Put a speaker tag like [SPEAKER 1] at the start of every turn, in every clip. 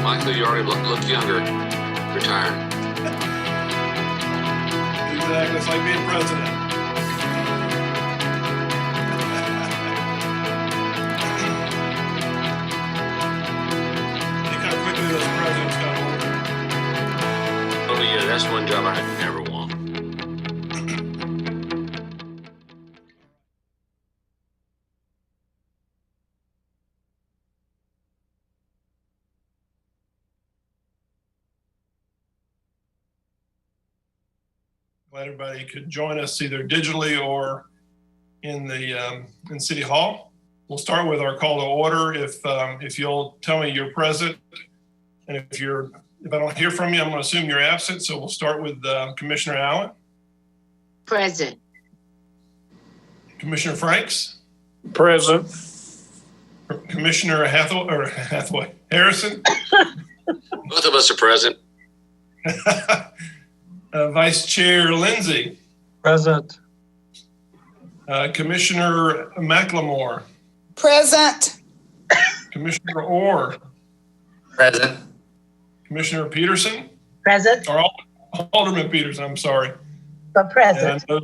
[SPEAKER 1] Michael, you already look younger. Retired.
[SPEAKER 2] Exactly. It's like being president. Think how quickly those presidents got older.
[SPEAKER 1] Oh yeah, that's one job I never want.
[SPEAKER 2] Glad everybody could join us either digitally or in the in City Hall. We'll start with our call to order. If you'll tell me you're present, and if I don't hear from you, I'm going to assume you're absent. So we'll start with Commissioner Allen.
[SPEAKER 3] Present.
[SPEAKER 2] Commissioner Franks.
[SPEAKER 4] Present.
[SPEAKER 2] Commissioner Hathaway Harrison.
[SPEAKER 1] Both of us are present.
[SPEAKER 2] Vice Chair Lindsay.
[SPEAKER 4] Present.
[SPEAKER 2] Commissioner McLemore.
[SPEAKER 5] Present.
[SPEAKER 2] Commissioner Orr.
[SPEAKER 6] Present.
[SPEAKER 2] Commissioner Peterson.
[SPEAKER 5] Present.
[SPEAKER 2] Or Alderman Peterson, I'm sorry.
[SPEAKER 5] But present.
[SPEAKER 2] And I know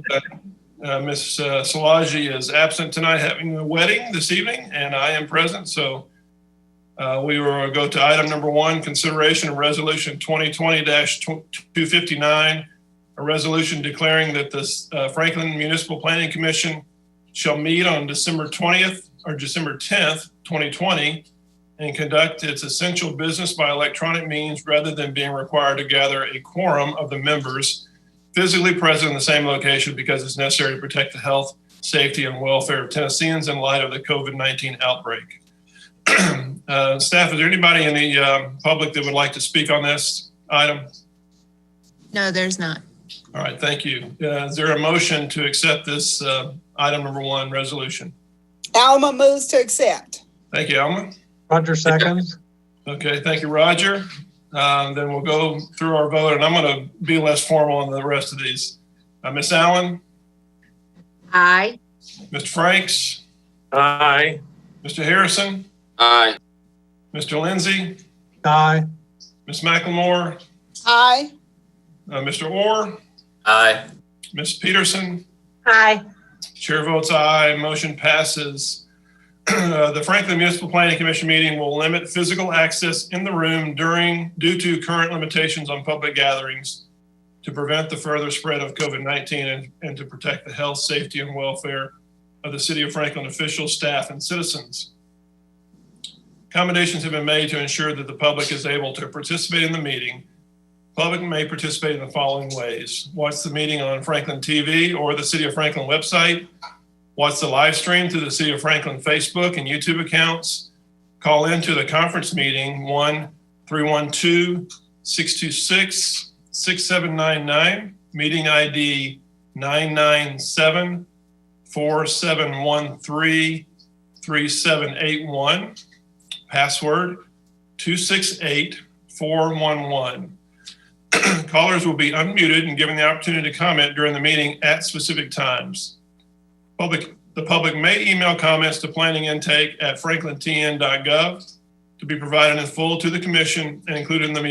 [SPEAKER 2] that Ms. Szilagyi is absent tonight, having a wedding this evening, and I am present. So we will go to item number 1, consideration of resolution 2020-259, a resolution declaring that the Franklin Municipal Planning Commission shall meet on December 20th or December 10th, 2020, and conduct its essential business by electronic means rather than being required to gather a quorum of the members physically present in the same location because it's necessary to protect the health, safety, and welfare of Tennesseans in light of the COVID-19 outbreak. Staff, is there anybody in the public that would like to speak on this item?
[SPEAKER 3] No, there's not.
[SPEAKER 2] All right, thank you. Is there a motion to accept this item number 1 resolution?
[SPEAKER 5] Alma moves to accept.
[SPEAKER 2] Thank you, Alma.
[SPEAKER 4] Roger seconds.
[SPEAKER 2] Okay, thank you, Roger. Then we'll go through our vote, and I'm going to be less formal on the rest of these. Ms. Allen?
[SPEAKER 3] Aye.
[SPEAKER 2] Mr. Franks?
[SPEAKER 4] Aye.
[SPEAKER 2] Mr. Harrison?
[SPEAKER 1] Aye.
[SPEAKER 2] Mr. Lindsay?
[SPEAKER 4] Aye.
[SPEAKER 2] Ms. McLemore?
[SPEAKER 5] Aye.
[SPEAKER 2] Mr. Orr?
[SPEAKER 6] Aye.
[SPEAKER 2] Ms. Peterson?
[SPEAKER 5] Aye.
[SPEAKER 2] Chair votes aye. Motion passes. The Franklin Municipal Planning Commission meeting will limit physical access in the room due to current limitations on public gatherings to prevent the further spread of COVID-19 and to protect the health, safety, and welfare of the City of Franklin officials, staff, and citizens. Accommodations have been made to ensure that the public is able to participate in the meeting. Public may participate in the following ways: watch the meeting on Franklin TV or the City of Franklin website, watch the live stream through the City of Franklin Facebook and YouTube accounts, call into the conference meeting 1-312-626-6799, meeting ID 997-4713-3781, password 268411. Callers will be unmuted and given the opportunity to comment during the meeting at specific times. The public may email comments to planningintake@franklintn.gov to be provided in full to the commission and included in the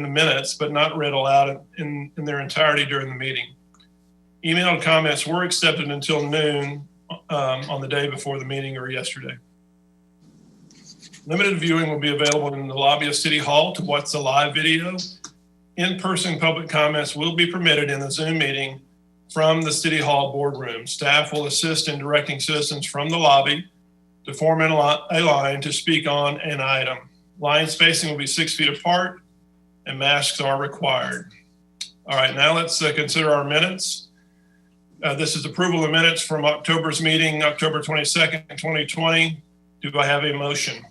[SPEAKER 2] minutes, but not read aloud in their entirety during the meeting. Emailed comments were accepted until noon on the day before the meeting or yesterday. Limited viewing will be available in the lobby of City Hall to watch the live video. In-person public comments will be permitted in the Zoom meeting from the City Hall boardroom. Staff will assist in directing citizens from the lobby to form a line to speak on an item. Line spacing will be 6 feet apart and masks are required. All right, now let's consider our minutes. This is approval of minutes from October's meeting, October 22nd, 2020. Do I have a motion?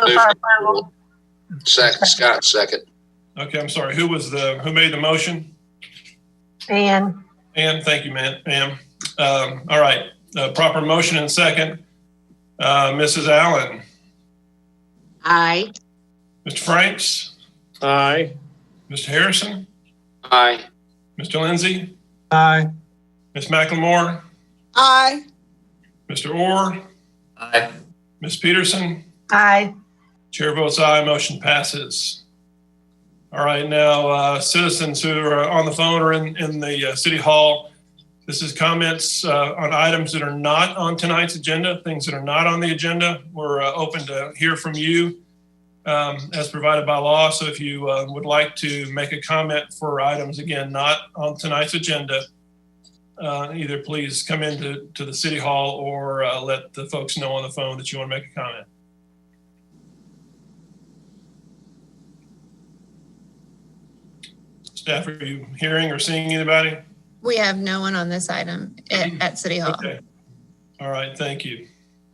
[SPEAKER 1] Move approval. Second, Scott, second.
[SPEAKER 2] Okay, I'm sorry. Who made the motion?
[SPEAKER 5] Ann.
[SPEAKER 2] Ann, thank you, ma'am. All right, proper motion and second. Mrs. Allen,
[SPEAKER 3] Aye.
[SPEAKER 2] Mr. Franks,
[SPEAKER 4] Aye.
[SPEAKER 2] Mr. Harrison,
[SPEAKER 1] Aye.
[SPEAKER 2] Mr. Lindsay,
[SPEAKER 4] Aye.
[SPEAKER 2] Ms. McLemore,
[SPEAKER 5] Aye.
[SPEAKER 2] Mr. Orr,
[SPEAKER 6] Aye.
[SPEAKER 2] Ms. Peterson.
[SPEAKER 5] Aye.
[SPEAKER 2] Chair votes aye, motion passes. All right, now citizens who are on the phone or in the City Hall, this is comments on items that are not on tonight's agenda, things that are not on the agenda. We're open to hear from you as provided by law. So if you would like to make a comment for items, again, not on tonight's agenda, either please come into the City Hall or let the folks know on the phone that you want to make a comment. Staff, are you hearing or seeing anybody?
[SPEAKER 3] We have no one on this item at City Hall.
[SPEAKER 2] Okay. All right, thank you.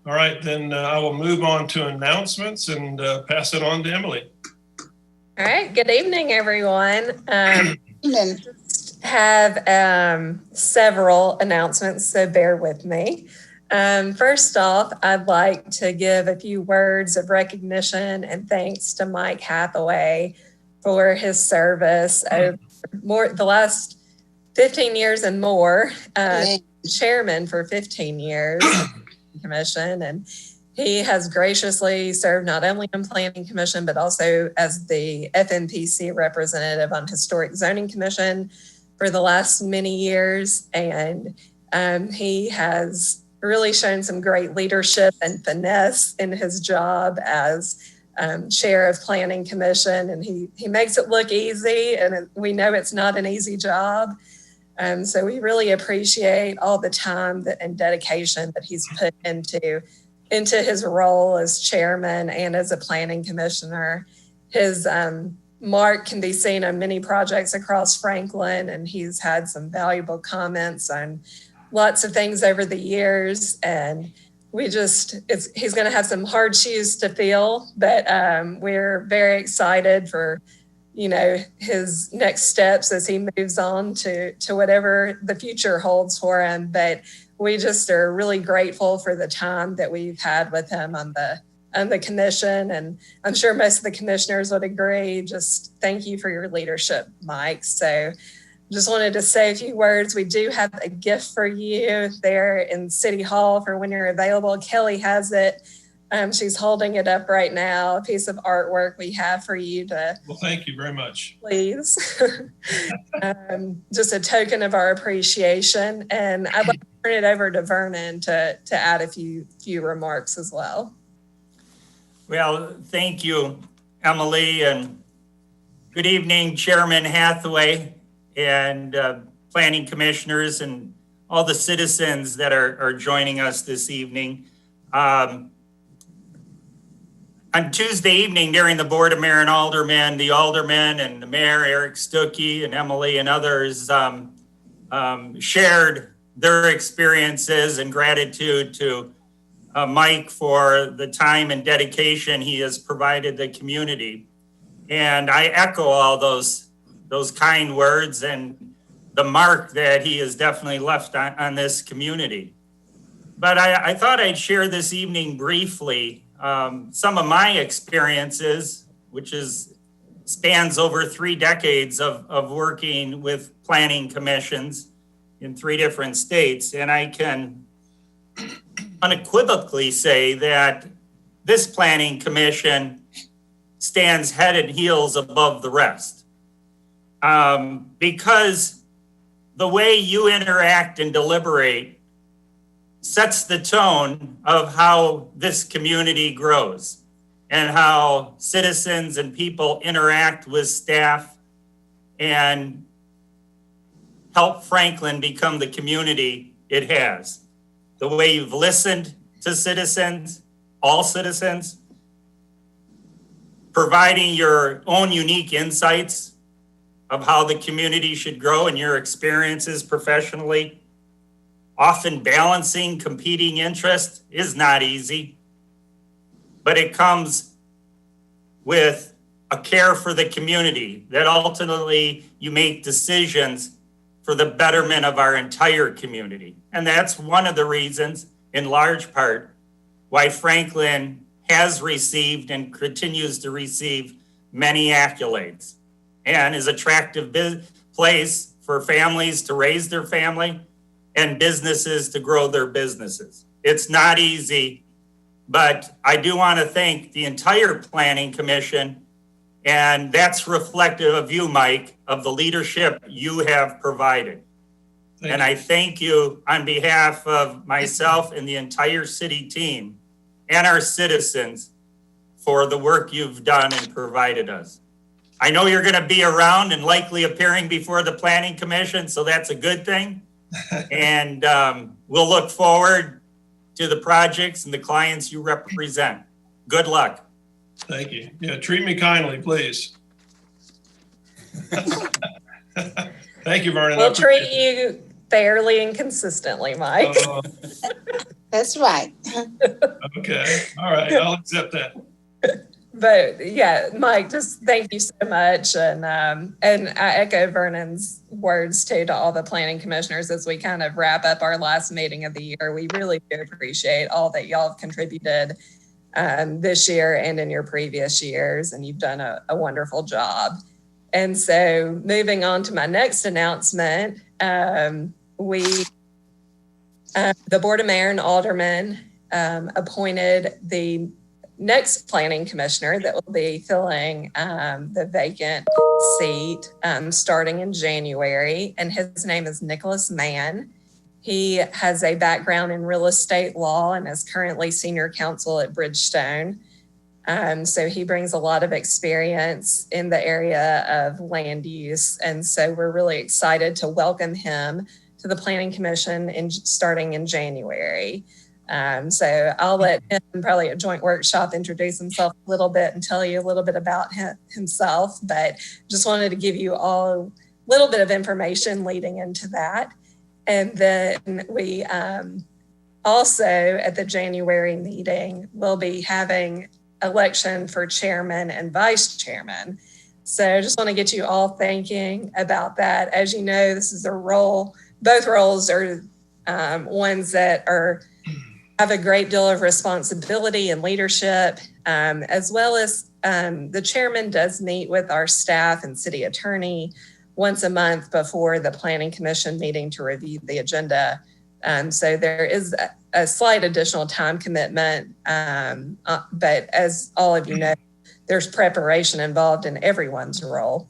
[SPEAKER 2] All right, then I will move on to announcements and pass it on to Emily.
[SPEAKER 7] All right. Good evening, everyone.
[SPEAKER 5] Evening.
[SPEAKER 7] Have several announcements, so bear with me. First off, I'd like to give a few words of recognition and thanks to Mike Hathaway for his service over the last 15 years and more, chairman for 15 years commission. And he has graciously served not only on Planning Commission, but also as the FNPC representative on Historic Zoning Commission for the last many years. And he has really shown some great leadership and finesse in his job as chair of Planning Commission. And he makes it look easy, and we know it's not an easy job. So we really appreciate all the time and dedication that he's put into his role as chairman and as a planning commissioner. His mark can be seen on many projects across Franklin, and he's had some valuable comments on lots of things over the years. And he's going to have some hard shoes to fill, but we're very excited for his next steps as he moves on to whatever the future holds for him. But we just are really grateful for the time that we've had with him on the commission. And I'm sure most of the commissioners would agree. Just thank you for your leadership, Mike. So just wanted to say a few words. We do have a gift for you there in City Hall for when you're available. Kelly has it. She's holding it up right now, a piece of artwork we have for you to.
[SPEAKER 2] Well, thank you very much.
[SPEAKER 7] Please. Just a token of our appreciation. And I'd like to turn it over to Vernon to add a few remarks as well.
[SPEAKER 8] Well, thank you, Emily, and good evening, Chairman Hathaway and planning commissioners and all the citizens that are joining us this evening. On Tuesday evening during the Board of Mayor and Aldermen, the Aldermen and the Mayor, Eric Stuckey and Emily and others shared their experiences and gratitude to Mike for the time and dedication he has provided the community. And I echo all those kind words and the mark that he has definitely left on this community. But I thought I'd share this evening briefly some of my experiences, which spans over 3 decades of working with planning commissions in 3 different states. And I can unequivocally say that this planning commission stands head and heels above the rest. Because the way you interact and deliberate sets the tone of how this community grows and how citizens and people interact with staff and help Franklin become the community it has. The way you've listened to citizens, all citizens, providing your own unique insights of how the community should grow and your experiences professionally. Often balancing competing interests is not easy. but it comes with a care for the community, that ultimately you make decisions for the betterment of our entire community. And that's one of the reasons, in large part, why Franklin has received and continues to receive many accolades and is an attractive place for families to raise their family and businesses to grow their businesses. It's not easy, but I do want to thank the entire Planning Commission, and that's reflective of you, Mike, of the leadership you have provided. And I thank you on behalf of myself and the entire city team and our citizens for the work you've done and provided us. I know you're going to be around and likely appearing before the Planning Commission, so that's a good thing. And we'll look forward to the projects and the clients you represent. Good luck.
[SPEAKER 2] Thank you. Yeah, treat me kindly, please. Thank you, Vernon.
[SPEAKER 7] We'll treat you fairly and consistently, Mike.
[SPEAKER 5] That's right.
[SPEAKER 2] Okay. All right. I'll accept that.
[SPEAKER 7] But yeah, Mike, just thank you so much. And I echo Vernon's words too to all the planning commissioners as we kind of wrap up our last meeting of the year. We really do appreciate all that y'all have contributed this year and in your previous years, and you've done a wonderful job. And so moving on to my next announcement, the Board of Mayor and Aldermen appointed the next planning commissioner that will be filling the vacant seat starting in January, and his name is Nicholas Mann. He has a background in real estate law and is currently senior counsel at Bridgestone. So he brings a lot of experience in the area of land use. And so we're really excited to welcome him to the Planning Commission starting in January. So I'll let him, probably at joint workshop, introduce himself a little bit and tell you a little bit about himself, but just wanted to give you all a little bit of information leading into that. And then we also at the January meeting, we'll be having election for chairman and vice chairman. So I just want to get you all thinking about that. As you know, this is a role, both roles are ones that have a great deal of responsibility and leadership, as well as the chairman does meet with our staff and city attorney once a month before the Planning Commission meeting to review the agenda. So there is a slight additional time commitment, but as all of you know, there's preparation involved in everyone's role.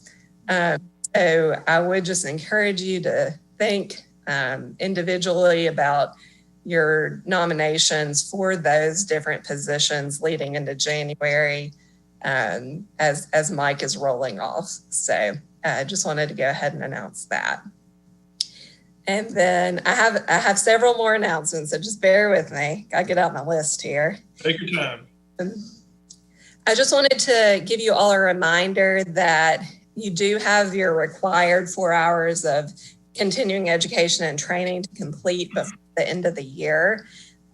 [SPEAKER 7] So I would just encourage you to think individually about your nominations for those different positions leading into January as Mike is rolling off. So I just wanted to go ahead and announce that. And then I have several more announcements, so just bear with me. I'll get out my list here.
[SPEAKER 2] Take your time.
[SPEAKER 7] I just wanted to give you all a reminder that you do have your required 4 hours of continuing education and training to complete before the end of the year.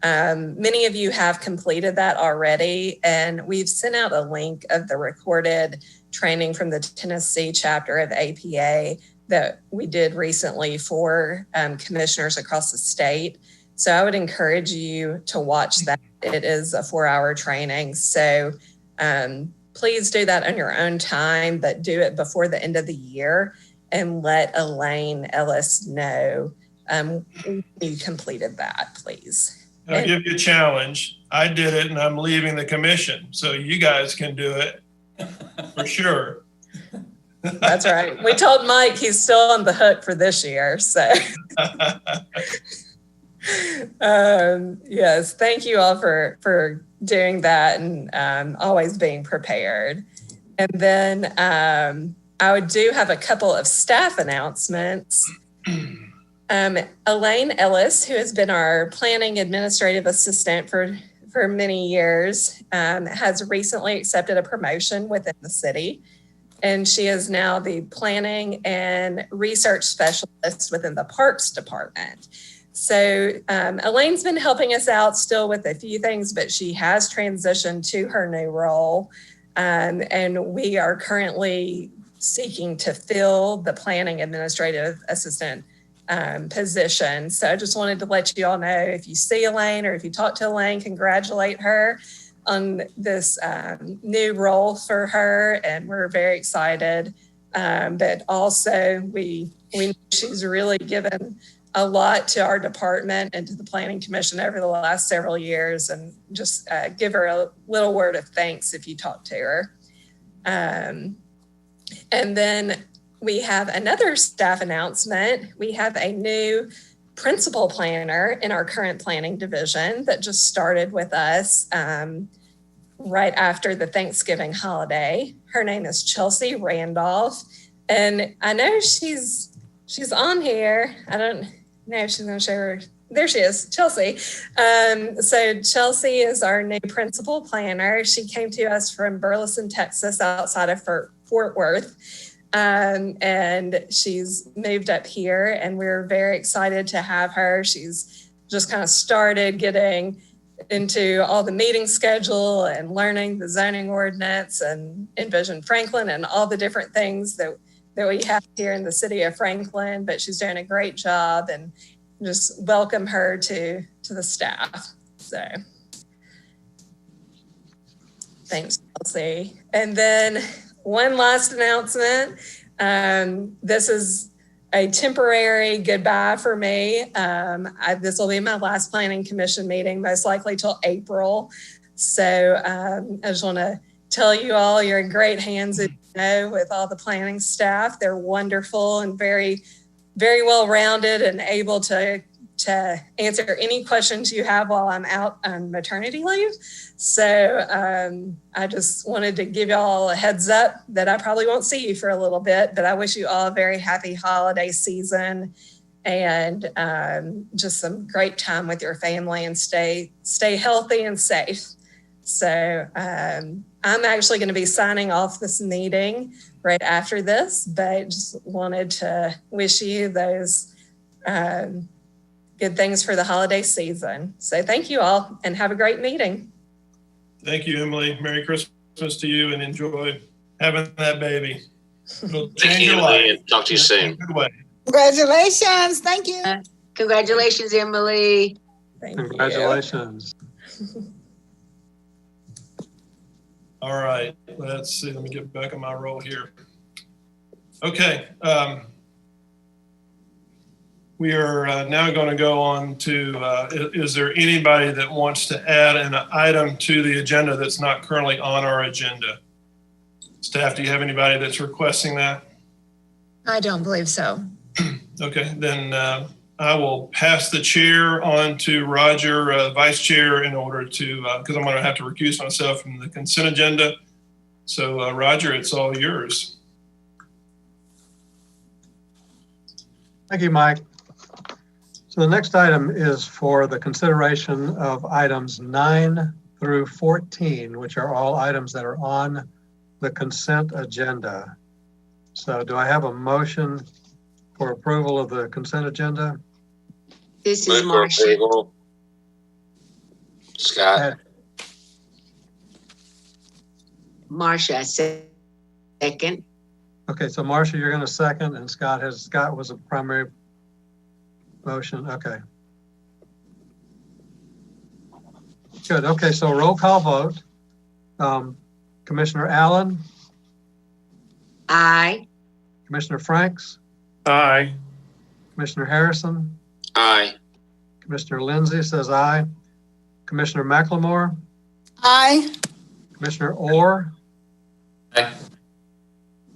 [SPEAKER 7] Many of you have completed that already, and we've sent out a link of the recorded training from the Tennessee chapter of APA that we did recently for commissioners across the state. So I would encourage you to watch that. It is a 4-hour training. So please do that on your own time, but do it before the end of the year and let Elaine Ellis know you completed that, please.
[SPEAKER 2] I'll give you a challenge. I did it and I'm leaving the commission, so you guys can do it for sure.
[SPEAKER 7] That's right. We told Mike he's still on the hook for this year. So yes, thank you all for doing that and always being prepared. And then I do have a couple of staff announcements. Elaine Ellis, who has been our planning administrative assistant for many years, has recently accepted a promotion within the city. And she is now the planning and research specialist within the Parks Department. So Elaine's been helping us out still with a few things, but she has transitioned to her new role. And we are currently seeking to fill the planning administrative assistant position. So I just wanted to let you all know, if you see Elaine or if you talk to Elaine, congratulate her on this new role for her. And we're very excited. But also we know she's really given a lot to our department and to the Planning Commission over the last several years, and just give her a little word of thanks if you talk to her. And then we have another staff announcement. We have a new principal planner in our current planning division that just started with us right after the Thanksgiving holiday. Her name is Chelsea Randolph. And I know she's on here. I don't know if she's going to share her. There she is, Chelsea. So Chelsea is our new principal planner. She came to us from Burleson, Texas, outside of Fort Worth. And she's moved up here, and we're very excited to have her. She's just kind of started getting into all the meeting schedule and learning the zoning ordinance and Envision Franklin and all the different things that we have here in the city of Franklin. But she's doing a great job, and just welcome her to the staff. So thanks, Chelsea. And then one last announcement. This is a temporary goodbye for me. This will be my last planning commission meeting, most likely till April. So I just want to tell you all, you're in great hands, as you know, with all the planning staff. They're wonderful and very, very well-rounded and able to answer any questions you have while I'm out on maternity leave. So I just wanted to give y'all a heads up that I probably won't see you for a little bit, but I wish you all a very happy holiday season and just some great time with your family, and stay healthy and safe. So I'm actually going to be signing off this meeting right after this, but just wanted to wish you those good things for the holiday season. So thank you all, and have a great meeting.
[SPEAKER 2] Thank you, Emily. Merry Christmas to you, and enjoy having that baby. It'll
[SPEAKER 1] Thank
[SPEAKER 2] change
[SPEAKER 1] you,
[SPEAKER 2] your
[SPEAKER 1] Emily,
[SPEAKER 2] life.
[SPEAKER 1] and talk to you soon.
[SPEAKER 2] In a good way.
[SPEAKER 5] Congratulations. Thank you.
[SPEAKER 9] Congratulations, Emily.
[SPEAKER 7] Thank
[SPEAKER 4] Congratulations.
[SPEAKER 2] All right, let's see. Let me get back on my roll here. Okay. We are now going to go on to, is there anybody that wants to add an item to the agenda that's not currently on our agenda? Staff, do you have anybody that's requesting that?
[SPEAKER 3] I don't believe so.
[SPEAKER 2] Okay, then I will pass the chair on to Roger, Vice Chair, in order to, because I'm going to have to recuse myself from the consent agenda. So Roger, it's all yours.
[SPEAKER 4] Thank you, Mike. So the next item is for the consideration of items 9 through 14, which are all items that are on the consent agenda. So do I have a motion for approval of the consent agenda?
[SPEAKER 9] This is
[SPEAKER 1] Move for
[SPEAKER 9] Marcia.
[SPEAKER 1] approval. Scott.
[SPEAKER 9] Marcia, second.
[SPEAKER 4] Okay, so Marcia, you're going to second, and Scott was a primary motion. Okay. Good. Okay, so roll call vote. Commissioner Allen,
[SPEAKER 9] Aye.
[SPEAKER 4] Commissioner Franks, Aye. Commissioner Harrison,
[SPEAKER 1] Aye.
[SPEAKER 4] Commissioner Lindsay says aye. Commissioner McLemore,
[SPEAKER 5] Aye.
[SPEAKER 4] Commissioner Orr,
[SPEAKER 6] Aye.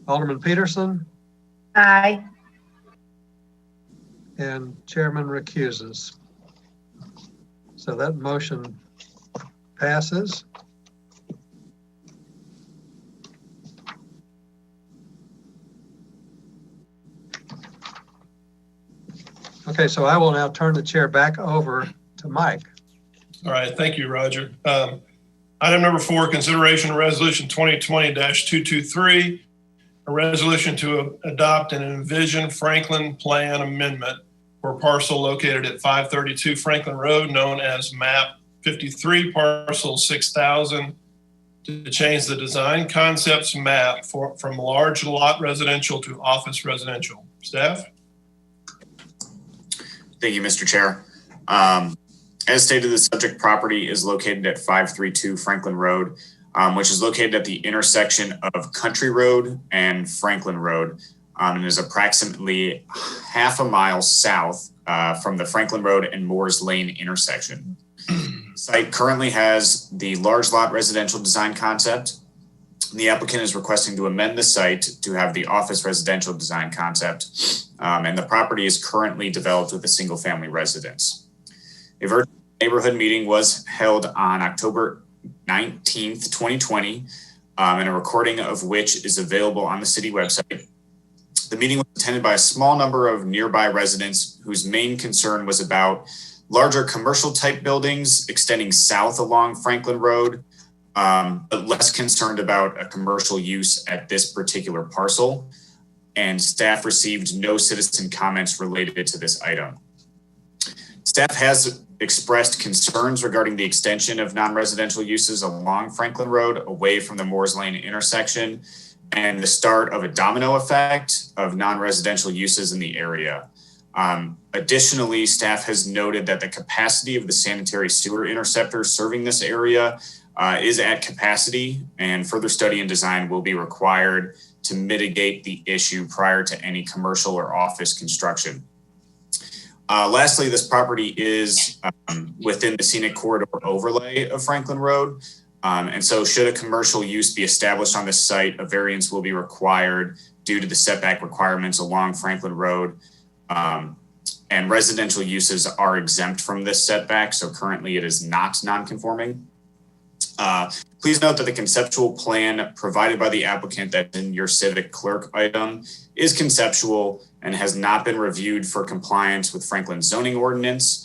[SPEAKER 4] Alderman Peterson,
[SPEAKER 5] Aye.
[SPEAKER 4] and Chairman recuses. So that motion passes. Okay, so I will now turn the chair back over to Mike.
[SPEAKER 2] All right, thank you, Roger. Item number 4, consideration of resolution 2020-223, a resolution to adopt an Envision Franklin Plan amendment for a parcel located at 532 Franklin Road, known as map 53, parcel 6,000, to change the design concepts map from large lot residential to office residential. Staff?
[SPEAKER 10] Thank you, Mr. Chair. As stated, the subject property is located at 532 Franklin Road, which is located at the intersection of Country Road and Franklin Road, and is approximately half a mile south from the Franklin Road and Moores Lane intersection. The site currently has the large lot residential design concept. The applicant is requesting to amend the site to have the office residential design concept, and the property is currently developed with a single family residence. A virtual neighborhood meeting was held on October 19th, 2020, and a recording of which is available on the city website. The meeting was attended by a small number of nearby residents whose main concern was about larger commercial type buildings extending south along Franklin Road, but less concerned about a commercial use at this particular parcel. And staff received no citizen comments related to this item. Staff has expressed concerns regarding the extension of non-residential uses along Franklin Road away from the Moores Lane intersection and the start of a domino effect of non-residential uses in the area. Additionally, staff has noted that the capacity of the sanitary sewer interceptor serving this area is at capacity, and further study and design will be required to mitigate the issue prior to any commercial or office construction. Lastly, this property is within the scenic corridor overlay of Franklin Road. And so should a commercial use be established on this site, a variance will be required due to the setback requirements along Franklin Road. And residential uses are exempt from this setback, so currently it is not non-conforming. Please note that the conceptual plan provided by the applicant that's in your civic clerk item is conceptual and has not been reviewed for compliance with Franklin zoning ordinance.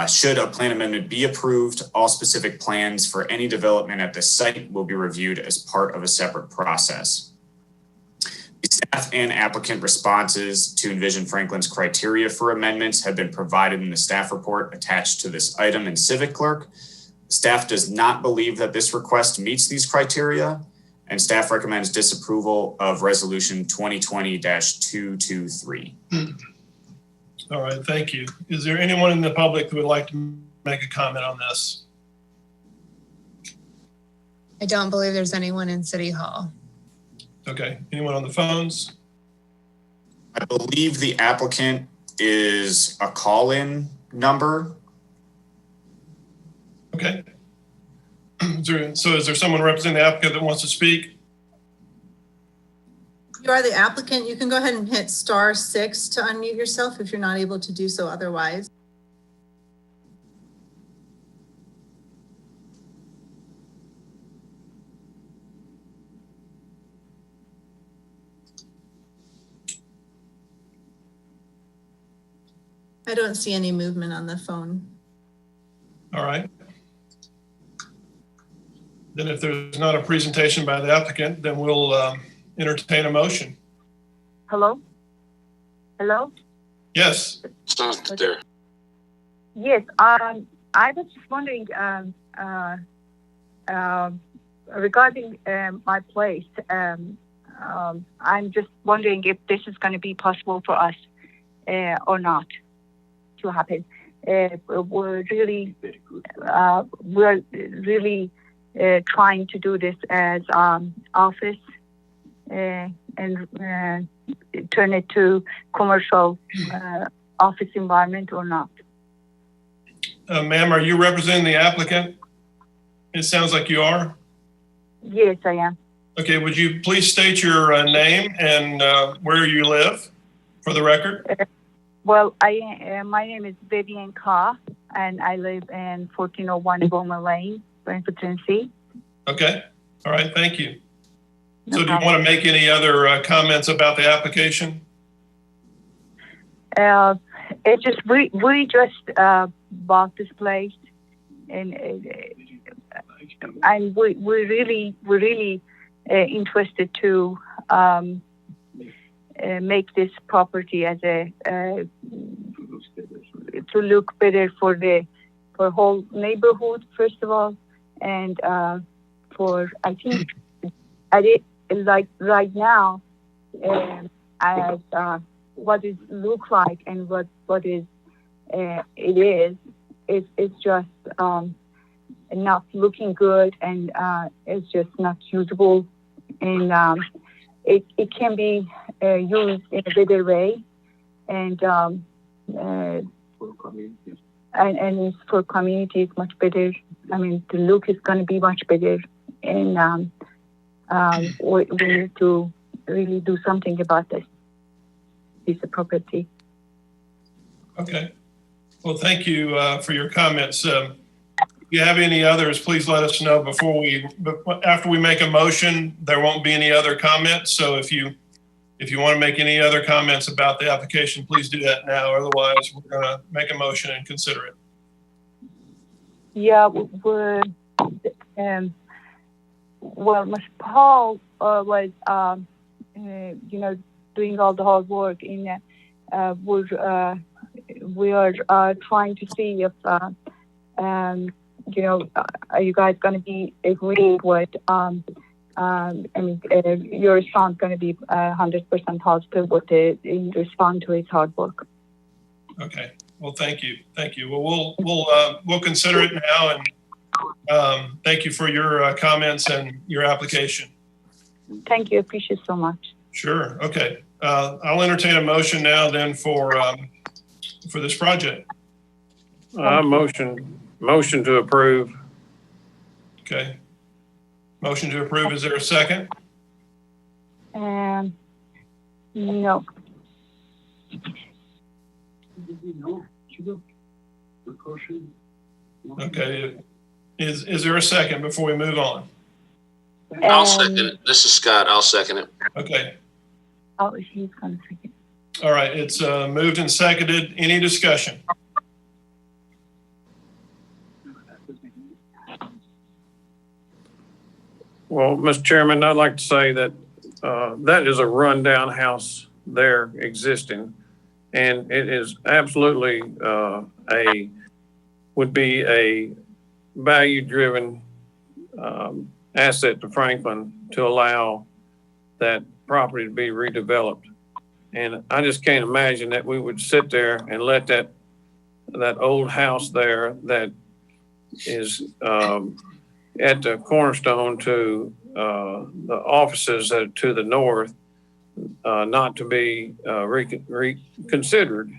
[SPEAKER 10] Should a plan amendment be approved, all specific plans for any development at the site will be reviewed as part of a separate process. The staff and applicant responses to Envision Franklin's criteria for amendments have been provided in the staff report attached to this item in civic clerk. Staff does not believe that this request meets these criteria, and staff recommends disapproval of resolution 2020-223.
[SPEAKER 2] All right, thank you. Is there anyone in the public who would like to make a comment on this?
[SPEAKER 3] I don't believe there's anyone in City Hall.
[SPEAKER 2] Okay, anyone on the phones?
[SPEAKER 10] I believe the applicant is a call-in number.
[SPEAKER 2] Okay. So is there someone representing the applicant that wants to speak?
[SPEAKER 11] You are the applicant. You can go ahead and hit *6 to unmute yourself if you're not able to do so otherwise. I don't see any movement on the phone.
[SPEAKER 2] All right. Then if there's not a presentation by the applicant, then we'll entertain a motion.
[SPEAKER 12] Hello? Hello?
[SPEAKER 2] Yes.
[SPEAKER 1] It's not there.
[SPEAKER 12] Yes, I was just wondering regarding my place. I'm just wondering if this is going to be possible for us or not to happen. We're really trying to do this as office and turn it to commercial office environment or not.
[SPEAKER 2] Ma'am, are you representing the applicant? It sounds like you are.
[SPEAKER 12] Yes, I am.
[SPEAKER 2] Okay, would you please state your name and where you live for the record?
[SPEAKER 12] Well, my name is Vivian Ka, and I live in 1401 Bowman Lane, Brentford, Tennessee.
[SPEAKER 2] Okay. All right. Thank you. So do you want to make any other comments about the application?
[SPEAKER 12] It just, we just bought this place and we're really interested to make this property as a to look better for the whole neighborhood, first of all, and I think like right now, as what it looks like and what is it's just not looking good, and it's just not usable, and it can be used in a better way, and it's for communities much better. I mean, the look is going to be much better, and we need to really do something about this piece of property.
[SPEAKER 2] Okay. Well, thank you for your comments. If you have any others, please let us know after we make a motion. There won't be any other comments. So if you want to make any other comments about the application, please do that now. Otherwise, we're going to make a motion and consider it.
[SPEAKER 12] Yeah, well, Ms. Paul was, doing all the hard work in. We are trying to see if, are you guys going to be agreeing with? Your response going to be 100% positive in respond to his hard work.
[SPEAKER 2] Okay. Well, thank you. Thank you. Well, we'll consider it now, and thank you for your comments and your application.
[SPEAKER 12] Thank you. Appreciate it so much.
[SPEAKER 2] Sure. Okay. I'll entertain a motion now then for this project.
[SPEAKER 13] Motion to approve.
[SPEAKER 2] Okay. Motion to approve. Is there a second?
[SPEAKER 12] No.
[SPEAKER 2] Okay. Is there a second before we move on?
[SPEAKER 1] I'll second it. This is Scott. I'll second it.
[SPEAKER 2] Okay.
[SPEAKER 12] Oh, he's going to second.
[SPEAKER 2] All right. It's moved and seconded. Any discussion?
[SPEAKER 13] Well, Mr. Chairman, I'd like to say that that is a rundown house there existing, and it is absolutely would be a value-driven asset to Franklin to allow that property to be redeveloped. And I just can't imagine that we would sit there and let that old house there that is at the cornerstone to the offices that are to the north not to be reconsidered.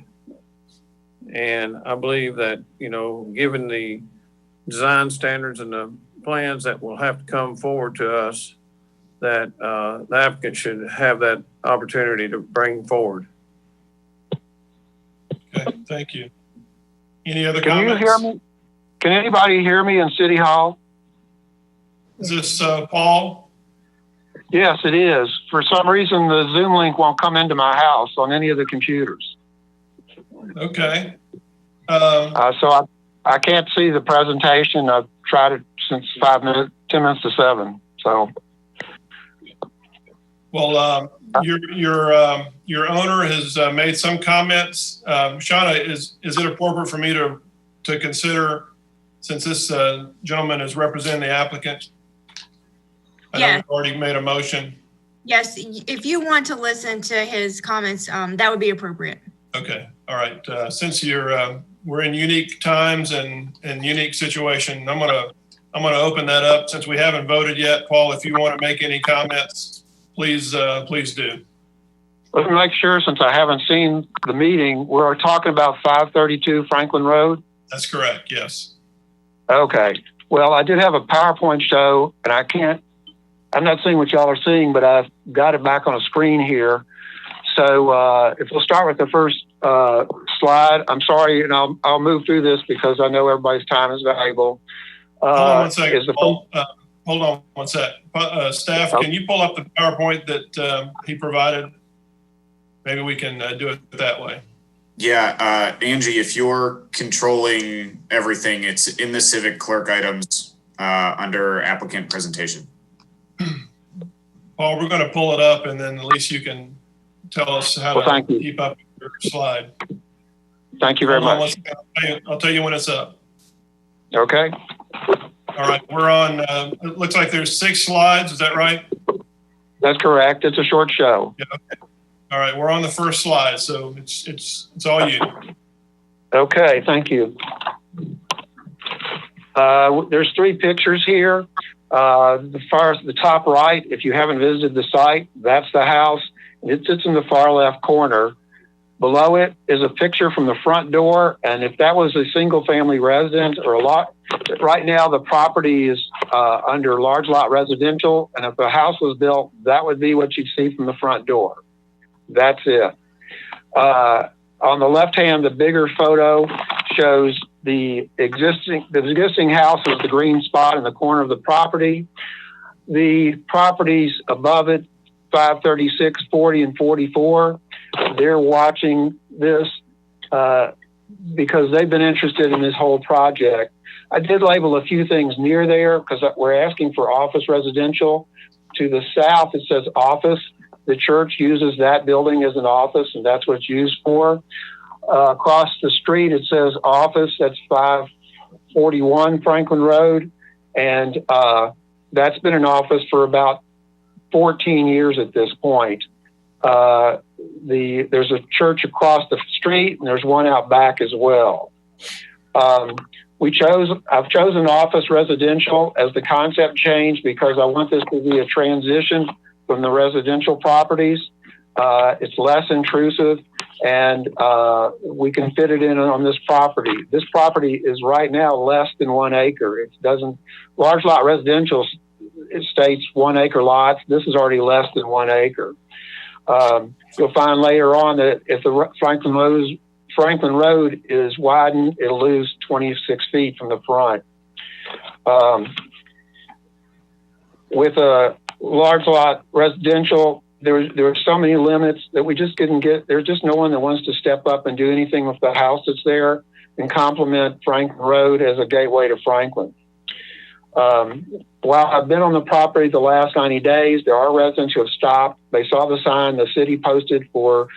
[SPEAKER 13] And I believe that, given the design standards and the plans that will have to come forward to us, that the applicant should have that opportunity to bring forward.
[SPEAKER 2] Okay, thank you. Any other
[SPEAKER 14] Can
[SPEAKER 2] comments?
[SPEAKER 14] you hear me? Can anybody hear me in City Hall?
[SPEAKER 2] Is this Paul?
[SPEAKER 14] Yes, it is. For some reason, the Zoom link won't come into my house on any of the computers.
[SPEAKER 2] Okay.
[SPEAKER 14] So I can't see the presentation. I've tried it since 10 minutes to 7. So.
[SPEAKER 2] Well, your owner has made some comments. Shauna, is it appropriate for me to consider, since this gentleman is representing the applicant? I know you've already made a motion.
[SPEAKER 3] Yes, if you want to listen to his comments, that would be appropriate.
[SPEAKER 2] Okay, all right. Since we're in unique times and unique situation, I'm gonna open that up. Since we haven't voted yet, Paul, if you want to make any comments, please do.
[SPEAKER 14] Let me make sure, since I haven't seen the meeting, we're talking about 532 Franklin Road?
[SPEAKER 2] That's correct, yes.
[SPEAKER 14] Okay. Well, I did have a PowerPoint show, and I'm not seeing what y'all are seeing, but I've got it back on a screen here. So if we'll start with the first slide, I'm sorry, and I'll move through this because I know everybody's time is valuable.
[SPEAKER 2] Hold on one second, Paul. Hold on one sec. Staff, can you pull up the PowerPoint that he provided? Maybe we can do it that way.
[SPEAKER 10] Yeah, Angie, if you're controlling everything, it's in the civic clerk items under applicant presentation.
[SPEAKER 2] Paul, we're going to pull it up, and then at least you can tell us how to keep up your slide.
[SPEAKER 14] Thank you very
[SPEAKER 2] Hold on
[SPEAKER 14] much.
[SPEAKER 2] one second. I'll tell you when it's up.
[SPEAKER 14] Okay.
[SPEAKER 2] All right, we're on, it looks like there's 6 slides. Is that right?
[SPEAKER 14] That's correct. It's a short show.
[SPEAKER 2] Yeah, okay. All right, we're on the first slide, so it's all you.
[SPEAKER 14] Okay, thank you. There's 3 pictures here. The top right, if you haven't visited the site, that's the house. It sits in the far left corner. Below it is a picture from the front door, and if that was a single family residence or a lot, right now the property is under large lot residential, and if the house was built, that would be what you'd see from the front door. That's it. On the left hand, the bigger photo shows the existing house is the green spot in the corner of the property. The properties above it, 536, 40, and 44, they're watching this because they've been interested in this whole project. I did label a few things near there because we're asking for office residential. To the south, it says office. The church uses that building as an office, and that's what it's used for. Across the street, it says office. That's 541 Franklin Road, and that's been an office for about 14 years at this point. There's a church across the street, and there's one out back as well. I've chosen office residential as the concept change because I want this to be a transition from the residential properties. It's less intrusive, and we can fit it in on this property. This property is right now less than 1 acre. Large lot residential, it states 1 acre lots. This is already less than 1 acre. You'll find later on that if the Franklin Road is widened, it'll lose 26 feet from the front. With a large lot residential, there were so many limits that we just didn't get. There's just no one that wants to step up and do anything with the house that's there and complement Franklin Road as a gateway to Franklin. While I've been on the property the last 90 days, there are residents who have stopped. They saw the sign the city posted for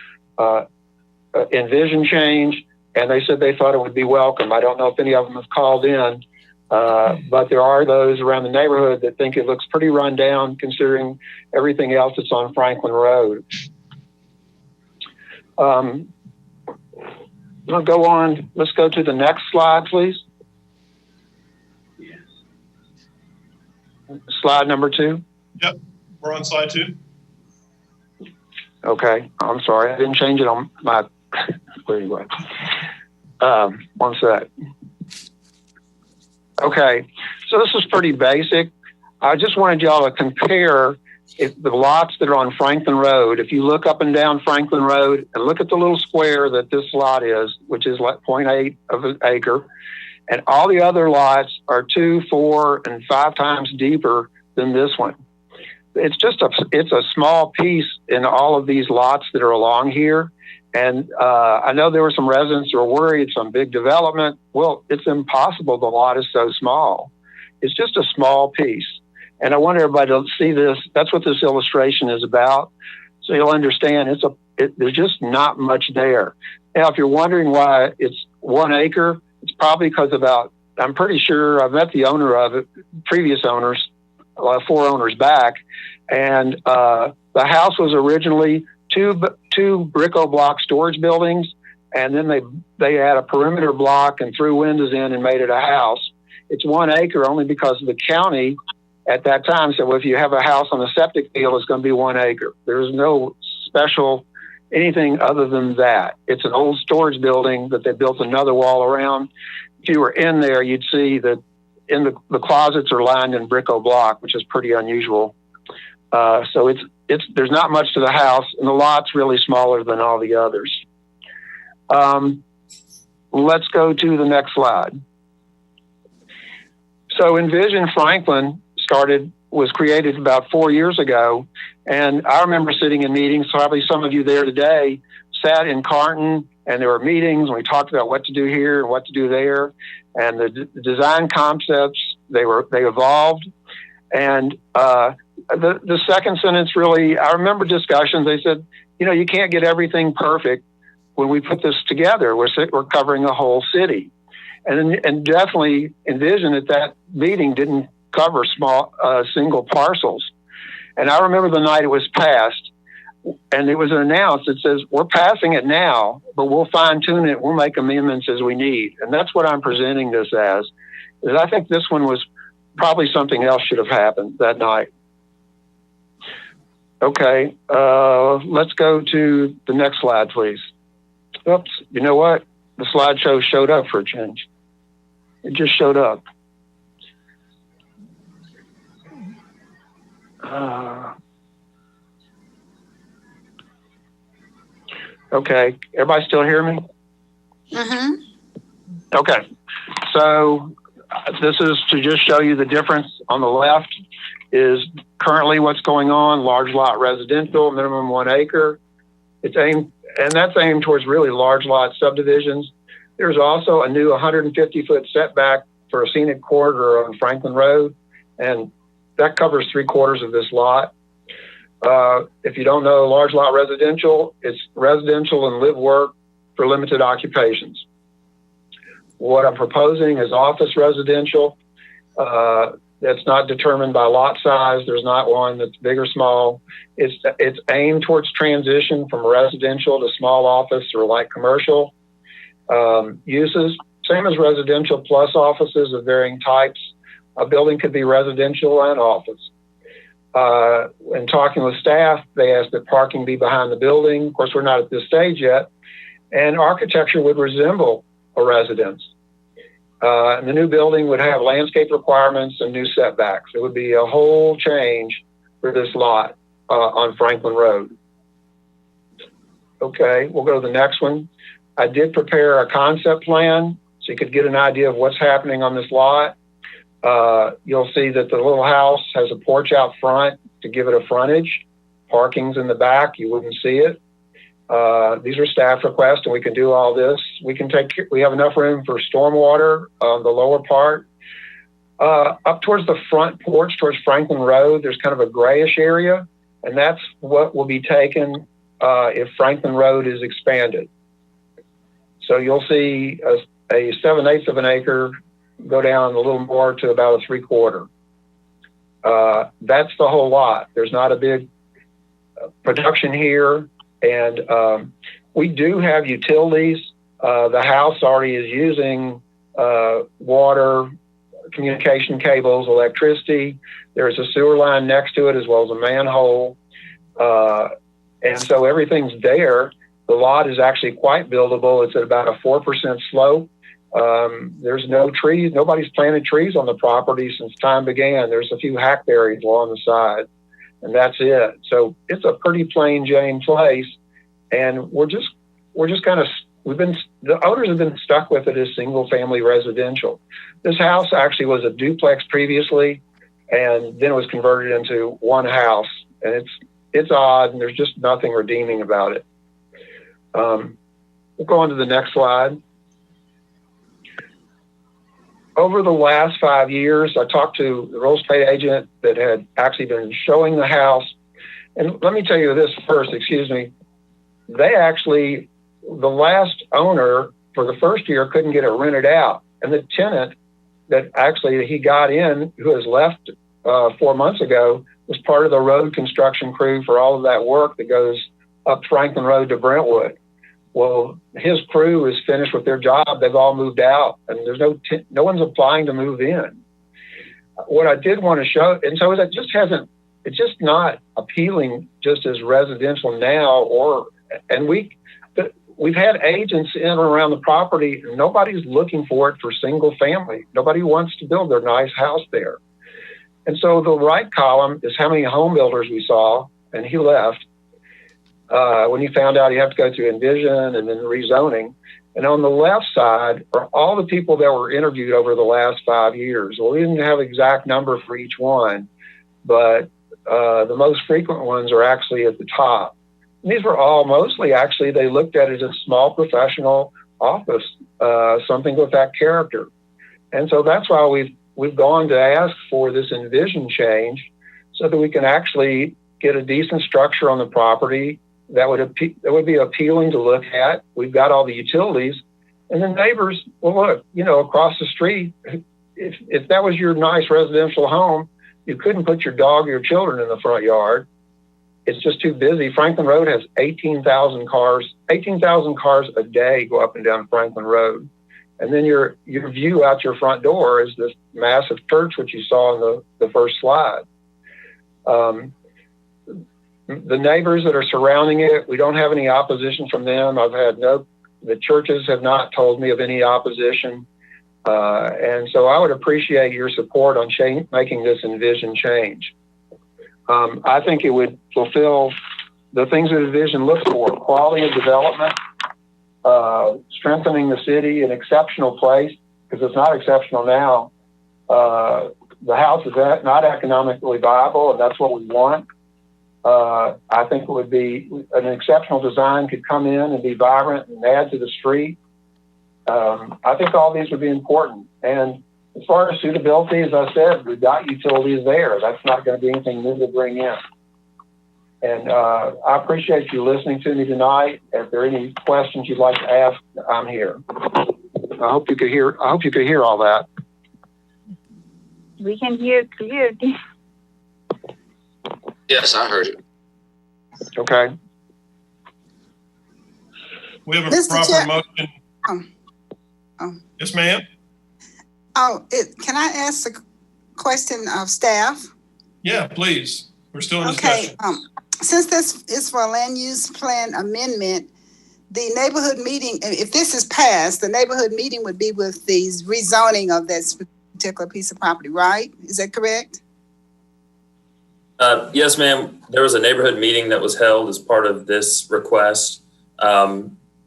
[SPEAKER 14] envision change, and they said they thought it would be welcome. I don't know if any of them have called in, but there are those around the neighborhood that think it looks pretty run down considering everything else that's on Franklin Road. I'll go on. Let's go to the next slide, please. Slide number 2.
[SPEAKER 2] Yep, we're on slide 2.
[SPEAKER 14] Okay, I'm sorry, I didn't change it on my. Where you went? One sec. Okay, so this is pretty basic. I just wanted y'all to compare the lots that are on Franklin Road. If you look up and down Franklin Road and look at the little square that this lot is, which is like 0.8 of an acre, and all the other lots are 2, 4, and 5 times deeper than this one. It's a small piece in all of these lots that are along here. And I know there were some residents who were worried, some big development. Well, it's impossible. The lot is so small. It's just a small piece. And I want everybody to see this. That's what this illustration is about. So you'll understand there's just not much there. Now, if you're wondering why it's 1 acre, it's probably because I'm pretty sure I've met the owner of it, previous owners, 4 owners back. And the house was originally two Brico block storage buildings, and then they had a perimeter block and threw windows in and made it a house. It's 1 acre only because the county at that time said, well, if you have a house on a septic field, it's going to be 1 acre. There's no special anything other than that. It's an old storage building that they built another wall around. If you were in there, you'd see that in the closets are lined in Brico block, which is pretty unusual. So there's not much to the house, and the lot's really smaller than all the others. Let's go to the next slide. So Envision Franklin was created about 4 years ago, and I remember sitting in meetings, probably some of you there today, sat in Carton, and there were meetings, and we talked about what to do here and what to do there, and the design concepts, they evolved, and the second sentence really, I remember discussions, they said, you can't get everything perfect, when we put this together. We're covering a whole city. And definitely envision that meeting didn't cover small single parcels. And I remember the night it was passed, and it was announced. It says, we're passing it now, but we'll fine tune it. We'll make amendments as we need. And that's what I'm presenting this as, is I think this one was probably something else should have happened that night. Okay, let's go to the next slide, please. Oops, you know what? The slideshow showed up for a change. It just showed up. Okay, everybody still hear me?
[SPEAKER 5] Mm-hmm.
[SPEAKER 14] Okay, so this is to just show you the difference. On the left is currently what's going on, large lot residential, minimum 1 acre. It's aimed, and that's aimed towards really large lot subdivisions. There's also a new 150-foot setback for a scenic corridor on Franklin Road, and that covers 3/4 of this lot. If you don't know large lot residential, it's residential and live work for limited occupations. What I'm proposing is office residential. That's not determined by lot size. There's not one that's big or small. It's aimed towards transition from residential to small office or light commercial uses. Same as residential plus offices of varying types. A building could be residential and office. In talking with staff, they asked that parking be behind the building. Of course, we're not at this stage yet. And architecture would resemble a residence. And the new building would have landscape requirements and new setbacks. It would be a whole change for this lot on Franklin Road. Okay, we'll go to the next one. I did prepare a concept plan so you could get an idea of what's happening on this lot. You'll see that the little house has a porch out front to give it a frontage. Parking's in the back, you wouldn't see it. These are staff requests, and we can do all this. We have enough room for stormwater on the lower part. Up towards the front porch, towards Franklin Road, there's kind of a grayish area, and that's what will be taken if Franklin Road is expanded. So you'll see a 7/8 of an acre go down a little more to about a 3/4. That's the whole lot. There's not a big production here. And we do have utilities. The house already is using water, communication cables, electricity. There's a sewer line next to it as well as a manhole. And so everything's there. The lot is actually quite buildable. It's at about a 4% slope. There's no trees. Nobody's planted trees on the property since time began. There's a few hackberries along the side, and that's it. So it's a pretty plain Jane place, and we're just kind of, the owners have been stuck with it as single family residential. This house actually was a duplex previously, and then it was converted into one house, and it's odd, and there's just nothing redeeming about it. We'll go on to the next slide. Over the last 5 years, I talked to the real estate agent that had actually been showing the house. And let me tell you this first, excuse me. They actually, the last owner for the first year couldn't get it rented out. And the tenant that actually he got in, who has left 4 months ago, was part of the road construction crew for all of that work that goes up Franklin Road to Brentwood. Well, his crew is finished with their job. They've all moved out, and there's no one's applying to move in. What I did want to show, and so that just hasn't, it's just not appealing just as residential now, and we've had agents in and around the property, and nobody's looking for it for single family. Nobody wants to build their nice house there. And so the right column is how many home builders we saw, and he left. When he found out he had to go through Envision and then rezoning. And on the left side are all the people that were interviewed over the last 5 years. Well, we didn't have an exact number for each one, but the most frequent ones are actually at the top. And these were all mostly actually, they looked at it as a small professional office, something with that character. And so that's why we've gone to ask for this Envision change so that we can actually get a decent structure on the property that would be appealing to look at. We've got all the utilities, and the neighbors. Well, look, across the street, if that was your nice residential home, you couldn't put your dog or your children in the front yard. It's just too busy. Franklin Road has 18,000 cars. 18,000 cars a day go up and down Franklin Road. And then your view out your front door is this massive church, which you saw in the first slide. The neighbors that are surrounding it, we don't have any opposition from them. The churches have not told me of any opposition. And so I would appreciate your support on making this envision change. I think it would fulfill the things that envision looks for: quality of development, strengthening the city, an exceptional place, because it's not exceptional now. The house is not economically viable, and that's what we want. I think it would be an exceptional design, could come in and be vibrant and add to the street. I think all these would be important. And as far as suitability, as I said, we've got utilities there. That's not going to be anything new to bring in. And I appreciate you listening to me tonight. If there are any questions you'd like to ask, I'm here. I hope you could hear all that.
[SPEAKER 12] We can hear clearly.
[SPEAKER 1] Yes, I heard it.
[SPEAKER 14] Okay.
[SPEAKER 2] We have a
[SPEAKER 5] Mr.
[SPEAKER 2] proper
[SPEAKER 5] Chair-
[SPEAKER 2] motion. Yes, ma'am.
[SPEAKER 5] Can I ask a question of staff?
[SPEAKER 2] Yeah, please. We're still in
[SPEAKER 5] Okay,
[SPEAKER 2] discussion.
[SPEAKER 5] since this is for a land use plan amendment, the neighborhood meeting, if this is passed, the neighborhood meeting would be with the rezoning of this particular piece of property, right? Is that correct?
[SPEAKER 6] Yes, ma'am. There was a neighborhood meeting that was held as part of this request.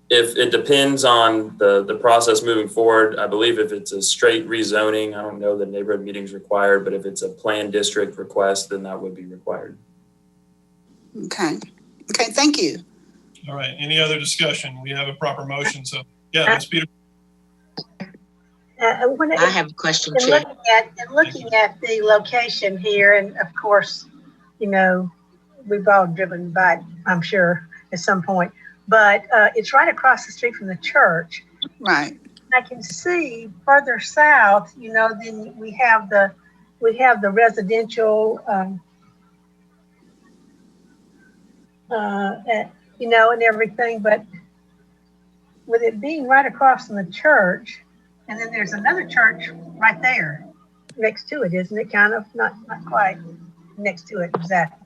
[SPEAKER 6] If it depends on the process moving forward, I believe if it's a straight rezoning, I don't know that neighborhood meeting's required, but if it's a planned district request, then that would be required.
[SPEAKER 5] Okay, thank you.
[SPEAKER 2] All right. Any other discussion? We have a proper motion. So, yeah, Ms. Peter.
[SPEAKER 9] I have a question,
[SPEAKER 15] in
[SPEAKER 9] Chair.
[SPEAKER 15] looking at the location here, and of course, we've all driven by, I'm sure, at some point, but it's right across the street from the church.
[SPEAKER 5] Right.
[SPEAKER 15] I can see further south, then we have the residential, and everything, but with it being right across from the church, and then there's another church right there next to it, isn't it? Kind of, not quite next to it exactly.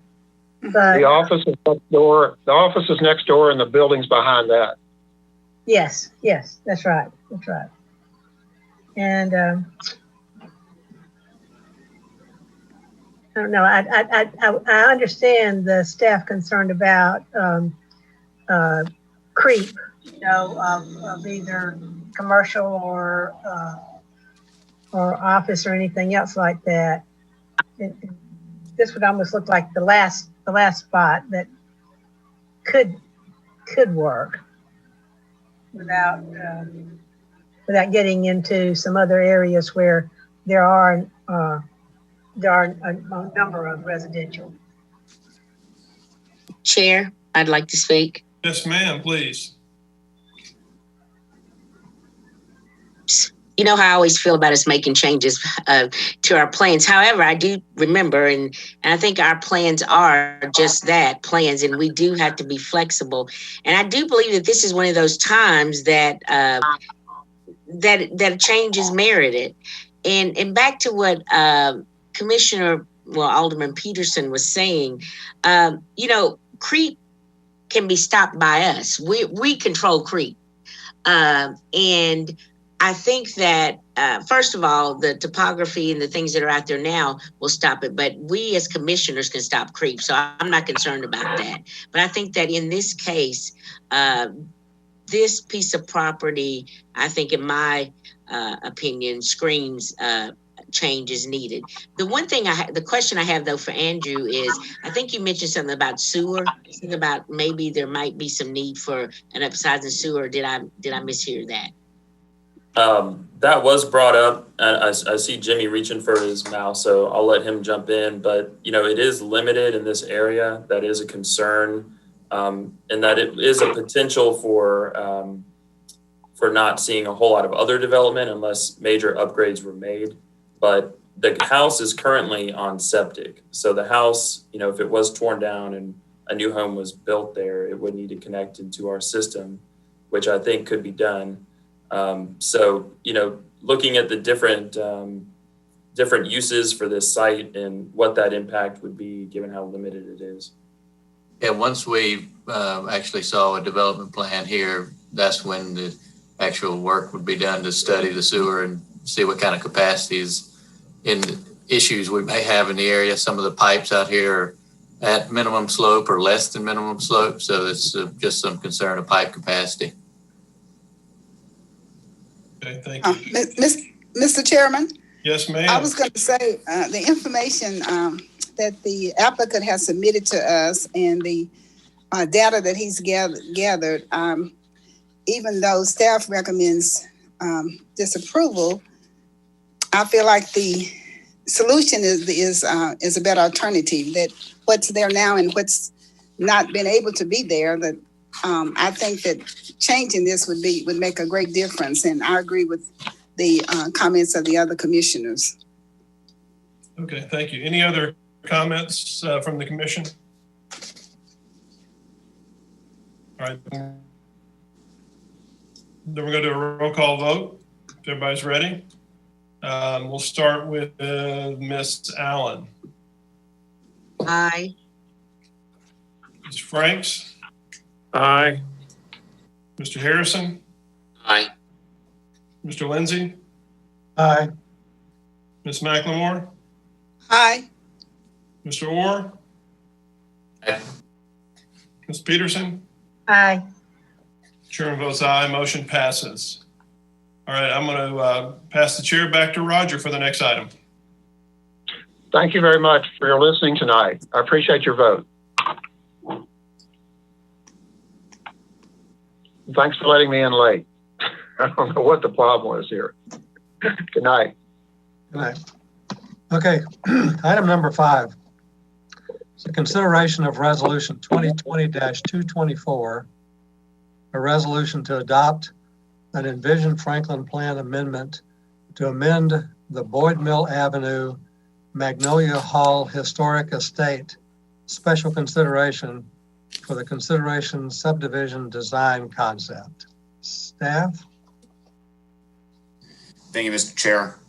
[SPEAKER 15] But
[SPEAKER 14] The office is next door. The office is next door, and the building's behind that.
[SPEAKER 15] yes, that's right. And I don't know. I understand the staff concerned about creep, of either commercial or office or anything else like that. This would almost look like the last spot that could work without getting into some other areas where there are a number of residential.
[SPEAKER 9] Chair, I'd like to speak.
[SPEAKER 2] Yes, ma'am, please.
[SPEAKER 9] You know how I always feel about us making changes to our plans. However, I do remember, and I think our plans are just that, plans, and we do have to be flexible. And I do believe that this is one of those times that that change is merited. And back to what Alderman Peterson was saying, creep can be stopped by us. We control creep. And I think that, first of all, the topography and the things that are out there now will stop it, but we as commissioners can stop creep. So I'm not concerned about that. But I think that in this case, this piece of property, I think in my opinion, screams change is needed. The one thing the question I have though for Andrew is, I think you mentioned something about sewer, something about maybe there might be some need for an upsizing sewer. Did I mishear that?
[SPEAKER 6] That was brought up. I see Jimmy reaching for his mouse, so I'll let him jump in. But, it is limited in this area. That is a concern. and that it is a potential for not seeing a whole lot of other development unless major upgrades were made. But the house is currently on septic. So the house, you know, if it was torn down and a new home was built there, it would need to connect into our system, which I think could be done. So, you know, looking at the different uses for this site and what that impact would be given how limited it is.
[SPEAKER 16] Yeah, once we actually saw a development plan here, that's when the actual work would be done to study the sewer and see what kind of capacities and issues we may have in the area. Some of the pipes out here are at minimum slope or less than minimum slope, so it's just some concern of pipe capacity.
[SPEAKER 2] Okay, thank you.
[SPEAKER 5] Mr. Chairman?
[SPEAKER 2] Yes, ma'am.
[SPEAKER 5] I was going to say the information that the applicant has submitted to us and the data that he's gathered, even though staff recommends disapproval, I feel like the solution is a better alternative. That what's there now and what's not been able to be there. That I think that changing this would make a great difference, and I agree with the comments of the other commissioners.
[SPEAKER 2] Okay, thank you. Any other comments from the commission? All right. Then we're going to do a roll call vote. If everybody's ready. We'll start with Ms. Allen.
[SPEAKER 9] Aye.
[SPEAKER 2] Ms. Franks.
[SPEAKER 13] Aye.
[SPEAKER 2] Mr. Harrison.
[SPEAKER 1] Aye.
[SPEAKER 2] Mr. Lindsay.
[SPEAKER 4] Aye.
[SPEAKER 2] Ms. McLemore.
[SPEAKER 5] Aye.
[SPEAKER 2] Mr. Orr.
[SPEAKER 16] Aye.
[SPEAKER 2] Ms. Peterson.
[SPEAKER 15] Aye.
[SPEAKER 2] Chairman votes aye. Motion passes. All right, I'm going to pass the chair back to Roger for the next item.
[SPEAKER 14] Thank you very much for your listening tonight. I appreciate your vote. Thanks for letting me in late. I don't know what the problem was here. Good night.
[SPEAKER 4] Good night. Okay, item number 5. It's a consideration of resolution 2020-224, a resolution to adopt an Envision Franklin Plan amendment to amend the Boyd Mill Avenue Magnolia Hall Historic Estate special consideration for the consideration subdivision design concept. Staff?
[SPEAKER 10] Thank you, Mr. Chair.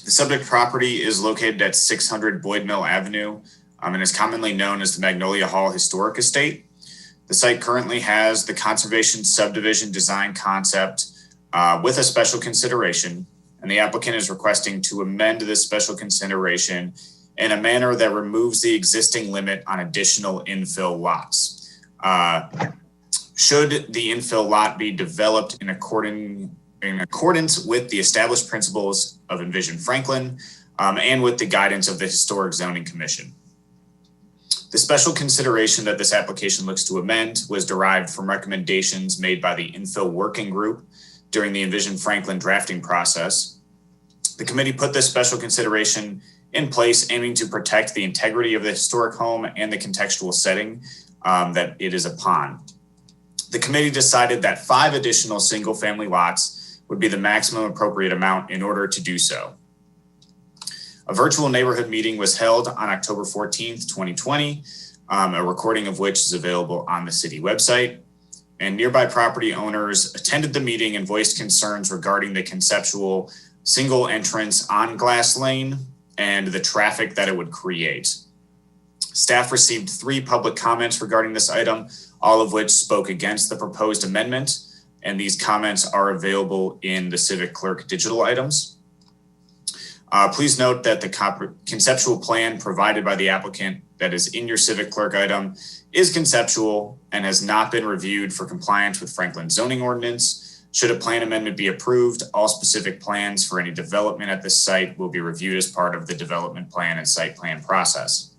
[SPEAKER 10] The subject property is located at 600 Boyd Mill Avenue and is commonly known as the Magnolia Hall Historic Estate. The site currently has the conservation subdivision design concept with a special consideration, and the applicant is requesting to amend this special consideration in a manner that removes the existing limit on additional infill lots. Should the infill lot be developed in accordance with the established principles of Envision Franklin and with the guidance of the Historic Zoning Commission. The special consideration that this application looks to amend was derived from recommendations made by the infill working group during the Envision Franklin drafting process. The committee put this special consideration in place aiming to protect the integrity of the historic home and the contextual setting that it is upon. The committee decided that 5 additional single-family lots would be the maximum appropriate amount in order to do so. A virtual neighborhood meeting was held on October 14th, 2020, a recording of which is available on the city website. And nearby property owners attended the meeting and voiced concerns regarding the conceptual single entrance on Glass Lane and the traffic that it would create. Staff received 3 public comments regarding this item, all of which spoke against the proposed amendment, and these comments are available in the Civic Clerk digital items. Please note that the conceptual plan provided by the applicant that is in your Civic Clerk item is conceptual and has not been reviewed for compliance with Franklin zoning ordinance. Should a plan amendment be approved, all specific plans for any development at this site will be reviewed as part of the development plan and site plan process.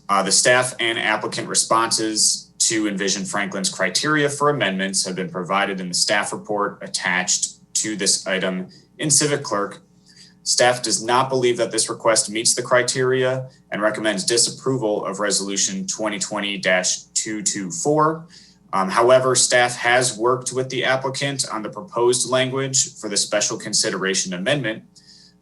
[SPEAKER 10] The staff and applicant responses to Envision Franklin's criteria for amendments have been provided in the staff report attached to this item in Civic Clerk. Staff does not believe that this request meets the criteria and recommends disapproval of resolution 2020-224. 5224. However, staff has worked with the applicant on the proposed language for the special consideration amendment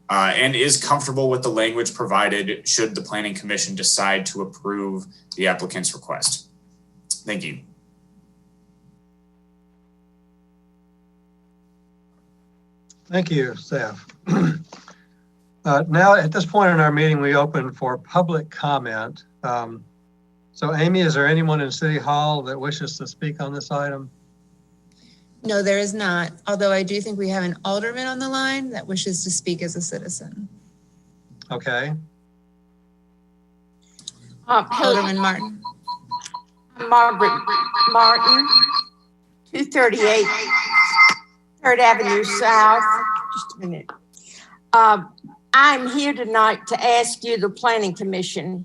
[SPEAKER 10] and is comfortable with the language provided should the Planning Commission decide to approve the applicant's request. Thank you.
[SPEAKER 4] Thank you, staff. Now, at this point in our meeting, we open for public comment. So Amy, is there anyone in City Hall that wishes to speak on this item?
[SPEAKER 17] No, there is not. Although I do think we have an alderman on the line that wishes to speak as a citizen.
[SPEAKER 4] Okay.
[SPEAKER 17] Alderman Martin.
[SPEAKER 18] Margaret Martin, 238 3rd Avenue South. Just a minute. I'm here tonight to ask you, the Planning Commission,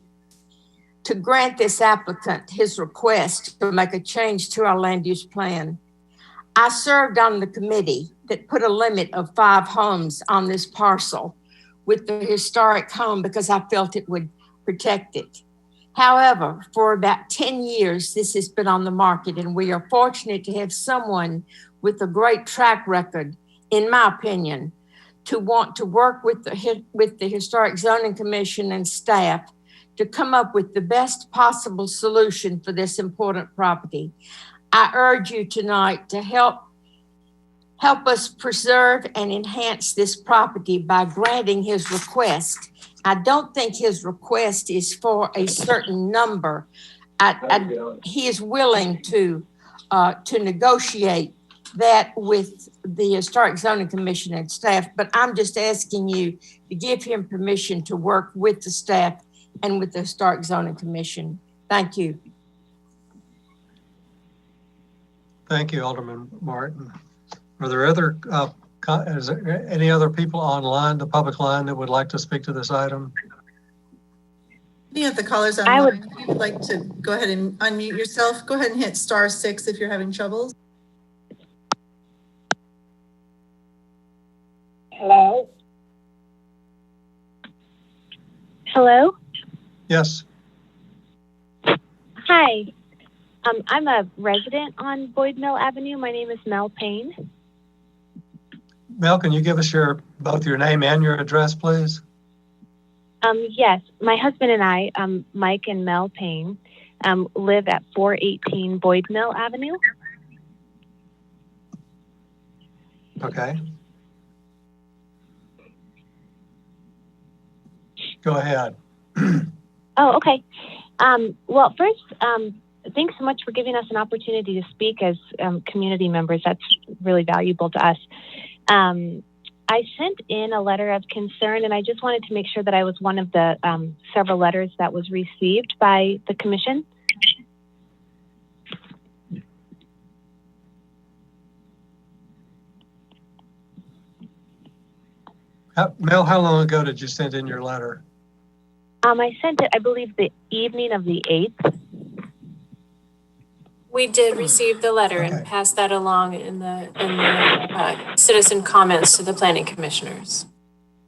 [SPEAKER 18] to grant this applicant his request to make a change to our land use plan. I served on the committee that put a limit of 5 homes on this parcel with the historic home because I felt it would protect it. However, for about 10 years, this has been on the market, and we are fortunate to have someone with a great track record, in my opinion, to want to work with the Historic Zoning Commission and staff to come up with the best possible solution for this important property. I urge you tonight to help us preserve and enhance this property by granting his request. I don't think his request is for a certain number. He is willing to negotiate that with the Historic Zoning Commission and staff, but I'm just asking you to give him permission to work with the staff and with the Historic Zoning Commission. Thank you.
[SPEAKER 4] Thank you, Alderman Martin. Are there other, is there any other people online, the public line, that would like to speak to this item?
[SPEAKER 11] Any of the callers online, if you would like to go ahead and unmute yourself, go ahead and hit *6 if you're having troubles.
[SPEAKER 12] Hello?
[SPEAKER 19] Hello?
[SPEAKER 4] Yes.
[SPEAKER 19] Hi. I'm a resident on Boyd Mill Avenue. My name is Mel Payne.
[SPEAKER 4] Mel, can you give us both your name and your address, please?
[SPEAKER 19] Yes, my husband and I, Mike and Mel Payne, live at 418 Boyd Mill Avenue.
[SPEAKER 4] Okay. Go ahead.
[SPEAKER 19] Oh, okay. Well, first, thanks so much for giving us an opportunity to speak as community members. That's really valuable to us. I sent in a letter of concern, and I just wanted to make sure that I was one of the several letters that was received by the commission.
[SPEAKER 4] Mel, how long ago did you send in your letter?
[SPEAKER 19] I sent it, I believe, the evening of the 8th.
[SPEAKER 20] We did receive the letter and passed that along in the citizen comments to the planning commissioners.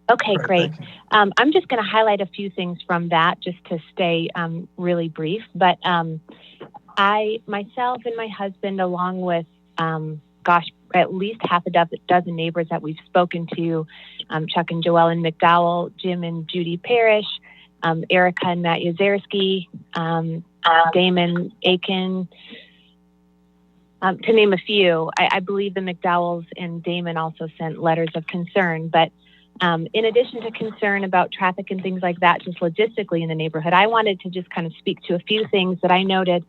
[SPEAKER 19] Okay, great. I'm just going to highlight a few things from that just to stay really brief. But I, myself and my husband, along with, at least half a dozen neighbors that we've spoken to, Chuck and Joellen McDowell, Jim and Judy Parrish, Erica and Matt Yazerski, Damon Aiken, to name a few. I believe the McDowells and Damon also sent letters of concern. But in addition to concern about traffic and things like that, just logistically in the neighborhood, I wanted to just kind of speak to a few things that I noted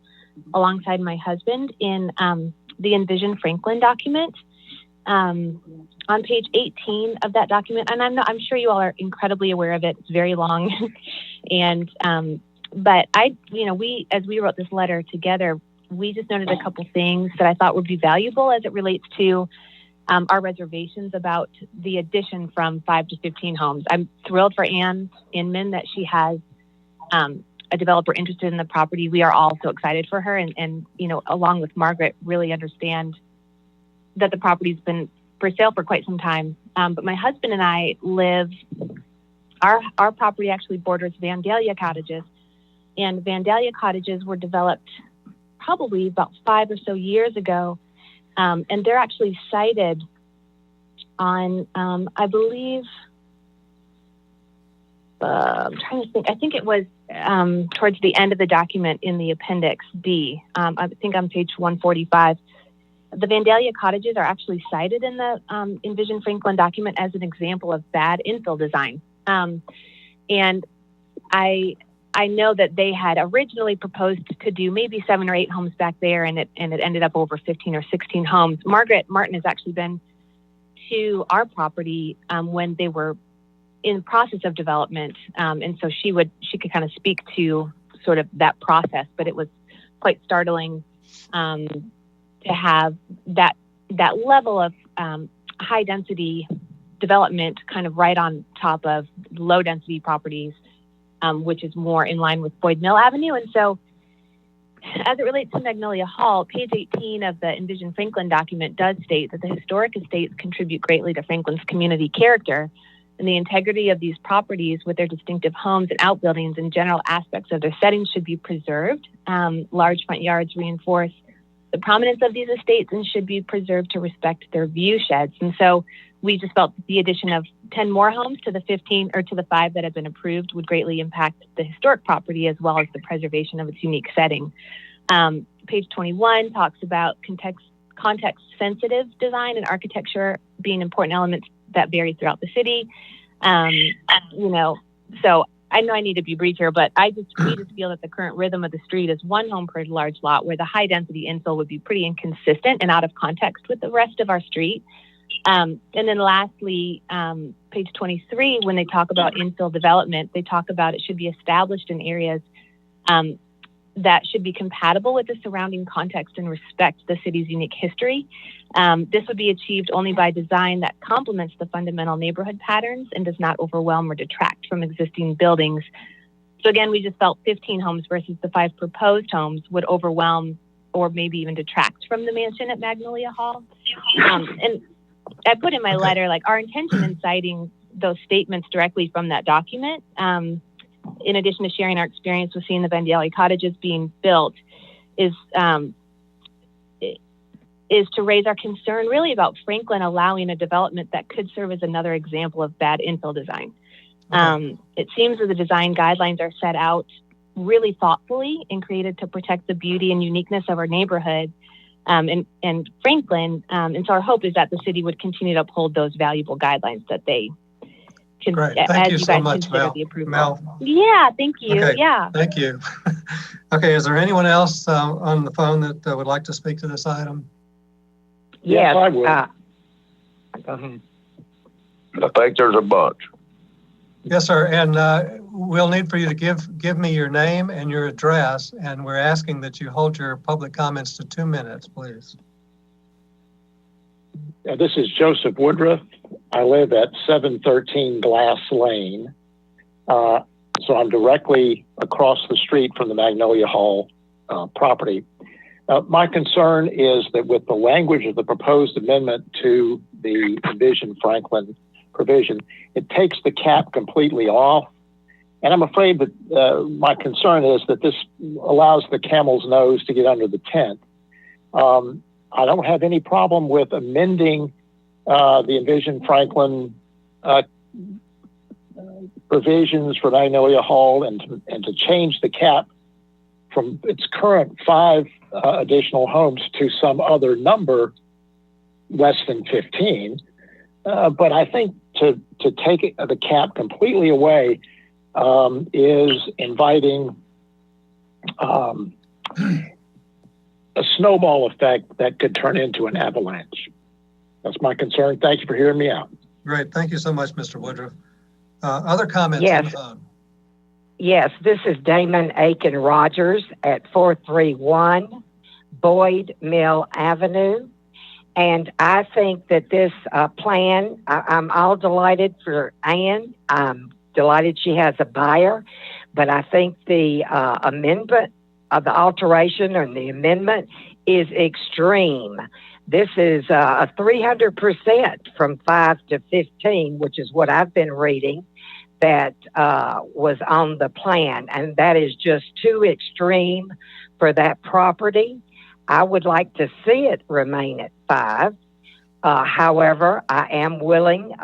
[SPEAKER 19] alongside my husband in the Envision Franklin document. On page 18 of that document, and I'm sure you all are incredibly aware of it. It's very long, and but we, as we wrote this letter together, we just noted a couple things that I thought would be valuable as it relates to our reservations about the addition from 5 to 15 homes. I'm thrilled for Ann Inman that she has a developer interested in the property. We are all so excited for her, and along with Margaret, really understand that the property's been for sale for quite some time. But my husband and I live, our property actually borders Vandalia Cottages, and Vandalia Cottages were developed probably about 5 or so years ago. And they're actually cited on, I believe, I'm trying to think, I think it was towards the end of the document in the Appendix D. I think on page 145. The Vandalia cottages are actually cited in the Envision Franklin document as an example of bad infill design. And I know that they had originally proposed to do maybe 7 or 8 homes back there, and it ended up over 15 or 16 homes. Margaret Martin has actually been to our property when they were in process of development, and so she could kind of speak to sort of that process. But it was quite startling to have that level of high density development kind of right on top of low density properties, which is more in line with Boyd Mill Avenue. And so as it relates to Magnolia Hall, page 18 of the Envision Franklin document does state that the historic estates contribute greatly to Franklin's community character, and the integrity of these properties with their distinctive homes and outbuildings and general aspects of their settings should be preserved. Large front yards reinforce the prominence of these estates and should be preserved to respect their view sheds. And so we just felt that the addition of 10 more homes to the 15 or to the 5 that have been approved would greatly impact the historic property as well as the preservation of its unique setting. Page 21 talks about context sensitive design and architecture being important elements that vary throughout the city. So I know I need to be brief here, but we just feel that the current rhythm of the street is 1 home per large lot, where the high density infill would be pretty inconsistent and out of context with the rest of our street. And then lastly, page 23, when they talk about infill development, they talk about it should be established in areas that should be compatible with the surrounding context and respect the city's unique history. This would be achieved only by design that complements the fundamental neighborhood patterns and does not overwhelm or detract from existing buildings. So again, we just felt 15 homes versus the 5 proposed homes would overwhelm or maybe even detract from the mansion at Magnolia Hall. And I put in my letter, like, our intention in citing those statements directly from that document, in addition to sharing our experience with seeing the Vandalia cottages being built, is to raise our concern really about Franklin allowing a development that could serve as another example of bad infill design. It seems that the design guidelines are set out really thoughtfully and created to protect the beauty and uniqueness of our neighborhood and Franklin. And so our hope is that the city would continue to uphold those valuable guidelines that they can,
[SPEAKER 4] Thank you so much, Mel.
[SPEAKER 19] Yeah, thank you.
[SPEAKER 4] Okay.
[SPEAKER 19] Yeah.
[SPEAKER 4] Thank you. Okay, is there anyone else on the phone that would like to speak to this item?
[SPEAKER 14] Yes, I would.
[SPEAKER 4] Go ahead.
[SPEAKER 14] I think there's a bunch.
[SPEAKER 4] Yes, sir. And we'll need for you to give me your name and your address, and we're asking that you hold your public comments to 2 minutes, please.
[SPEAKER 14] This is Joseph Woodruff. I live at 713 Glass Lane. So I'm directly across the street from the Magnolia Hall property. My concern is that with the language of the proposed amendment to the Envision Franklin provision, it takes the cap completely off. And I'm afraid that my concern is that this allows the camel's nose to get under the tent. I don't have any problem with amending the Envision Franklin provisions for Magnolia Hall and to change the cap from its current 5 additional homes to some other number less than 15. But I think to take the cap completely away is inviting a snowball effect that could turn into an avalanche. That's my concern. Thank you for hearing me out.
[SPEAKER 4] Great. Thank you so much, Mr. Woodruff. Other comments?
[SPEAKER 21] Yes.
[SPEAKER 4] On the phone?
[SPEAKER 21] Yes, this is Damon Aiken Rogers at 431 Boyd Mill Avenue. And I think that this plan, I'm all delighted for Ann. I'm delighted she has a buyer. But I think the amendment of the alteration or the amendment is extreme. This is a 300% from 5 to 15, which is what I've been reading. that was on the plan, and that is just too extreme for that property. I would like to see it remain at 5. However, I am willing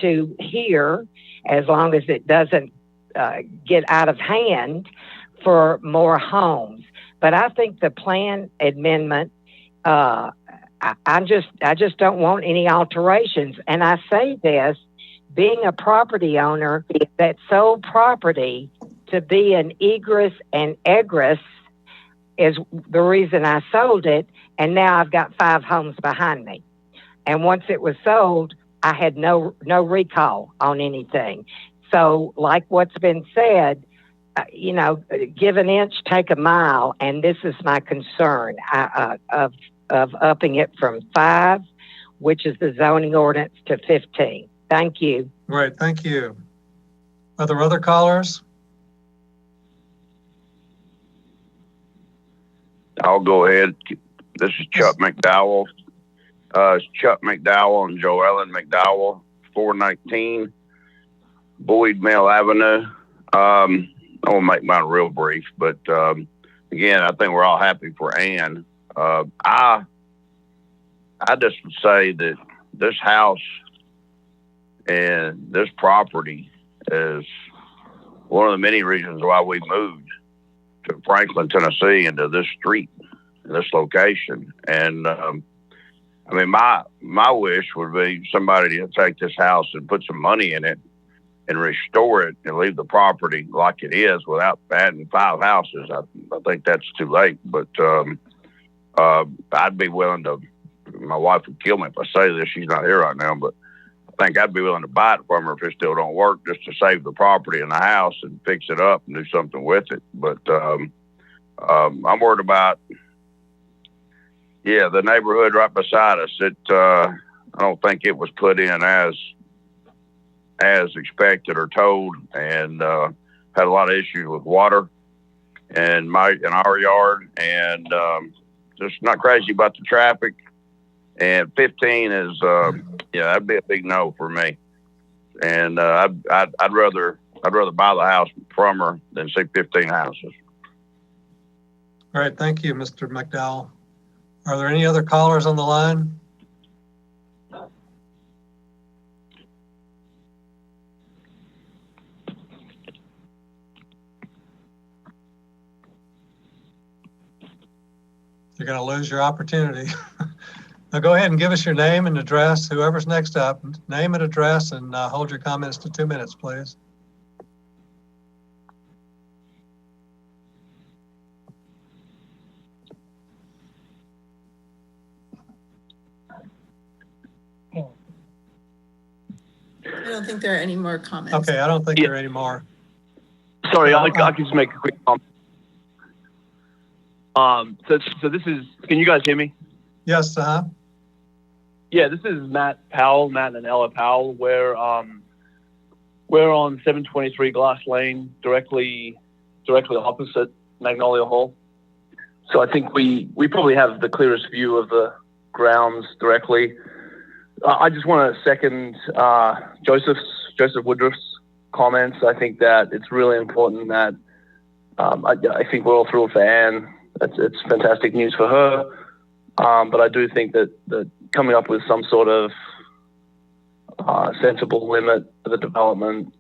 [SPEAKER 21] to hear, as long as it doesn't get out of hand, for more homes. But I think the plan amendment, I just don't want any alterations. And I say this, being a property owner that sold property to be an egress and egress is the reason I sold it. And now I've got 5 homes behind me. And once it was sold, I had no recall on anything. So like what's been said, you know, give an inch, take a mile. And this is my concern of upping it from 5, which is the zoning ordinance, to 15. Thank you.
[SPEAKER 4] Right, thank you. Are there other callers?
[SPEAKER 8] I'll go ahead. This is Chuck McDowell. It's Chuck McDowell and Joellen McDowell, 419 Boyd Mill Avenue. I won't make mine real brief, but again, I think we're all happy for Ann. I just would say that this house and this property is one of the many reasons why we moved to Franklin, Tennessee, into this street, this location. And I mean, my wish would be somebody to take this house and put some money in it and restore it and leave the property like it is without adding 5 houses. I think that's too late, but I'd be willing to, my wife would kill me if I say this, she's not here right now, but I think I'd be willing to buy it from her if it still don't work, just to save the property and the house and fix it up and do something with it. But I'm worried about, the neighborhood right beside us. I don't think it was put in as expected or told, and had a lot of issues with water in our yard, and just not crazy about the traffic. And 15 is that'd be a big no for me. And I'd rather buy the house from her than see 15 houses.
[SPEAKER 4] All right, thank you, Mr. McDowell. Are there any other callers on the line? You're going to lose your opportunity. Now go ahead and give us your name and address, whoever's next up. Name and address, and hold your comments to 2 minutes, please.
[SPEAKER 11] I don't think there are any more comments.
[SPEAKER 4] Okay, I don't think there are any more.
[SPEAKER 22] Sorry, I can just make a quick comment. So this is, can you guys hear me?
[SPEAKER 4] Yes,
[SPEAKER 22] Yeah, this is Matt and Ella Powell. We're on 723 Glass Lane, directly opposite Magnolia Hall. So I think we probably have the clearest view of the grounds directly. I just want to second Joseph Woodruff's comments. I think that it's really important that I think we're all thrilled for Ann. It's fantastic news for her. But I do think that coming up with some sort of sensible limit for the development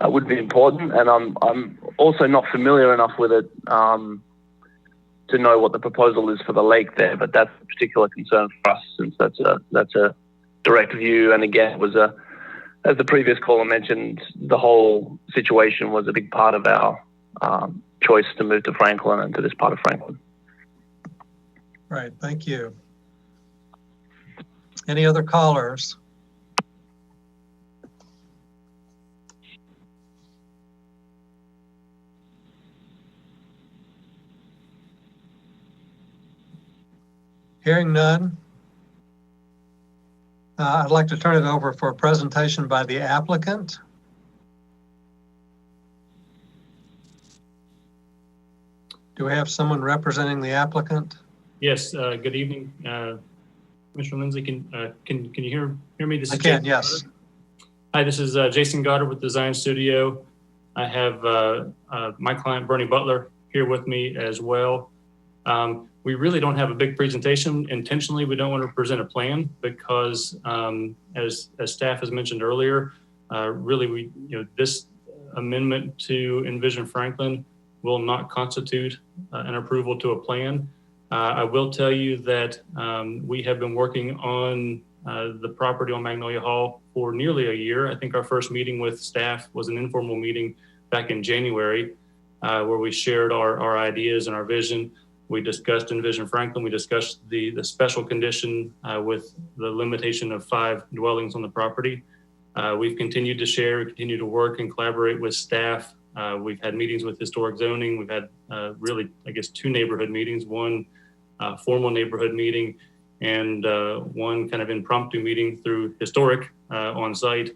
[SPEAKER 22] would be important. And I'm also not familiar enough with it to know what the proposal is for the lake there. But that's a particular concern for us, since that's a direct view. And again, it was as the previous caller mentioned, the whole situation was a big part of our choice to move to Franklin and to this part of Franklin.
[SPEAKER 4] Right, thank you. Any other callers? Hearing none, I'd like to turn it over for a presentation by the applicant. Do we have someone representing the applicant?
[SPEAKER 23] Yes, good evening. Commissioner Lindsay, can you hear me? This is
[SPEAKER 4] I can,
[SPEAKER 23] Jason
[SPEAKER 4] yes.
[SPEAKER 23] Hi, this is Jason Goddard with Design Studio. I have my client, Bernie Butler, here with me as well. We really don't have a big presentation. Intentionally, we don't want to present a plan because, as staff has mentioned earlier, really this amendment to Envision Franklin will not constitute an approval to a plan. I will tell you that we have been working on the property on Magnolia Hall for nearly a year. I think our first meeting with staff was an informal meeting back in January, where we shared our ideas and our vision. We discussed Envision Franklin. We discussed the special condition with the limitation of 5 dwellings on the property. We've continued to share, we continue to work and collaborate with staff. We've had meetings with historic zoning. We've had really, I guess, 2 neighborhood meetings, one formal neighborhood meeting and one kind of impromptu meeting through historic on site.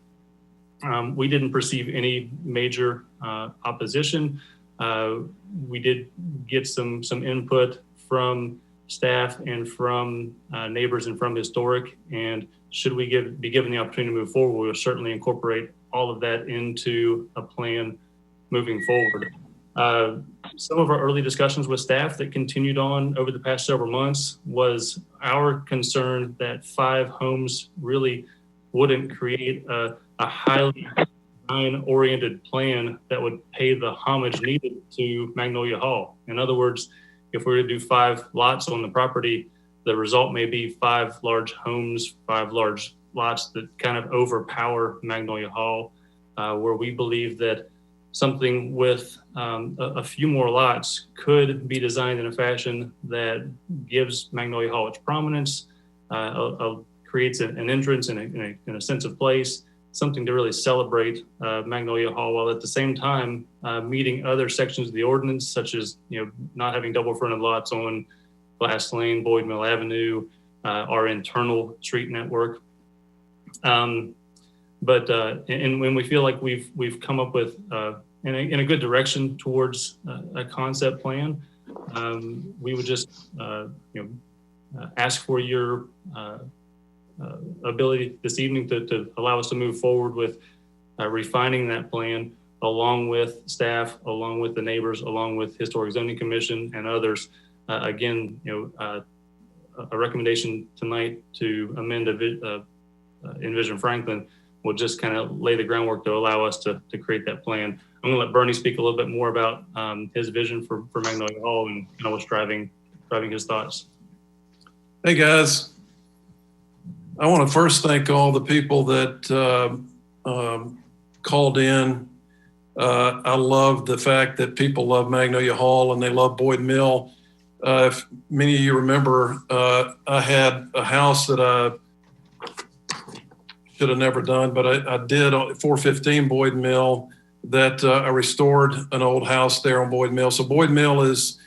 [SPEAKER 23] We didn't perceive any major opposition. We did get some input from staff and from neighbors and from historic. And should we be given the opportunity to move forward, we'll certainly incorporate all of that into a plan moving forward. Some of our early discussions with staff that continued on over the past several months was our concern that 5 homes really wouldn't create a highly design-oriented plan that would pay the homage needed to Magnolia Hall. In other words, if we were to do 5 lots on the property, the result may be 5 large homes, 5 large lots that kind of overpower Magnolia Hall, where we believe that something with a few more lots could be designed in a fashion that gives Magnolia Hall its prominence, creates an entrance in a sense of place, something to really celebrate Magnolia Hall, while at the same time meeting other sections of the ordinance, such as not having double fronted lots on Glass Lane, Boyd Mill Avenue, our internal street network. And when we feel like we've come up with in a good direction towards a concept plan, we would just ask for your ability this evening to allow us to move forward with refining that plan along with staff, along with the neighbors, along with Historic Zoning Commission and others. Again, a recommendation tonight to amend Envision Franklin will just kind of lay the groundwork to allow us to create that plan. I'm going to let Bernie speak a little bit more about his vision for Magnolia Hall and what's driving his thoughts.
[SPEAKER 3] Hey guys, I want to first thank all the people that called in. I love the fact that people love Magnolia Hall and they love Boyd Mill. If many of you remember, I had a house that I should have never done, but I did on 415 Boyd Mill that I restored an old house there on Boyd Mill. So Boyd Mill is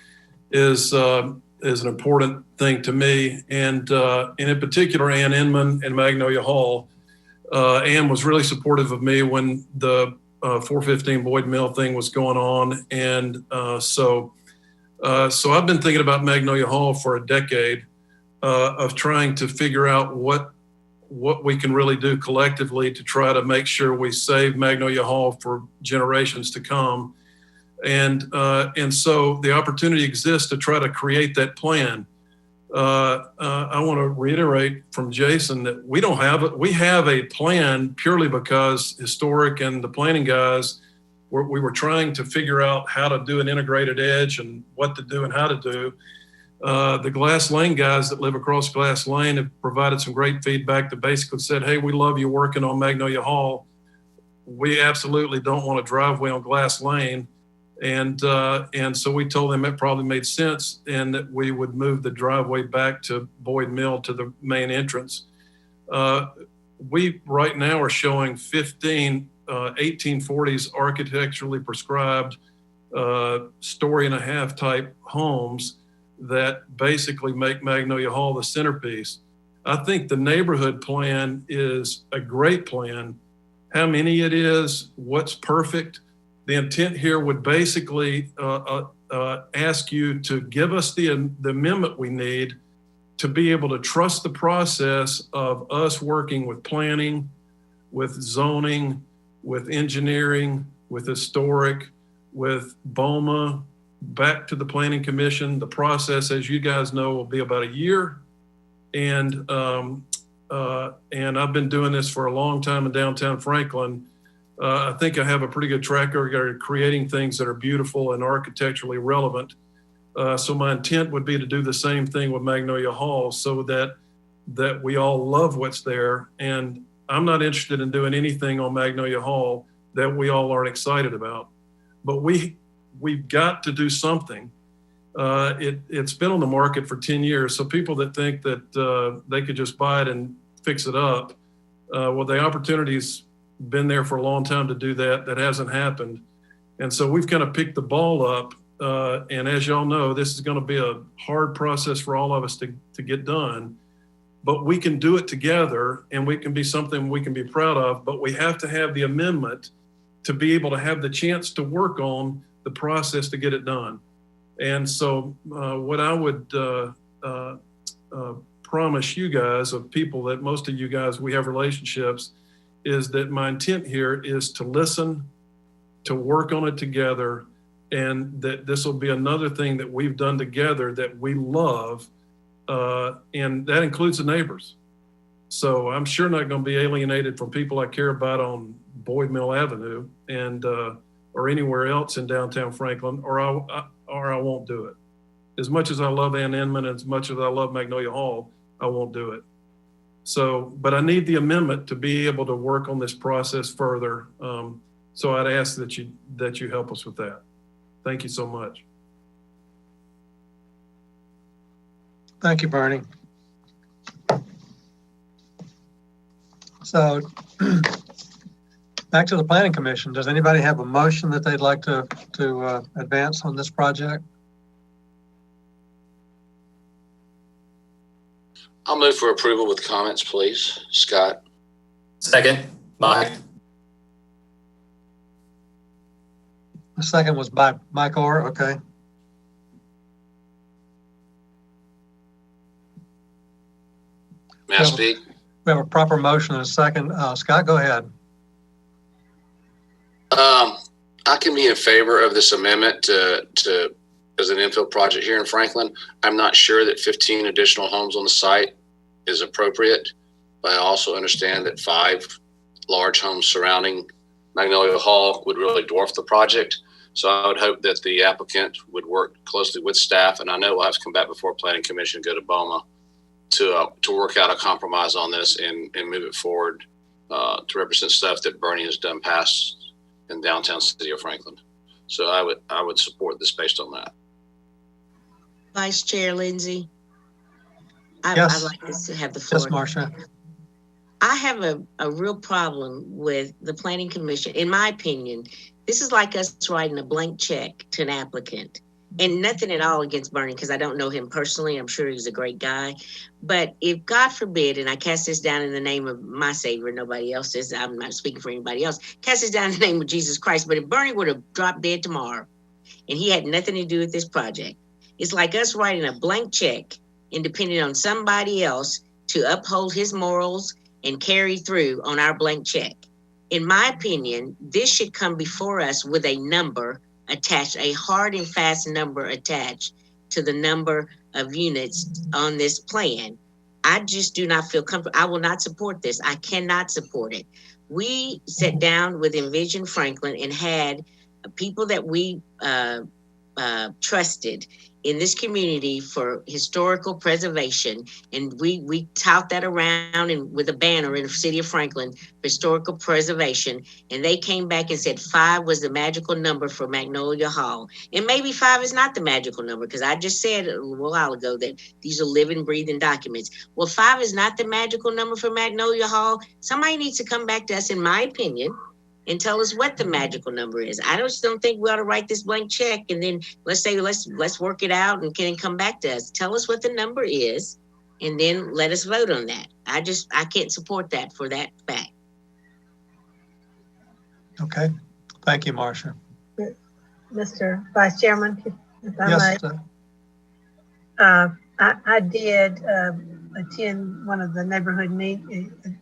[SPEAKER 3] an important thing to me, and in particular, Ann Inman and Magnolia Hall. Ann was really supportive of me when the 415 Boyd Mill thing was going on, and so I've been thinking about Magnolia Hall for a decade of trying to figure out what we can really do collectively to try to make sure we save Magnolia Hall for generations to come. And so the opportunity exists to try to create that plan. I want to reiterate from Jason that we don't have it. We have a plan purely because Historic and the planning guys, we were trying to figure out how to do an integrated edge and what to do and how to do. The Glass Lane guys that live across Glass Lane have provided some great feedback that basically said, hey, we love you working on Magnolia Hall. We absolutely don't want a driveway on Glass Lane. And so we told them it probably made sense and that we would move the driveway back to Boyd Mill to the main entrance. We right now are showing 15 1840s architecturally prescribed story and a half type homes that basically make Magnolia Hall the centerpiece. I think the neighborhood plan is a great plan. How many it is, what's perfect. The intent here would basically ask you to give us the amendment we need to be able to trust the process of us working with planning, with zoning, with engineering, with historic, with BOMA, back to the Planning Commission. The process, as you guys know, will be about a year. And I've been doing this for a long time in downtown Franklin. I think I have a pretty good track record of creating things that are beautiful and architecturally relevant. So my intent would be to do the same thing with Magnolia Hall so that we all love what's there. And I'm not interested in doing anything on Magnolia Hall that we all aren't excited about. But we've got to do something. It's been on the market for 10 years. So people that think that they could just buy it and fix it up, well, the opportunity's been there for a long time to do that. That hasn't happened. And so we've kind of picked the ball up. And as y'all know, this is going to be a hard process for all of us to get done. But we can do it together, and we can be something we can be proud of. But we have to have the amendment to be able to have the chance to work on the process to get it done. And so what I would promise you guys, of people that most of you guys, we have relationships, is that my intent here is to listen, to work on it together, and that this will be another thing that we've done together that we love, and that includes the neighbors. So I'm sure not going to be alienated from people I care about on Boyd Mill Avenue and or anywhere else in downtown Franklin, or I won't do it. As much as I love Ann Inman, as much as I love Magnolia Hall, I won't do it. So, but I need the amendment to be able to work on this process further. So I'd ask that you help us with that. Thank you so much.
[SPEAKER 4] Thank you, Bernie. So back to the Planning Commission. Does anybody have a motion that they'd like to advance on this project?
[SPEAKER 1] I'll move for approval with comments, please. Scott.
[SPEAKER 6] Second, Mike.
[SPEAKER 4] The second was by Mike Orr. Okay.
[SPEAKER 1] May I speak?
[SPEAKER 4] We have a proper motion and a second. Scott, go ahead.
[SPEAKER 1] I can be in favor of this amendment to as an infill project here in Franklin. I'm not sure that 15 additional homes on the site is appropriate, but I also understand that 5 large homes surrounding Magnolia Hall would really dwarf the project. So I would hope that the applicant would work closely with staff, and I know we'll have to come back before Planning Commission, go to BOMA to work out a compromise on this and move it forward to represent stuff that Bernie has done past in downtown city of Franklin. So I would support this based on that.
[SPEAKER 7] Vice Chair Lindsay.
[SPEAKER 4] Yes.
[SPEAKER 7] I'd like to have the floor.
[SPEAKER 4] Yes, Marcia.
[SPEAKER 7] I have a real problem with the Planning Commission. In my opinion, this is like us writing a blank check to an applicant. And nothing at all against Bernie, because I don't know him personally. I'm sure he's a great guy. But if God forbid, and I cast this down in the name of my Savior, nobody else is, I'm not speaking for anybody else, cast this down in the name of Jesus Christ. But if Bernie would have dropped dead tomorrow and he had nothing to do with this project, it's like us writing a blank check and depending on somebody else to uphold his morals and carry through on our blank check. In my opinion, this should come before us with a number attached, a hard and fast number attached to the number of units on this plan. I just do not feel comfortable. I will not support this. I cannot support it. We sat down with Envision Franklin and had people that we trusted in this community for historical preservation. And we tout that around and with a banner in the city of Franklin, historical preservation. And they came back and said 5 was the magical number for Magnolia Hall. And maybe 5 is not the magical number, because I just said a while ago that these are living, breathing documents. Well, 5 is not the magical number for Magnolia Hall. Somebody needs to come back to us, in my opinion, and tell us what the magical number is. I just don't think we ought to write this blank check and then let's say, let's work it out and can come back to us. Tell us what the number is and then let us vote on that. I can't support that for that fact.
[SPEAKER 4] Okay. Thank you, Marcia.
[SPEAKER 15] Mr. Vice Chairman, if I
[SPEAKER 4] yes,
[SPEAKER 15] might. I did attend one of the neighborhood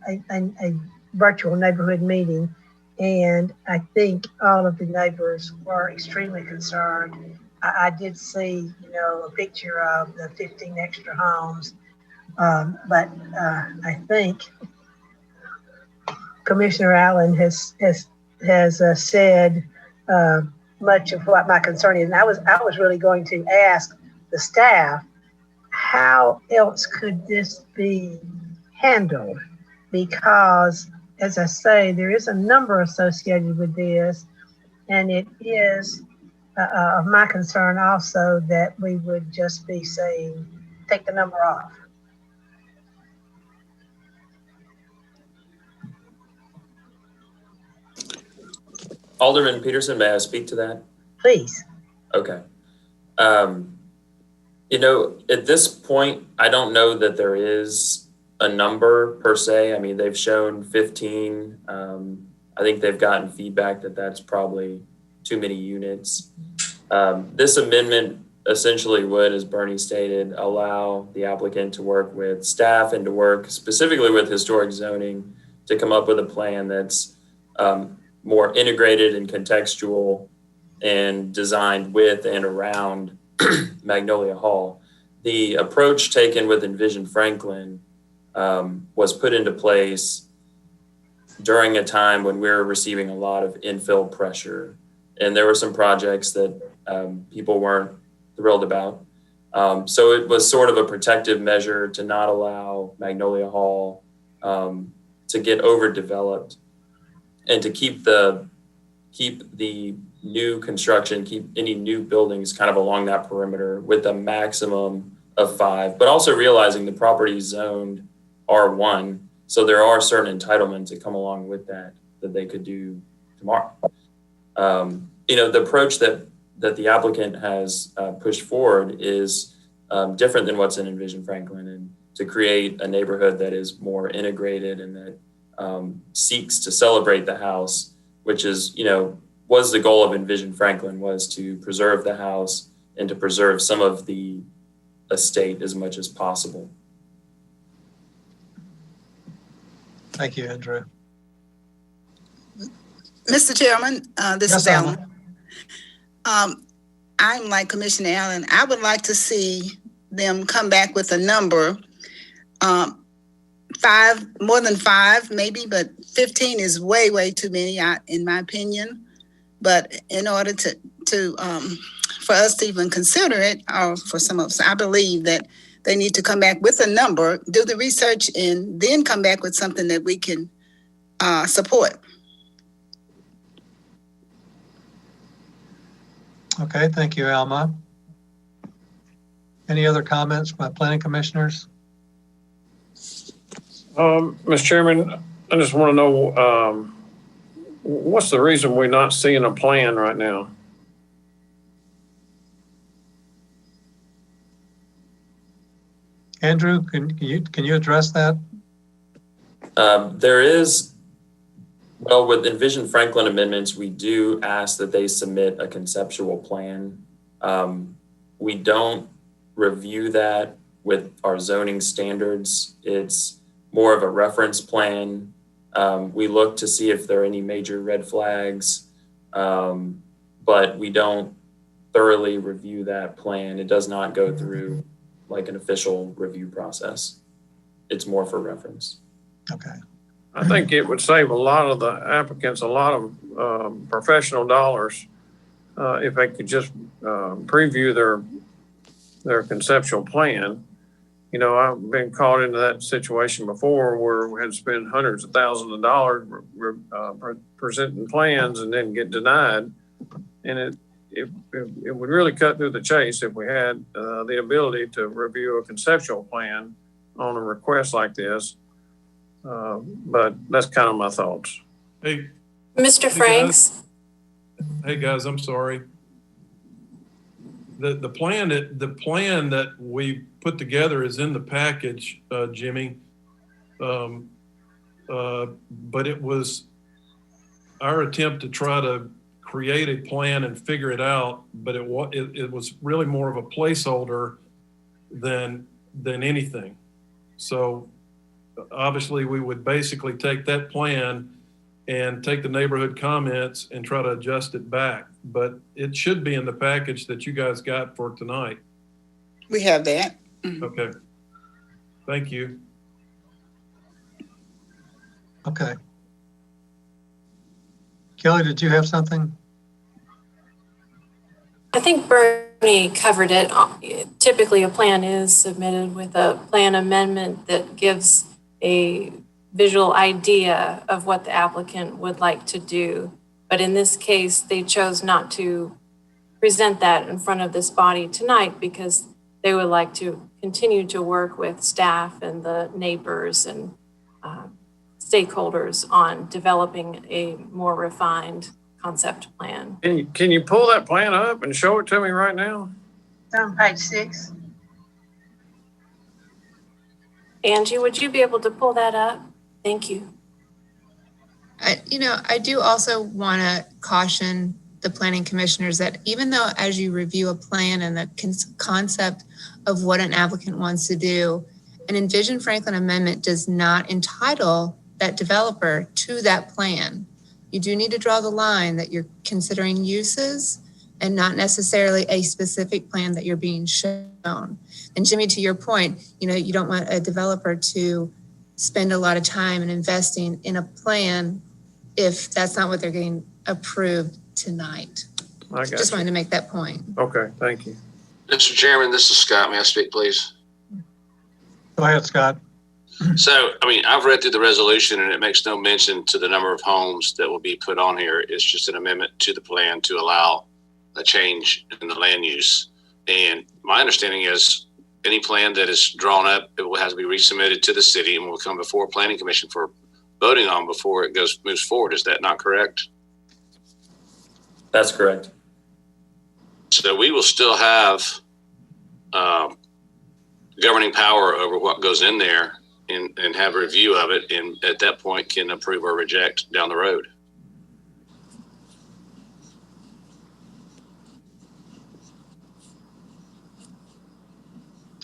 [SPEAKER 15] a virtual neighborhood meeting. And I think all of the neighbors were extremely concerned. I did see, a picture of the 15 extra homes. But I think Commissioner Allen has said much of what my concern is. And I was really going to ask the staff, how else could this be handled? Because, as I say, there is a number associated with this, and it is of my concern also that we would just be saying, take the number off.
[SPEAKER 5] Alderman Peterson, may I speak to that?
[SPEAKER 15] Please.
[SPEAKER 5] Okay. At this point, I don't know that there is a number per se. I mean, they've shown 15. I think they've gotten feedback that that's probably too many units. This amendment essentially would, as Bernie stated, allow the applicant to work with staff and to work specifically with historic zoning to come up with a plan that's more integrated and contextual and designed with and around Magnolia Hall. The approach taken with Envision Franklin was put into place during a time when we were receiving a lot of infill pressure. And there were some projects that people weren't thrilled about. So it was sort of a protective measure to not allow Magnolia Hall to get overdeveloped and to keep the new construction, keep any new buildings kind of along that perimeter with a maximum of 5, but also realizing the property is zoned R1. So there are certain entitlements that come along with that they could do tomorrow. The approach that the applicant has pushed forward is different than what's in Envision Franklin, and to create a neighborhood that is more integrated and that seeks to celebrate the house, which is, was the goal of Envision Franklin, was to preserve the house and to preserve some of the estate as much as possible.
[SPEAKER 4] Thank you, Andrew.
[SPEAKER 9] Mr. Chairman, this
[SPEAKER 4] Yes,
[SPEAKER 9] is Ellen. I'm like Commissioner Allen. I would like to see them come back with a number, 5, more than 5 maybe, but 15 is way, way too many, in my opinion. But in order for us to even consider it, or for some of us, I believe that they need to come back with a number, do the research, and then come back with something that we can support.
[SPEAKER 4] Okay, thank you, Alma. Any other comments by planning commissioners?
[SPEAKER 14] Mr. Chairman, I just want to know, what's the reason we're not seeing a plan right now?
[SPEAKER 4] Andrew, can you address that?
[SPEAKER 5] There is, with Envision Franklin amendments, we do ask that they submit a conceptual plan. We don't review that with our zoning standards. It's more of a reference plan. We look to see if there are any major red flags, but we don't thoroughly review that plan. It does not go through like an official review process. It's more for reference.
[SPEAKER 4] Okay.
[SPEAKER 14] I think it would save a lot of the applicants a lot of professional dollars if they could just preview their conceptual plan. I've been caught into that situation before where we had to spend hundreds of thousands of dollars presenting plans and then get denied. And it would really cut through the chase if we had the ability to review a conceptual plan on a request like this. But that's kind of my thoughts.
[SPEAKER 3] Hey,
[SPEAKER 20] Mr. Franks.
[SPEAKER 3] Hey guys, I'm sorry. The plan that we put together is in the package, Jimmy. But it was our attempt to try to create a plan and figure it out. But it was really more of a placeholder than anything. So obviously we would basically take that plan and take the neighborhood comments and try to adjust it back. But it should be in the package that you guys got for tonight.
[SPEAKER 9] We have that.
[SPEAKER 3] Okay. Thank you.
[SPEAKER 4] Okay. Kelly, did you have something?
[SPEAKER 20] I think Bernie covered it. Typically, a plan is submitted with a plan amendment that gives a visual idea of what the applicant would like to do. But in this case, they chose not to present that in front of this body tonight because they would like to continue to work with staff and the neighbors and stakeholders on developing a more refined concept plan.
[SPEAKER 2] Can you pull that plan up and show it to me right now?
[SPEAKER 15] It's on page 6.
[SPEAKER 20] Angie, would you be able to pull that up? Thank you.
[SPEAKER 17] I do also want to caution the planning commissioners that even though as you review a plan and the concept of what an applicant wants to do, an Envision Franklin amendment does not entitle that developer to that plan. You do need to draw the line that you're considering uses and not necessarily a specific plan that you're being shown. And Jimmy, to your point, you don't want a developer to spend a lot of time and investing in a plan if that's not what they're getting approved tonight.
[SPEAKER 2] I got
[SPEAKER 17] Just wanted to make that point.
[SPEAKER 2] Okay, thank you.
[SPEAKER 1] Mr. Chairman, this is Scott. May I speak, please?
[SPEAKER 4] Go ahead, Scott.
[SPEAKER 1] So, I've read through the resolution and it makes no mention to the number of homes that will be put on here. It's just an amendment to the plan to allow a change in the land use. And my understanding is any plan that is drawn up, it will have to be resubmitted to the city and will come before Planning Commission for voting on before it moves forward. Is that not correct?
[SPEAKER 5] That's correct.
[SPEAKER 1] So we will still have governing power over what goes in there and have a review of it, and at that point can approve or reject down the road.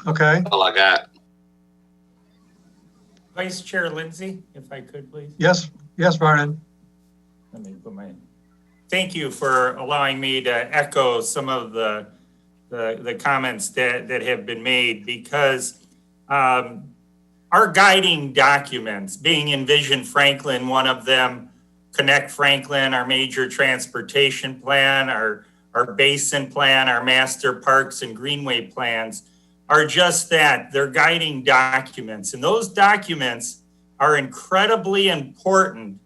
[SPEAKER 4] Okay.
[SPEAKER 1] All I got.
[SPEAKER 13] Vice Chair Lindsay, if I could, please.
[SPEAKER 4] Yes, Vernon.
[SPEAKER 13] Let me put my. Thank you for allowing me to echo some of the comments that have been made, because our guiding documents, being Envision Franklin, one of them, Connect Franklin, our major transportation plan, our basin plan, our master parks and greenway plans, are just that. They're guiding documents. And those documents are incredibly important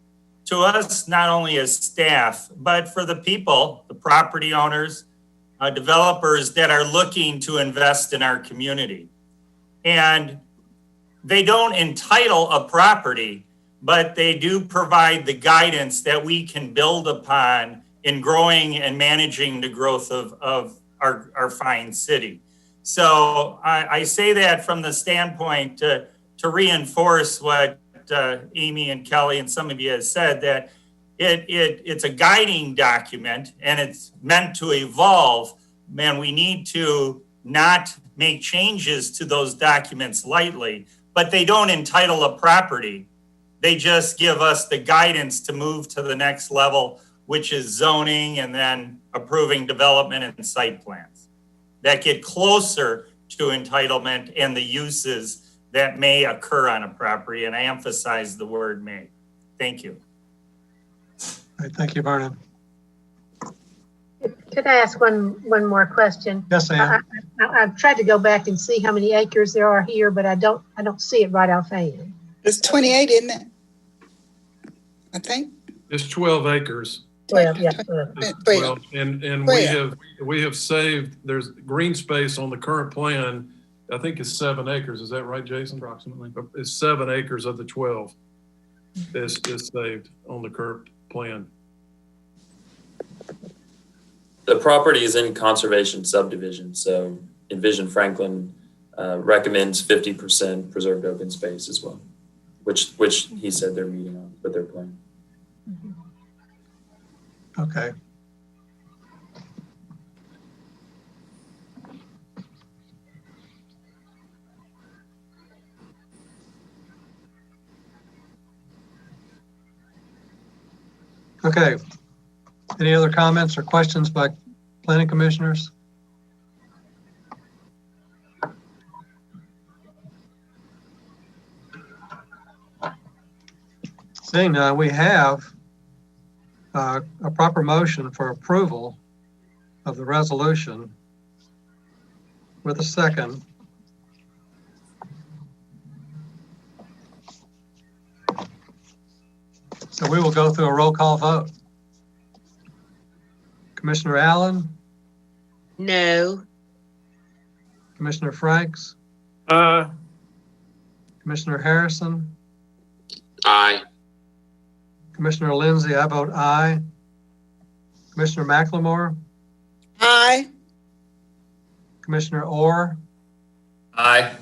[SPEAKER 13] to us, not only as staff, but for the people, the property owners, developers that are looking to invest in our community. And they don't entitle a property, but they do provide the guidance that we can build upon in growing and managing the growth of our fine city. So I say that from the standpoint to reinforce what Amy and Kelly and some of you have said, that it's a guiding document and it's meant to evolve. Man, we need to not make changes to those documents lightly, but they don't entitle a property. They just give us the guidance to move to the next level, which is zoning and then approving development and site plans that get closer to entitlement and the uses that may occur on a property. And I emphasize the word may. Thank you.
[SPEAKER 4] All right, thank you, Vernon.
[SPEAKER 15] Could I ask one more question?
[SPEAKER 4] Yes, ma'am.
[SPEAKER 15] I've tried to go back and see how many acres there are here, but I don't see it right offhand.
[SPEAKER 9] It's 28, isn't it? I think.
[SPEAKER 3] It's 12 acres.
[SPEAKER 15] 12, yeah.
[SPEAKER 3] 12. And we have saved, there's green space on the current plan, I think it's 7 acres. Is that right, Jason? Approximately. It's 7 acres of the 12 is saved on the current plan.
[SPEAKER 5] The property is in conservation subdivision, so Envision Franklin recommends 50% preserved open space as well, which he said they're meeting on with their plan.
[SPEAKER 4] Okay. Okay. Any other comments or questions by planning commissioners? Seeing none, we have a proper motion for approval of the resolution with a second. So we will go through a roll call vote. Commissioner Allen?
[SPEAKER 7] No.
[SPEAKER 4] Commissioner Franks? Commissioner Harrison?
[SPEAKER 1] Aye.
[SPEAKER 4] Commissioner Lindsay, I vote aye. Commissioner McLemore?
[SPEAKER 9] Aye.
[SPEAKER 4] Commissioner Orr?
[SPEAKER 6] Aye.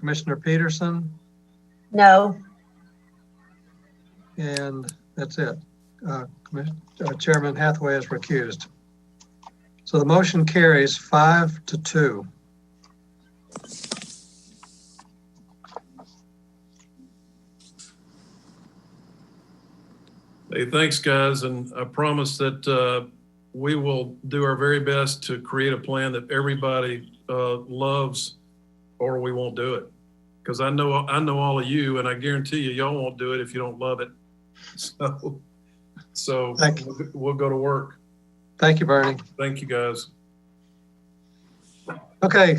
[SPEAKER 4] Commissioner Peterson?
[SPEAKER 15] No.
[SPEAKER 4] And that's it. Chairman Hathaway is recused. So the motion carries 5-2.
[SPEAKER 3] Hey, thanks, guys. And I promise that we will do our very best to create a plan that everybody loves, or we won't do it. Because I know all of you, and I guarantee you, y'all won't do it if you don't love it. So we'll go to work.
[SPEAKER 4] Thank you, Bernie.
[SPEAKER 3] Thank you, guys.
[SPEAKER 4] Okay,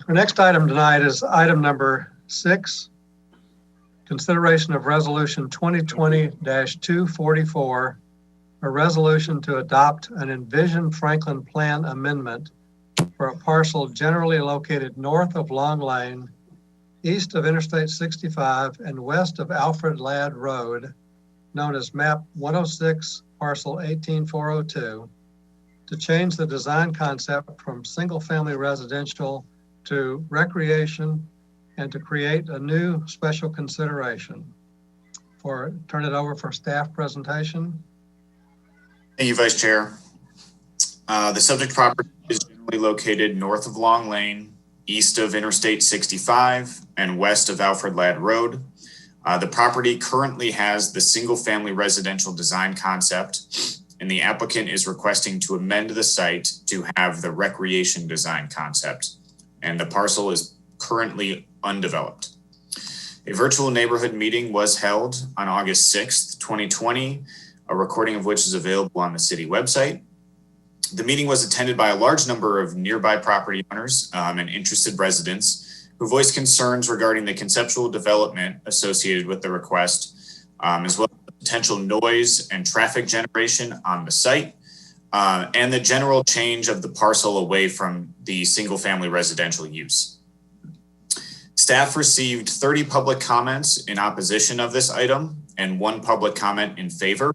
[SPEAKER 4] our next item tonight is item number 6. Consideration of resolution 2020-244, a resolution to adopt an Envision Franklin Plan amendment for a parcel generally located north of Long Lane, east of Interstate 65, and west of Alfred Ladd Road, known as map 106, parcel 18402, to change the design concept from single-family residential to recreation and to create a new special consideration. Turn it over for staff presentation.
[SPEAKER 10] Thank you, Vice Chair. The subject property is generally located north of Long Lane, east of Interstate 65, and west of Alfred Ladd Road. The property currently has the single-family residential design concept, and the applicant is requesting to amend the site to have the recreation design concept, and the parcel is currently undeveloped. A virtual neighborhood meeting was held on August 6th, 2020, a recording of which is available on the city website. The meeting was attended by a large number of nearby property owners and interested residents who voiced concerns regarding the conceptual development associated with the request, as well as the potential noise and traffic generation on the site, and the general change of the parcel away from the single-family residential use. Staff received 30 public comments in opposition of this item and 1 public comment in favor,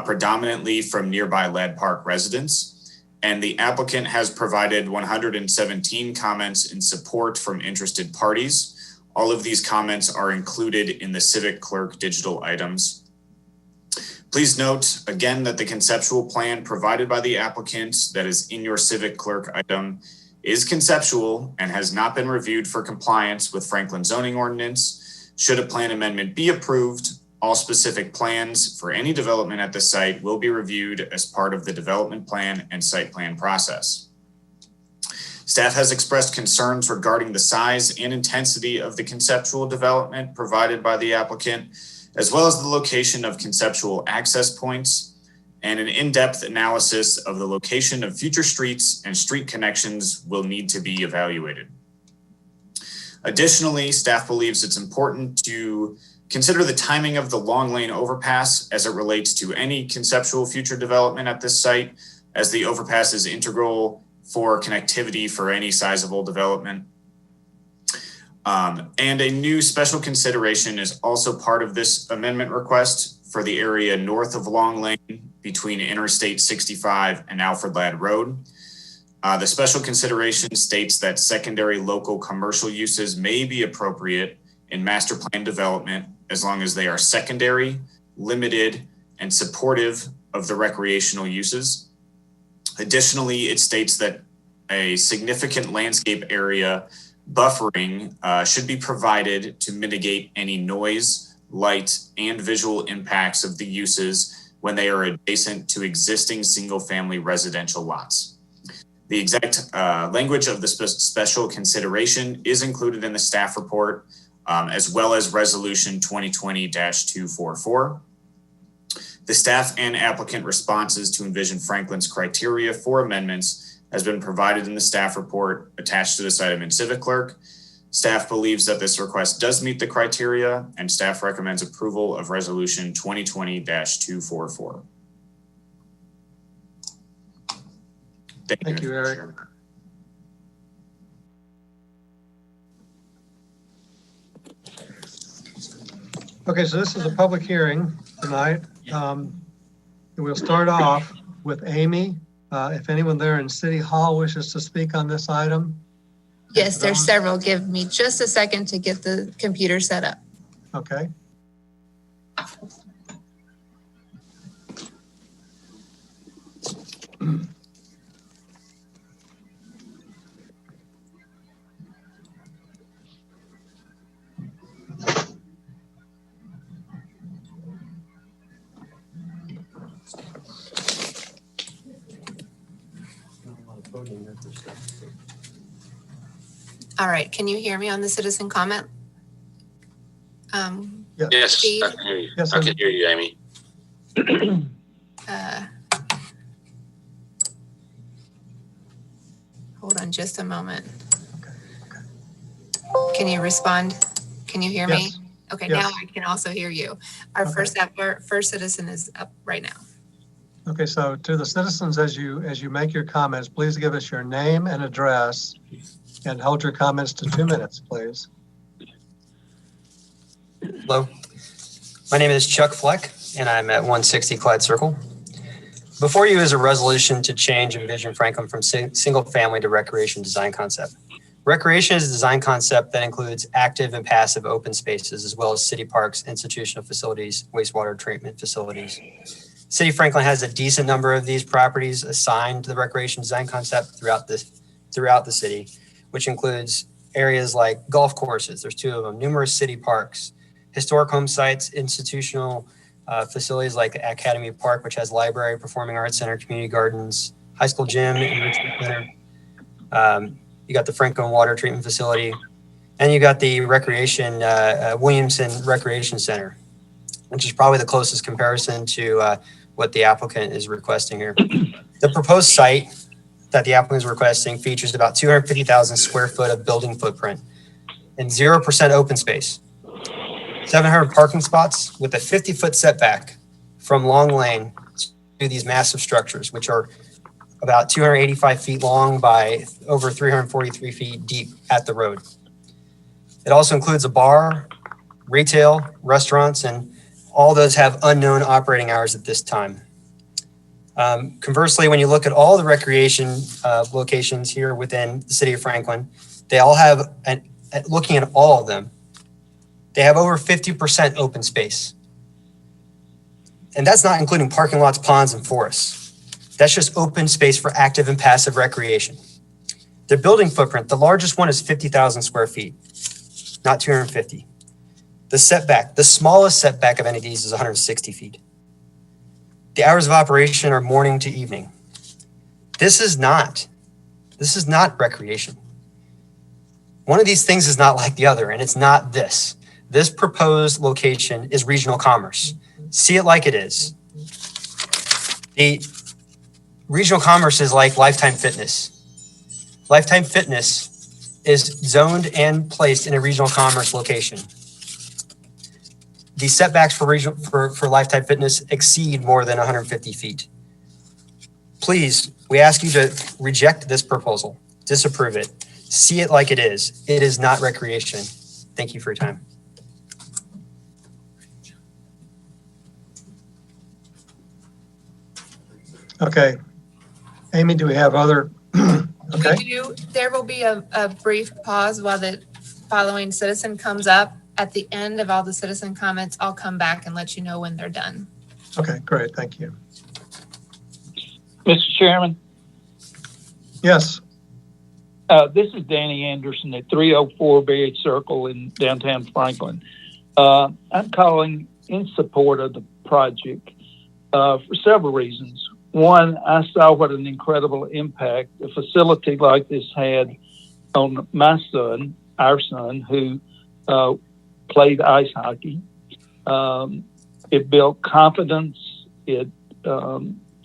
[SPEAKER 10] predominantly from nearby Ladd Park residents. And the applicant has provided 117 comments in support from interested parties. All of these comments are included in the Civic Clerk digital items. Please note again that the conceptual plan provided by the applicant that is in your Civic Clerk item is conceptual and has not been reviewed for compliance with Franklin zoning ordinance. Should a plan amendment be approved, all specific plans for any development at the site will be reviewed as part of the development plan and site plan process. Staff has expressed concerns regarding the size and intensity of the conceptual development provided by the applicant, as well as the location of conceptual access points, and an in-depth analysis of the location of future streets and street connections will need to be evaluated. Additionally, staff believes it's important to consider the timing of the Long Lane overpass as it relates to any conceptual future development at this site, as the overpass is integral for connectivity for any sizable development. And a new special consideration is also part of this amendment request for the area north of Long Lane between Interstate 65 and Alfred Ladd Road. The special consideration states that secondary local commercial uses may be appropriate in master plan development as long as they are secondary, limited, and supportive of the recreational uses. Additionally, it states that a significant landscape area buffering should be provided to mitigate any noise, light, and visual impacts of the uses when they are adjacent to existing single-family residential lots. The exact language of the special consideration is included in the staff report, as well as Resolution 2020-244. The staff and applicant responses to Envision Franklin's criteria for amendments has been provided in the staff report attached to this item in Civic Clerk. Staff believes that this request does meet the criteria, and staff recommends approval of Resolution 2020-244.
[SPEAKER 4] Thank you, Eric. Okay, so this is a public hearing tonight. We'll start off with Amy. If anyone there in City Hall wishes to speak on this item.
[SPEAKER 17] Yes, there's several. Give me just a second to get the computer set up.
[SPEAKER 4] Okay.
[SPEAKER 17] All right, can you hear me on the citizen comment?
[SPEAKER 1] Yes,
[SPEAKER 17] Steve?
[SPEAKER 1] I can hear you. Yes, I can hear you, Amy.
[SPEAKER 17] Hold on just a moment. Can you respond? Can you hear me?
[SPEAKER 4] Yes.
[SPEAKER 17] Okay,
[SPEAKER 4] Yes.
[SPEAKER 17] now I can also hear you. Our first citizen is up right now.
[SPEAKER 4] Okay, so to the citizens, as you make your comments, please give us your name and address and hold your comments to 2 minutes, please.
[SPEAKER 12] Hello, my name is Chuck Fleck and I'm at 160 Clyde Circle. Before you is a resolution to change Envision Franklin from single family to recreation design concept. Recreation is a design concept that includes active and passive open spaces, as well as city parks, institutional facilities, wastewater treatment facilities. City of Franklin has a decent number of these properties assigned to the recreation design concept throughout the city, which includes areas like golf courses. There's 2 of them, numerous city parks, historic home sites, institutional facilities like Academy Park, which has library, performing arts center, community gardens, high school gym, enrichment center. You got the Franklin Water Treatment Facility, and you got the recreation, Williamson Recreation Center, which is probably the closest comparison to what the applicant is requesting here. The proposed site that the applicant is requesting features about 250,000 square foot of building footprint and 0% open space. 700 parking spots with a 50-foot setback from Long Lane to these massive structures, which are about 285 feet long by over 343 feet deep at the road. It also includes a bar, retail, restaurants, and all those have unknown operating hours at this time. Conversely, when you look at all the recreation locations here within the city of Franklin, they all have, looking at all of them, they have over 50% open space. And that's not including parking lots, ponds, and forests. That's just open space for active and passive recreation. Their building footprint, the largest one is 50,000 square feet, not 250. The setback, the smallest setback of any of these is 160 feet. The hours of operation are morning to evening. This is not recreation. One of these things is not like the other, and it's not this. This proposed location is regional commerce. See it like it is. The regional commerce is like Lifetime Fitness. Lifetime Fitness is zoned and placed in a regional commerce location. The setbacks for Lifetime Fitness exceed more than 150 feet. Please, we ask you to reject this proposal, disapprove it, see it like it is. It is not recreation. Thank you for your time.
[SPEAKER 4] Okay. Amy, do we have other? Okay.
[SPEAKER 17] There will be a brief pause while the following citizen comes up. At the end of all the citizen comments, I'll come back and let you know when they're done.
[SPEAKER 4] Okay, great. Thank you.
[SPEAKER 16] Mr. Chairman?
[SPEAKER 4] Yes.
[SPEAKER 16] This is Danny Anderson at 304 Berry Circle in downtown Franklin. I'm calling in support of the project. for several reasons. One, I saw what an incredible impact a facility like this had on my son, our son, who played ice hockey. It built confidence. It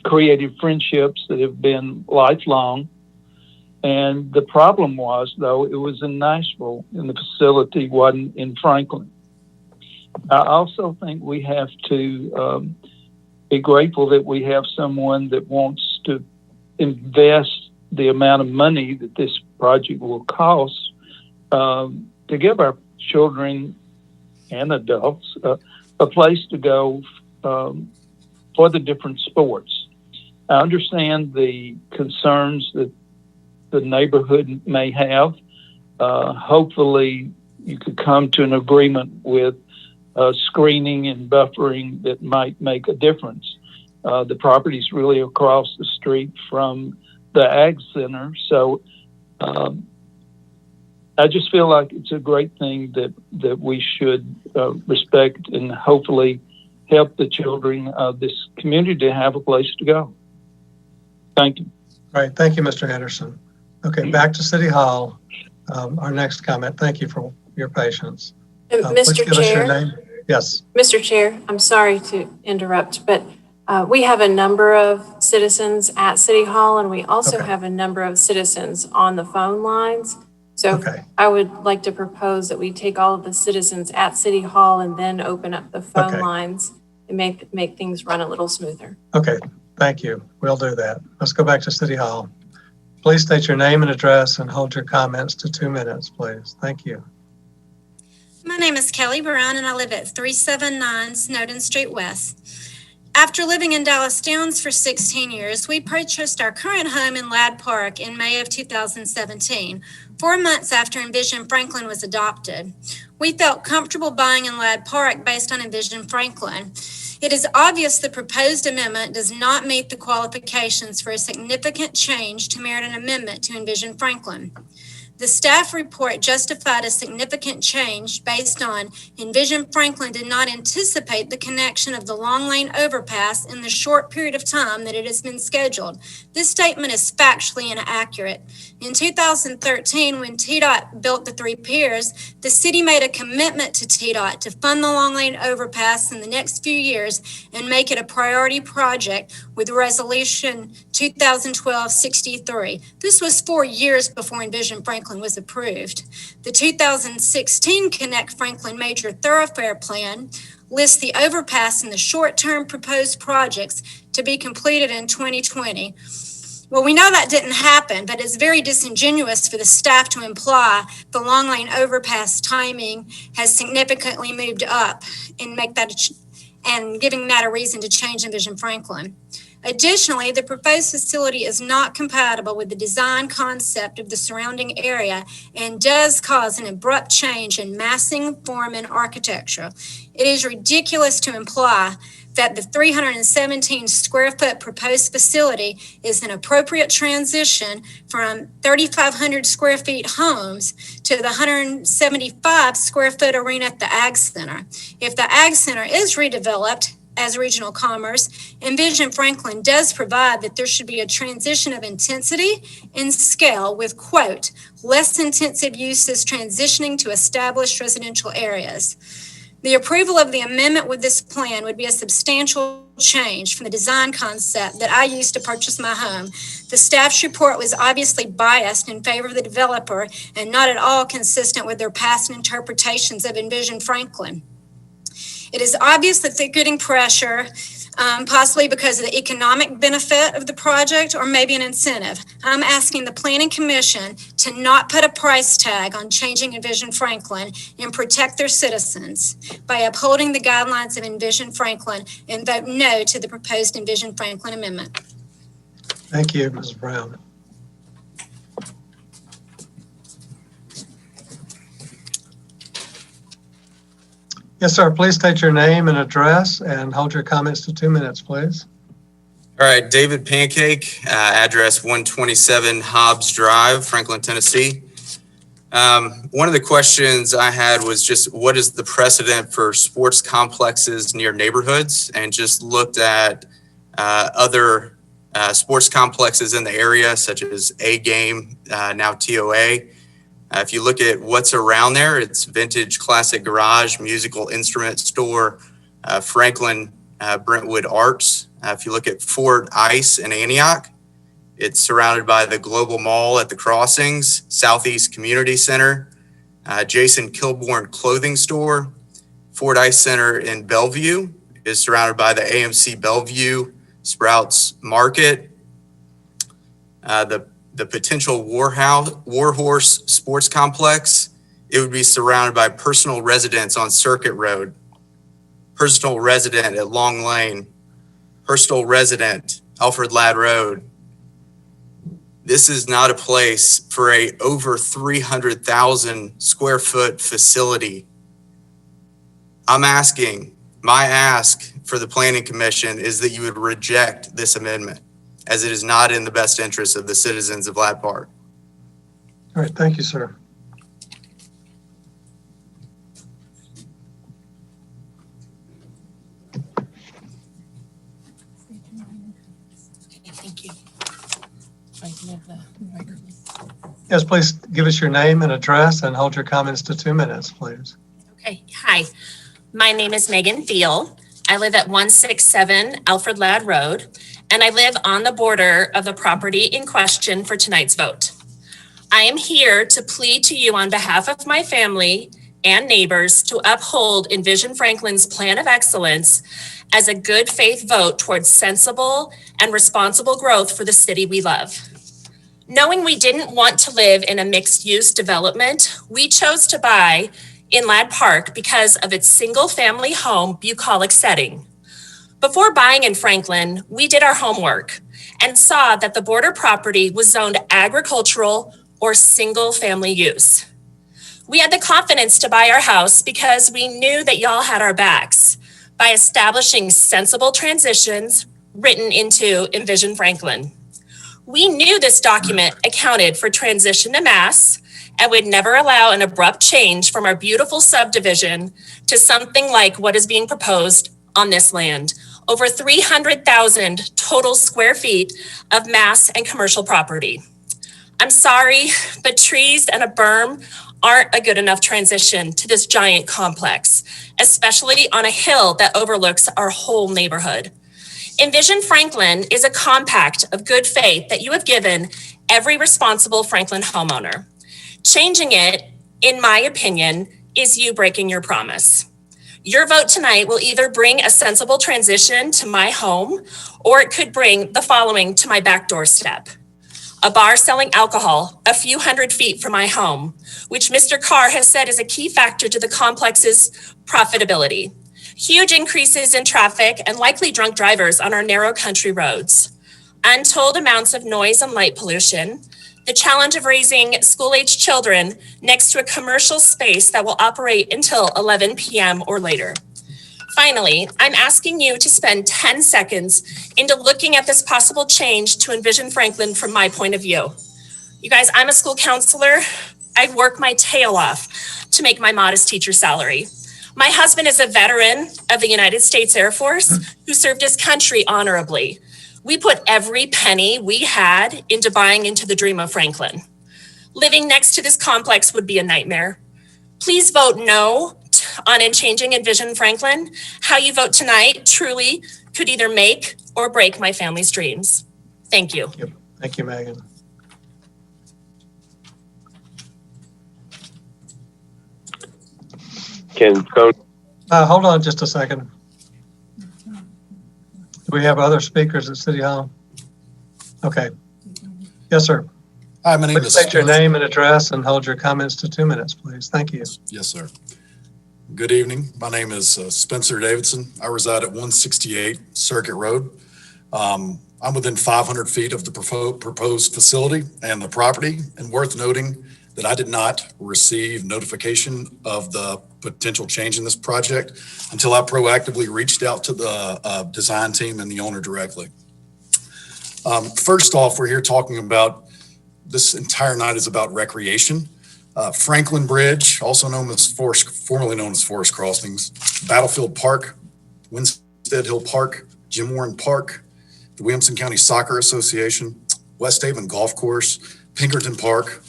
[SPEAKER 16] created friendships that have been lifelong. And the problem was, though, it was in Nashville and the facility wasn't in Franklin. I also think we have to be grateful that we have someone that wants to invest the amount of money that this project will cost to give our children and adults a place to go for the different sports. I understand the concerns that the neighborhood may have. Hopefully you could come to an agreement with screening and buffering that might make a difference. The property's really across the street from the Ag Center. So I just feel like it's a great thing that we should respect and hopefully help the children of this community to have a place to go. Thank you.
[SPEAKER 4] All right. Thank you, Mr. Henderson. Okay, back to City Hall. Our next comment. Thank you for your patience.
[SPEAKER 20] Mr. Chair.
[SPEAKER 4] Yes.
[SPEAKER 20] Mr. Chair, I'm sorry to interrupt, but we have a number of citizens at City Hall, and we also have a number of citizens on the phone lines. So I would like to propose that we take all of the citizens at City Hall and then open up the phone lines and make things run a little smoother.
[SPEAKER 4] Okay, thank you. We'll do that. Let's go back to City Hall. Please state your name and address and hold your comments to 2 minutes, please. Thank you.
[SPEAKER 18] My name is Kelly Brown, and I live at 379 Snowden Street West. After living in Dallas Downs for 16 years, we purchased our current home in Ladd Park in May of 2017, 4 months after Envision Franklin was adopted. We felt comfortable buying in Ladd Park based on Envision Franklin. It is obvious the proposed amendment does not meet the qualifications for a significant change to merit an amendment to Envision Franklin. The staff report justified a significant change based on Envision Franklin did not anticipate the connection of the Long Lane overpass in the short period of time that it has been scheduled. This statement is factually inaccurate. In 2013, when TDOT built the 3 piers, the city made a commitment to TDOT to fund the Long Lane overpass in the next few years and make it a priority project with Resolution 2012-63. This was 4 years before Envision Franklin was approved. The 2016 Connect Franklin Major Thoroughfare Plan lists the overpass in the short-term proposed projects to be completed in 2020. Well, we know that didn't happen, but it's very disingenuous for the staff to imply the Long Lane overpass timing has significantly moved up and giving that a reason to change Envision Franklin. Additionally, the proposed facility is not compatible with the design concept of the surrounding area and does cause an abrupt change in massing, form, and architecture. It is ridiculous to imply that the 317 square foot proposed facility is an appropriate transition from 3,500 square feet homes to the 175 square foot arena at the Ag Center. If the Ag Center is redeveloped as regional commerce, Envision Franklin does provide that there should be a transition of intensity and scale with, quote, less intensive uses transitioning to established residential areas. The approval of the amendment with this plan would be a substantial change from the design concept that I used to purchase my home. The staff's report was obviously biased in favor of the developer and not at all consistent with their past interpretations of Envision Franklin. It is obvious that they're getting pressure, possibly because of the economic benefit of the project or maybe an incentive. I'm asking the Planning Commission to not put a price tag on changing Envision Franklin and protect their citizens by upholding the guidelines of Envision Franklin and vote no to the proposed Envision Franklin amendment.
[SPEAKER 4] Thank you, Ms. Brown. Yes, sir. Please state your name and address and hold your comments to 2 minutes, please.
[SPEAKER 19] All right, David Pancake, address 127 Hobbs Drive, Franklin, Tennessee. One of the questions I had was just what is the precedent for sports complexes near neighborhoods, and just looked at other sports complexes in the area, such as A Game, now TOA. If you look at what's around there, it's Vintage Classic Garage, Musical Instrument Store, Franklin Brentwood Arts. If you look at Ford Ice in Antioch, it's surrounded by the Global Mall at the Crossings, Southeast Community Center, Jason Kilborn Clothing Store. Ford Ice Center in Bellevue is surrounded by the AMC Bellevue, Sprouts Market. The potential Warhorse Sports Complex, it would be surrounded by personal residence on Circuit Road, personal resident at Long Lane, personal resident Alfred Ladd Road. This is not a place for a over 300,000 square foot facility. My ask for the Planning Commission is that you would reject this amendment, as it is not in the best interest of the citizens of Ladd Park.
[SPEAKER 4] All right, thank you, sir.
[SPEAKER 8] Thank you.
[SPEAKER 4] Yes, please give us your name and address and hold your comments to 2 minutes, please.
[SPEAKER 8] Okay, hi. My name is Megan Thiel. I live at 167 Alfred Ladd Road, and I live on the border of the property in question for tonight's vote. I am here to plead to you on behalf of my family and neighbors to uphold Envision Franklin's plan of excellence as a good faith vote towards sensible and responsible growth for the city we love. Knowing we didn't want to live in a mixed-use development, we chose to buy in Ladd Park because of its single-family home bucolic setting. Before buying in Franklin, we did our homework and saw that the border property was zoned agricultural or single-family use. We had the confidence to buy our house because we knew that y'all had our backs by establishing sensible transitions written into Envision Franklin. We knew this document accounted for transition to mass and would never allow an abrupt change from our beautiful subdivision to something like what is being proposed on this land. Over 300,000 total square feet of mass and commercial property. I'm sorry, but trees and a berm aren't a good enough transition to this giant complex, especially on a hill that overlooks our whole neighborhood. Envision Franklin is a compact of good faith that you have given every responsible Franklin homeowner. Changing it, in my opinion, is you breaking your promise. Your vote tonight will either bring a sensible transition to my home, or it could bring the following to my back doorstep. A bar selling alcohol a few hundred feet from my home, which Mr. Carr has said is a key factor to the complex's profitability. Huge increases in traffic and likely drunk drivers on our narrow country roads. Untold amounts of noise and light pollution. The challenge of raising school-aged children next to a commercial space that will operate until 11 p.m. or later. Finally, I'm asking you to spend 10 seconds into looking at this possible change to Envision Franklin from my point of view. You guys, I'm a school counselor. I work my tail off to make my modest teacher salary. My husband is a veteran of the United States Air Force who served his country honorably. We put every penny we had into buying into the dream of Franklin. Living next to this complex would be a nightmare. Please vote no on changing Envision Franklin. How you vote tonight truly could either make or break my family's dreams. Thank you.
[SPEAKER 4] Thank you, Megan. Hold on just a second. Do we have other speakers at City Hall? Okay. Yes, sir.
[SPEAKER 11] Hi, my name
[SPEAKER 4] Please
[SPEAKER 11] is
[SPEAKER 4] state your name and address and hold your comments to 2 minutes, please. Thank you.
[SPEAKER 11] Yes, sir. Good evening. My name is Spencer Davidson. I reside at 168 Circuit Road. I'm within 500 feet of the proposed facility and the property, and worth noting that I did not receive notification of the potential change in this project until I proactively reached out to the design team and the owner directly. First off, we're here talking about this entire night is about recreation. Franklin Bridge, also known as formerly known as Forest Crossings, Battlefield Park, Winstead Hill Park, Jim Warren Park, the Williamson County Soccer Association, West Haven Golf Course, Pinkerton Park,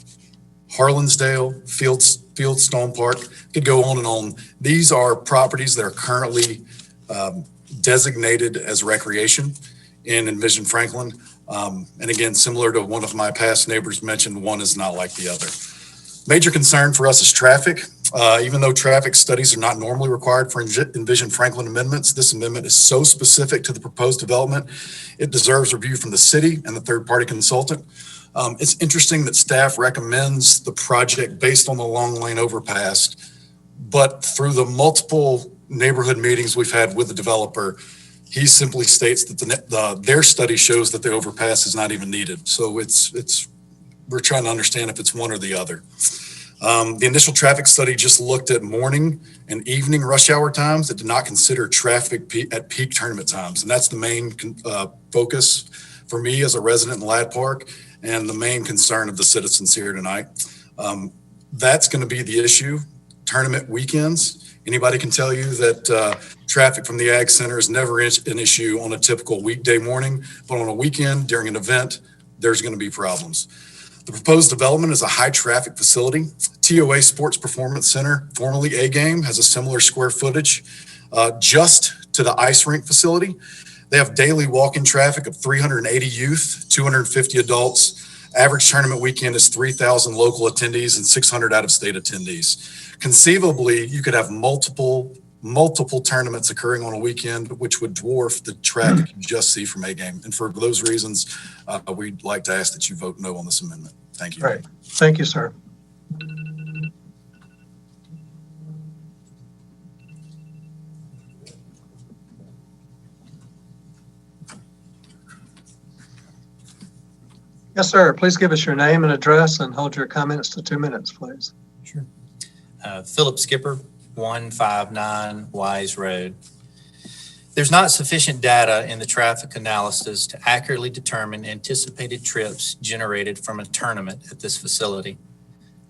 [SPEAKER 11] Harlansdale, Fieldstone Park. Could go on and on. These are properties that are currently designated as recreation in Envision Franklin. And again, similar to one of my past neighbors mentioned, one is not like the other. Major concern for us is traffic. Even though traffic studies are not normally required for Envision Franklin amendments, this amendment is so specific to the proposed development, it deserves review from the city and the third-party consultant. It's interesting that staff recommends the project based on the Long Lane overpass, but through the multiple neighborhood meetings we've had with the developer, he simply states that their study shows that the overpass is not even needed. So we're trying to understand if it's one or the other. The initial traffic study just looked at morning and evening rush hour times. It did not consider traffic at peak tournament times. And that's the main focus for me as a resident in Ladd Park and the main concern of the citizens here tonight. That's going to be the issue. Tournament weekends. Anybody can tell you that traffic from the Ag Center is never an issue on a typical weekday morning, but on a weekend during an event, there's going to be problems. The proposed development is a high traffic facility. TOA Sports Performance Center, formerly A-Game, has a similar square footage just to the ice rink facility. They have daily walk-in traffic of 380 youth, 250 adults. Average tournament weekend is 3,000 local attendees and 600 out-of-state attendees. Conceivably, you could have multiple tournaments occurring on a weekend, which would dwarf the traffic you just see from A-Game. And for those reasons, we'd like to ask that you vote no on this amendment. Thank you.
[SPEAKER 4] Great. Thank you, sir. Yes, sir. Please give us your name and address and hold your comments to 2 minutes, please.
[SPEAKER 21] Sure. Philip Skipper, 159 Wise Road. There's not sufficient data in the traffic analysis to accurately determine anticipated trips generated from a tournament at this facility.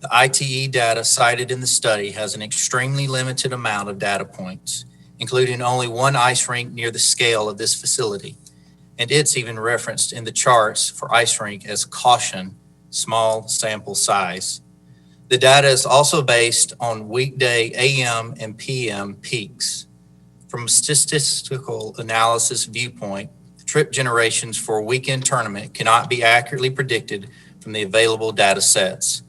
[SPEAKER 21] The ITE data cited in the study has an extremely limited amount of data points, including only one ice rink near the scale of this facility. And it's even referenced in the charts for ice rink as caution, small sample size. The data is also based on weekday AM and PM peaks. From a statistical analysis viewpoint, trip generations for a weekend tournament cannot be accurately predicted from the available data sets.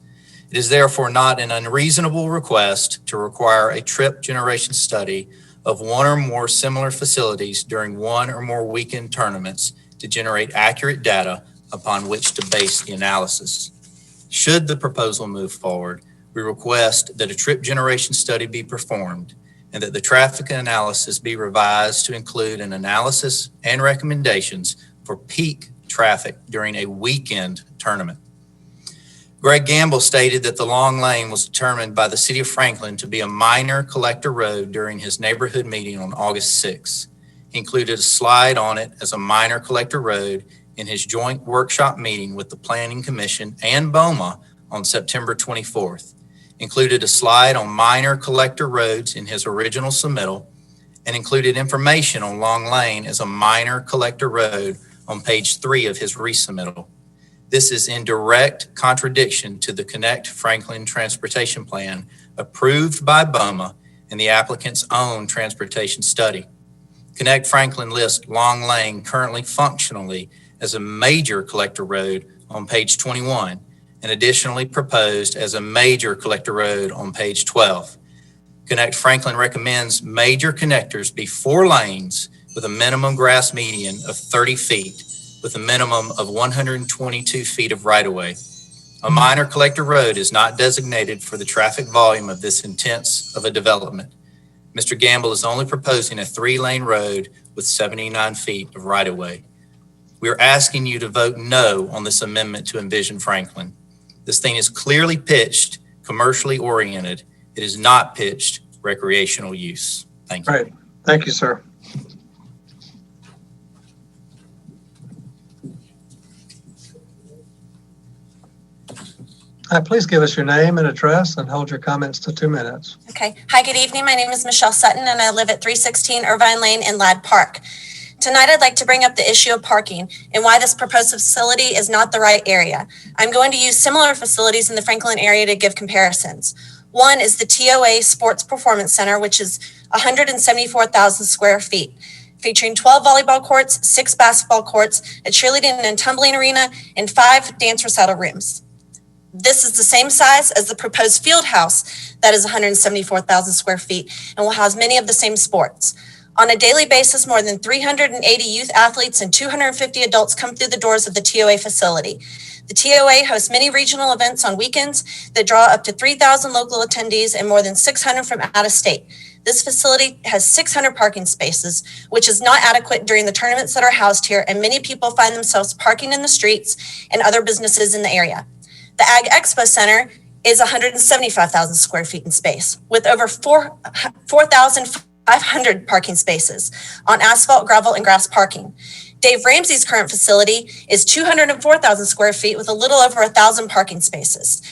[SPEAKER 21] It is therefore not an unreasonable request to require a trip generation study of one or more similar facilities during one or more weekend tournaments to generate accurate data upon which to base the analysis. Should the proposal move forward, we request that a trip generation study be performed and that the traffic analysis be revised to include an analysis and recommendations for peak traffic during a weekend tournament. Greg Gamble stated that the Long Lane was determined by the City of Franklin to be a minor collector road during his neighborhood meeting on August 6th. He included a slide on it as a minor collector road in his joint workshop meeting with the Planning Commission and BOMA on September 24th. Included a slide on minor collector roads in his original submittal, and included information on Long Lane as a minor collector road on page 3 of his resubmittal. This is in direct contradiction to the Connect Franklin Transportation Plan approved by BOMA and the applicant's own transportation study. Connect Franklin lists Long Lane currently functionally as a major collector road on page 21 and additionally proposed as a major collector road on page 12. Connect Franklin recommends major connectors be 4 lanes with a minimum grass median of 30 feet with a minimum of 122 feet of right-of-way. A minor collector road is not designated for the traffic volume of this intense of a development. Mr. Gamble is only proposing a 3-lane road with 79 feet of right-of-way. We are asking you to vote no on this amendment to Envision Franklin. This thing is clearly pitched commercially oriented. It is not pitched recreational use. Thank you.
[SPEAKER 4] Right. Thank you, sir. Please give us your name and address and hold your comments to 2 minutes.
[SPEAKER 14] Okay. Hi, good evening. My name is Michelle Sutton and I live at 316 Irvine Lane in Ladd Park. Tonight, I'd like to bring up the issue of parking and why this proposed facility is not the right area. I'm going to use similar facilities in the Franklin area to give comparisons. One is the TOA Sports Performance Center, which is 174,000 square feet, featuring 12 volleyball courts, 6 basketball courts, a cheerleading and tumbling arena, and 5 dance recital rooms. This is the same size as the proposed field house that is 174,000 square feet and will house many of the same sports. On a daily basis, more than 380 youth athletes and 250 adults come through the doors of the TOA facility. The TOA hosts many regional events on weekends that draw up to 3,000 local attendees and more than 600 from out of state. This facility has 600 parking spaces, which is not adequate during the tournaments that are housed here, and many people find themselves parking in the streets and other businesses in the area. The Ag Expo Center is 175,000 square feet in space, with over 4,500 parking spaces on asphalt, gravel, and grass parking. Dave Ramsey's current facility is 204,000 square feet with a little over 1,000 parking spaces.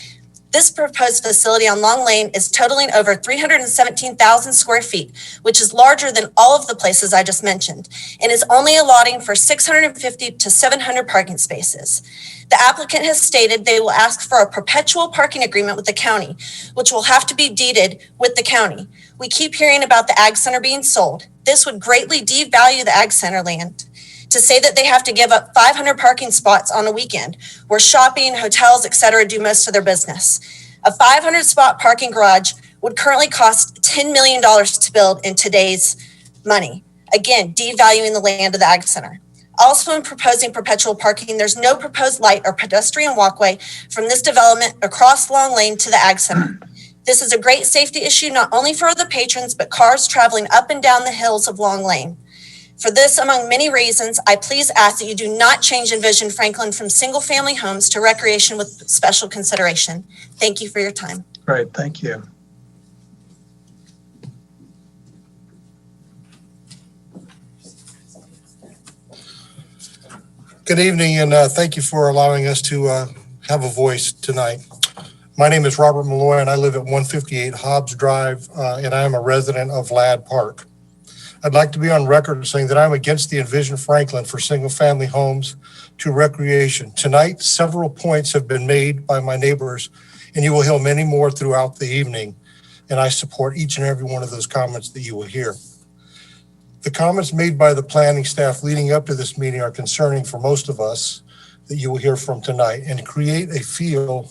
[SPEAKER 14] This proposed facility on Long Lane is totaling over 317,000 square feet, which is larger than all of the places I just mentioned, and is only allotting for 650 to 700 parking spaces. The applicant has stated they will ask for a perpetual parking agreement with the county, which will have to be deeded with the county. We keep hearing about the Ag Center being sold. This would greatly devalue the Ag Center land. To say that they have to give up 500 parking spots on a weekend where shopping, hotels, etc. do most of their business. A 500 spot parking garage would currently cost $10 million to build in today's money. Again, devaluing the land of the Ag Center. Also, in proposing perpetual parking, there's no proposed light or pedestrian walkway from this development across Long Lane to the Ag Center. This is a great safety issue, not only for the patrons, but cars traveling up and down the hills of Long Lane. For this, among many reasons, I please ask that you do not change Envision Franklin from single-family homes to recreation with special consideration. Thank you for your time.
[SPEAKER 4] Great, thank you.
[SPEAKER 22] Good evening, and thank you for allowing us to have a voice tonight. My name is Robert Malloy, and I live at 158 Hobbs Drive, and I am a resident of Ladd Park. I'd like to be on record saying that I'm against the Envision Franklin for single-family homes to recreation. Tonight, several points have been made by my neighbors, and you will hear many more throughout the evening, and I support each and every one of those comments that you will hear. The comments made by the planning staff leading up to this meeting are concerning for most of us that you will hear from tonight and create a feel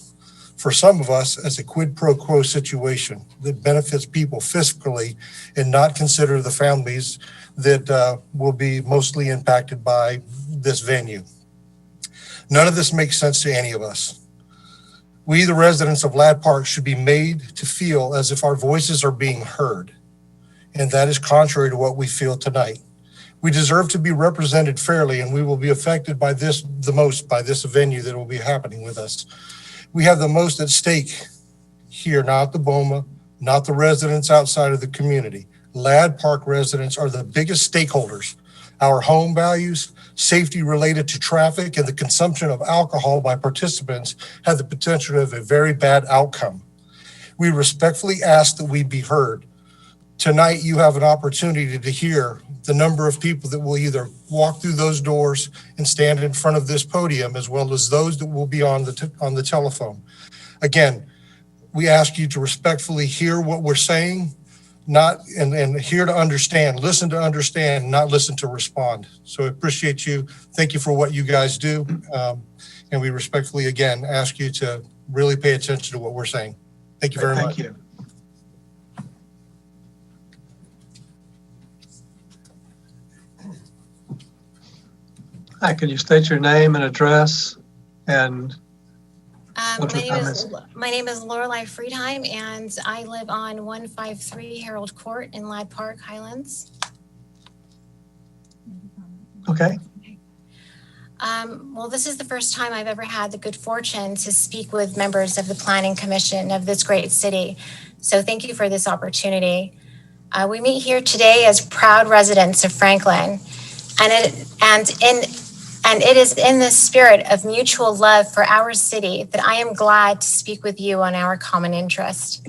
[SPEAKER 22] for some of us as a quid pro quo situation that benefits people fiscally and not consider the families that will be mostly impacted by this venue. None of this makes sense to any of us. We, the residents of Ladd Park, should be made to feel as if our voices are being heard. And that is contrary to what we feel tonight. We deserve to be represented fairly, and we will be affected by this the most by this venue that will be happening with us. We have the most at stake here, not the BOMA, not the residents outside of the community. Ladd Park residents are the biggest stakeholders. Our home values, safety related to traffic, and the consumption of alcohol by participants have the potential of a very bad outcome. We respectfully ask that we be heard. Tonight, you have an opportunity to hear the number of people that will either walk through those doors and stand in front of this podium, as well as those that will be on the telephone. Again, we ask you to respectfully hear what we're saying, and hear to understand, listen to understand, not listen to respond. So I appreciate you. Thank you for what you guys do. And we respectfully, again, ask you to really pay attention to what we're saying. Thank you very much.
[SPEAKER 4] Thank you. Hi, can you state your name and address and
[SPEAKER 23] My name is Lorelei Friedheim, and I live on 153 Harold Court in Ladd Park, Highlands.
[SPEAKER 4] Okay.
[SPEAKER 23] Well, this is the first time I've ever had the good fortune to speak with members of the Planning Commission of this great city. So thank you for this opportunity. We meet here today as proud residents of Franklin, and And it is in the spirit of mutual love for our city that I am glad to speak with you on our common interest.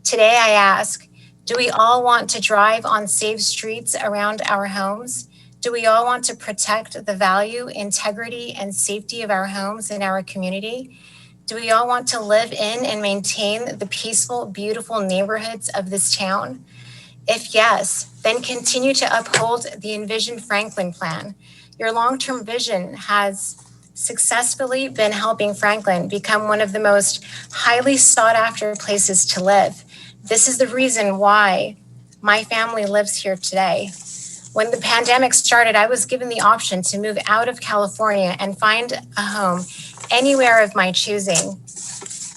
[SPEAKER 23] Today I ask, do we all want to drive on safe streets around our homes? Do we all want to protect the value, integrity, and safety of our homes and our community? Do we all want to live in and maintain the peaceful, beautiful neighborhoods of this town? If yes, then continue to uphold the Envision Franklin plan. Your long-term vision has successfully been helping Franklin become one of the most highly sought-after places to live. This is the reason why my family lives here today. When the pandemic started, I was given the option to move out of California and find a home anywhere of my choosing.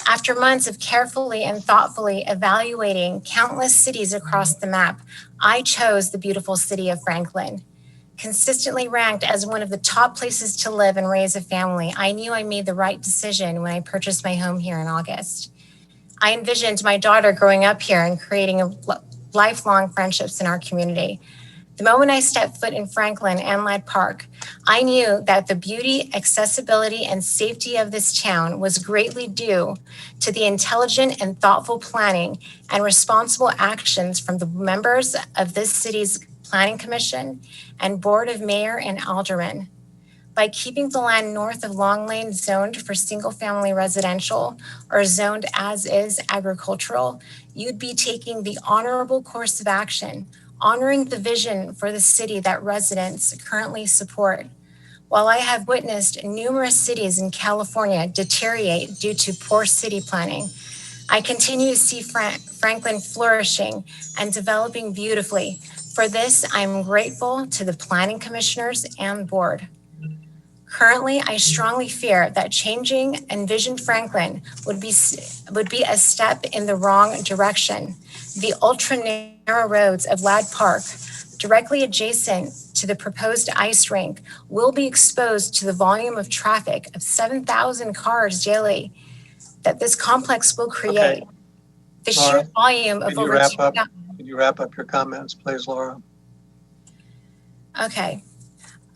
[SPEAKER 23] After months of carefully and thoughtfully evaluating countless cities across the map, I chose the beautiful city of Franklin. Consistently ranked as one of the top places to live and raise a family, I knew I made the right decision when I purchased my home here in August. I envisioned my daughter growing up here and creating lifelong friendships in our community. The moment I stepped foot in Franklin and Ladd Park, I knew that the beauty, accessibility, and safety of this town was greatly due to the intelligent and thoughtful planning and responsible actions from the members of this city's Planning Commission and Board of Mayor and Aldermen. By keeping the land north of Long Lane zoned for single-family residential or zoned as is agricultural, you'd be taking the honorable course of action, honoring the vision for the city that residents currently support. While I have witnessed numerous cities in California deteriorate due to poor city planning, I continue to see Franklin flourishing and developing beautifully. For this, I'm grateful to the planning commissioners and board. Currently, I strongly fear that changing Envision Franklin would be a step in the wrong direction. The ultra-narrow roads of Ladd Park, directly adjacent to the proposed ice rink, will be exposed to the volume of traffic of 7,000 cars daily that this complex will create.
[SPEAKER 4] Okay.
[SPEAKER 23] The
[SPEAKER 4] Laura,
[SPEAKER 23] sheer volume of over
[SPEAKER 4] Can you wrap up your comments, please, Laura?
[SPEAKER 23] Okay.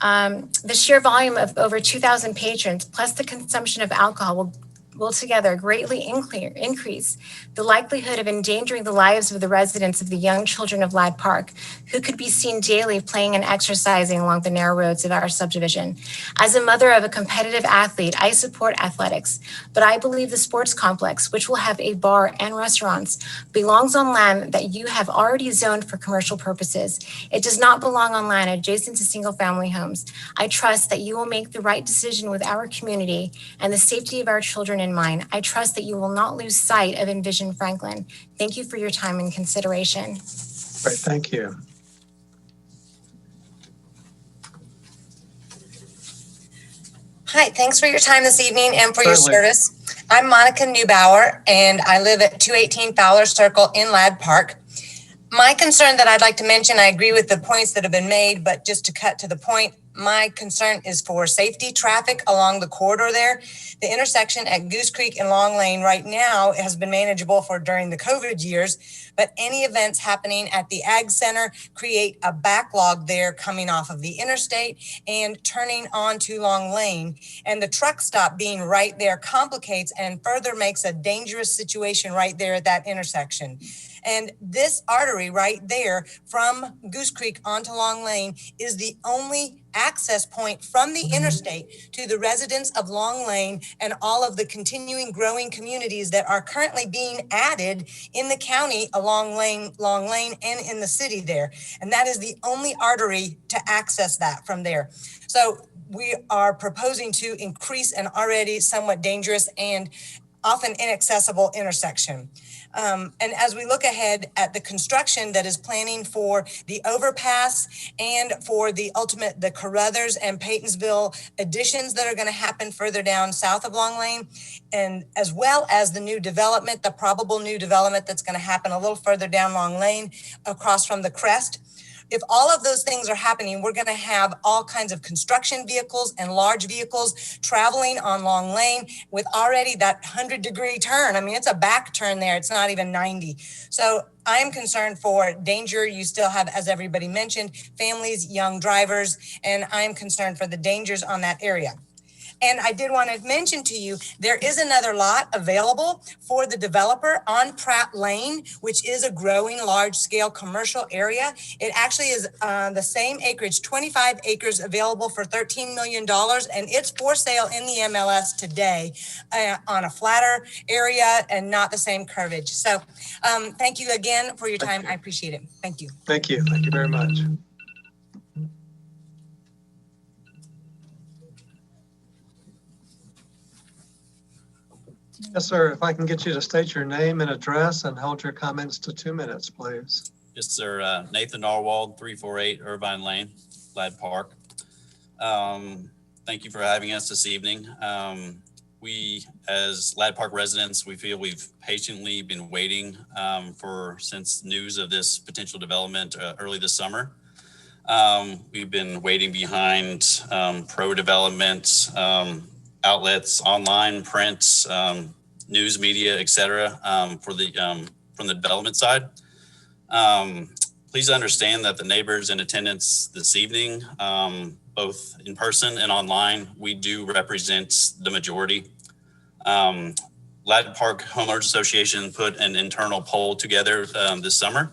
[SPEAKER 23] The sheer volume of over 2,000 patrons plus the consumption of alcohol will together greatly increase the likelihood of endangering the lives of the residents of the young children of Ladd Park, who could be seen daily playing and exercising along the narrow roads of our subdivision. As a mother of a competitive athlete, I support athletics, but I believe the sports complex, which will have a bar and restaurants, belongs on land that you have already zoned for commercial purposes. It does not belong on land adjacent to single-family homes. I trust that you will make the right decision with our community and the safety of our children in mind. I trust that you will not lose sight of Envision Franklin. Thank you for your time and consideration.
[SPEAKER 4] Great, thank you.
[SPEAKER 2] Hi, thanks for your time this evening and for your service. I'm Monica Neubauer, and I live at 218 Fowler Circle in Ladd Park. My concern that I'd like to mention, I agree with the points that have been made, but just to cut to the point, my concern is for safety traffic along the corridor there. The intersection at Goose Creek and Long Lane right now has been manageable for during the COVID years, but any events happening at the Ag Center create a backlog there coming off of the interstate and turning onto Long Lane. And the truck stop being right there complicates and further makes a dangerous situation right there at that intersection. And this artery right there from Goose Creek onto Long Lane is the only access point from the interstate to the residents of Long Lane and all of the continuing growing communities that are currently being added in the county along Long Lane and in the city there. And that is the only artery to access that from there. So we are proposing to increase an already somewhat dangerous and often inaccessible intersection. And as we look ahead at the construction that is planning for the overpass and for the Carruthers and Paytonsville additions that are going to happen further down south of Long Lane, and as well as the new development, the probable new development that's going to happen a little further down Long Lane across from the crest, if all of those things are happening, we're going to have all kinds of construction vehicles and large vehicles traveling on Long Lane with already that 100-degree turn. I mean, it's a back turn there. It's not even 90. So I'm concerned for danger. You still have, as everybody mentioned, families, young drivers, and I'm concerned for the dangers on that area. And I did want to mention to you, there is another lot available for the developer on Pratt Lane, which is a growing large-scale commercial area. It actually is the same acreage, 25 acres available for $13 million, and it's for sale in the MLS today on a flatter area and not the same curvage. So thank you again for your time. I appreciate it. Thank you.
[SPEAKER 4] Thank you. Thank you very much. Yes, sir. If I can get you to state your name and address and hold your comments to 2 minutes, please.
[SPEAKER 5] Yes, sir. Nathan Narwald, 348 Irvine Lane, Ladd Park. Thank you for having us this evening. We, as Ladd Park residents, we feel we've patiently been waiting since news of this potential development early this summer. We've been waiting behind pro-development outlets, online, print, news media, et cetera, from the development side. Please understand that the neighbors in attendance this evening, both in person and online, we do represent the majority. Ladd Park Homeowners Association put an internal poll together this summer.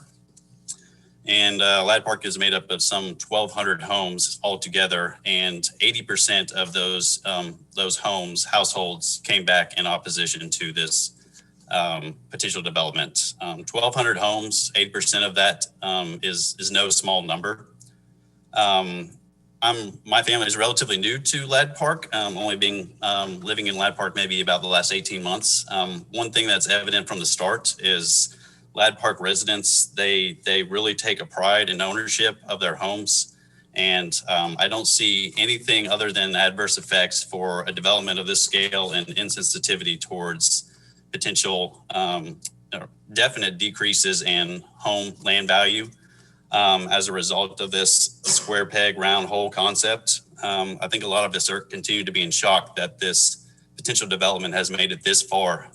[SPEAKER 5] And Ladd Park is made up of some 1,200 homes altogether, and 80% of those households came back in opposition to this potential development. 1,200 homes, 8% of that is no small number. My family is relatively new to Ladd Park, only being living in Ladd Park maybe about the last 18 months. One thing that's evident from the start is Ladd Park residents, they really take a pride in ownership of their homes. And I don't see anything other than adverse effects for a development of this scale and insensitivity towards potential definite decreases in home land value as a result of this square peg round hole concept. I think a lot of us are continue to be in shock that this potential development has made it this far.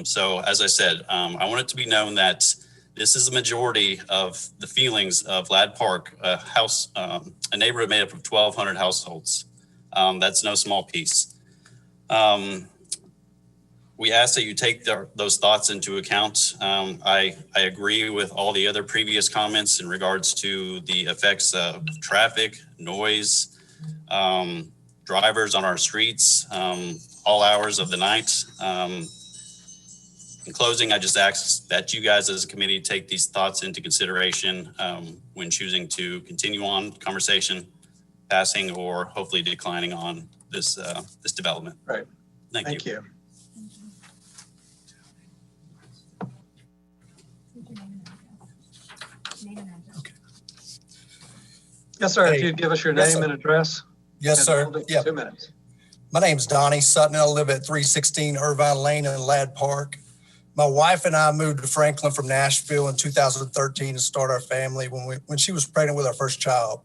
[SPEAKER 5] So as I said, I want it to be known that this is the majority of the feelings of Ladd Park, a neighborhood made up of 1,200 households. That's no small piece. We ask that you take those thoughts into account. I agree with all the other previous comments in regards to the effects of traffic, noise, drivers on our streets, all hours of the night. In closing, I just ask that you guys as a committee take these thoughts into consideration when choosing to continue on conversation, passing, or hopefully declining on this development.
[SPEAKER 4] Right.
[SPEAKER 5] Thank you.
[SPEAKER 4] Okay. Yes, sir. If you'd give us your name and address.
[SPEAKER 7] Yes, sir. Yeah.
[SPEAKER 4] 2 minutes.
[SPEAKER 7] My name's Donnie Sutton. I live at 316 Irvine Lane in Ladd Park. My wife and I moved to Franklin from Nashville in 2013 to start our family when she was pregnant with our first child.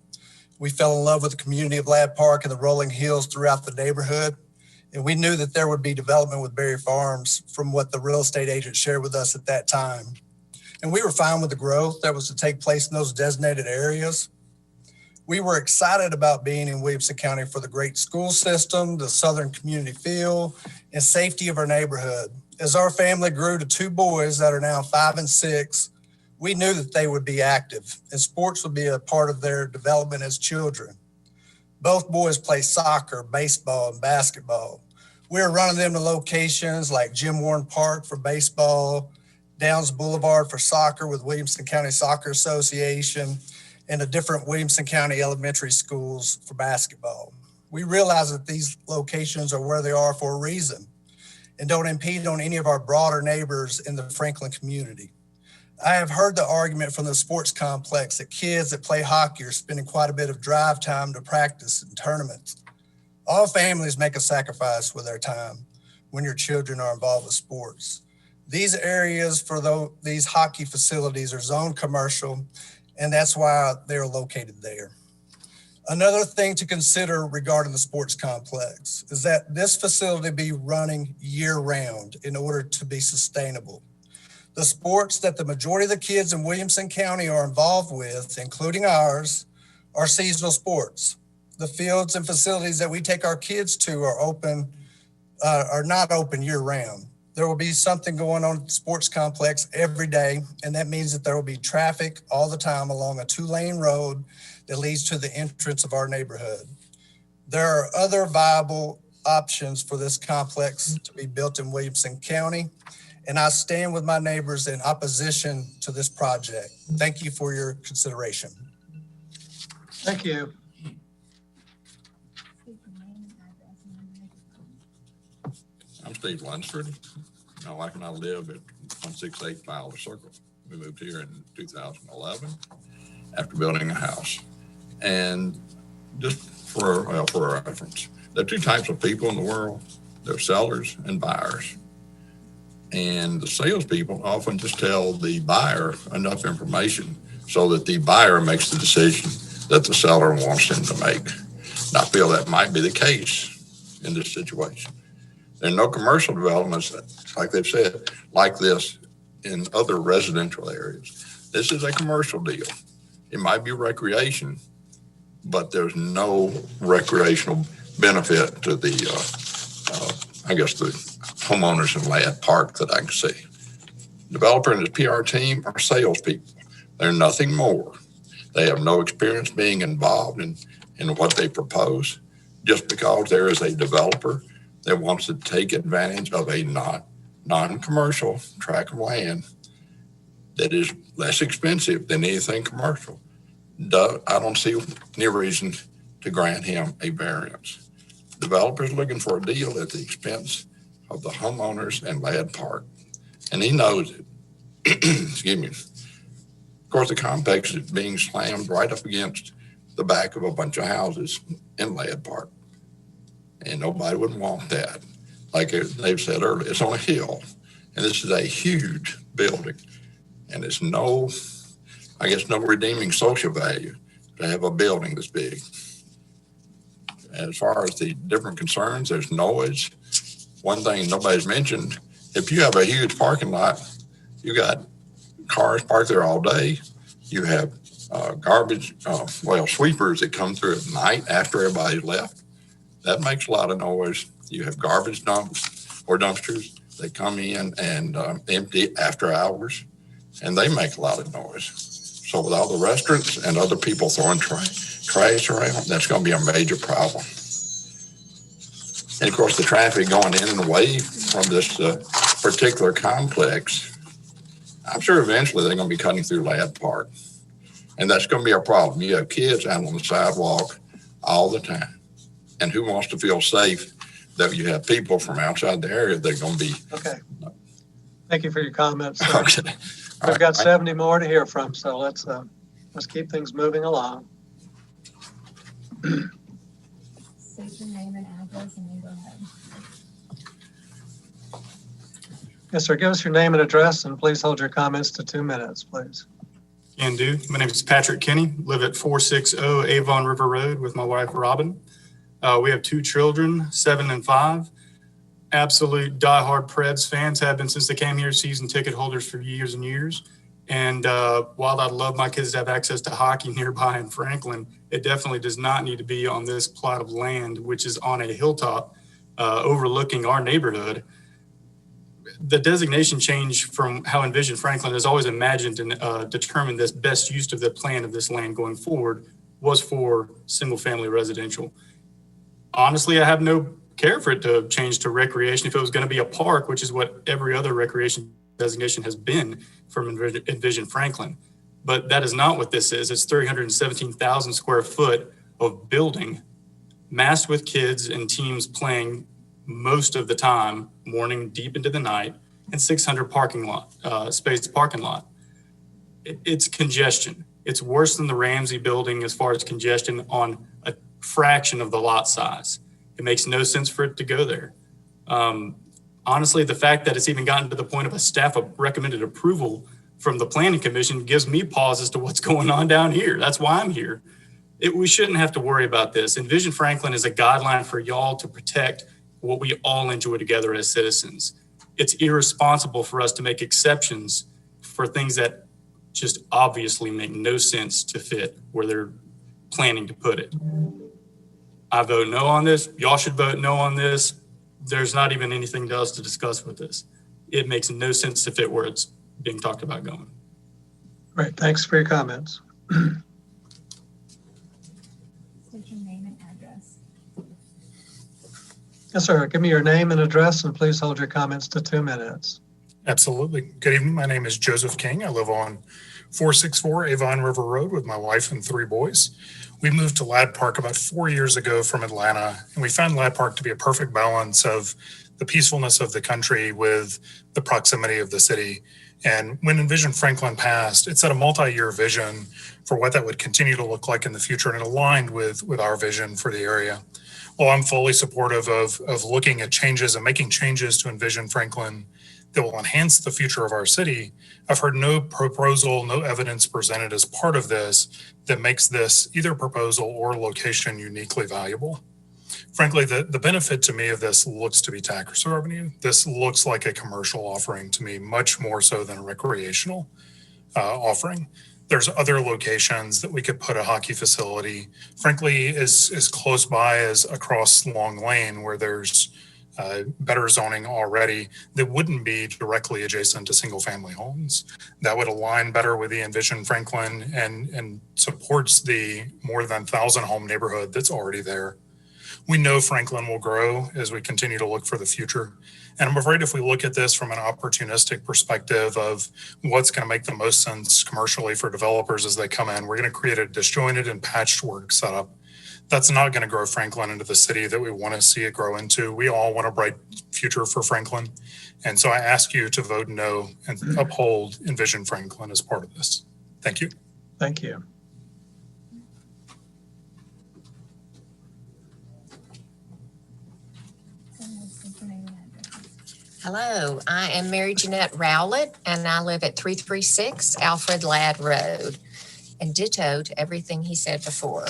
[SPEAKER 7] We fell in love with the community of Ladd Park and the rolling hills throughout the neighborhood. And we knew that there would be development with Berry Farms from what the real estate agent shared with us at that time. And we were fine with the growth that was to take place in those designated areas. We were excited about being in Williamson County for the great school system, the Southern community feel, and safety of our neighborhood. As our family grew to 2 boys that are now 5 and 6, we knew that they would be active and sports would be a part of their development as children. Both boys play soccer, baseball, and basketball. We were running them to locations like Jim Warren Park for baseball, Downs Boulevard for soccer with Williamson County Soccer Association, and the different Williamson County elementary schools for basketball. We realize that these locations are where they are for a reason and don't impede on any of our broader neighbors in the Franklin community. I have heard the argument from the sports complex that kids that play hockey are spending quite a bit of drive time to practice and tournaments. All families make a sacrifice with their time when your children are involved with sports. These areas for these hockey facilities are zoned commercial, and that's why they're located there. Another thing to consider regarding the sports complex is that this facility be running year-round in order to be sustainable. The sports that the majority of the kids in Williamson County are involved with, including ours, are seasonal sports. The fields and facilities that we take our kids to are not open year-round. There will be something going on at the sports complex every day, and that means that there will be traffic all the time along a 2-lane road that leads to the entrance of our neighborhood. There are other viable options for this complex to be built in Williamson County, and I stand with my neighbors in opposition to this project. Thank you for your consideration.
[SPEAKER 4] Thank you.
[SPEAKER 6] I'm Steve Lunsford. My wife and I live at 168 Fowler Circle. We moved here in 2011 after building a house. And just for a reference, there are two types of people in the world. There are sellers and buyers. And the salespeople often just tell the buyer enough information so that the buyer makes the decision that the seller wants him to make. And I feel that might be the case in this situation. There are no commercial developments, like they've said, like this in other residential areas. This is a commercial deal. It might be recreation, but there's no recreational benefit to the, the homeowners in Ladd Park that I can see. Developer and his PR team are salespeople. They're nothing more. They have no experience being involved in what they propose. Just because there is a developer that wants to take advantage of a non-commercial tract of land that is less expensive than anything commercial, I don't see any reason to grant him a variance. Developer's looking for a deal at the expense of the homeowners in Ladd Park, and he knows it. Excuse me. Of course, the complex is being slammed right up against the back of a bunch of houses in Ladd Park, and nobody would want that. Like they've said earlier, it's on a hill, and this is a huge building, and it's no redeeming social value to have a building this big. As far as the different concerns, there's noise. One thing nobody's mentioned, if you have a huge parking lot, you got cars parked there all day. You have sweepers that come through at night after everybody's left. That makes a lot of noise. You have garbage dumps or dumpsters that come in and empty after hours, and they make a lot of noise. So with all the restaurants and other people throwing trash around, that's going to be a major problem. And of course, the traffic going in and away from this particular complex, I'm sure eventually they're going to be cutting through Ladd Park. And that's going to be a problem. You have kids out on the sidewalk all the time. And who wants to feel safe that you have people from outside the area that are going to be.
[SPEAKER 4] Okay. Thank you for your comments.
[SPEAKER 6] Okay.
[SPEAKER 4] We've got 70 more to hear from, so let's keep things moving along.
[SPEAKER 23] State your name and address and then go ahead.
[SPEAKER 4] Yes, sir. Give us your name and address, and please hold your comments to 2 minutes, please.
[SPEAKER 9] Can do. My name is Patrick Kinney. Live at 460 Avon River Road with my wife, Robin. We have 2 children, 7 and 5. Absolute diehard Preds fans, have been since they came here, season ticket holders for years and years. And while I'd love my kids to have access to hockey nearby in Franklin, it definitely does not need to be on this plot of land, which is on a hilltop overlooking our neighborhood. The designation change from how Envision Franklin has always imagined and determined this best use of the plan of this land going forward was for single family residential. Honestly, I have no care for it to change to recreation if it was going to be a park, which is what every other recreation designation has been from Envision Franklin. But that is not what this is. It's 317,000 square foot of building massed with kids and teams playing most of the time, morning deep into the night, and 600 space parking lot. It's congestion. It's worse than the Ramsey building as far as congestion on a fraction of the lot size. It makes no sense for it to go there. Honestly, the fact that it's even gotten to the point of a staff recommended approval from the Planning Commission gives me pause as to what's going on down here. That's why I'm here. We shouldn't have to worry about this. Envision Franklin is a guideline for y'all to protect what we all enjoy together as citizens. It's irresponsible for us to make exceptions for things that just obviously make no sense to fit where they're planning to put it. I vote no on this. Y'all should vote no on this. There's not even anything else to discuss with this. It makes no sense to fit where it's being talked about going.
[SPEAKER 4] Great, thanks for your comments. Yes, sir. Give me your name and address, and please hold your comments to 2 minutes.
[SPEAKER 3] Absolutely. Good evening. My name is Joseph King. I live on 464 Avon River Road with my wife and 3 boys. We moved to Ladd Park about 4 years ago from Atlanta, and we found Ladd Park to be a perfect balance of the peacefulness of the country with the proximity of the city. And when Envision Franklin passed, it set a multi-year vision for what that would continue to look like in the future, and it aligned with our vision for the area. Well, I'm fully supportive of looking at changes and making changes to Envision Franklin that will enhance the future of our city. I've heard no proposal, no evidence presented as part of this that makes this either proposal or location uniquely valuable. Frankly, the benefit to me of this looks to be tax revenue. This looks like a commercial offering to me, much more so than a recreational offering. There's other locations that we could put a hockey facility, frankly, as close by as across Long Lane, where there's better zoning already that wouldn't be directly adjacent to single family homes. That would align better with the Envision Franklin and supports the more than 1,000 home neighborhood that's already there. We know Franklin will grow as we continue to look for the future. And I'm afraid if we look at this from an opportunistic perspective of what's going to make the most sense commercially for developers as they come in, we're going to create a disjointed and patchwork setup. That's not going to grow Franklin into the city that we want to see it grow into. We all want a bright future for Franklin. And so I ask you to vote no and uphold Envision Franklin as part of this. Thank you.
[SPEAKER 4] Thank you.
[SPEAKER 13] Hello, I am Mary Jeanette Rowlett, and I live at 336 Alfred Ladd Road, and ditto to everything he said before.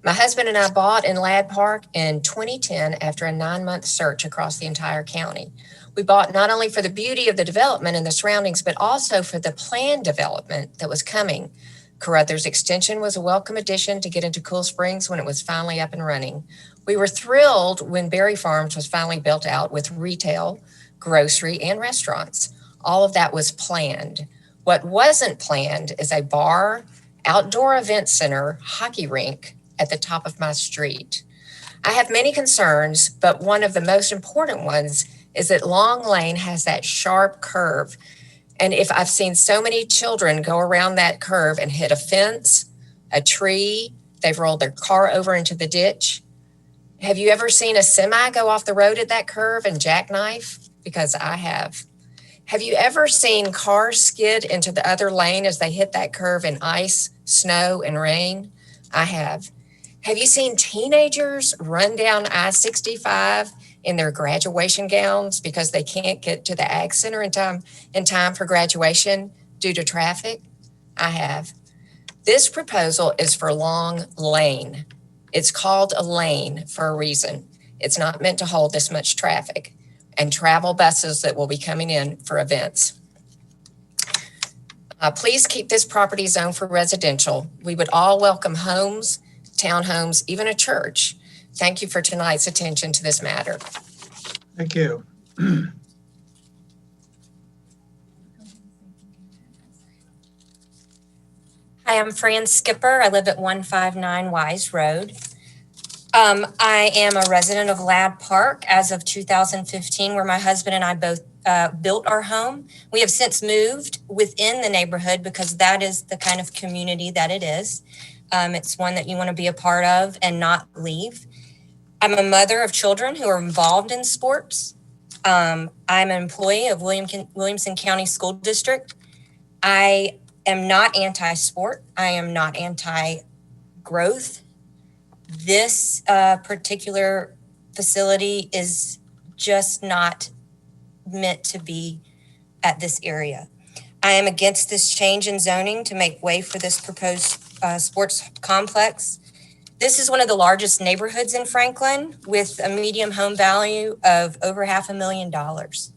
[SPEAKER 13] My husband and I bought in Ladd Park in 2010 after a 9-month search across the entire county. We bought not only for the beauty of the development and the surroundings, but also for the planned development that was coming. Carruthers Extension was a welcome addition to get into Cool Springs when it was finally up and running. We were thrilled when Berry Farms was finally built out with retail, grocery, and restaurants. All of that was planned. What wasn't planned is a bar, outdoor event center, hockey rink at the top of my street. I have many concerns, but one of the most important ones is that Long Lane has that sharp curve. And if I've seen so many children go around that curve and hit a fence, a tree, they've rolled their car over into the ditch. Have you ever seen a semi go off the road at that curve and jackknife? Because I have. Have you ever seen cars skid into the other lane as they hit that curve in ice, snow, and rain? I have. Have you seen teenagers run down I-65 in their graduation gowns because they can't get to the Ag Center in time for graduation due to traffic? I have. This proposal is for Long Lane. It's called a lane for a reason. It's not meant to hold this much traffic and travel buses that will be coming in for events. Please keep this property zoned for residential. We would all welcome homes, townhomes, even a church. Thank you for tonight's attention to this matter.
[SPEAKER 4] Thank you.
[SPEAKER 15] Hi, I'm Fran Skipper. I live at 159 Wise Road. I am a resident of Ladd Park as of 2015, where my husband and I both built our home. We have since moved within the neighborhood because that is the kind of community that it is. It's one that you want to be a part of and not leave. I'm a mother of children who are involved in sports. I'm an employee of Williamson County School District. I am not anti-sport. I am not anti-growth. This particular facility is just not meant to be at this area. I am against this change in zoning to make way for this proposed sports complex. This is one of the largest neighborhoods in Franklin with a median home value of over $500,000.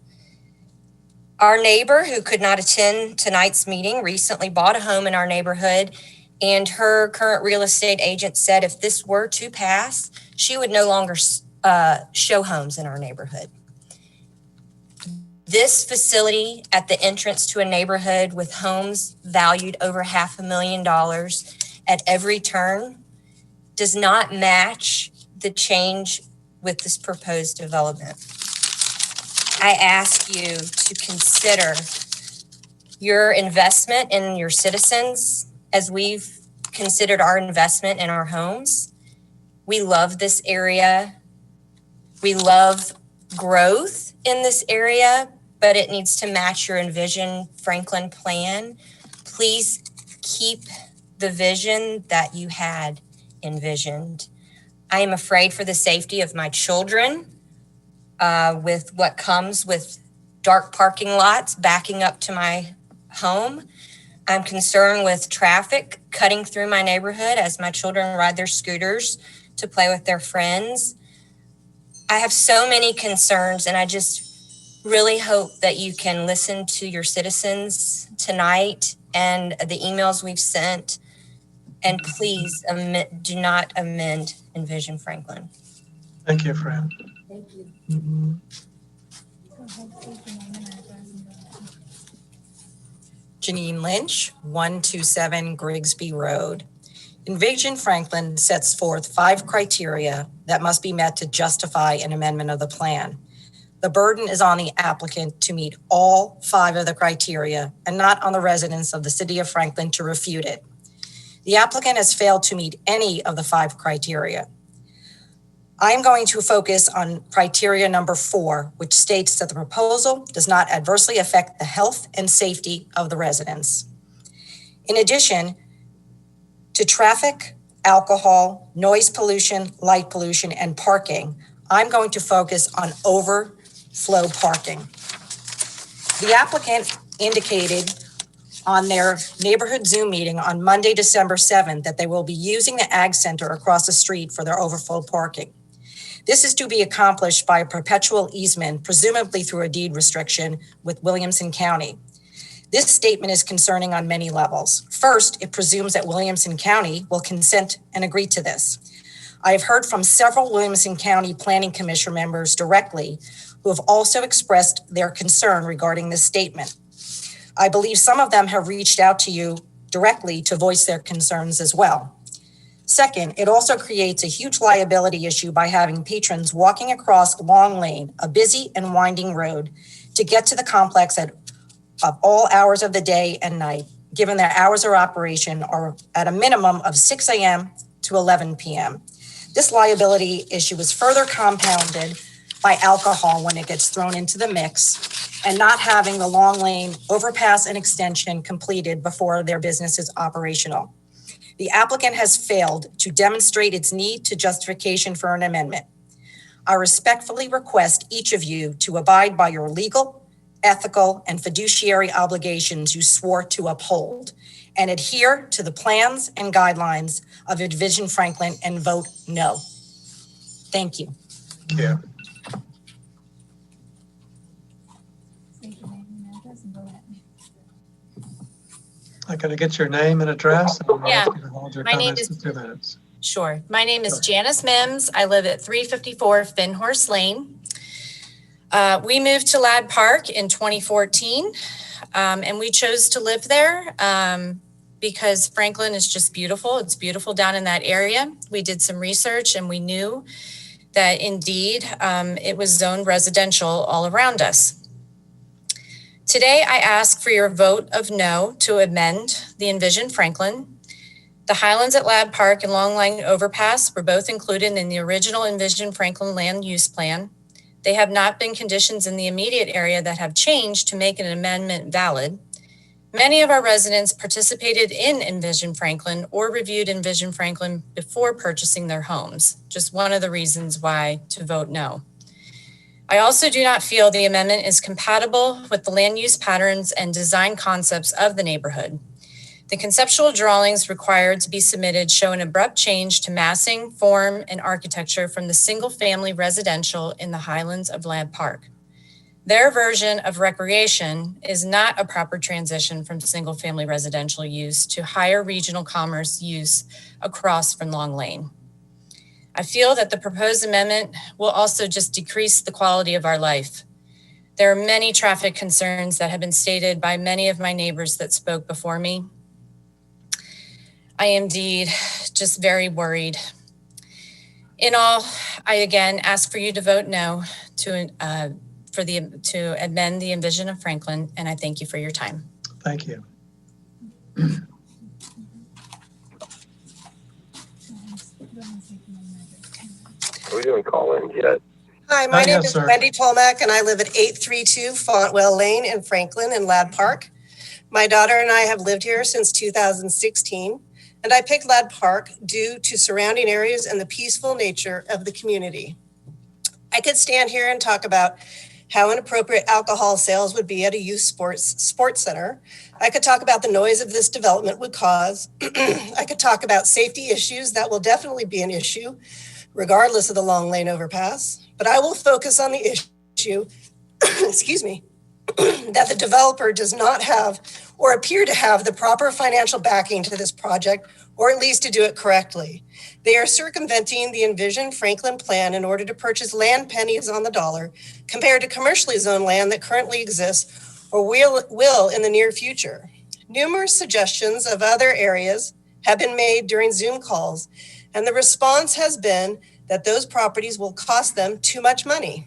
[SPEAKER 15] Our neighbor who could not attend tonight's meeting recently bought a home in our neighborhood, and her current real estate agent said if this were to pass, she would no longer show homes in our neighborhood. This facility at the entrance to a neighborhood with homes valued over $500,000 at every turn does not match the change with this proposed development. I ask you to consider your investment in your citizens as we've considered our investment in our homes. We love this area. We love growth in this area, but it needs to match your Envision Franklin plan. Please keep the vision that you had envisioned. I am afraid for the safety of my children with what comes with dark parking lots backing up to my home. I'm concerned with traffic cutting through my neighborhood as my children ride their scooters to play with their friends. I have so many concerns, and I just really hope that you can listen to your citizens tonight and the emails we've sent. And please do not amend Envision Franklin.
[SPEAKER 4] Thank you, Fran.
[SPEAKER 15] Thank you.
[SPEAKER 1] Janine Lynch, 127 Grigsby Road. Envision Franklin sets forth 5 criteria that must be met to justify an amendment of the plan. The burden is on the applicant to meet all 5 of the criteria and not on the residents of the city of Franklin to refute it. The applicant has failed to meet any of the 5 criteria. I am going to focus on criteria number 4, which states that the proposal does not adversely affect the health and safety of the residents. In addition to traffic, alcohol, noise pollution, light pollution, and parking, I'm going to focus on overflow parking. The applicant indicated on their neighborhood Zoom meeting on Monday, December 7th, that they will be using the Ag Center across the street for their overflow parking. This is to be accomplished by a perpetual easement, presumably through a deed restriction with Williamson County. This statement is concerning on many levels. First, it presumes that Williamson County will consent and agree to this. I have heard from several Williamson County Planning Commission members directly who have also expressed their concern regarding this statement. I believe some of them have reached out to you directly to voice their concerns as well. Second, it also creates a huge liability issue by having patrons walking across Long Lane, a busy and winding road, to get to the complex at all hours of the day and night, given their hours of operation are at a minimum of 6 a.m. to 11 p.m. This liability issue is further compounded by alcohol when it gets thrown into the mix and not having the Long Lane overpass and extension completed before their business is operational. The applicant has failed to demonstrate its need to justification for an amendment. I respectfully request each of you to abide by your legal, ethical, and fiduciary obligations you swore to uphold and adhere to the plans and guidelines of Envision Franklin and vote no. Thank you.
[SPEAKER 4] Yeah. I'm going to get your name and address. And I'll ask you to hold your
[SPEAKER 23] My name
[SPEAKER 4] comments
[SPEAKER 23] is-
[SPEAKER 4] to 2 minutes.
[SPEAKER 23] Sure. My name is Janice Mims. I live at 354 Finhorse Lane. We moved to Ladd Park in 2014, and we chose to live there because Franklin is just beautiful. It's beautiful down in that area. We did some research and we knew that indeed it was zoned residential all around us. Today, I ask for your vote of no to amend the Envision Franklin. The Highlands at Ladd Park and Long Lane Overpass were both included in the original Envision Franklin land use plan. They have not been conditions in the immediate area that have changed to make an amendment valid. Many of our residents participated in Envision Franklin or reviewed Envision Franklin before purchasing their homes. Just one of the reasons why to vote no.
[SPEAKER 15] I also do not feel the amendment is compatible with the land use patterns and design concepts of the neighborhood. The conceptual drawings required to be submitted show an abrupt change to massing, form, and architecture from the single-family residential in the highlands of Ladd Park. Their version of recreation is not a proper transition from single-family residential use to higher regional commerce use across from Long Lane. I feel that the proposed amendment will also just decrease the quality of our life. There are many traffic concerns that have been stated by many of my neighbors that spoke before me. I am indeed just very worried. In all, I again ask for you to vote no to amend the Envision of Franklin, and I thank you for your time.
[SPEAKER 4] Thank you.
[SPEAKER 10] Are we doing call-ins yet?
[SPEAKER 12] Hi, my name is Wendy Tolmack, and I live at 832 Fontwell Lane in Franklin in Ladd Park. My daughter and I have lived here since 2016, and I picked Ladd Park due to surrounding areas and the peaceful nature of the community. I could stand here and talk about how inappropriate alcohol sales would be at a youth sports center. I could talk about the noise of this development would cause. I could talk about safety issues that will definitely be an issue, regardless of the Long Lane overpass. But I will focus on the issue, excuse me, that the developer does not have or appear to have the proper financial backing to this project, or at least to do it correctly. They are circumventing the Envision Franklin plan in order to purchase land pennies on the dollar compared to commercially zoned land that currently exists or will in the near future. Numerous suggestions of other areas have been made during Zoom calls, and the response has been that those properties will cost them too much money.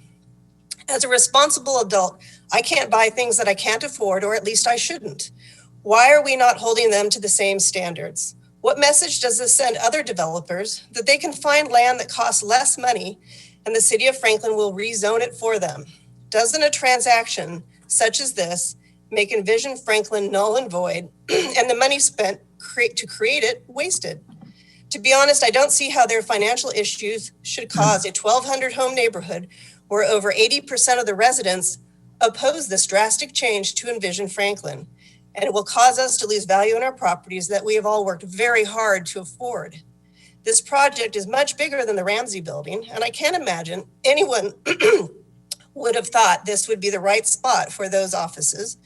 [SPEAKER 12] As a responsible adult, I can't buy things that I can't afford, or at least I shouldn't. Why are we not holding them to the same standards? What message does this send other developers that they can find land that costs less money and the city of Franklin will rezone it for them? Doesn't a transaction such as this make Envision Franklin null and void and the money spent to create it wasted? To be honest, I don't see how their financial issues should cause a 1,200 home neighborhood where over 80% of the residents oppose this drastic change to Envision Franklin. And it will cause us to lose value in our properties that we have all worked very hard to afford. This project is much bigger than the Ramsey building, and I can't imagine anyone would have thought this would be the right spot for those offices.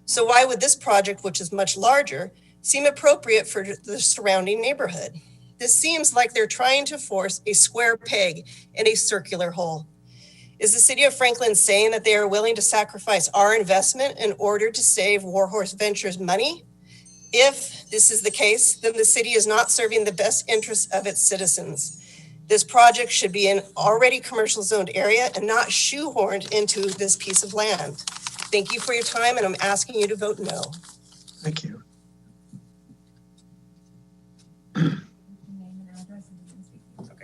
[SPEAKER 12] So why would this project, which is much larger, seem appropriate for the surrounding neighborhood? This seems like they're trying to force a square peg in a circular hole. Is the city of Franklin saying that they are willing to sacrifice our investment in order to save Warhorse Ventures money? If this is the case, then the city is not serving the best interests of its citizens. This project should be an already commercial zoned area and not shoehorned into this piece of land. Thank you for your time, and I'm asking you to vote no.
[SPEAKER 4] Thank you.
[SPEAKER 17] Okay,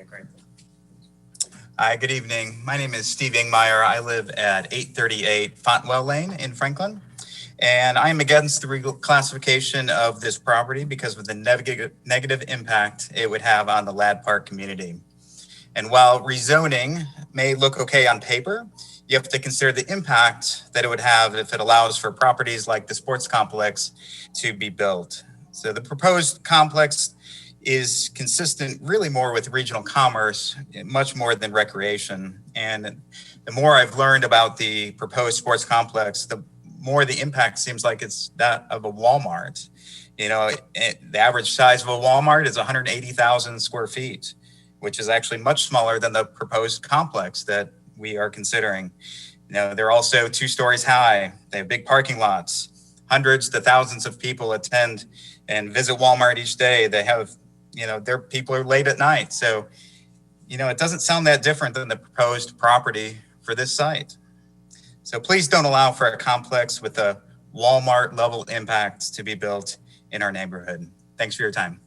[SPEAKER 17] great. Hi, good evening. My name is Steve Ingmeyer. I live at 838 Fontwell Lane in Franklin. And I am against the reclassification of this property because of the negative impact it would have on the Ladd Park community. And while rezoning may look okay on paper, you have to consider the impact that it would have if it allows for properties like the sports complex to be built. So the proposed complex is consistent really more with regional commerce, much more than recreation. And the more I've learned about the proposed sports complex, the more the impact seems like it's that of a Walmart. You know, the average size of a Walmart is 180,000 square feet, which is actually much smaller than the proposed complex that we are considering. You know, they're also 2 stories high. They have big parking lots. Hundreds to thousands of people attend and visit Walmart each day. They have, you know, their people are late at night. So, you know, it doesn't sound that different than the proposed property for this site. So please don't allow for a complex with a Walmart level impact to be built in our neighborhood. Thanks for your time.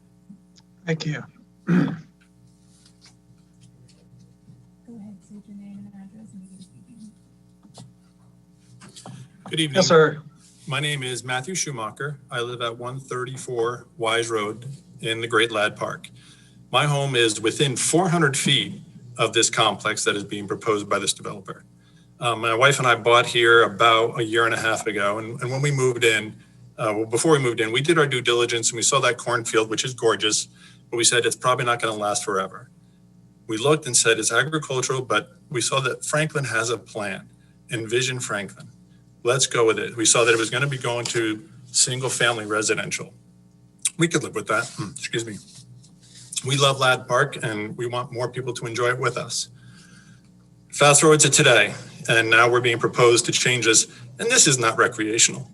[SPEAKER 4] Thank you.
[SPEAKER 24] Good evening.
[SPEAKER 4] Yes, sir.
[SPEAKER 24] My name is Matthew Schumacher. I live at 134 Wise Road in the Great Ladd Park. My home is within 400 feet of this complex that is being proposed by this developer. My wife and I bought here about a year and a half ago. And when we moved in, before we moved in, we did our due diligence and we saw that cornfield, which is gorgeous, but we said it's probably not going to last forever. We looked and said it's agricultural, but we saw that Franklin has a plan. Envision Franklin. Let's go with it. We saw that it was going to be going to single family residential. We could live with that. Excuse me. We love Ladd Park and we want more people to enjoy it with us. Fast forward to today, and now we're being proposed to change this. And this is not recreational.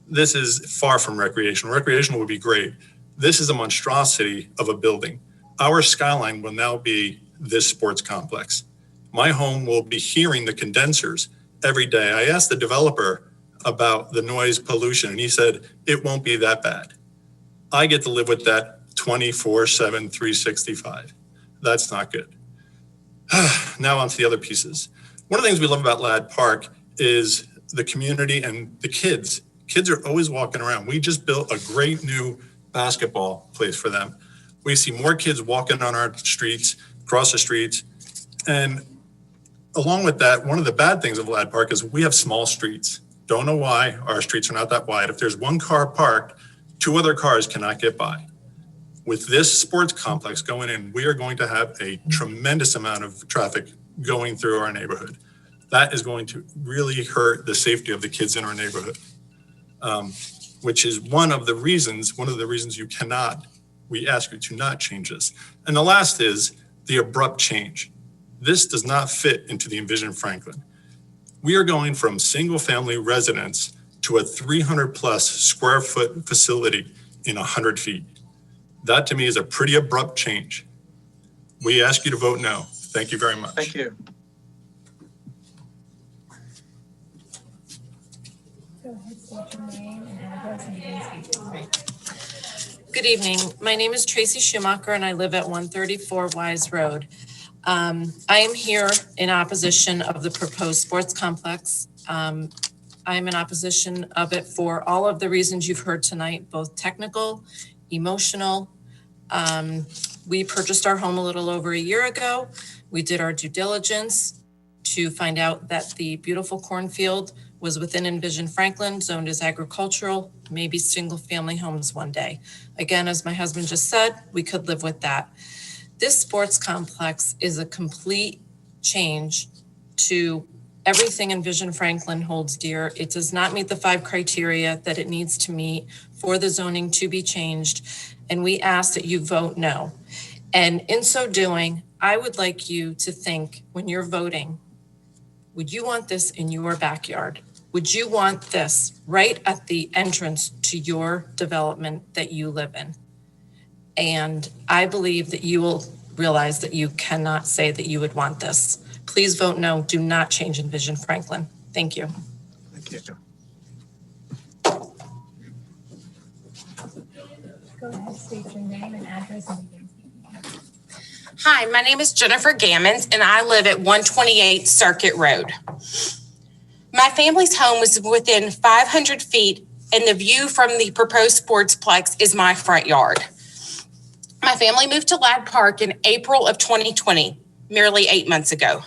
[SPEAKER 24] This is far from recreational. Recreational would be great. This is a monstrosity of a building. Our skyline will now be this sports complex. My home will be hearing the condensers every day. I asked the developer about the noise pollution, and he said, it won't be that bad. I get to live with that 24/7, 365. That's not good. Now on to the other pieces. One of the things we love about Ladd Park is the community and the kids. Kids are always walking around. We just built a great new basketball place for them. We see more kids walking on our streets, across the streets. And along with that, one of the bad things of Ladd Park is we have small streets. Don't know why our streets are not that wide. If there's one car parked, 2 other cars cannot get by. With this sports complex going in, we are going to have a tremendous amount of traffic going through our neighborhood. That is going to really hurt the safety of the kids in our neighborhood, which is one of the reasons we ask you to not change this. And the last is the abrupt change. This does not fit into the Envision Franklin. We are going from single family residence to a 300 plus square foot facility in 100 feet. That to me is a pretty abrupt change. We ask you to vote no. Thank you very much.
[SPEAKER 4] Thank you.
[SPEAKER 16] Good evening. My name is Tracy Schumacher and I live at 134 Wise Road. I am here in opposition of the proposed sports complex. I am in opposition of it for all of the reasons you've heard tonight, both technical, emotional. We purchased our home a little over a year ago. We did our due diligence to find out that the beautiful cornfield was within Envision Franklin, zoned as agricultural, maybe single family homes one day. Again, as my husband just said, we could live with that. This sports complex is a complete change to everything Envision Franklin holds dear. It does not meet the 5 criteria that it needs to meet for the zoning to be changed. And we ask that you vote no. And in so doing, I would like you to think when you're voting, would you want this in your backyard? Would you want this right at the entrance to your development that you live in? And I believe that you will realize that you cannot say that you would want this. Please vote no. Do not change Envision Franklin. Thank you.
[SPEAKER 4] Thank you.
[SPEAKER 23] Go ahead, state your name and address and begin.
[SPEAKER 18] Hi, my name is Jennifer Gammons and I live at 128 Circuit Road. My family's home was within 500 feet and the view from the proposed sportsplex is my front yard. My family moved to Ladd Park in April of 2020, merely 8 months ago.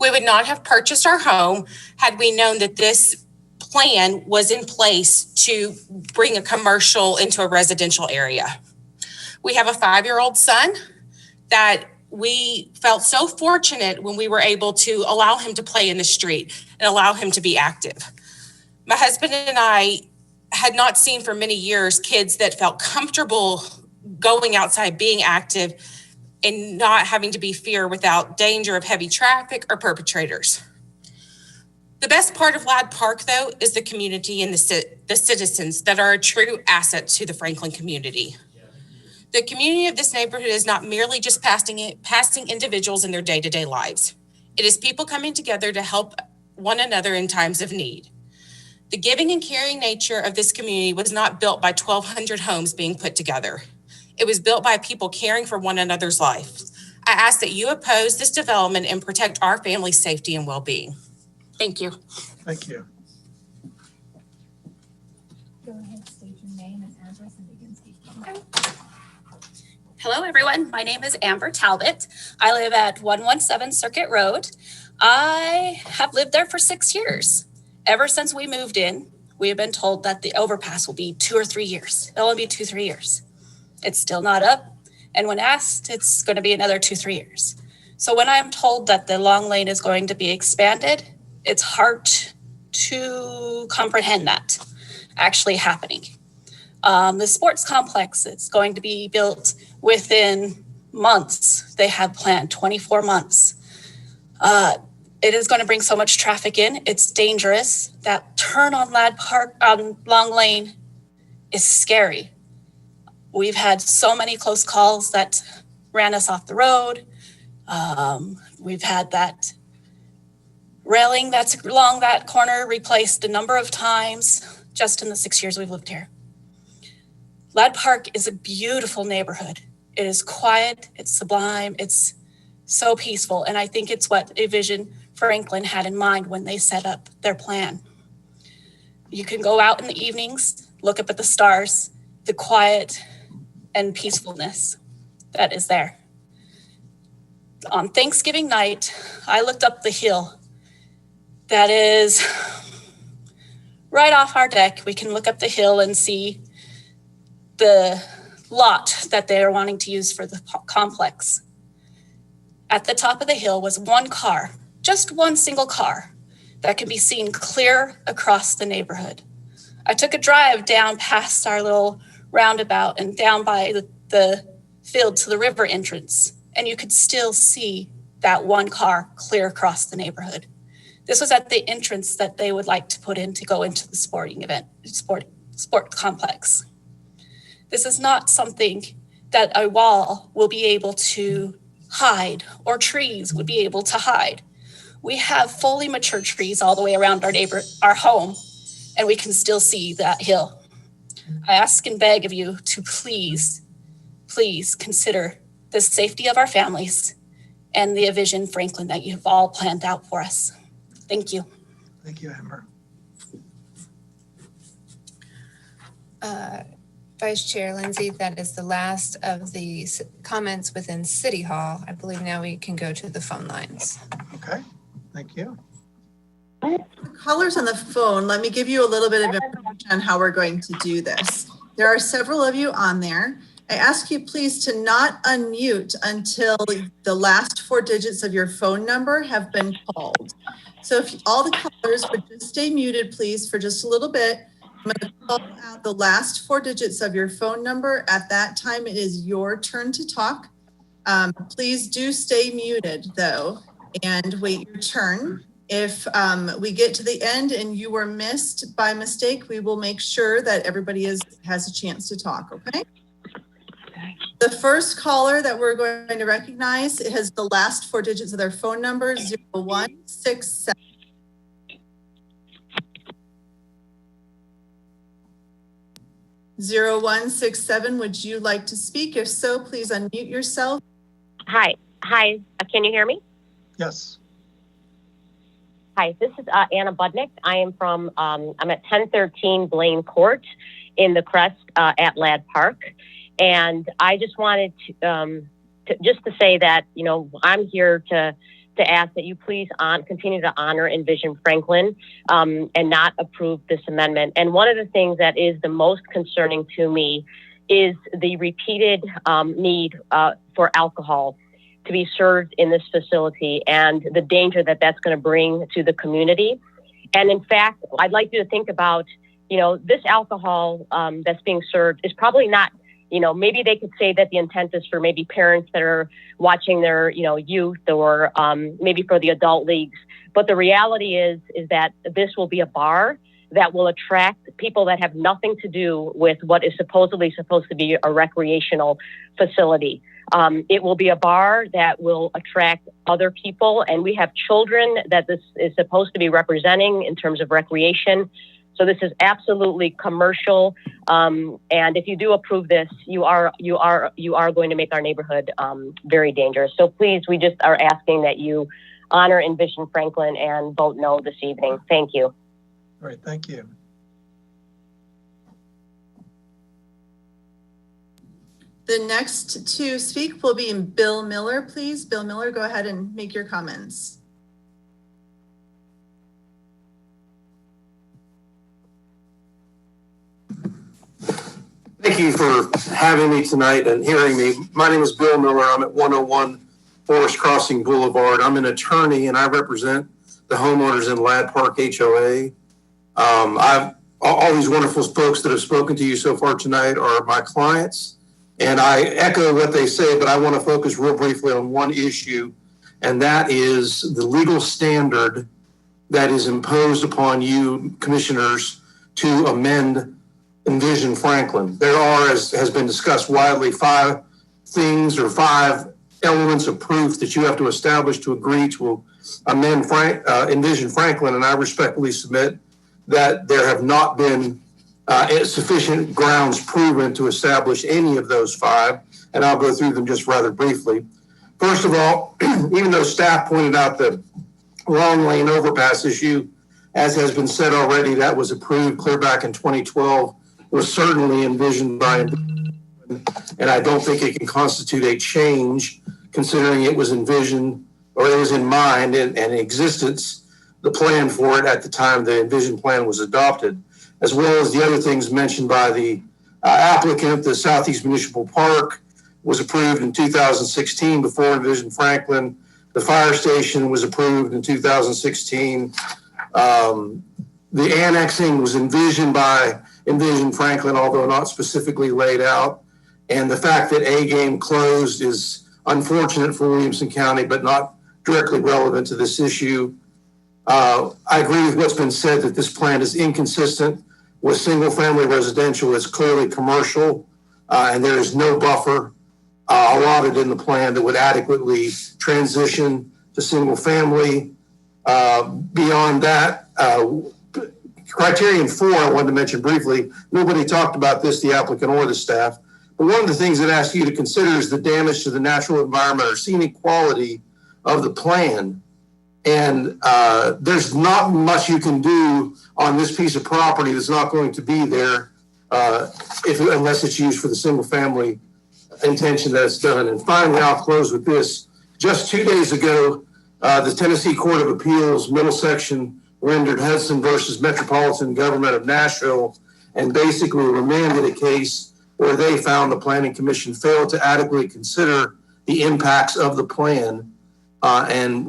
[SPEAKER 18] We would not have purchased our home had we known that this plan was in place to bring a commercial into a residential area. We have a 5-year-old son that we felt so fortunate when we were able to allow him to play in the street and allow him to be active. My husband and I had not seen for many years kids that felt comfortable going outside, being active, and not having to be feared without danger of heavy traffic or perpetrators. The best part of Ladd Park, though, is the community and the citizens that are a true asset to the Franklin community. The community of this neighborhood is not merely just passing individuals in their day-to-day lives. It is people coming together to help one another in times of need. The giving and caring nature of this community was not built by 1,200 homes being put together. It was built by people caring for one another's life. I ask that you oppose this development and protect our family's safety and well-being. Thank you.
[SPEAKER 4] Thank you.
[SPEAKER 23] Go ahead, state your name and address and begin speaking.
[SPEAKER 19] Hello, everyone. My name is Amber Talbot. I live at 117 Circuit Road.
[SPEAKER 8] I have lived there for 6 years. Ever since we moved in, we have been told that the overpass will be 2 or 3 years. It'll only be 2, 3 years. It's still not up. And when asked, it's going to be another 2, 3 years. So when I'm told that the long lane is going to be expanded, it's hard to comprehend that actually happening. The sports complex, it's going to be built within months. They have planned 24 months. It is going to bring so much traffic in. It's dangerous. That turn on Ladd Park, Long Lane is scary. We've had so many close calls that ran us off the road. We've had that railing that's along that corner replaced a number of times just in the 6 years we've lived here. Ladd Park is a beautiful neighborhood. It is quiet, it's sublime, it's so peaceful. And I think it's what Envision Franklin had in mind when they set up their plan. You can go out in the evenings, look up at the stars, the quiet and peacefulness that is there. On Thanksgiving night, I looked up the hill that is right off our deck. We can look up the hill and see the lot that they are wanting to use for the complex. At the top of the hill was one car, just one single car, that can be seen clear across the neighborhood. I took a drive down past our little roundabout and down by the field to the river entrance, and you could still see that one car clear across the neighborhood. This was at the entrance that they would like to put in to go into the sporting event, sport complex. This is not something that a wall will be able to hide or trees would be able to hide. We have fully mature trees all the way around our home, and we can still see that hill. I ask and beg of you to please consider the safety of our families and the Envision Franklin that you've all planned out for us. Thank you.
[SPEAKER 4] Thank you, Amber.
[SPEAKER 11] Vice Chair Lindsay, that is the last of the comments within City Hall. I believe now we can go to the phone lines.
[SPEAKER 4] Okay, thank you.
[SPEAKER 19] Callers on the phone, let me give you a little bit of information on how we're going to do this. There are several of you on there. I ask you please to not unmute until the last 4 digits of your phone number have been called. So if all the callers would just stay muted, please, for just a little bit. I'm going to call out the last 4 digits of your phone number. At that time, it is your turn to talk. Please do stay muted, though, and wait your turn. If we get to the end and you were missed by mistake, we will make sure that everybody has a chance to talk, okay? The first caller that we're going to recognize, it has the last 4 digits of their phone number, 0167. Would you like to speak? If so, please unmute yourself.
[SPEAKER 20] Hi. Can you hear me?
[SPEAKER 4] Yes.
[SPEAKER 20] Hi, this is Anna Budnick. I am from, I'm at 1013 Blaine Court in the Crest at Ladd Park. And I just wanted to say that, you know, I'm here to ask that you please continue to honor Envision Franklin and not approve this amendment. And one of the things that is the most concerning to me is the repeated need for alcohol to be served in this facility and the danger that that's going to bring to the community. And in fact, I'd like you to think about, you know, this alcohol that's being served is probably not, you know, maybe they could say that the intent is for maybe parents that are watching their, you know, youth or maybe for the adult leagues. But the reality is that this will be a bar that will attract people that have nothing to do with what is supposedly supposed to be a recreational facility. It will be a bar that will attract other people, and we have children that this is supposed to be representing in terms of recreation. So this is absolutely commercial, and if you do approve this, you are going to make our neighborhood very dangerous. So please, we just are asking that you honor Envision Franklin and vote no this evening. Thank you.
[SPEAKER 4] All right, thank you.
[SPEAKER 19] The next to speak will be Bill Miller, please. Bill Miller, go ahead and make your comments.
[SPEAKER 2] Thank you for having me tonight and hearing me. My name is Bill Miller. I'm at 101 Forest Crossing Boulevard. I'm an attorney and I represent the homeowners in Ladd Park HOA. All these wonderful folks that have spoken to you so far tonight are my clients, and I echo what they say, but I want to focus real briefly on one issue, and that is the legal standard that is imposed upon you commissioners to amend Envision Franklin. There are, as has been discussed widely, 5 things or 5 elements of proof that you have to establish to agree to amend Envision Franklin, and I respectfully submit that there have not been sufficient grounds proven to establish any of those 5, and I'll go through them just rather briefly. First of all, even though staff pointed out the Long Lane overpass issue, as has been said already, that was approved clear back in 2012, was certainly envisioned by, and I don't think it can constitute a change considering it was envisioned or it was in mind and in existence, the plan for it at the time the Envision plan was adopted, as well as the other things mentioned by the applicant. The Southeast Municipal Park was approved in 2016 before Envision Franklin. The fire station was approved in 2016. The annexing was envisioned by Envision Franklin, although not specifically laid out. And the fact that A-Game closed is unfortunate for Williamson County, but not directly relevant to this issue. I agree with what's been said that this plan is inconsistent with single-family residential. It's clearly commercial, and there is no buffer allotted in the plan that would adequately transition to single-family. Beyond that, criterion 4, I wanted to mention briefly, nobody talked about this, the applicant or the staff, but one of the things that I ask you to consider is the damage to the natural environment or scenic quality of the plan. And there's not much you can do on this piece of property that's not going to be there unless it's used for the single family intention that it's done. And finally, I'll close with this. Just 2 days ago, the Tennessee Court of Appeals middle section rendered Hudson versus Metropolitan Government of Nashville and basically remanded a case where they found the Planning Commission failed to adequately consider the impacts of the plan and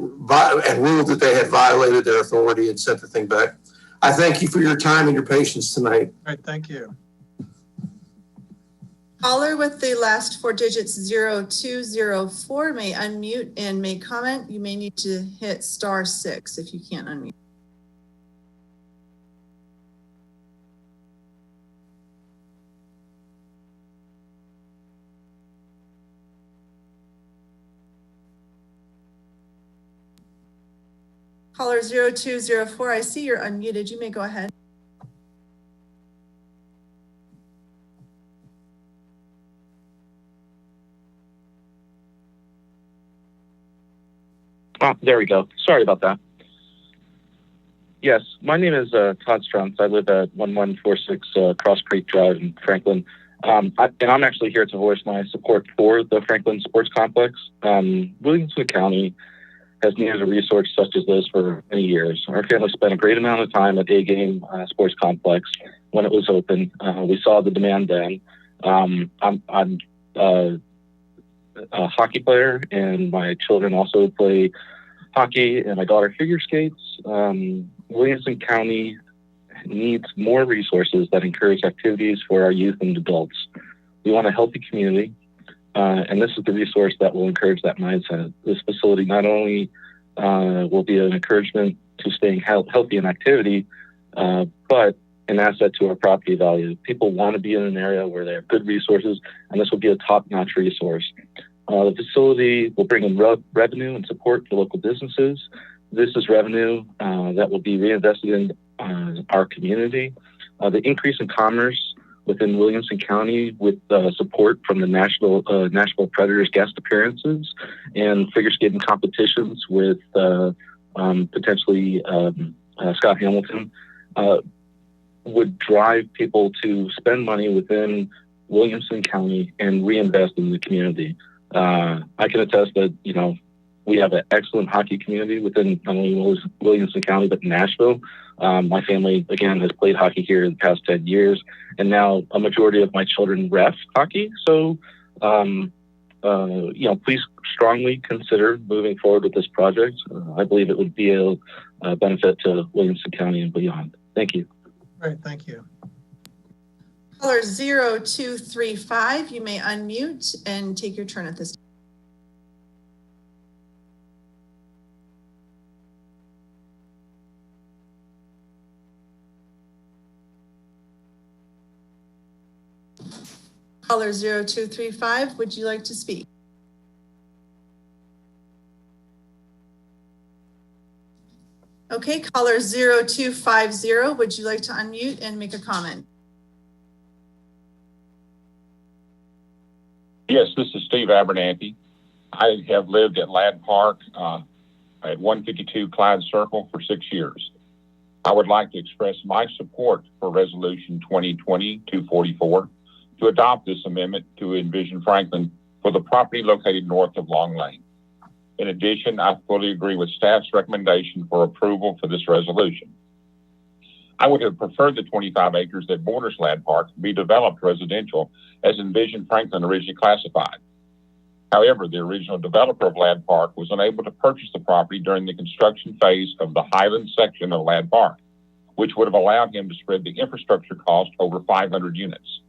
[SPEAKER 2] ruled that they had violated their authority and sent the thing back. I thank you for your time and your patience tonight.
[SPEAKER 4] All right, thank you.
[SPEAKER 19] Caller with the last 4 digits 0204 may unmute and may comment. You may need to hit *6 if you can't unmute. Caller 0204, I see you're unmuted. You may go ahead.
[SPEAKER 14] Oh, there we go. Sorry about that. Yes, my name is Todd Strunz. I live at 1146 Cross Creek Drive in Franklin. And I'm actually here to voice my support for the Franklin Sports Complex. Williamson County has needed a resource such as this for many years. Our family spent a great amount of time at A-Game Sports Complex when it was open. We saw the demand then. I'm a hockey player, and my children also play hockey, and my daughter figure skates. Williamson County needs more resources that encourage activities for our youth and adults. We want a healthy community, and this is the resource that will encourage that mindset. This facility not only will be an encouragement to staying healthy in activity, but an asset to our property value. People want to be in an area where they have good resources, and this will be a top-notch resource. The facility will bring in revenue and support for local businesses. This is revenue that will be reinvested in our community. The increase in commerce within Williamson County with support from the Nashville Predators guest appearances and figure skating competitions with potentially Scott Hamilton would drive people to spend money within Williamson County and reinvest in the community. I can attest that, you know, we have an excellent hockey community within not only Williamson County, but Nashville. My family, again, has played hockey here in the past 10 years, and now a majority of my children ref hockey. So, please strongly consider moving forward with this project. I believe it would be a benefit to Williamson County and beyond. Thank you.
[SPEAKER 4] Great, thank you.
[SPEAKER 19] Caller 0235, you may unmute and take your turn at this time. Caller 0235, would you like to speak? Okay, caller 0250, would you like to unmute and make a comment?
[SPEAKER 5] Yes, this is Steve Abernathy. I have lived at Ladd Park at 152 Clyde Circle for 6 years. I would like to express my support for Resolution 2020-244 to adopt this amendment to Envision Franklin for the property located north of Long Lane. In addition, I fully agree with staff's recommendation for approval for this resolution. I would have preferred the 25 acres that borders Ladd Park be developed residential as Envision Franklin originally classified. However, the original developer of Ladd Park was unable to purchase the property during the construction phase of the Highland section of Ladd Park, which would have allowed him to spread the infrastructure cost over 500 units.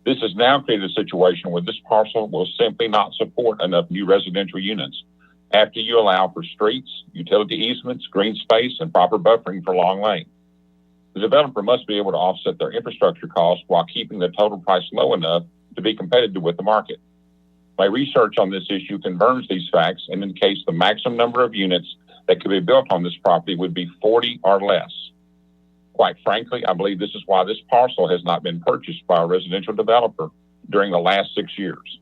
[SPEAKER 5] This has now created a situation where this parcel will simply not support enough new residential units after you allow for streets, utility easements, green space, and proper buffering for Long Lane. The developer must be able to offset their infrastructure costs while keeping the total price low enough to be competitive with the market. My research on this issue confirms these facts and indicates the maximum number of units that could be built on this property would be 40 or less. Quite frankly, I believe this is why this parcel has not been purchased by a residential developer during the last 6 years.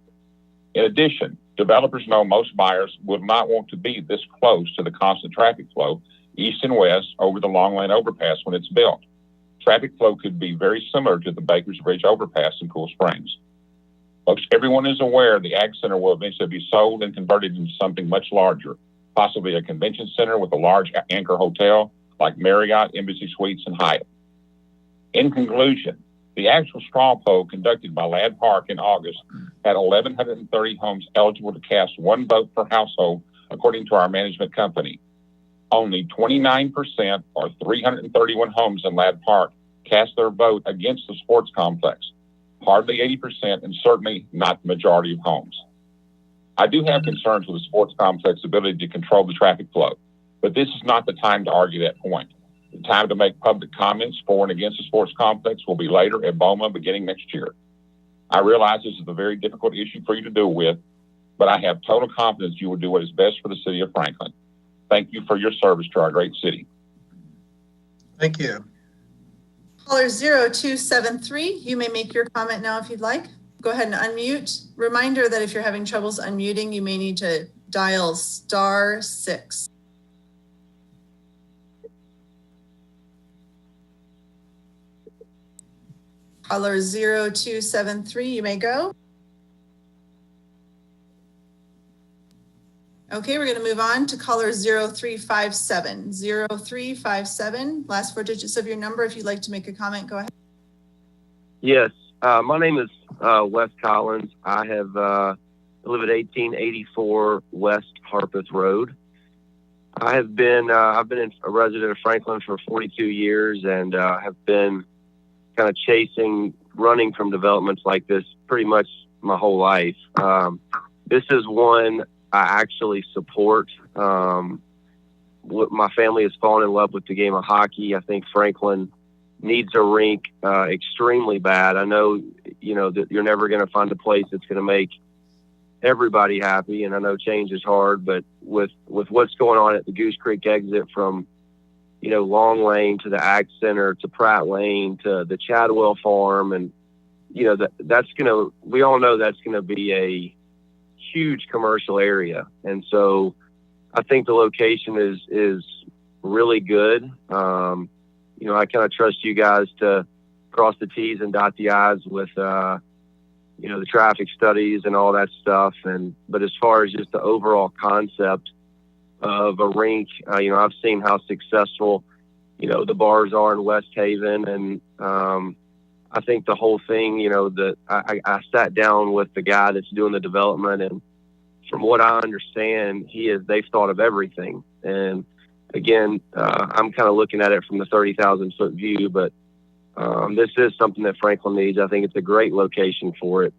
[SPEAKER 5] In addition, developers know most buyers would not want to be this close to the constant traffic flow east and west over the Long Lane overpass when it's built. Traffic flow could be very similar to the Bakers Bridge overpass in Cool Springs. Most everyone is aware the Ag Center will eventually be sold and converted into something much larger, possibly a convention center with a large anchor hotel like Marriott, Embassy Suites, and Hyatt. In conclusion, the actual straw poll conducted by Ladd Park in August had 1,130 homes eligible to cast one vote per household, according to our management company. Only 29%, or 331 homes in Ladd Park, cast their vote against the sports complex. Hardly 80%, and certainly not the majority of homes. I do have concerns with the sports complex's ability to control the traffic flow, but this is not the time to argue that point. The time to make public comments for and against the sports complex will be later at BOMA beginning next year. I realize this is a very difficult issue for you to deal with, but I have total confidence you will do what is best for the city of Franklin. Thank you for your service to our great city.
[SPEAKER 4] Thank you.
[SPEAKER 19] Caller 0273, you may make your comment now if you'd like. Go ahead and unmute. Reminder that if you're having troubles unmuting, you may need to dial *6. Caller 0273, you may go. Okay, we're going to move on to caller 0357. 0357, last four digits of your number. If you'd like to make a comment, go ahead.
[SPEAKER 10] Yes, my name is Wes Collins. I live at 1884 West Harpeth Road. I've been a resident of Franklin for 42 years and have been kind of running from developments like this pretty much my whole life. This is one I actually support. My family has fallen in love with the game of hockey. I think Franklin needs a rink extremely bad. I know, that you're never going to find a place that's going to make everybody happy, and I know change is hard, but with what's going on at the Goose Creek exit from, Long Lane to the Ag Center to Pratt Lane to the Chadwell Farm, and, we all know that's going to be a huge commercial area. And so I think the location is really good. I kind of trust you guys to cross the T's and dot the I's with, the traffic studies and all that stuff. But as far as just the overall concept of a rink, I've seen how successful the bars are in West Haven. And I think the whole thing, that I sat down with the guy that's doing the development, and from what I understand, they've thought of everything. And again, I'm kind of looking at it from the 30,000 foot view, but this is something that Franklin needs. I think it's a great location for it,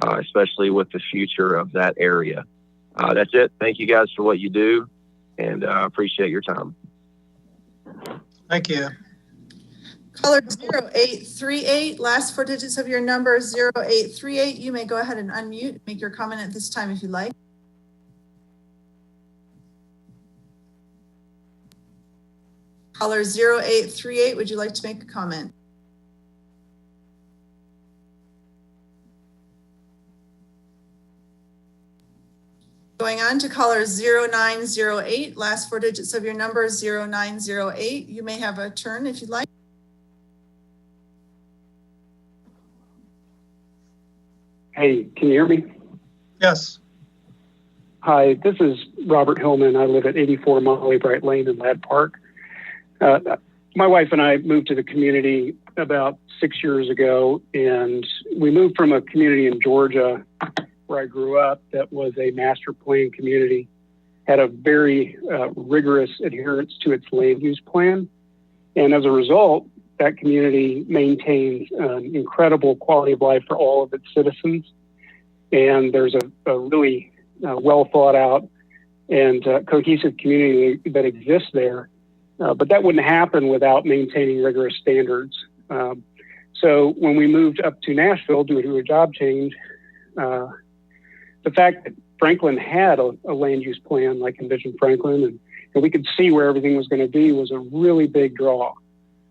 [SPEAKER 10] especially with the future of that area. That's it. Thank you guys for what you do, and I appreciate your time.
[SPEAKER 4] Thank you.
[SPEAKER 19] Caller 0838, last four digits of your number 0838. You may go ahead and unmute, make your comment at this time if you'd like. Caller 0838, would you like to make a comment? Going on to caller 0908, last four digits of your number 0908. You may have a turn if you'd like.
[SPEAKER 6] Hey, can you hear me?
[SPEAKER 4] Yes.
[SPEAKER 6] Hi, this is Robert Hillman. I live at 84 Molly Bright Lane in Ladd Park. My wife and I moved to the community about 6 years ago, and we moved from a community in Georgia where I grew up that was a master plan community, had a very rigorous adherence to its land use plan. And as a result, that community maintains an incredible quality of life for all of its citizens. And there's a really well thought out and cohesive community that exists there. But that wouldn't happen without maintaining rigorous standards. So when we moved up to Nashville due to a job change, the fact that Franklin had a land use plan like Envision Franklin, and we could see where everything was going to be, was a really big draw.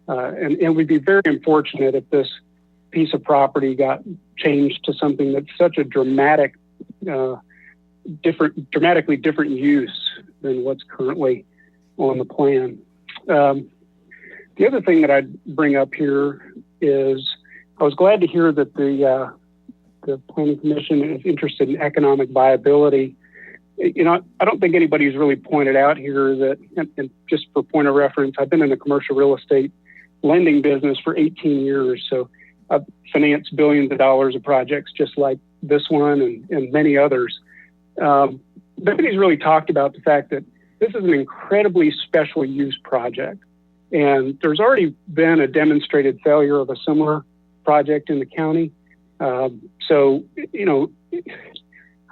[SPEAKER 6] And we'd be very unfortunate if this piece of property got changed to something that's such a dramatically different use than what's currently on the plan. The other thing that I'd bring up here is I was glad to hear that the Planning Commission is interested in economic viability. I don't think anybody's really pointed out here that, and just for point of reference, I've been in the commercial real estate lending business for 18 years. So I've financed billions of dollars of projects just like this one and many others. Nobody's really talked about the fact that this is an incredibly special use project. And there's already been a demonstrated failure of a similar project in the county. So,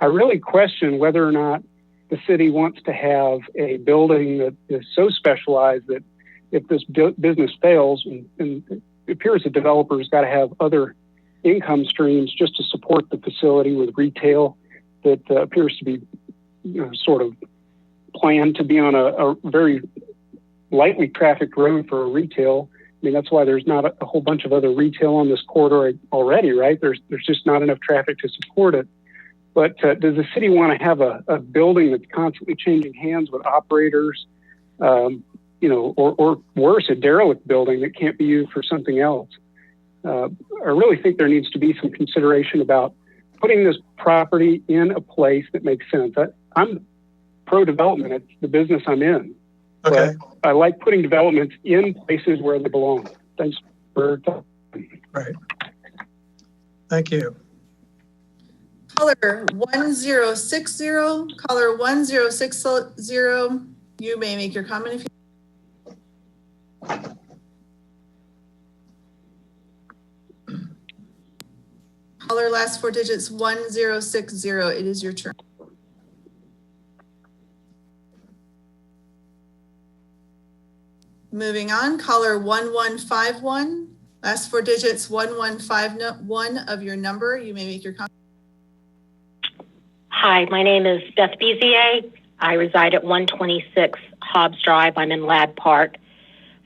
[SPEAKER 6] I really question whether or not the city wants to have a building that is so specialized that if this business fails, and it appears the developer's got to have other income streams just to support the facility with retail that appears to be sort of planned to be on a very lightly trafficked road for a retail. I mean, that's why there's not a whole bunch of other retail on this corridor already, right? There's just not enough traffic to support it. But does the city want to have a building that's constantly changing hands with operators, or worse, a derelict building that can't be used for something else? I really think there needs to be some consideration about putting this property in a place that makes sense. I'm pro-development. It's the business I'm in.
[SPEAKER 4] Okay.
[SPEAKER 6] But I like putting developments in places where they belong. Thanks for talking.
[SPEAKER 4] Right. Thank you.
[SPEAKER 19] Caller 1060, caller 1060, you may make your comment if you. Caller last four digits 1060, it is your turn. Moving on, caller 1151, last four digits 1151 of your number. You may make your comment.
[SPEAKER 7] Hi, my name is Beth Bezier. I reside at 126 Hobbs Drive. I'm in Ladd Park.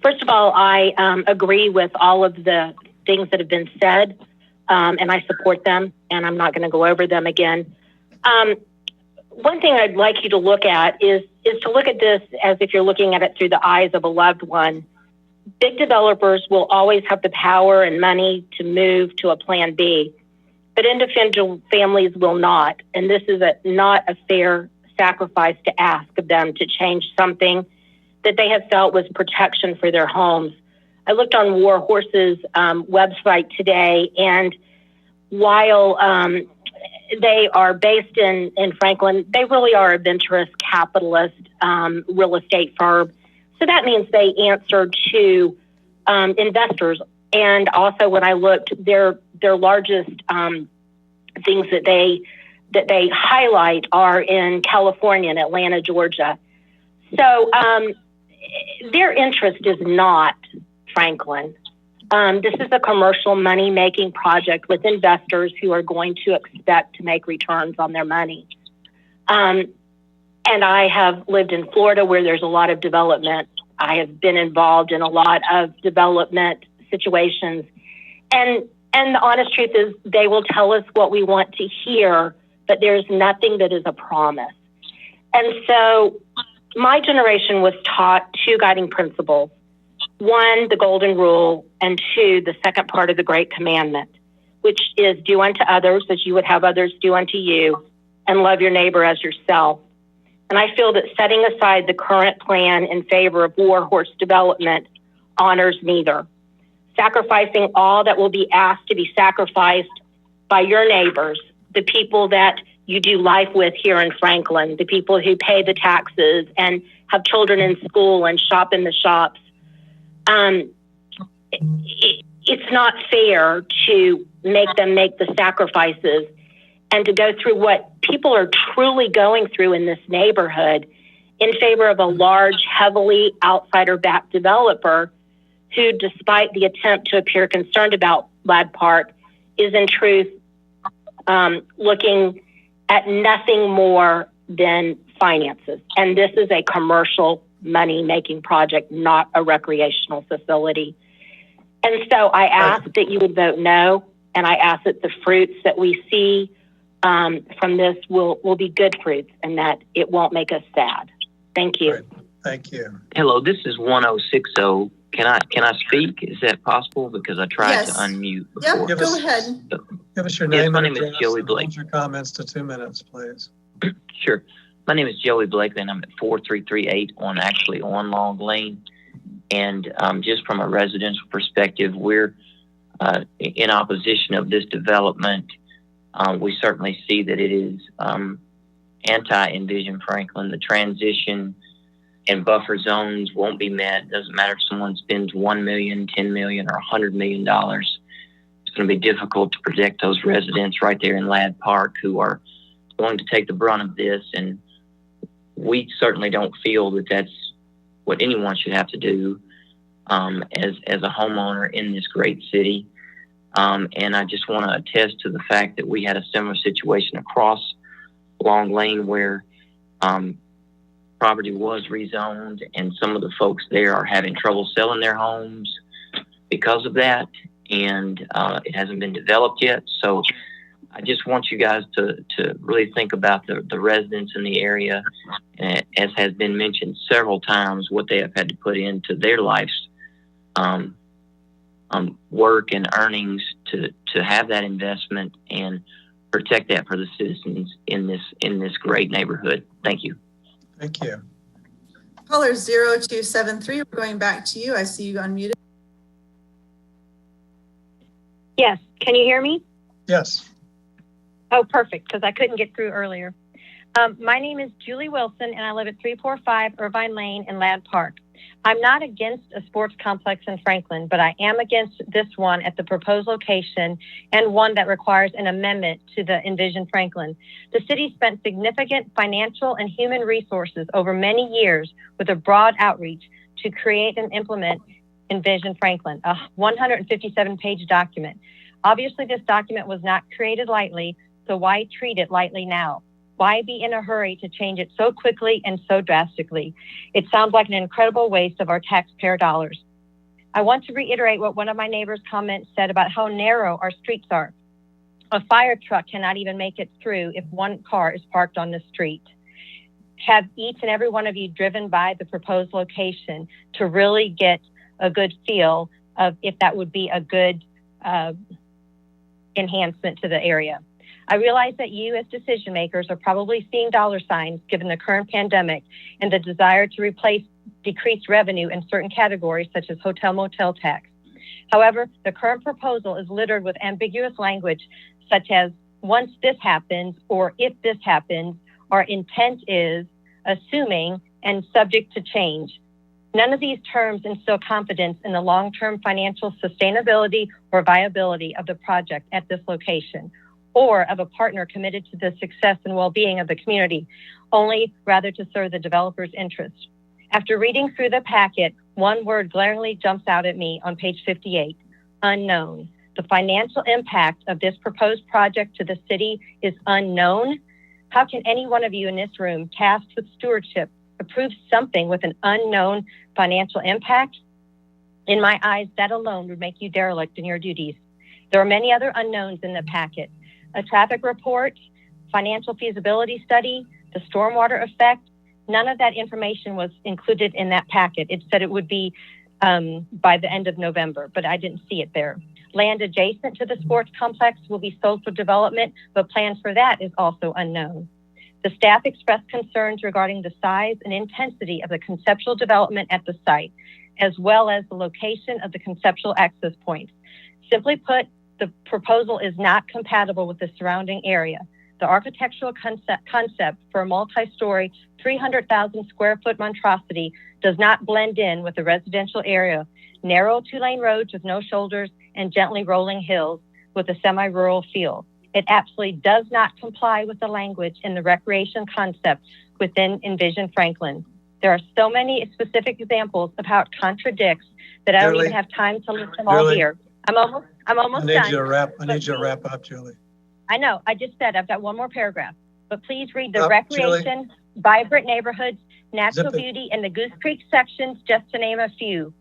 [SPEAKER 7] First of all, I agree with all of the things that have been said, and I support them, and I'm not going to go over them again. One thing I'd like you to look at is to look at this as if you're looking at it through the eyes of a loved one. Big developers will always have the power and money to move to a plan B, but individual families will not. And this is not a fair sacrifice to ask of them to change something that they have felt was protection for their homes. I looked on War Horse's website today, and while they are based in Franklin, they really are a venturous capitalist real estate firm. So that means they answer to investors. And also, when I looked, their largest things that they highlight are in California and Atlanta, Georgia. So their interest is not Franklin. This is a commercial money-making project with investors who are going to expect to make returns on their money. And I have lived in Florida where there's a lot of development. I have been involved in a lot of development situations. And the honest truth is they will tell us what we want to hear, but there's nothing that is a promise. And so my generation was taught two guiding principles. One, the golden rule, and two, the second part of the great commandment, which is do unto others as you would have others do unto you, and love your neighbor as yourself. And I feel that setting aside the current plan in favor of War Horse development honors neither. Sacrificing all that will be asked to be sacrificed by your neighbors, the people that you do life with here in Franklin, the people who pay the taxes and have children in school and shop in the shops. It's not fair to make them make the sacrifices and to go through what people are truly going through in this neighborhood in favor of a large, heavily outsider-backed developer who, despite the attempt to appear concerned about Ladd Park, is in truth looking at nothing more than finances. And this is a commercial money-making project, not a recreational facility. And so I ask that you would vote no, and I ask that the fruits that we see from this will be good fruits and that it won't make us sad. Thank you.
[SPEAKER 4] Great. Thank you.
[SPEAKER 3] Hello, this is 1060. Can I speak? Is that possible? Because I tried to unmute before.
[SPEAKER 19] Yep, go ahead.
[SPEAKER 4] Give us your name
[SPEAKER 3] my
[SPEAKER 4] and
[SPEAKER 3] name
[SPEAKER 4] address.
[SPEAKER 3] is Joey Blake.
[SPEAKER 4] Hold your comments to 2 minutes, please.
[SPEAKER 3] Sure. My name is Joey Blake, and I'm at 4338 on Long Lane. And just from a residential perspective, we're in opposition of this development. We certainly see that it is anti-Envision Franklin. The transition and buffer zones won't be met. Doesn't matter if someone spends $1 million, $10 million, or $100 million. It's going to be difficult to protect those residents right there in Ladd Park who are going to take the brunt of this. And we certainly don't feel that that's what anyone should have to do as a homeowner in this great city. And I just want to attest to the fact that we had a similar situation across Long Lane where property was rezoned, and some of the folks there are having trouble selling their homes because of that, and it hasn't been developed yet. So I just want you guys to really think about the residents in the area, as has been mentioned several times, what they have had to put into their lives, work and earnings to have that investment and protect that for the citizens in this great neighborhood. Thank you.
[SPEAKER 4] Thank you.
[SPEAKER 19] Caller 0273, we're going back to you. I see you unmuted.
[SPEAKER 9] Yes. Can you hear me?
[SPEAKER 4] Yes.
[SPEAKER 9] Oh, perfect, because I couldn't get through earlier. My name is Julie Wilson, and I live at 345 Irvine Lane in Ladd Park. I'm not against a sports complex in Franklin, but I am against this one at the proposed location and one that requires an amendment to the Envision Franklin. The city spent significant financial and human resources over many years with a broad outreach to create and implement Envision Franklin, a 157-page document. Obviously, this document was not created lightly, so why treat it lightly now? Why be in a hurry to change it so quickly and so drastically? It sounds like an incredible waste of our taxpayer dollars. I want to reiterate what one of my neighbor's comments said about how narrow our streets are. A fire truck cannot even make it through if one car is parked on the street. Have each and every one of you driven by the proposed location to really get a good feel of if that would be a good enhancement to the area? I realize that you as decision makers are probably seeing dollar signs given the current pandemic and the desire to replace decreased revenue in certain categories such as hotel motel tax. However, the current proposal is littered with ambiguous language such as once this happens, or if this happens, or intent is, assuming, and subject to change. None of these terms instill confidence in the long-term financial sustainability or viability of the project at this location, or of a partner committed to the success and well-being of the community, only rather to serve the developer's interests. After reading through the packet, one word glaringly jumps out at me on page 58, unknown. The financial impact of this proposed project to the city is unknown. How can any one of you in this room tasked with stewardship approve something with an unknown financial impact? In my eyes, that alone would make you derelict in your duties. There are many other unknowns in the packet. A traffic report, financial feasibility study, the stormwater effect. None of that information was included in that packet. It said it would be by the end of November, but I didn't see it there. Land adjacent to the sports complex will be sold for development, but plans for that is also unknown. The staff expressed concerns regarding the size and intensity of the conceptual development at the site, as well as the location of the conceptual access points. Simply put, the proposal is not compatible with the surrounding area. The architectural concept for a multi-story, 300,000 square foot monstrosity does not blend in with the residential area. Narrow two-lane roads with no shoulders and gently rolling hills with a semi-rural feel. It absolutely does not comply with the language in the recreation concept within Envision Franklin. There are so many specific examples of how it contradicts that I don't even have time to list them all here. I'm almost done.
[SPEAKER 4] I need you to wrap up, Julie.
[SPEAKER 9] I know, I just said I've got one more paragraph, but please read the recreation, vibrant neighborhoods, natural beauty, and the Goose Creek sections, just to name a few.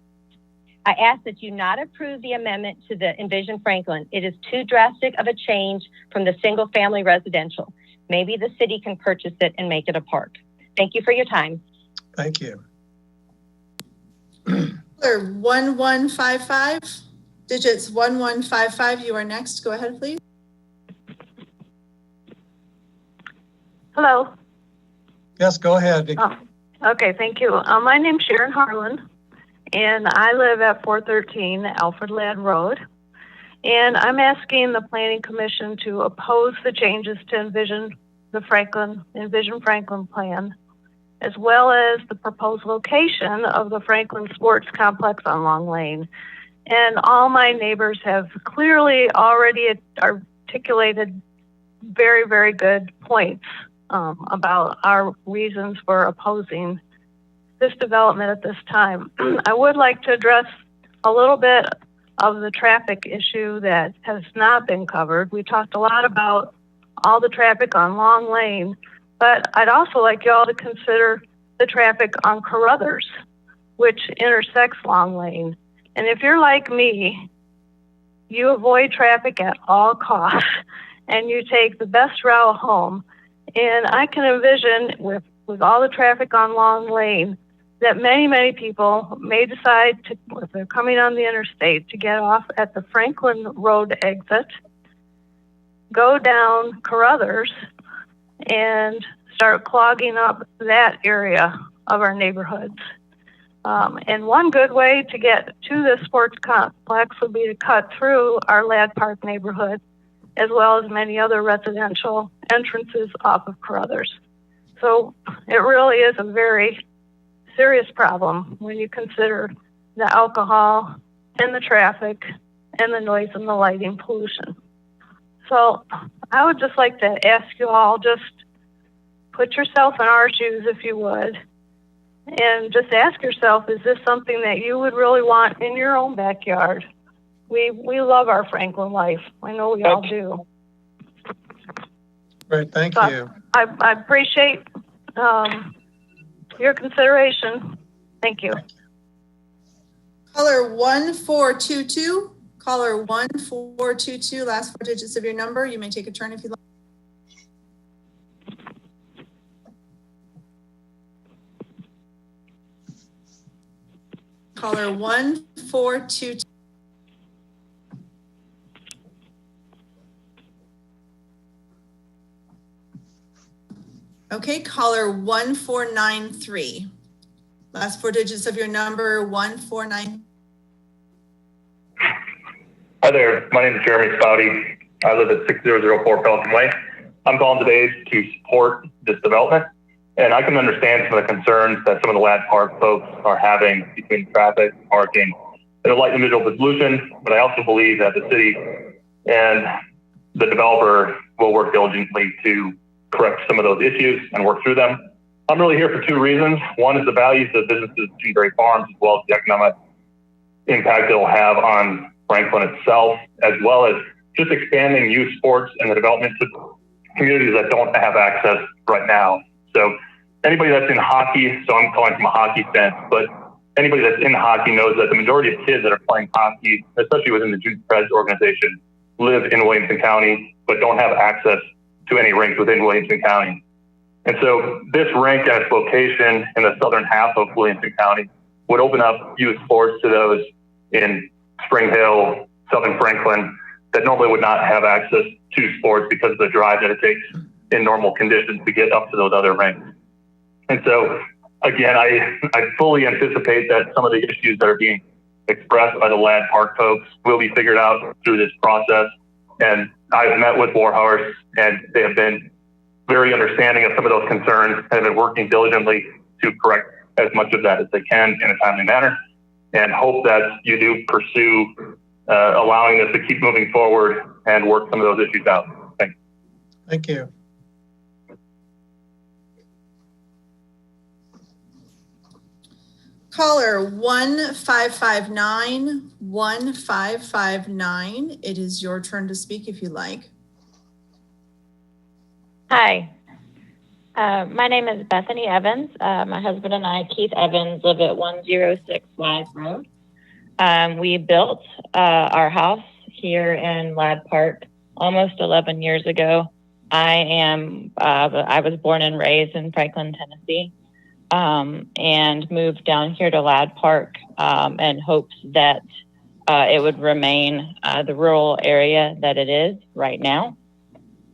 [SPEAKER 9] I ask that you not approve the amendment to the Envision Franklin. It is too drastic of a change from the single family residential. Maybe the city can purchase it and make it a park. Thank you for your time.
[SPEAKER 4] Thank you.
[SPEAKER 19] 1155, digits 1155, you are next. Go ahead, please.
[SPEAKER 1] Hello.
[SPEAKER 4] Yes, go ahead.
[SPEAKER 1] Okay, thank you. My name's Sharon Harlan, and I live at 413 Alfred Ladd Road. And I'm asking the Planning Commission to oppose the changes to Envision Franklin plan, as well as the proposed location of the Franklin Sports Complex on Long Lane. And all my neighbors have clearly already articulated very, very good points about our reasons for opposing this development at this time. I would like to address a little bit of the traffic issue that has not been covered. We talked a lot about all the traffic on Long Lane, but I'd also like y'all to consider the traffic on Carruthers, which intersects Long Lane. And if you're like me, you avoid traffic at all costs and you take the best route home. And I can envision with all the traffic on Long Lane that many, many people may decide to, if they're coming on the interstate, to get off at the Franklin Road exit, go down Carruthers, and start clogging up that area of our neighborhoods. And one good way to get to the sports complex would be to cut through our Ladd Park neighborhood, as well as many other residential entrances off of Carruthers. So it really is a very serious problem when you consider the alcohol and the traffic and the noise and the lighting pollution. So I would just like to ask you all, just put yourself in our shoes if you would, and just ask yourself, is this something that you would really want in your own backyard? We love our Franklin life. I know we all do.
[SPEAKER 4] Great, thank you.
[SPEAKER 1] I appreciate your consideration. Thank you.
[SPEAKER 19] Caller 1422. Caller 1422, last four digits of your number. You may take a turn if you'd like. Caller 1422. Okay, caller 1493. Last four digits of your number, 149.
[SPEAKER 13] Hi there, my name is Jeremy Spouty. I live at 6004 Pelican Way. I'm calling today to support this development, and I can understand some of the concerns that some of the Ladd Park folks are having between traffic, parking, and a light individual solution, but I also believe that the city and the developer will work diligently to correct some of those issues and work through them. I'm really here for two reasons. One is the values of businesses in Dewberry Farms, as well as the economic impact it will have on Franklin itself, as well as just expanding youth sports and the development to communities that don't have access right now. So anybody that's in hockey, so I'm calling from a hockey sense, but anybody that's in hockey knows that the majority of kids that are playing hockey, especially within the Junior Preds organization, live in Williamson County, but don't have access to any rinks within Williamson County. And so this rink and its location in the southern half of Williamson County would open up youth sports to those in Spring Hill, Southern Franklin, that normally would not have access to sports because of the drive that it takes in normal conditions to get up to those other rinks. And so, again, I fully anticipate that some of the issues that are being expressed by the Ladd Park folks will be figured out through this process. And I've met with Warhorse, and they have been very understanding of some of those concerns and have been working diligently to correct as much of that as they can in a timely manner, and hope that you do pursue allowing this to keep moving forward and work some of those issues out. Thanks.
[SPEAKER 4] Thank you.
[SPEAKER 19] Caller 1559, 1559. It is your turn to speak if you like.
[SPEAKER 15] Hi, my name is Bethany Evans. My husband and I, Keith Evans, live at 106 Wise Road. We built our house here in Ladd Park almost 11 years ago. I was born and raised in Franklin, Tennessee, and moved down here to Ladd Park in hopes that it would remain the rural area that it is right now.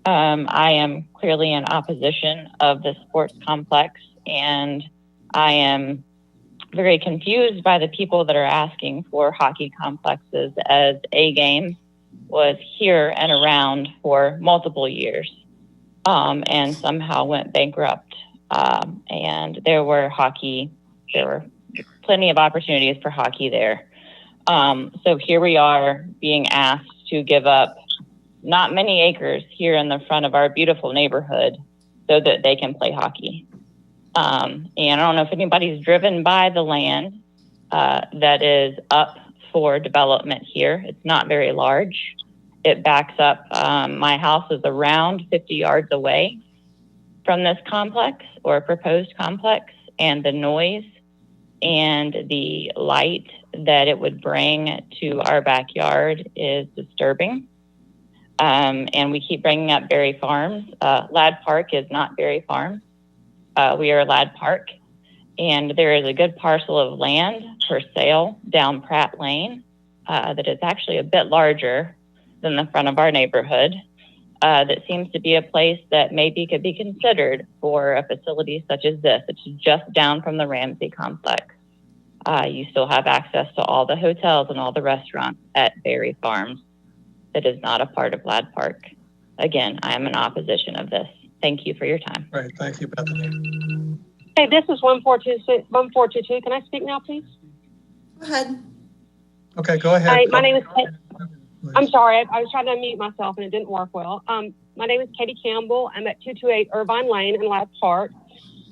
[SPEAKER 15] I am clearly in opposition of the sports complex, and I am very confused by the people that are asking for hockey complexes, as A Game was here and around for multiple years and somehow went bankrupt. And there were plenty of opportunities for hockey there. So here we are being asked to give up not many acres here in the front of our beautiful neighborhood so that they can play hockey. And I don't know if anybody's driven by the land that is up for development here. It's not very large. It backs up. My house is around 50 yards away from this complex or proposed complex, and the noise and the light that it would bring to our backyard is disturbing. And we keep bringing up Berry Farms. Ladd Park is not Berry Farms. We are Ladd Park, and there is a good parcel of land for sale down Pratt Lane that is actually a bit larger than the front of our neighborhood. That seems to be a place that maybe could be considered for a facility such as this. It's just down from the Ramsey complex. You still have access to all the hotels and all the restaurants at Berry Farms. That is not a part of Ladd Park. Again, I am in opposition of this. Thank you for your time.
[SPEAKER 4] Right, thank you, Bethany.
[SPEAKER 21] Hey, this is 1422. Can I speak now, please?
[SPEAKER 19] Go ahead.
[SPEAKER 4] Okay, go ahead.
[SPEAKER 21] Hi, my name is Kate. I'm sorry, I was trying to unmute myself and it didn't work well. My name is Katie Campbell. I'm at 228 Irvine Lane in Ladd Park.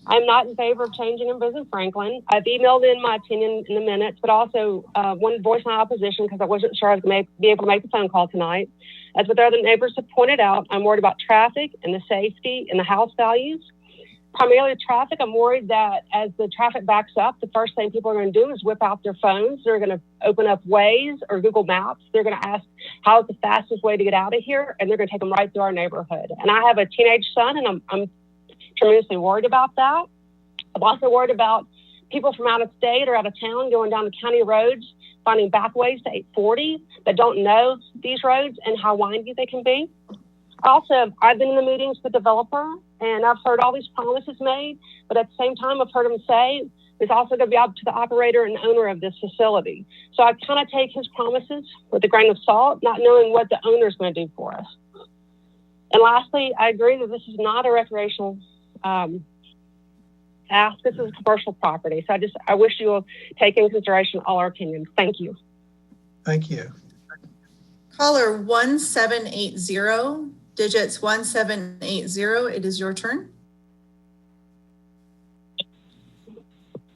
[SPEAKER 21] I'm not in favor of changing numbers in Franklin. I've emailed in my opinion in the minutes, but also wanted to voice my opposition because I wasn't sure I was going to be able to make the phone call tonight. As with other neighbors have pointed out, I'm worried about traffic and the safety and the house values. Primarily traffic, I'm worried that as the traffic backs up, the first thing people are going to do is whip out their phones. They're going to open up Waze or Google Maps. They're going to ask, how's the fastest way to get out of here? And they're going to take them right through our neighborhood. And I have a teenage son, and I'm tremendously worried about that. I'm also worried about people from out of state or out of town going down the county roads, finding back ways to 840 that don't know these roads and how windy they can be. Also, I've been in the meetings with the developer, and I've heard all these promises made, but at the same time, I've heard them say is also going to be up to the operator and owner of this facility. So I kind of take his promises with a grain of salt, not knowing what the owner is going to do for us. And lastly, I agree that this is not a recreational task. This is a commercial property. So I wish you will take into consideration all our opinions. Thank you.
[SPEAKER 4] Thank you.
[SPEAKER 19] Caller 1780, digits 1780. It is your turn.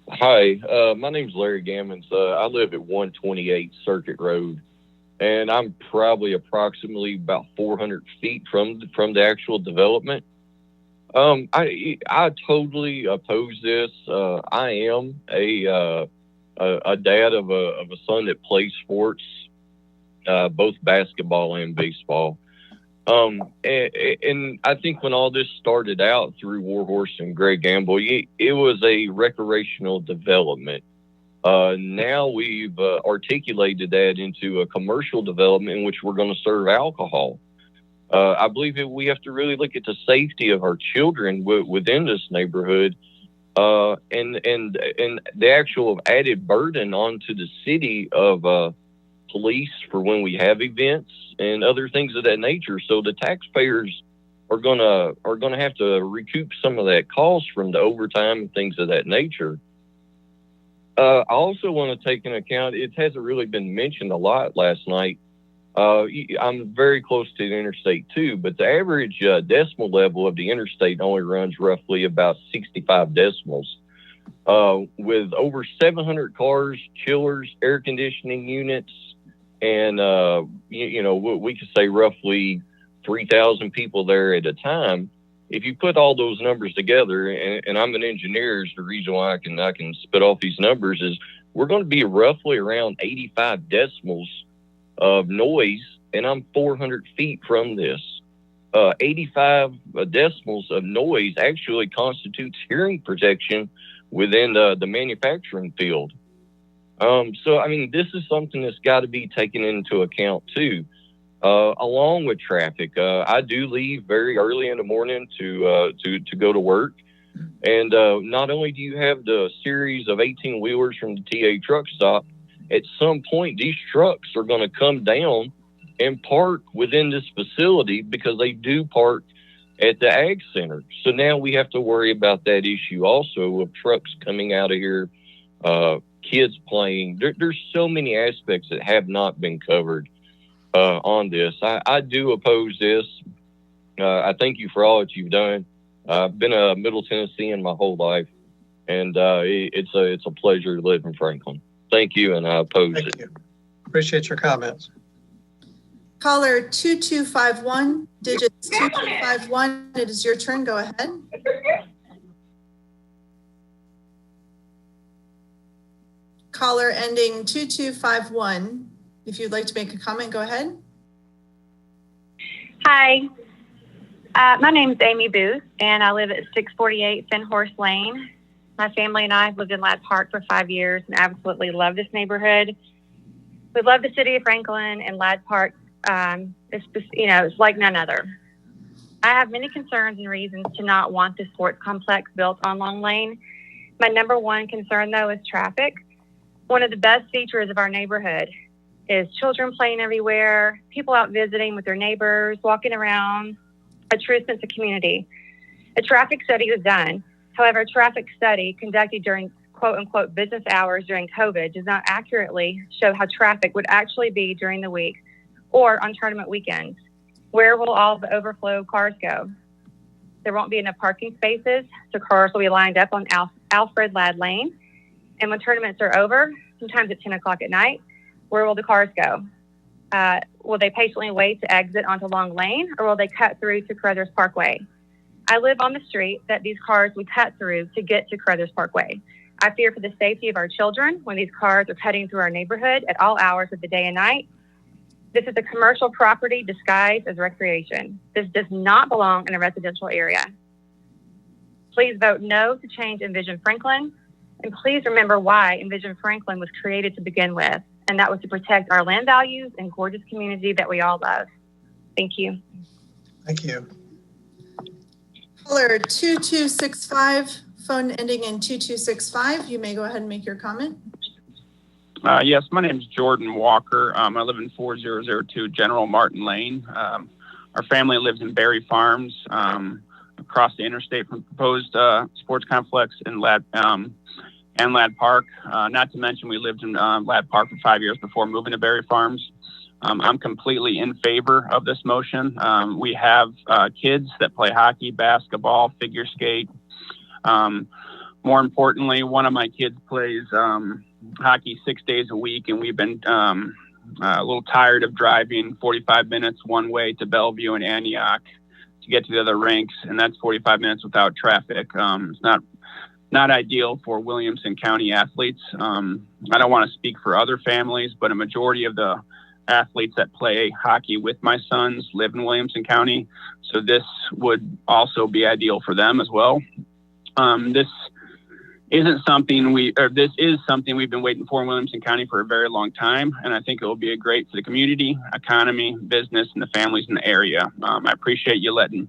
[SPEAKER 12] Hi, my name's Larry Gammons. I live at 128 Circuit Road, and I'm probably approximately about 400 feet from the actual development. I totally oppose this. I am a dad of a son that plays sports, both basketball and baseball. And I think when all this started out through Warhorse and Greg Gamble, it was a recreational development. Now we've articulated that into a commercial development in which we're going to serve alcohol. I believe that we have to really look at the safety of our children within this neighborhood, and the actual added burden onto the city of police for when we have events and other things of that nature. So the taxpayers are gonna have to recoup some of that cost from the overtime and things of that nature. I also want to take into account, it hasn't really been mentioned a lot last night. I'm very close to the interstate too, but the average decimal level of the interstate only runs roughly about 65 decimals. With over 700 cars, chillers, air conditioning units, and we could say roughly 3,000 people there at a time. If you put all those numbers together, and I'm an engineer, is the reason why I can spit off these numbers, is we're going to be roughly around 85 decimals of noise, and I'm 400 feet from this. 85 decimals of noise actually constitutes hearing protection within the manufacturing field. So, I mean, this is something that's got to be taken into account too, along with traffic. I do leave very early in the morning to go to work. And not only do you have the series of 18-wheelers from the TA truck stop, at some point, these trucks are going to come down and park within this facility because they do park at the Ag Center. So now we have to worry about that issue also of trucks coming out of here, kids playing. There's so many aspects that have not been covered on this. I do oppose this. I thank you for all that you've done. I've been a Middle Tennessean my whole life, and it's a pleasure to live in Franklin. Thank you, and I oppose it.
[SPEAKER 4] Thank you. Appreciate your comments.
[SPEAKER 19] Caller 2251, digits 2251. It is your turn. Go ahead. Caller ending 2251. If you'd like to make a comment, go ahead.
[SPEAKER 17] Hi, my name is Amy Booth, and I live at 648 Fenhorse Lane. My family and I have lived in Ladd Park for 5 years and absolutely love this neighborhood. We love the city of Franklin, and Ladd Park. It's like none other. I have many concerns and reasons to not want the sports complex built on Long Lane. My number one concern, though, is traffic. One of the best features of our neighborhood is children playing everywhere, people out visiting with their neighbors, walking around, a true sense of community. A traffic study was done. However, a traffic study conducted during quote-unquote business hours during COVID does not accurately show how traffic would actually be during the week or on tournament weekends. Where will all the overflow cars go? There won't be enough parking spaces, so cars will be lined up on Alfred Ladd Lane. And when tournaments are over, sometimes at 10 o'clock at night, where will the cars go? Will they patiently wait to exit onto Long Lane, or will they cut through to Carruthers Parkway? I live on the street that these cars would cut through to get to Carruthers Parkway. I fear for the safety of our children when these cars are cutting through our neighborhood at all hours of the day and night. This is a commercial property disguised as recreation. This does not belong in a residential area. Please vote no to change Envision Franklin. And please remember why Envision Franklin was created to begin with, and that was to protect our land values and gorgeous community that we all love. Thank you.
[SPEAKER 4] Thank you.
[SPEAKER 19] Caller 2265 phone ending in 2265, you may go ahead and make your comment.
[SPEAKER 16] Yes, my name is Jordan Walker. I live in 4002 General Martin Lane. Our family lives in Berry Farms, across the interstate from proposed sports complex in Ladd Park. Not to mention, we lived in Ladd Park for 5 years before moving to Berry Farms. I'm completely in favor of this motion. We have kids that play hockey, basketball, figure skate. More importantly, one of my kids plays hockey 6 days a week, and we've been a little tired of driving 45 minutes one way to Bellevue and Antioch to get to the other rinks, and that's 45 minutes without traffic. It's not ideal for Williamson County athletes. I don't want to speak for other families, but a majority of the athletes that play hockey with my sons live in Williamson County, so this would also be ideal for them as well. This is something we've been waiting for in Williamson County for a very long time, and I think it will be great for the community, economy, business, and the families in the area. I appreciate you letting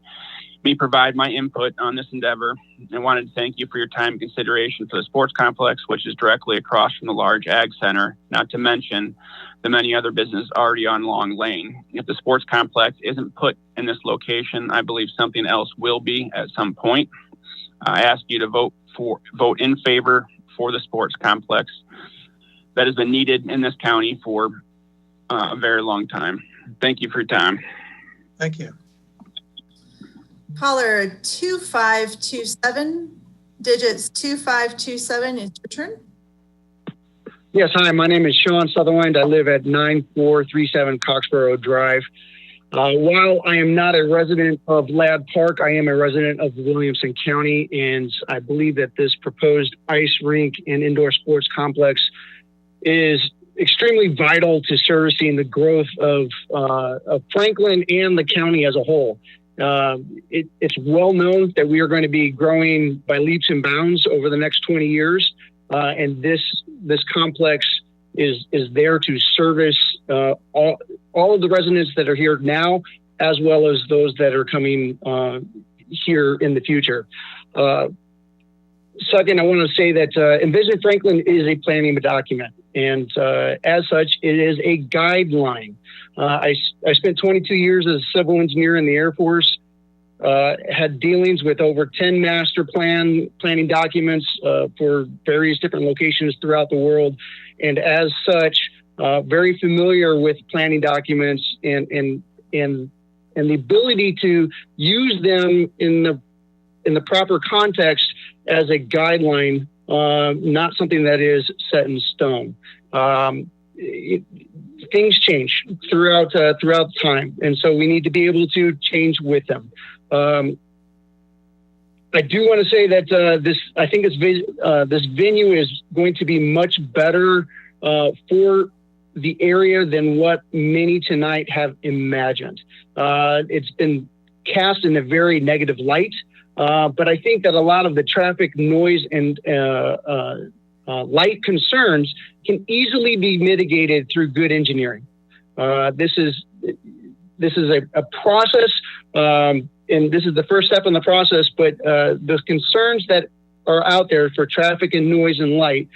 [SPEAKER 16] me provide my input on this endeavor. I wanted to thank you for your time and consideration for the sports complex, which is directly across from the large ag center, not to mention the many other businesses already on Long Lane. If the sports complex isn't put in this location, I believe something else will be at some point. I ask you to vote in favor for the sports complex that has been needed in this county for a very long time. Thank you for your time.
[SPEAKER 4] Thank you.
[SPEAKER 19] Caller 2527, digits 2527, it's your turn.
[SPEAKER 6] Yes, hi, my name is Sean Sutherland. I live at 9437 Coxborough Drive. While I am not a resident of Ladd Park, I am a resident of Williamson County, and I believe that this proposed ice rink and indoor sports complex is extremely vital to servicing the growth of Franklin and the county as a whole. It's well known that we are going to be growing by leaps and bounds over the next 20 years, and this complex is there to service all of the residents that are here now, as well as those that are coming here in the future. Second, I want to say that Envision Franklin is a planning document, and as such, it is a guideline. I spent 22 years as a civil engineer in the Air Force, had dealings with over 10 master planning documents for various different locations throughout the world, and as such, very familiar with planning documents and the ability to use them in the proper context as a guideline, not something that is set in stone. Things change throughout time, and so we need to be able to change with them. I do want to say that I think this venue is going to be much better for the area than what many tonight have imagined. It's been cast in a very negative light, but I think that a lot of the traffic noise and light concerns can easily be mitigated through good engineering. This is a process, and this is the first step in the process, but the concerns that are out there for traffic and noise and light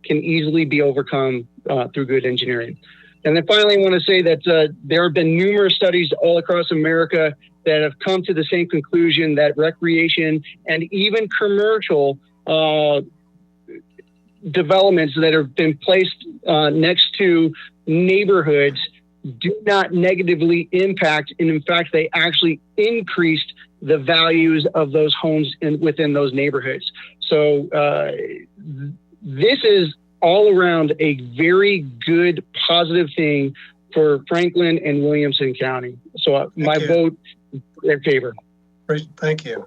[SPEAKER 6] can easily be overcome through good engineering. And then finally, I want to say that there have been numerous studies all across America that have come to the same conclusion that recreation and even commercial developments that have been placed next to neighborhoods do not negatively impact, and in fact, they actually increased the values of those homes within those neighborhoods. So this is all around a very good, positive thing for Franklin and Williamson County. So my vote in favor.
[SPEAKER 4] Great, thank you.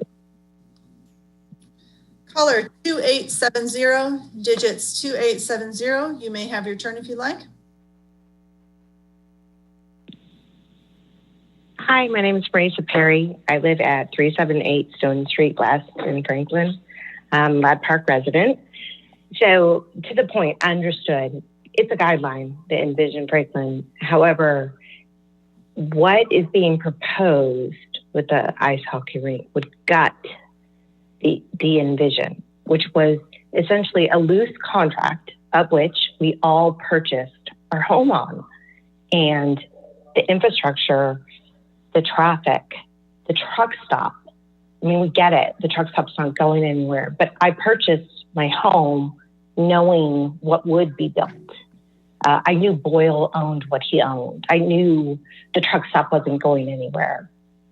[SPEAKER 19] Caller 2870, digits 2870. You may have your turn if you like.
[SPEAKER 18] Hi, my name is Marisa Perry. I live at 378 Stone Street West in Franklin. I'm a Ladd Park resident. So to the point, understood. It's a guideline, the Envision Franklin. However, what is being proposed with the ice hockey rink would gut the Envision. which was essentially a loose contract of which we all purchased our home on. And the infrastructure, the traffic, the truck stop. I mean, we get it. The truck stop's not going anywhere. But I purchased my home knowing what would be built. I knew Boyle owned what he owned. I knew the truck stop wasn't going anywhere.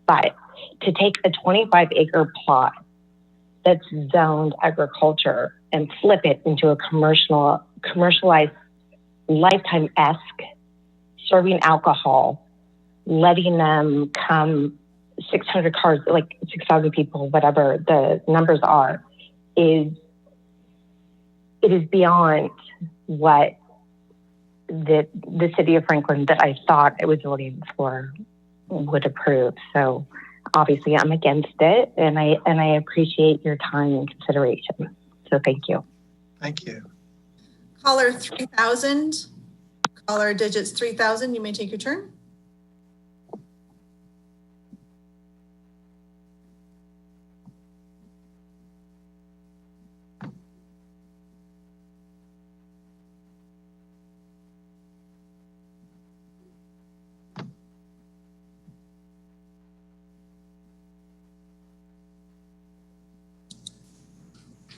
[SPEAKER 18] But to take a 25-acre plot that's zoned agriculture and flip it into a commercialized Lifetime-esque, serving alcohol, letting them come 600 cars, like 6,000 people, whatever the numbers are, it is beyond what the city of Franklin that I thought it was voting for would approve. So obviously I'm against it, and I appreciate your time and consideration. So thank you.
[SPEAKER 4] Thank you.
[SPEAKER 19] Caller 3000, caller digits 3000, you may take your turn.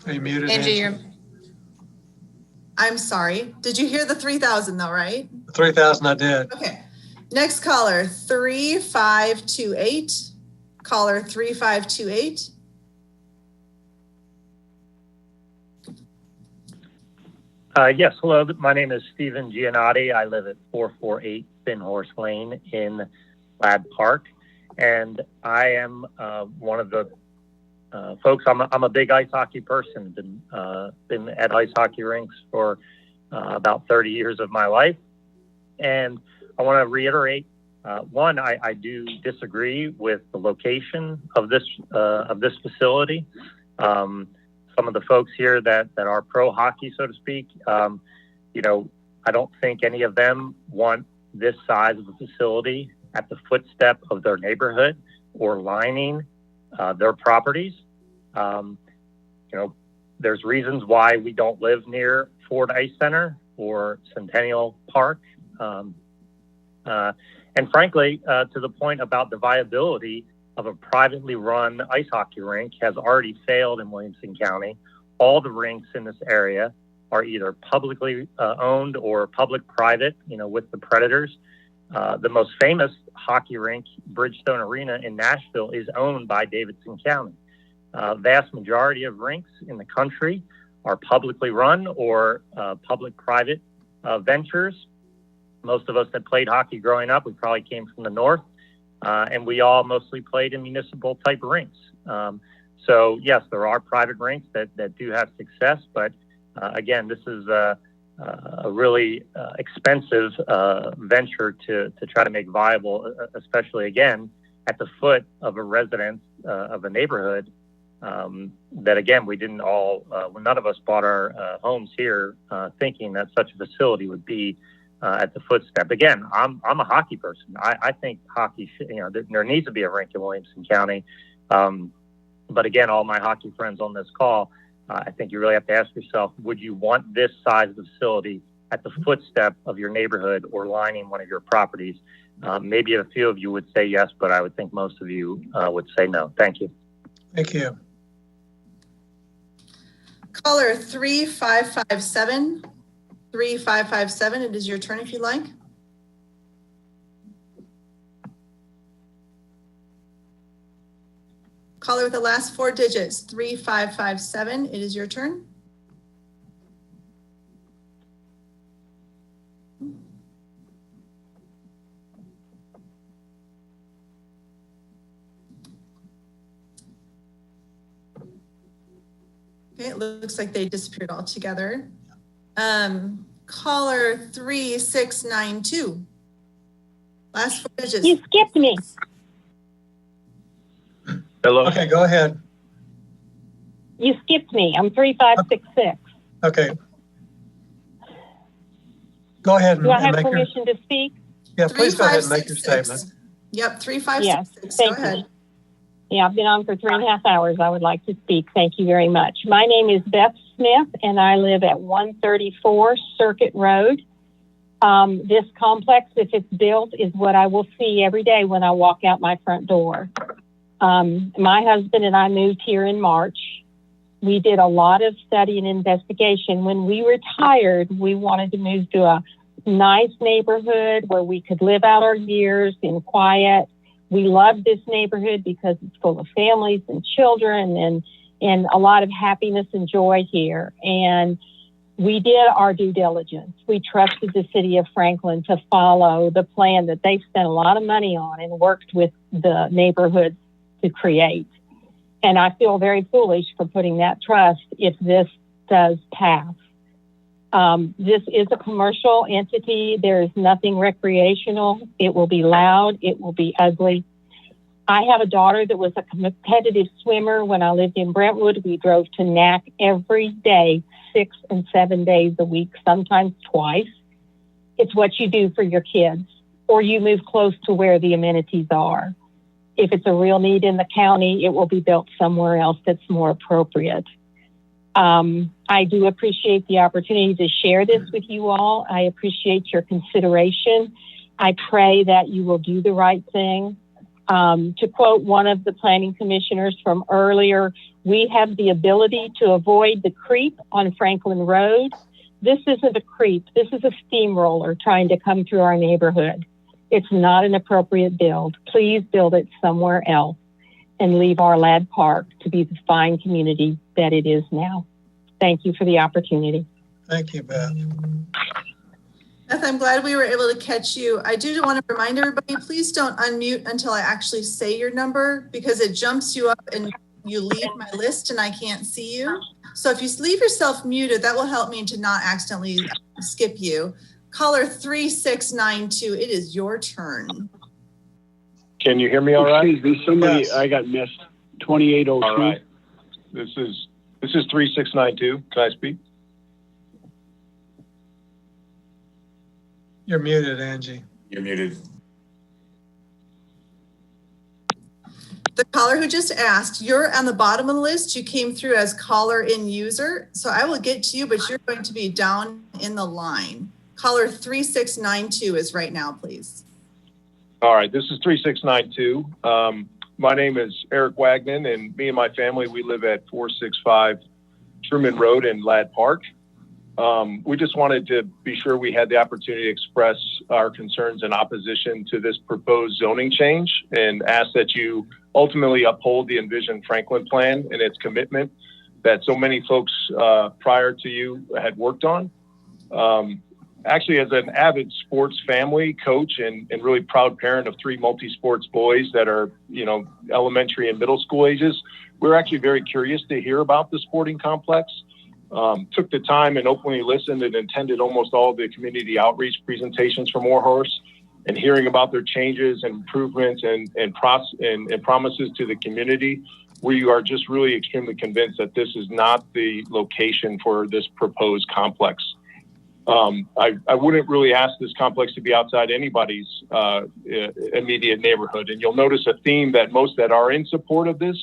[SPEAKER 4] Are you muted,
[SPEAKER 11] Angie?
[SPEAKER 19] I'm sorry. Did you hear the 3000 though, right?
[SPEAKER 4] 3000 I did.
[SPEAKER 19] Okay. Next caller, 3528. Caller 3528.
[SPEAKER 8] Yes, hello. My name is Stephen Giannotti. I live at 448 Thin Horse Lane in Ladd Park, and I am one of the folks. I'm a big ice hockey person. Been at ice hockey rinks for about 30 years of my life, and I want to reiterate. One, I do disagree with the location of this facility. Some of the folks here that are pro hockey, so to speak, I don't think any of them want this size of a facility at the footstep of their neighborhood or lining their properties. There's reasons why we don't live near Ford Ice Center or Centennial Park. And frankly, to the point about the viability of a privately run ice hockey rink has already failed in Williamson County. All the rinks in this area are either publicly owned or public-private, with the Predators. The most famous hockey rink, Bridgestone Arena in Nashville, is owned by Davidson County. Vast majority of rinks in the country are publicly run or public-private ventures. Most of us that played hockey growing up, we probably came from the north, and we all mostly played in municipal type rinks. So yes, there are private rinks that do have success, but again, this is a really expensive venture to try to make viable, especially again at the foot of a residence of a neighborhood that again we didn't all. None of us bought our homes here thinking that such a facility would be at the footstep. Again, I'm a hockey person. I think hockey should, there needs to be a rink in Williamson County. But again, all my hockey friends on this call, I think you really have to ask yourself, would you want this size of facility at the footstep of your neighborhood or lining one of your properties? Maybe a few of you would say yes, but I would think most of you would say no. Thank you.
[SPEAKER 4] Thank you.
[SPEAKER 19] Caller 3557. 3557, it is your turn if you like. Caller with the last four digits, 3557, it is your turn. Okay, it looks like they disappeared altogether. Caller 3692. Last four digits.
[SPEAKER 21] You skipped me.
[SPEAKER 8] Hello.
[SPEAKER 4] Okay, go ahead.
[SPEAKER 21] You skipped me. I'm 3566.
[SPEAKER 4] Okay. Go ahead and,
[SPEAKER 21] Do I have
[SPEAKER 4] make
[SPEAKER 21] permission to speak?
[SPEAKER 4] Yeah, please go ahead and make your statement.
[SPEAKER 19] Yep, 3566.
[SPEAKER 21] Yes,
[SPEAKER 19] Go ahead.
[SPEAKER 20] Yeah, I've been on for 3.5 hours. I would like to speak. Thank you very much. My name is Beth Smith, and I live at 134 Circuit Road. This complex, if it's built, is what I will see every day when I walk out my front door. My husband and I moved here in March. We did a lot of study and investigation. When we retired, we wanted to move to a nice neighborhood where we could live out our years in quiet. We love this neighborhood because it's full of families and children and a lot of happiness and joy here. And we did our due diligence. We trusted the city of Franklin to follow the plan that they've spent a lot of money on and worked with the neighborhood to create. And I feel very foolish for putting that trust if this does pass. This is a commercial entity. There is nothing recreational. It will be loud. It will be ugly. I have a daughter that was a competitive swimmer when I lived in Brentwood. We drove to NAC every day, 6 and 7 days a week, sometimes twice. It's what you do for your kids, or you move close to where the amenities are. If it's a real need in the county, it will be built somewhere else that's more appropriate. I do appreciate the opportunity to share this with you all. I appreciate your consideration. I pray that you will do the right thing. To quote one of the planning commissioners from earlier, we have the ability to avoid the creep on Franklin Road. This isn't a creep. This is a steamroller trying to come through our neighborhood. It's not an appropriate build. Please build it somewhere else and leave our Ladd Park to be the fine community that it is now. Thank you for the opportunity.
[SPEAKER 4] Thank you, Beth.
[SPEAKER 19] Beth, I'm glad we were able to catch you. I do want to remind everybody, please don't unmute until I actually say your number because it jumps you up and you leave my list and I can't see you. So if you leave yourself muted, that will help me to not accidentally skip you. Caller 3692, it is your turn.
[SPEAKER 22] Can you hear me all right?
[SPEAKER 23] Excuse me, somebody, yes. I got missed. 2802.
[SPEAKER 22] All right. This is 3692. Can I speak?
[SPEAKER 4] You're muted, Angie.
[SPEAKER 22] You're muted.
[SPEAKER 19] The caller who just asked, you're on the bottom of the list. You came through as caller in user. So I will get to you, but you're going to be down in the line. Caller 3692 is right now, please.
[SPEAKER 22] All right, this is 3692. My name is Eric Wagner, and me and my family, we live at 465 Truman Road in Ladd Park. We just wanted to be sure we had the opportunity to express our concerns and opposition to this proposed zoning change and ask that you ultimately uphold the Envision Franklin plan and its commitment that so many folks prior to you had worked on. Actually, as an avid sports family, coach, and really proud parent of 3 multi-sports boys that are, elementary and middle school ages, we're actually very curious to hear about the sporting complex. Took the time and openly listened and attended almost all of the community outreach presentations from Warhorse and hearing about their changes and improvements and promises to the community. We are just really extremely convinced that this is not the location for this proposed complex. I wouldn't really ask this complex to be outside anybody's immediate neighborhood. And you'll notice a theme that most that are in support of this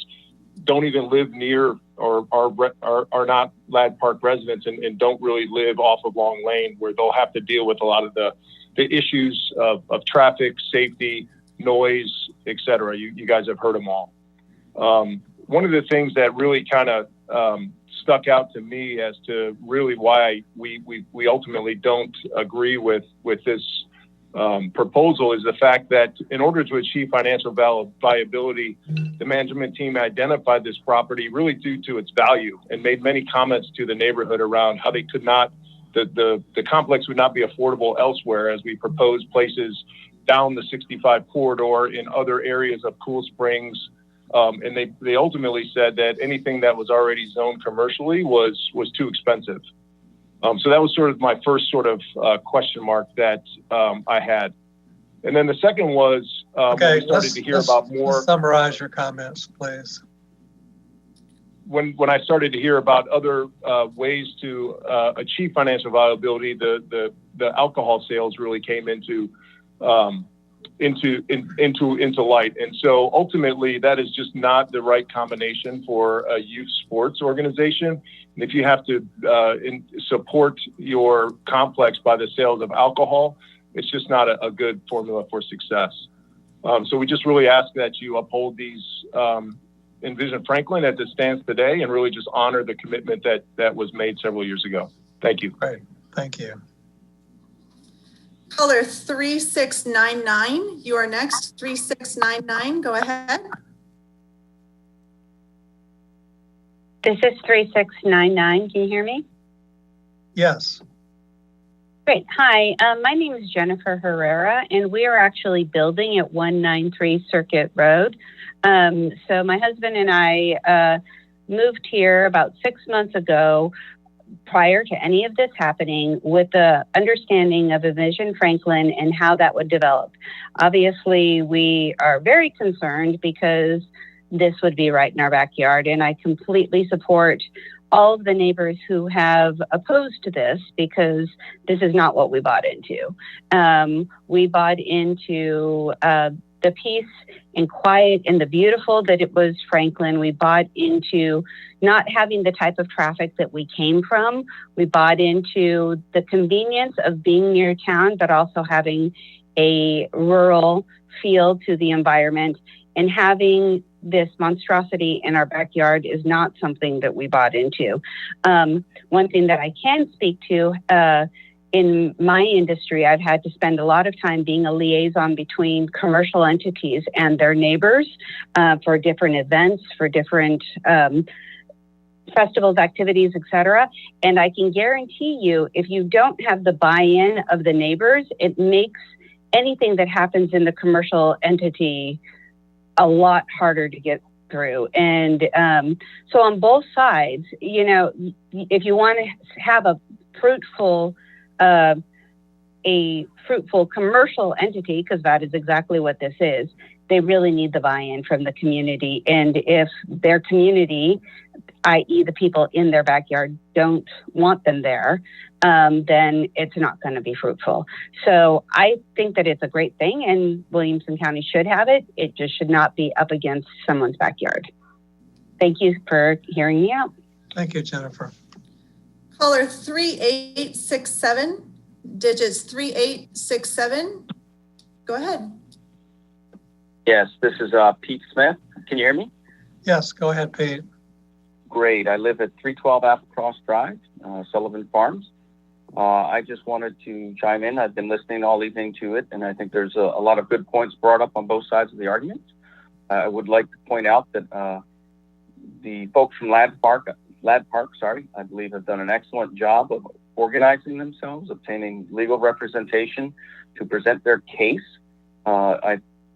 [SPEAKER 22] don't even live near or are not Ladd Park residents and don't really live off of Long Lane, where they'll have to deal with a lot of the issues of traffic, safety, noise, et cetera. You guys have heard them all. One of the things that really kind of stuck out to me as to really why we ultimately don't agree with this proposal is the fact that in order to achieve financial viability, the management team identified this property really due to its value and made many comments to the neighborhood around how they could not, the complex would not be affordable elsewhere as we proposed places down the 65 corridor in other areas of Cool Springs. And they ultimately said that anything that was already zoned commercially was too expensive. So that was sort of my first sort of question mark that I had. And then the second was when we started to hear about more.
[SPEAKER 4] Let's summarize your comments, please.
[SPEAKER 22] When I started to hear about other ways to achieve financial viability, the alcohol sales really came into into light. And so ultimately, that is just not the right combination for a youth sports organization. And if you have to support your complex by the sales of alcohol, it's just not a good formula for success. So we just really ask that you uphold these Envision Franklin as it stands today and really just honor the commitment that was made several years ago. Thank you.
[SPEAKER 4] Great. Thank you.
[SPEAKER 19] Caller 3699, you are next. 3699, go ahead.
[SPEAKER 2] This is 3699. Can you hear me?
[SPEAKER 4] Yes.
[SPEAKER 2] Great. Hi, my name is Jennifer Herrera, and we are actually building at 193 Circuit Road. So my husband and I moved here about 6 months ago, prior to any of this happening, with the understanding of Envision Franklin and how that would develop. Obviously, we are very concerned because this would be right in our backyard, and I completely support all of the neighbors who have opposed to this because this is not what we bought into. We bought into the peace and quiet and the beautiful that it was Franklin. We bought into not having the type of traffic that we came from. We bought into the convenience of being near town, but also having a rural feel to the environment. And having this monstrosity in our backyard is not something that we bought into. One thing that I can speak to, in my industry, I've had to spend a lot of time being a liaison between commercial entities and their neighbors for different events, for different festivals, activities, etc. And I can guarantee you, if you don't have the buy-in of the neighbors, it makes anything that happens in the commercial entity a lot harder to get through. And so on both sides, you know, if you want to have a fruitful commercial entity, because that is exactly what this is, they really need the buy-in from the community. And if their community, i.e. the people in their backyard, don't want them there, then it's not going to be fruitful. So I think that it's a great thing, and Williamson County should have it. It just should not be up against someone's backyard. Thank you for hearing me out.
[SPEAKER 4] Thank you, Jennifer.
[SPEAKER 19] Caller 3867, digits 3867. Go ahead.
[SPEAKER 5] Yes, this is Pete Smith. Can you hear me?
[SPEAKER 4] Yes, go ahead, Pete.
[SPEAKER 5] Great. I live at 312 Applecross Drive, Sullivan Farms. I just wanted to chime in. I've been listening all evening to it, and I think there's a lot of good points brought up on both sides of the argument. I would like to point out that the folks from Ladd Park, I believe have done an excellent job of organizing themselves, obtaining legal representation to present their case.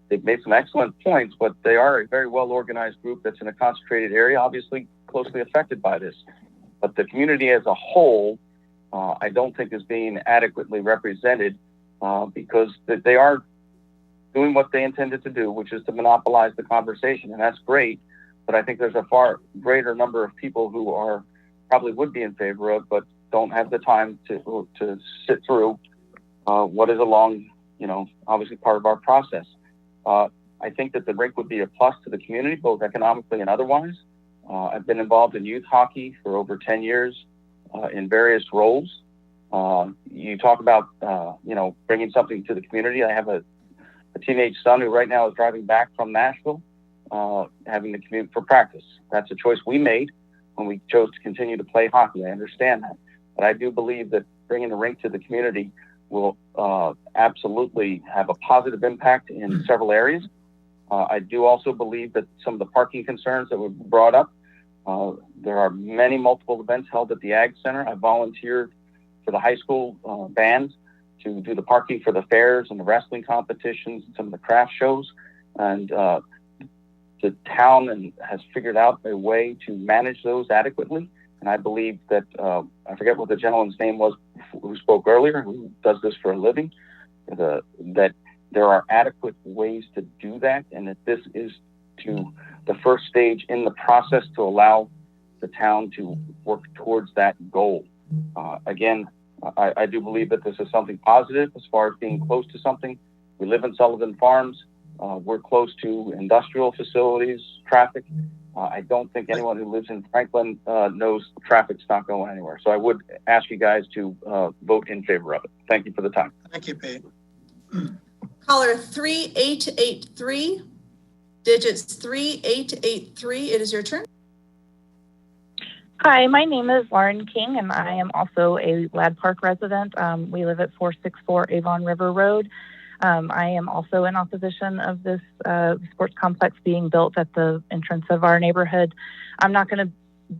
[SPEAKER 5] They've made some excellent points, but they are a very well-organized group that's in a concentrated area, obviously closely affected by this. But the community as a whole, I don't think is being adequately represented because they are doing what they intended to do, which is to monopolize the conversation, and that's great. But I think there's a far greater number of people who are probably would be in favor of, but don't have the time to sit through what is a long, obviously part of our process. I think that the rink would be a plus to the community, both economically and otherwise. I've been involved in youth hockey for over 10 years in various roles. You talk about, bringing something to the community. I have a teenage son who right now is driving back from Nashville, having to commute for practice. That's a choice we made when we chose to continue to play hockey. I understand that. But I do believe that bringing the rink to the community will absolutely have a positive impact in several areas. I do also believe that some of the parking concerns that were brought up, there are multiple events held at the Ag Center. I volunteered for the high school band to do the parking for the fairs and the wrestling competitions and some of the craft shows. And the town has figured out a way to manage those adequately. And I believe that, I forget what the gentleman's name was who spoke earlier, who does this for a living, that there are adequate ways to do that, and that this is the first stage in the process to allow the town to work towards that goal. Again, I do believe that this is something positive as far as being close to something. We live in Sullivan Farms. We're close to industrial facilities, traffic. I don't think anyone who lives in Franklin knows traffic's not going anywhere. So I would ask you guys to vote in favor of it. Thank you for the time.
[SPEAKER 4] Thank you, Pete.
[SPEAKER 19] Caller 3883, digits 3883. It is your turn.
[SPEAKER 7] Hi, my name is Lauren King, and I am also a Lad Park resident. We live at 464 Avon River Road. I am also in opposition of this sports complex being built at the entrance of our neighborhood. I'm not going to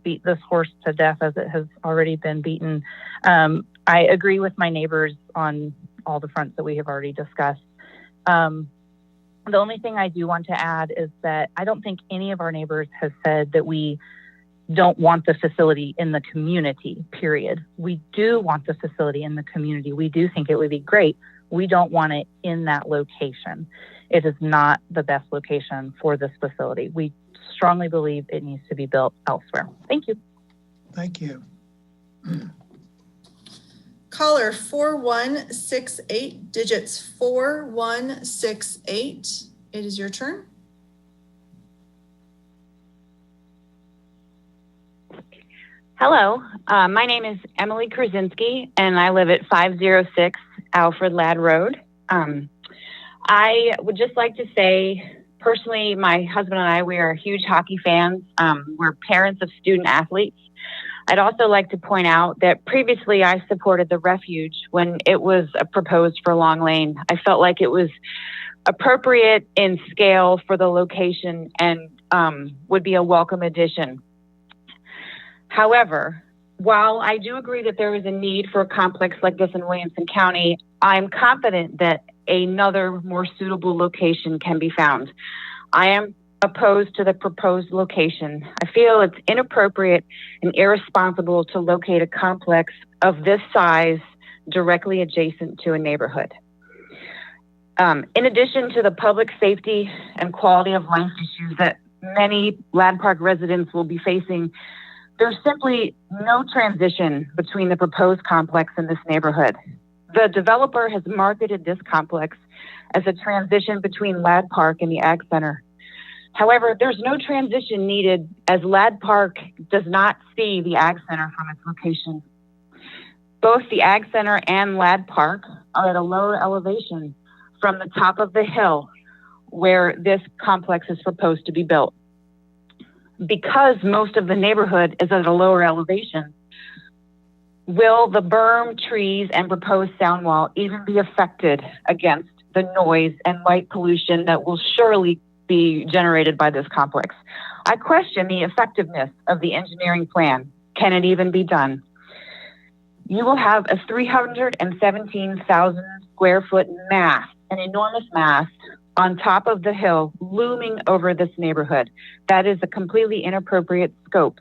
[SPEAKER 7] beat this horse to death as it has already been beaten. I agree with my neighbors on all the fronts that we have already discussed. The only thing I do want to add is that I don't think any of our neighbors has said that we don't want the facility in the community, period. We do want the facility in the community. We do think it would be great. We don't want it in that location. It is not the best location for this facility. We strongly believe it needs to be built elsewhere. Thank you.
[SPEAKER 4] Thank you.
[SPEAKER 19] Caller 4168, digits 4168. It is your turn.
[SPEAKER 10] Hello, my name is Emily Krasinski, and I live at 506 Alfred Ladd Road. I would just like to say, personally, my husband and I, we are huge hockey fans. We're parents of student athletes. I'd also like to point out that previously I supported the Refuge when it was proposed for Long Lane. I felt like it was appropriate in scale for the location and would be a welcome addition. However, while I do agree that there is a need for a complex like this in Williamson County, I'm confident that another more suitable location can be found. I am opposed to the proposed location. I feel it's inappropriate and irresponsible to locate a complex of this size directly adjacent to a neighborhood. In addition to the public safety and quality of life issues that many Ladd Park residents will be facing, there's simply no transition between the proposed complex and this neighborhood. The developer has marketed this complex as a transition between Ladd Park and the Ag Center. However, there's no transition needed as Ladd Park does not see the Ag Center from its location. Both the Ag Center and Ladd Park are at a lower elevation from the top of the hill where this complex is proposed to be built. Because most of the neighborhood is at a lower elevation, will the berm, trees, and proposed sound wall even be affected against the noise and light pollution that will surely be generated by this complex? I question the effectiveness of the engineering plan. Can it even be done? You will have a 317,000 square foot mast, an enormous mast, on top of the hill looming over this neighborhood. That is a completely inappropriate scope.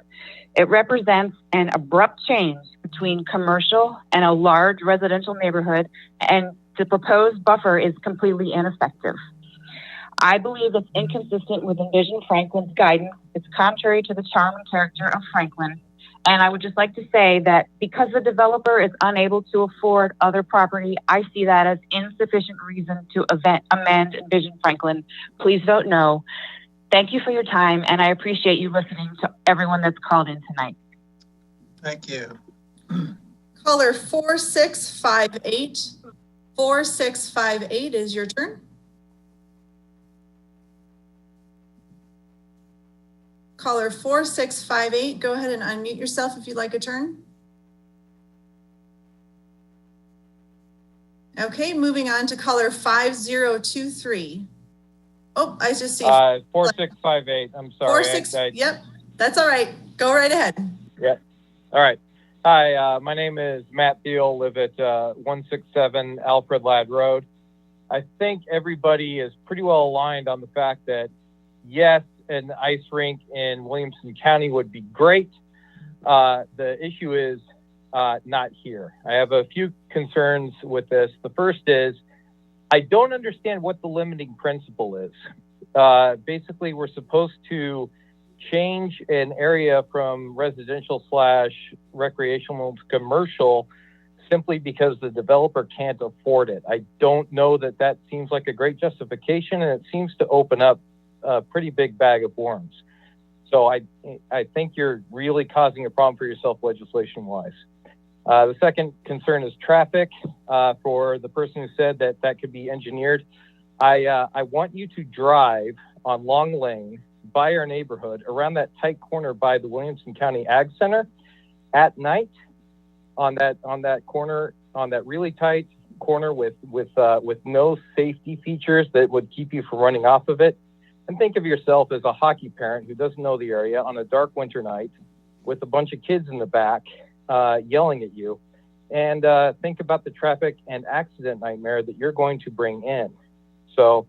[SPEAKER 10] It represents an abrupt change between commercial and a large residential neighborhood, and the proposed buffer is completely ineffective. I believe it's inconsistent with Envision Franklin's guidance. It's contrary to the charm and character of Franklin. And I would just like to say that because the developer is unable to afford other property, I see that as insufficient reason to amend Envision Franklin. Please vote no. Thank you for your time, and I appreciate you listening to everyone that's called in tonight.
[SPEAKER 4] Thank you.
[SPEAKER 19] Caller 4658. 4658 is your turn. Caller 4658, go ahead and unmute yourself if you'd like a turn. Okay, moving on to caller 5023. Oh, I just see
[SPEAKER 14] 4658. I'm sorry.
[SPEAKER 19] Yep, that's all right. Go right ahead.
[SPEAKER 14] Yep. All right. Hi, my name is Matt Thiel, live at 167 Alfred Ladd Road. I think everybody is pretty well aligned on the fact that, yes, an ice rink in Williamson County would be great. The issue is not here. I have a few concerns with this. The first is I don't understand what the limiting principle is. Basically, we're supposed to change an area from residential / recreational to commercial simply because the developer can't afford it. I don't know that that seems like a great justification, and it seems to open up a pretty big bag of worms. So I think you're really causing a problem for yourself legislation-wise. The second concern is traffic. For the person who said that that could be engineered, I want you to drive on Long Lane by our neighborhood around that tight corner by the Williamson County Ag Center at night on that corner, on that really tight corner with no safety features that would keep you from running off of it. And think of yourself as a hockey parent who doesn't know the area on a dark winter night with a bunch of kids in the back yelling at you. And think about the traffic and accident nightmare that you're going to bring in. So,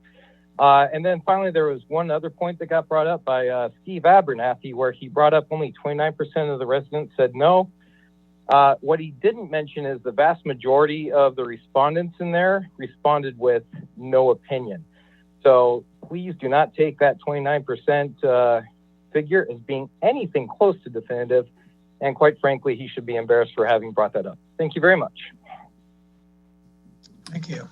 [SPEAKER 14] and then finally, there was one other point that got brought up by Steve Abernathy, where he brought up only 29% of the residents said no. What he didn't mention is the vast majority of the respondents in there responded with no opinion. So please do not take that 29% figure as being anything close to definitive. And quite frankly, he should be embarrassed for having brought that up. Thank you very much.
[SPEAKER 4] Thank you.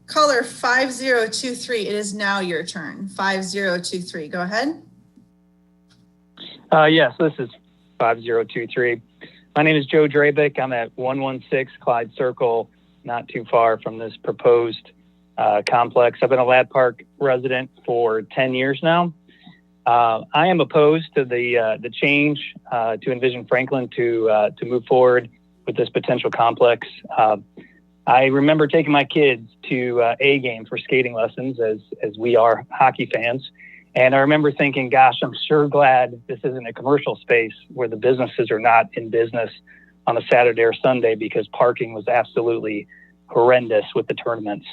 [SPEAKER 19] Caller 5023, it is now your turn. 5023, go ahead.
[SPEAKER 1] Yes, this is 5023. My name is Joe Drabick. I'm at 116 Clyde Circle, not too far from this proposed complex. I've been a Ladd Park resident for 10 years now. I am opposed to the change to envision Franklin to move forward with this potential complex. I remember taking my kids to A game for skating lessons as we are hockey fans. And I remember thinking, gosh, I'm sure glad this isn't a commercial space where the businesses are not in business on a Saturday or Sunday, because parking was absolutely horrendous with the tournaments.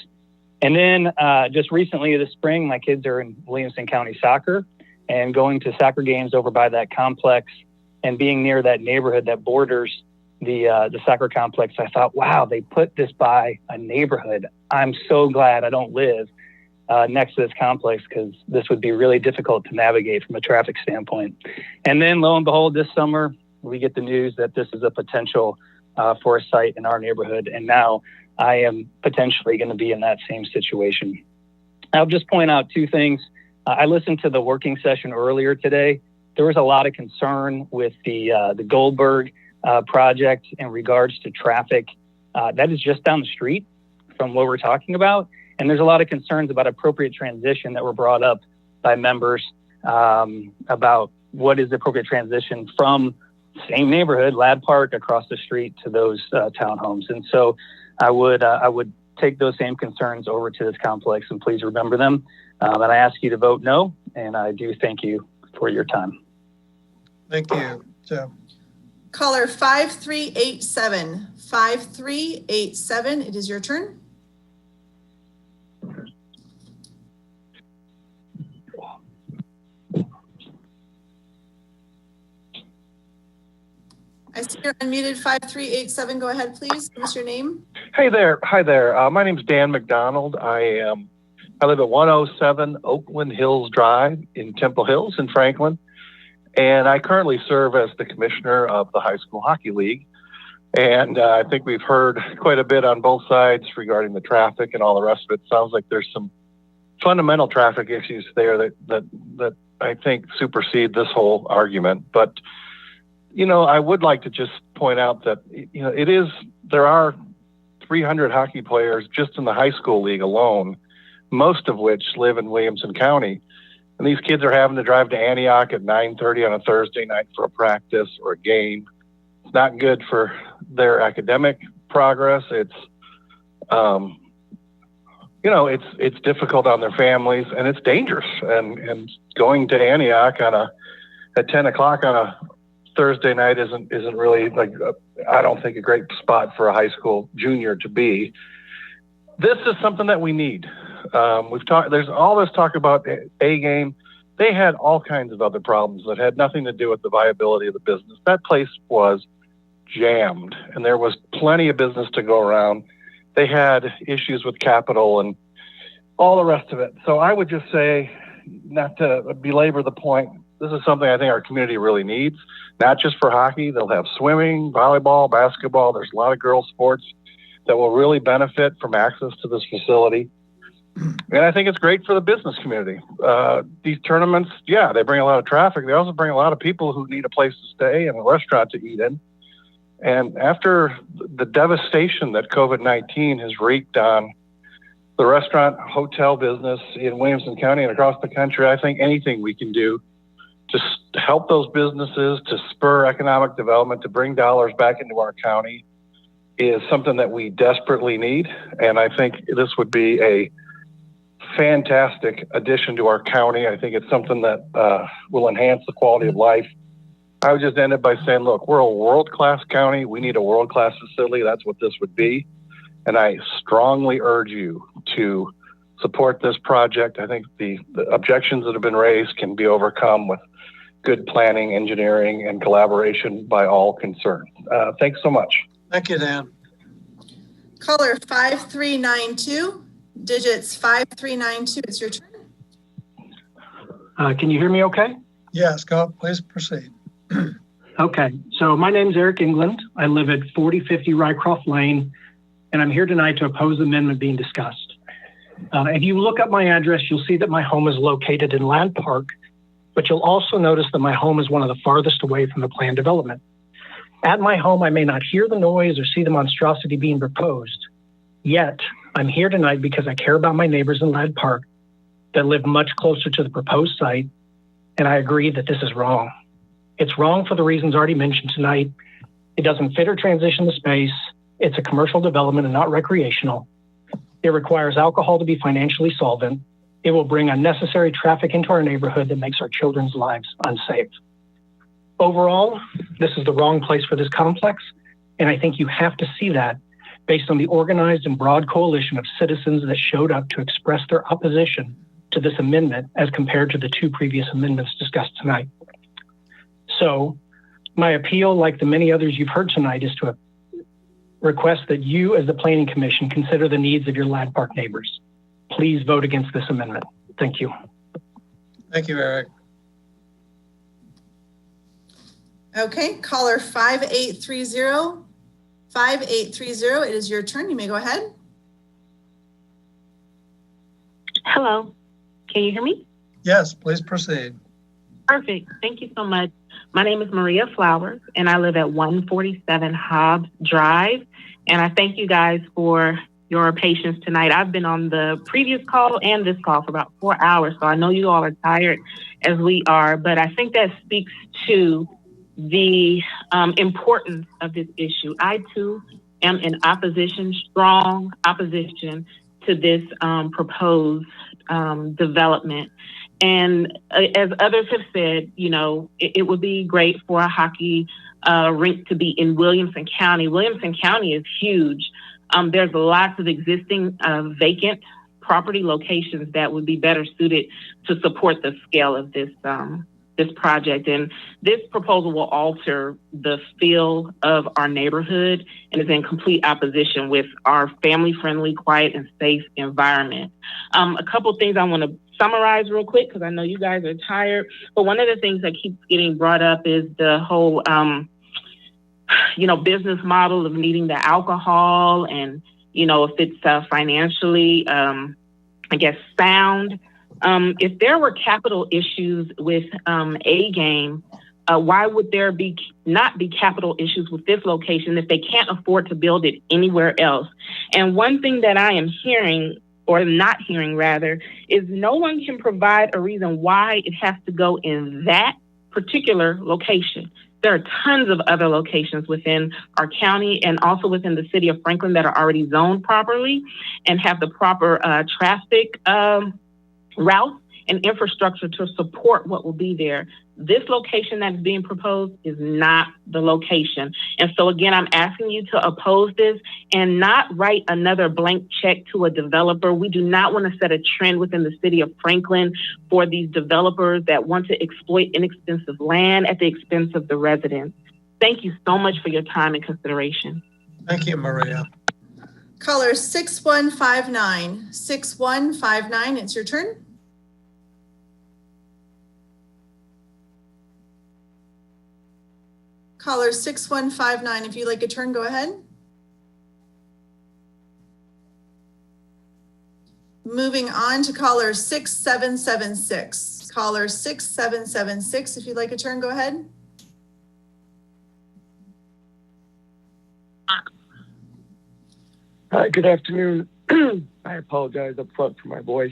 [SPEAKER 1] And then just recently this spring, my kids are in Williamson County soccer, and going to soccer games over by that complex and being near that neighborhood that borders the soccer complex, I thought, wow, they put this by a neighborhood. I'm so glad I don't live next to this complex, because this would be really difficult to navigate from a traffic standpoint. And then lo and behold, this summer, we get the news that this is a potential for a site in our neighborhood. And now I am potentially going to be in that same situation. I'll just point out two things. I listened to the working session earlier today. There was a lot of concern with the Goldberg project in regards to traffic. That is just down the street from what we're talking about. And there's a lot of concerns about appropriate transition that were brought up by members about what is the appropriate transition from same neighborhood, Ladd Park, across the street to those townhomes. And so I would take those same concerns over to this complex, and please remember them. And I ask you to vote no, and I do thank you for your time.
[SPEAKER 4] Thank you, Joe.
[SPEAKER 19] Caller 5387. 5387, it is your turn. I see you're unmuted. 5387. Go ahead, please. Give us your name.
[SPEAKER 3] Hey there. Hi there. My name's Dan McDonald. I live at 107 Oakland Hills Drive in Temple Hills in Franklin. And I currently serve as the commissioner of the High School Hockey League. And I think we've heard quite a bit on both sides regarding the traffic and all the rest of it. Sounds like there's some fundamental traffic issues there that I think supersede this whole argument. But you know, I would like to just point out that, you know, there are 300 hockey players just in the high school league alone, most of which live in Williamson County. And these kids are having to drive to Antioch at 9:30 on a Thursday night for a practice or a game. It's not good for their academic progress. It's, you know, it's difficult on their families, and it's dangerous. And going to Antioch at 10 o'clock on a Thursday night isn't really, like, I don't think, a great spot for a high school junior to be. This is something that we need. There's all this talk about A game. They had all kinds of other problems that had nothing to do with the viability of the business. That place was jammed, and there was plenty of business to go around. They had issues with capital and all the rest of it. So I would just say, not to belabor the point, This is something I think our community really needs, not just for hockey. They'll have swimming, volleyball, basketball. There's a lot of girls' sports that will really benefit from access to this facility. And I think it's great for the business community. These tournaments, yeah, they bring a lot of traffic. They also bring a lot of people who need a place to stay and a restaurant to eat in. And after the devastation that COVID-19 has wreaked on the restaurant hotel business in Williamson County and across the country, I think anything we can do to help those businesses, to spur economic development, to bring dollars back into our county is something that we desperately need. And I think this would be a fantastic addition to our county. I think it's something that will enhance the quality of life. I would just end it by saying, look, we're a world-class county. We need a world-class facility. That's what this would be. And I strongly urge you to support this project. I think the objections that have been raised can be overcome with good planning, engineering, and collaboration by all concerned. Thanks so much.
[SPEAKER 4] Thank you, Dan.
[SPEAKER 19] Caller 5392, digits 5392. It's your turn.
[SPEAKER 9] Can you hear me okay?
[SPEAKER 4] Yes, go. Please proceed.
[SPEAKER 9] Okay, so my name is Eric England. I live at 4050 Rycroft Lane, and I'm here tonight to oppose the amendment being discussed. If you look up my address, you'll see that my home is located in Ladd Park, but you'll also notice that my home is one of the farthest away from the planned development. At my home, I may not hear the noise or see the monstrosity being proposed. Yet, I'm here tonight because I care about my neighbors in Ladd Park that live much closer to the proposed site, and I agree that this is wrong. It's wrong for the reasons already mentioned tonight. It doesn't fit or transition the space. It's a commercial development and not recreational. It requires alcohol to be financially solvent. It will bring unnecessary traffic into our neighborhood that makes our children's lives unsafe. Overall, this is the wrong place for this complex, and I think you have to see that based on the organized and broad coalition of citizens that showed up to express their opposition to this amendment as compared to the two previous amendments discussed tonight. So my appeal, like the many others you've heard tonight, is to request that you as the Planning Commission consider the needs of your Ladd Park neighbors. Please vote against this amendment. Thank you.
[SPEAKER 4] Thank you, Eric.
[SPEAKER 19] Okay, caller 5830. 5830, it is your turn. You may go ahead.
[SPEAKER 13] Hello, can you hear me?
[SPEAKER 4] Yes, please proceed.
[SPEAKER 13] Perfect, thank you so much. My name is Maria Flowers, and I live at 147 Hobbs Drive. And I thank you guys for your patience tonight. I've been on the previous call and this call for about 4 hours, so I know you all are tired as we are, but I think that speaks to the importance of this issue. I too am in opposition, strong opposition to this proposed development. And as others have said, you know, it would be great for a hockey rink to be in Williamson County. Williamson County is huge. There's lots of existing vacant property locations that would be better suited to support the scale of this project. And this proposal will alter the feel of our neighborhood and is in complete opposition with our family-friendly, quiet, and safe environment. A couple things I want to summarize real quick because I know you guys are tired. But one of the things that keeps getting brought up is the whole, business model of needing the alcohol and, if it's financially, sound. If there were capital issues with A Game, why would there not be capital issues with this location if they can't afford to build it anywhere else? And one thing that I am hearing, or not hearing rather, is no one can provide a reason why it has to go in that particular location. There are tons of other locations within our county and also within the city of Franklin that are already zoned properly and have the proper traffic routes and infrastructure to support what will be there. This location that is being proposed is not the location. And so again, I'm asking you to oppose this and not write another blank check to a developer. We do not want to set a trend within the city of Franklin for these developers that want to exploit inexpensive land at the expense of the residents. Thank you so much for your time and consideration.
[SPEAKER 4] Thank you, Maria.
[SPEAKER 19] Caller 6159. 6159, it's your turn. Caller 6159, if you'd like a turn, go ahead. Moving on to caller 6776. Caller 6776, if you'd like a turn, go ahead.
[SPEAKER 12] Hi, good afternoon. I apologize up front for my voice.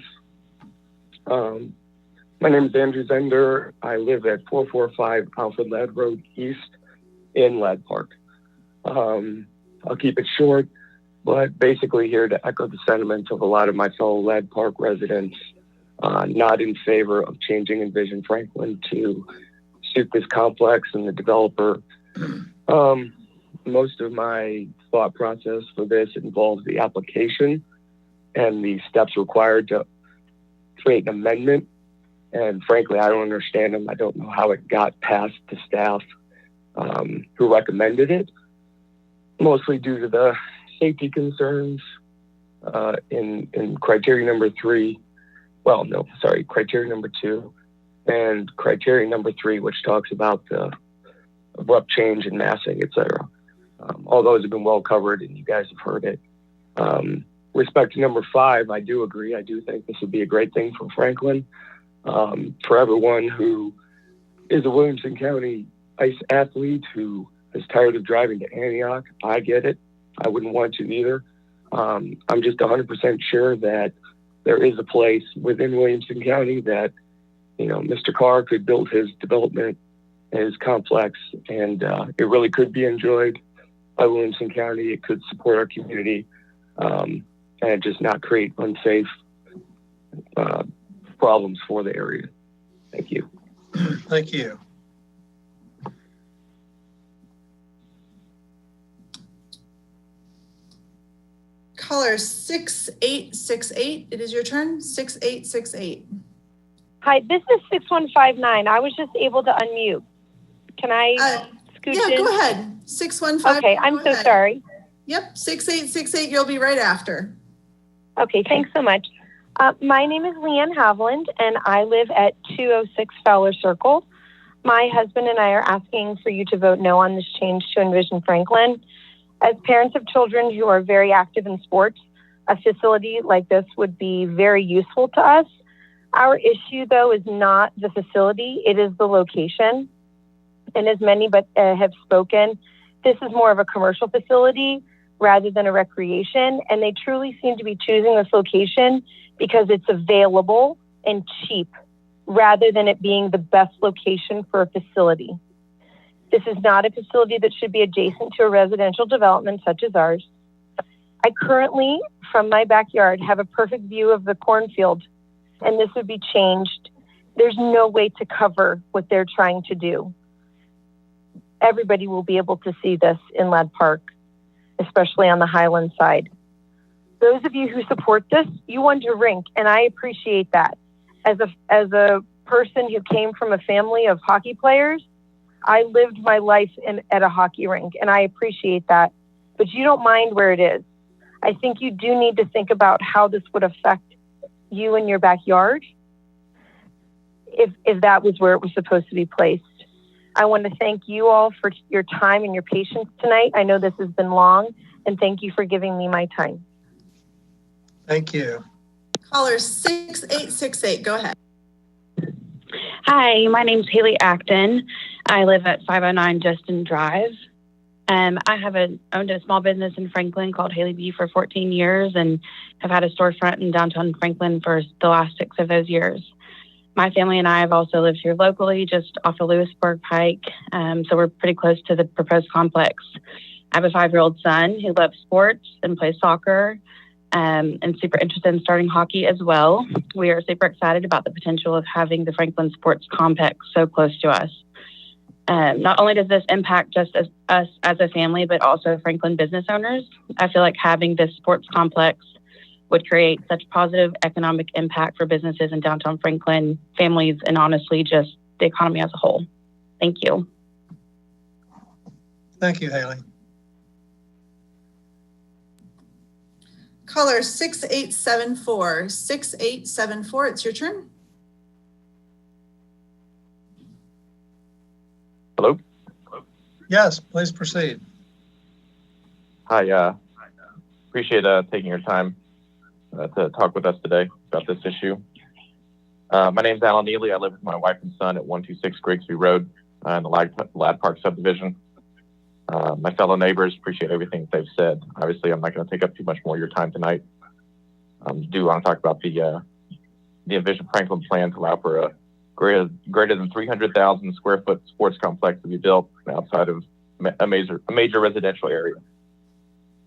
[SPEAKER 12] My name is Andrew Zender. I live at 445 Alfred Ladd Road East in Ladd Park. I'll keep it short, but basically here to echo the sentiments of a lot of my fellow Ladd Park residents, not in favor of changing Envision Franklin to suit this complex and the developer. Most of my thought process for this involves the application and the steps required to create an amendment. And frankly, I don't understand them. I don't know how it got past the staff who recommended it, mostly due to the safety concerns in criteria number 3. Well, no, sorry, criteria number 2 and criteria number 3, which talks about the abrupt change in massing, et cetera. All those have been well covered and you guys have heard it. Respect to number 5, I do agree. I do think this would be a great thing for Franklin. For everyone who is a Williamson County ice athlete who is tired of driving to Antioch, I get it. I wouldn't want to either. I'm just 100% sure that there is a place within Williamson County that, you know, Mr. Carr could build his development, his complex, and it really could be enjoyed by Williamson County. It could support our community and just not create unsafe problems for the area. Thank you.
[SPEAKER 4] Thank you.
[SPEAKER 19] Caller 6868, it is your turn. 6868.
[SPEAKER 15] Hi, this is 6159. I was just able to unmute. Can I scoot in?
[SPEAKER 19] Yeah, go ahead. 615.
[SPEAKER 15] Okay, I'm so sorry.
[SPEAKER 19] Yep, 6868, you'll be right after.
[SPEAKER 15] Okay, thanks so much. My name is Leanne Haviland, and I live at 206 Fowler Circle. My husband and I are asking for you to vote no on this change to Envision Franklin. As parents of children who are very active in sports, a facility like this would be very useful to us. Our issue, though, is not the facility, it is the location. And as many have spoken, this is more of a commercial facility rather than a recreation, and they truly seem to be choosing this location because it's available and cheap, rather than it being the best location for a facility. This is not a facility that should be adjacent to a residential development such as ours. I currently, from my backyard, have a perfect view of the cornfield, and this would be changed. There's no way to cover what they're trying to do. Everybody will be able to see this in Ladd Park, especially on the Highland side. Those of you who support this, you want a rink, and I appreciate that. As a person who came from a family of hockey players, I lived my life at a hockey rink, and I appreciate that. But you don't mind where it is. I think you do need to think about how this would affect you in your backyard if that was where it was supposed to be placed. I want to thank you all for your time and your patience tonight. I know this has been long, and thank you for giving me my time.
[SPEAKER 4] Thank you.
[SPEAKER 19] Caller 6868, go ahead.
[SPEAKER 17] Hi, my name's Haley Acton. I live at 509 Justin Drive. I have owned a small business in Franklin called Haley B for 14 years and have had a storefront in downtown Franklin for the last 6 of those years. My family and I have also lived here locally, just off of Lewisburg Pike, so we're pretty close to the proposed complex. I have a 5-year-old son who loves sports and plays soccer, and super interested in starting hockey as well. We are super excited about the potential of having the Franklin Sports Complex so close to us. Not only does this impact just us as a family, but also Franklin business owners. I feel like having this sports complex would create such positive economic impact for businesses in downtown Franklin, families, and honestly, just the economy as a whole. Thank you.
[SPEAKER 4] Thank you, Haley.
[SPEAKER 19] Caller 6874. 6874, it's your turn.
[SPEAKER 12] Hello?
[SPEAKER 4] Yes, please proceed.
[SPEAKER 6] Hi, appreciate taking your time to talk with us today about this issue. My name's Alan Neely. I live with my wife and son at 126 Grigsby Road in the Ladd Park subdivision. My fellow neighbors appreciate everything that they've said. Obviously, I'm not going to take up too much more of your time tonight. Do want to talk about the Envision Franklin plan to allow for a greater than 300,000 square foot sports complex to be built outside of a major residential area.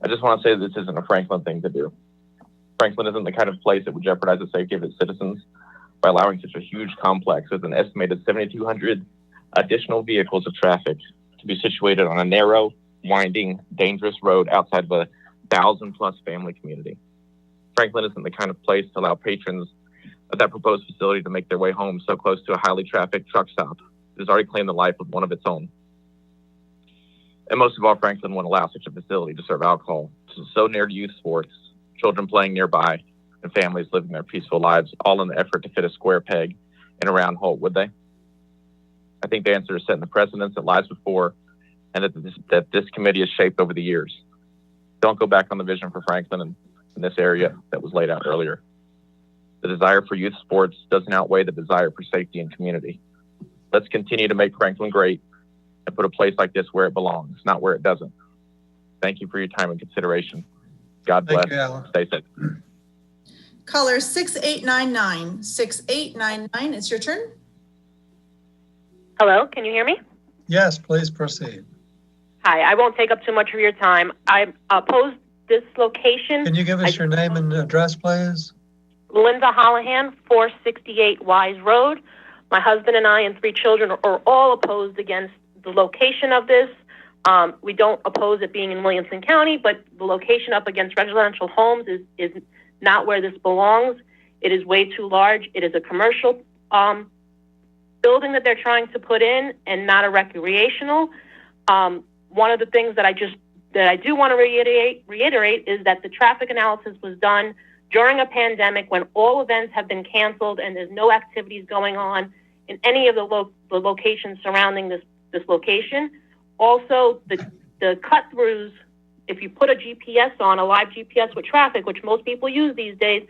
[SPEAKER 6] I just want to say that this isn't a Franklin thing to do. Franklin isn't the kind of place that would jeopardize the safety of its citizens by allowing such a huge complex with an estimated 7,200 additional vehicles of traffic to be situated on a narrow, winding, dangerous road outside of a 1,000+ family community. Franklin isn't the kind of place to allow patrons of that proposed facility to make their way home so close to a highly trafficked truck stop that has already claimed the life of one of its own. And most of all, Franklin won't allow such a facility to serve alcohol so near to youth sports, children playing nearby, and families living their peaceful lives, all in the effort to fit a square peg in a round hole, would they? I think the answer is setting the precedence that lies before and that this committee has shaped over the years. Don't go back on the vision for Franklin in this area that was laid out earlier. The desire for youth sports doesn't outweigh the desire for safety and community. Let's continue to make Franklin great and put a place like this where it belongs, not where it doesn't. Thank you for your time and consideration. God bless.
[SPEAKER 4] Thank you, Alan.
[SPEAKER 6] Stay safe.
[SPEAKER 19] Caller 6899. 6899, it's your turn.
[SPEAKER 16] Hello, can you hear me?
[SPEAKER 4] Yes, please proceed.
[SPEAKER 16] Hi, I won't take up too much of your time. I oppose this location.
[SPEAKER 4] Can you give us your name and address, please?
[SPEAKER 16] Linda Hollahan, 468 Wise Road. My husband and I and 3 children are all opposed against the location of this. We don't oppose it being in Williamson County, but the location up against residential homes is not where this belongs. It is way too large. It is a commercial building that they're trying to put in and not a recreational. One of the things that I do want to reiterate is that the traffic analysis was done during a pandemic when all events have been canceled and there's no activities going on in any of the locations surrounding this location. Also, the cut-throughs, if you put a GPS on, a live GPS with traffic, which most people use these days,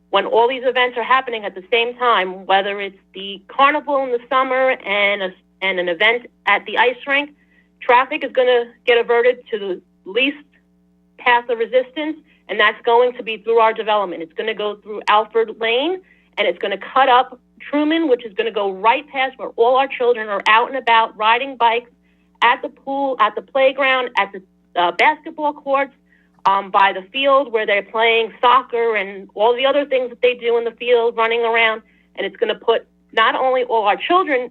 [SPEAKER 16] when all these events are happening at the same time, whether it's the carnival in the summer and an event at the ice rink, traffic is going to get averted to the least path of resistance, and that's going to be through our development. It's going to go through Alfred Lane, and it's going to cut up Truman, which is going to go right past where all our children are out and about riding bikes, at the pool, at the playground, at the basketball courts, by the field where they're playing soccer and all the other things that they do in the field, running around. And it's going to put not only all our children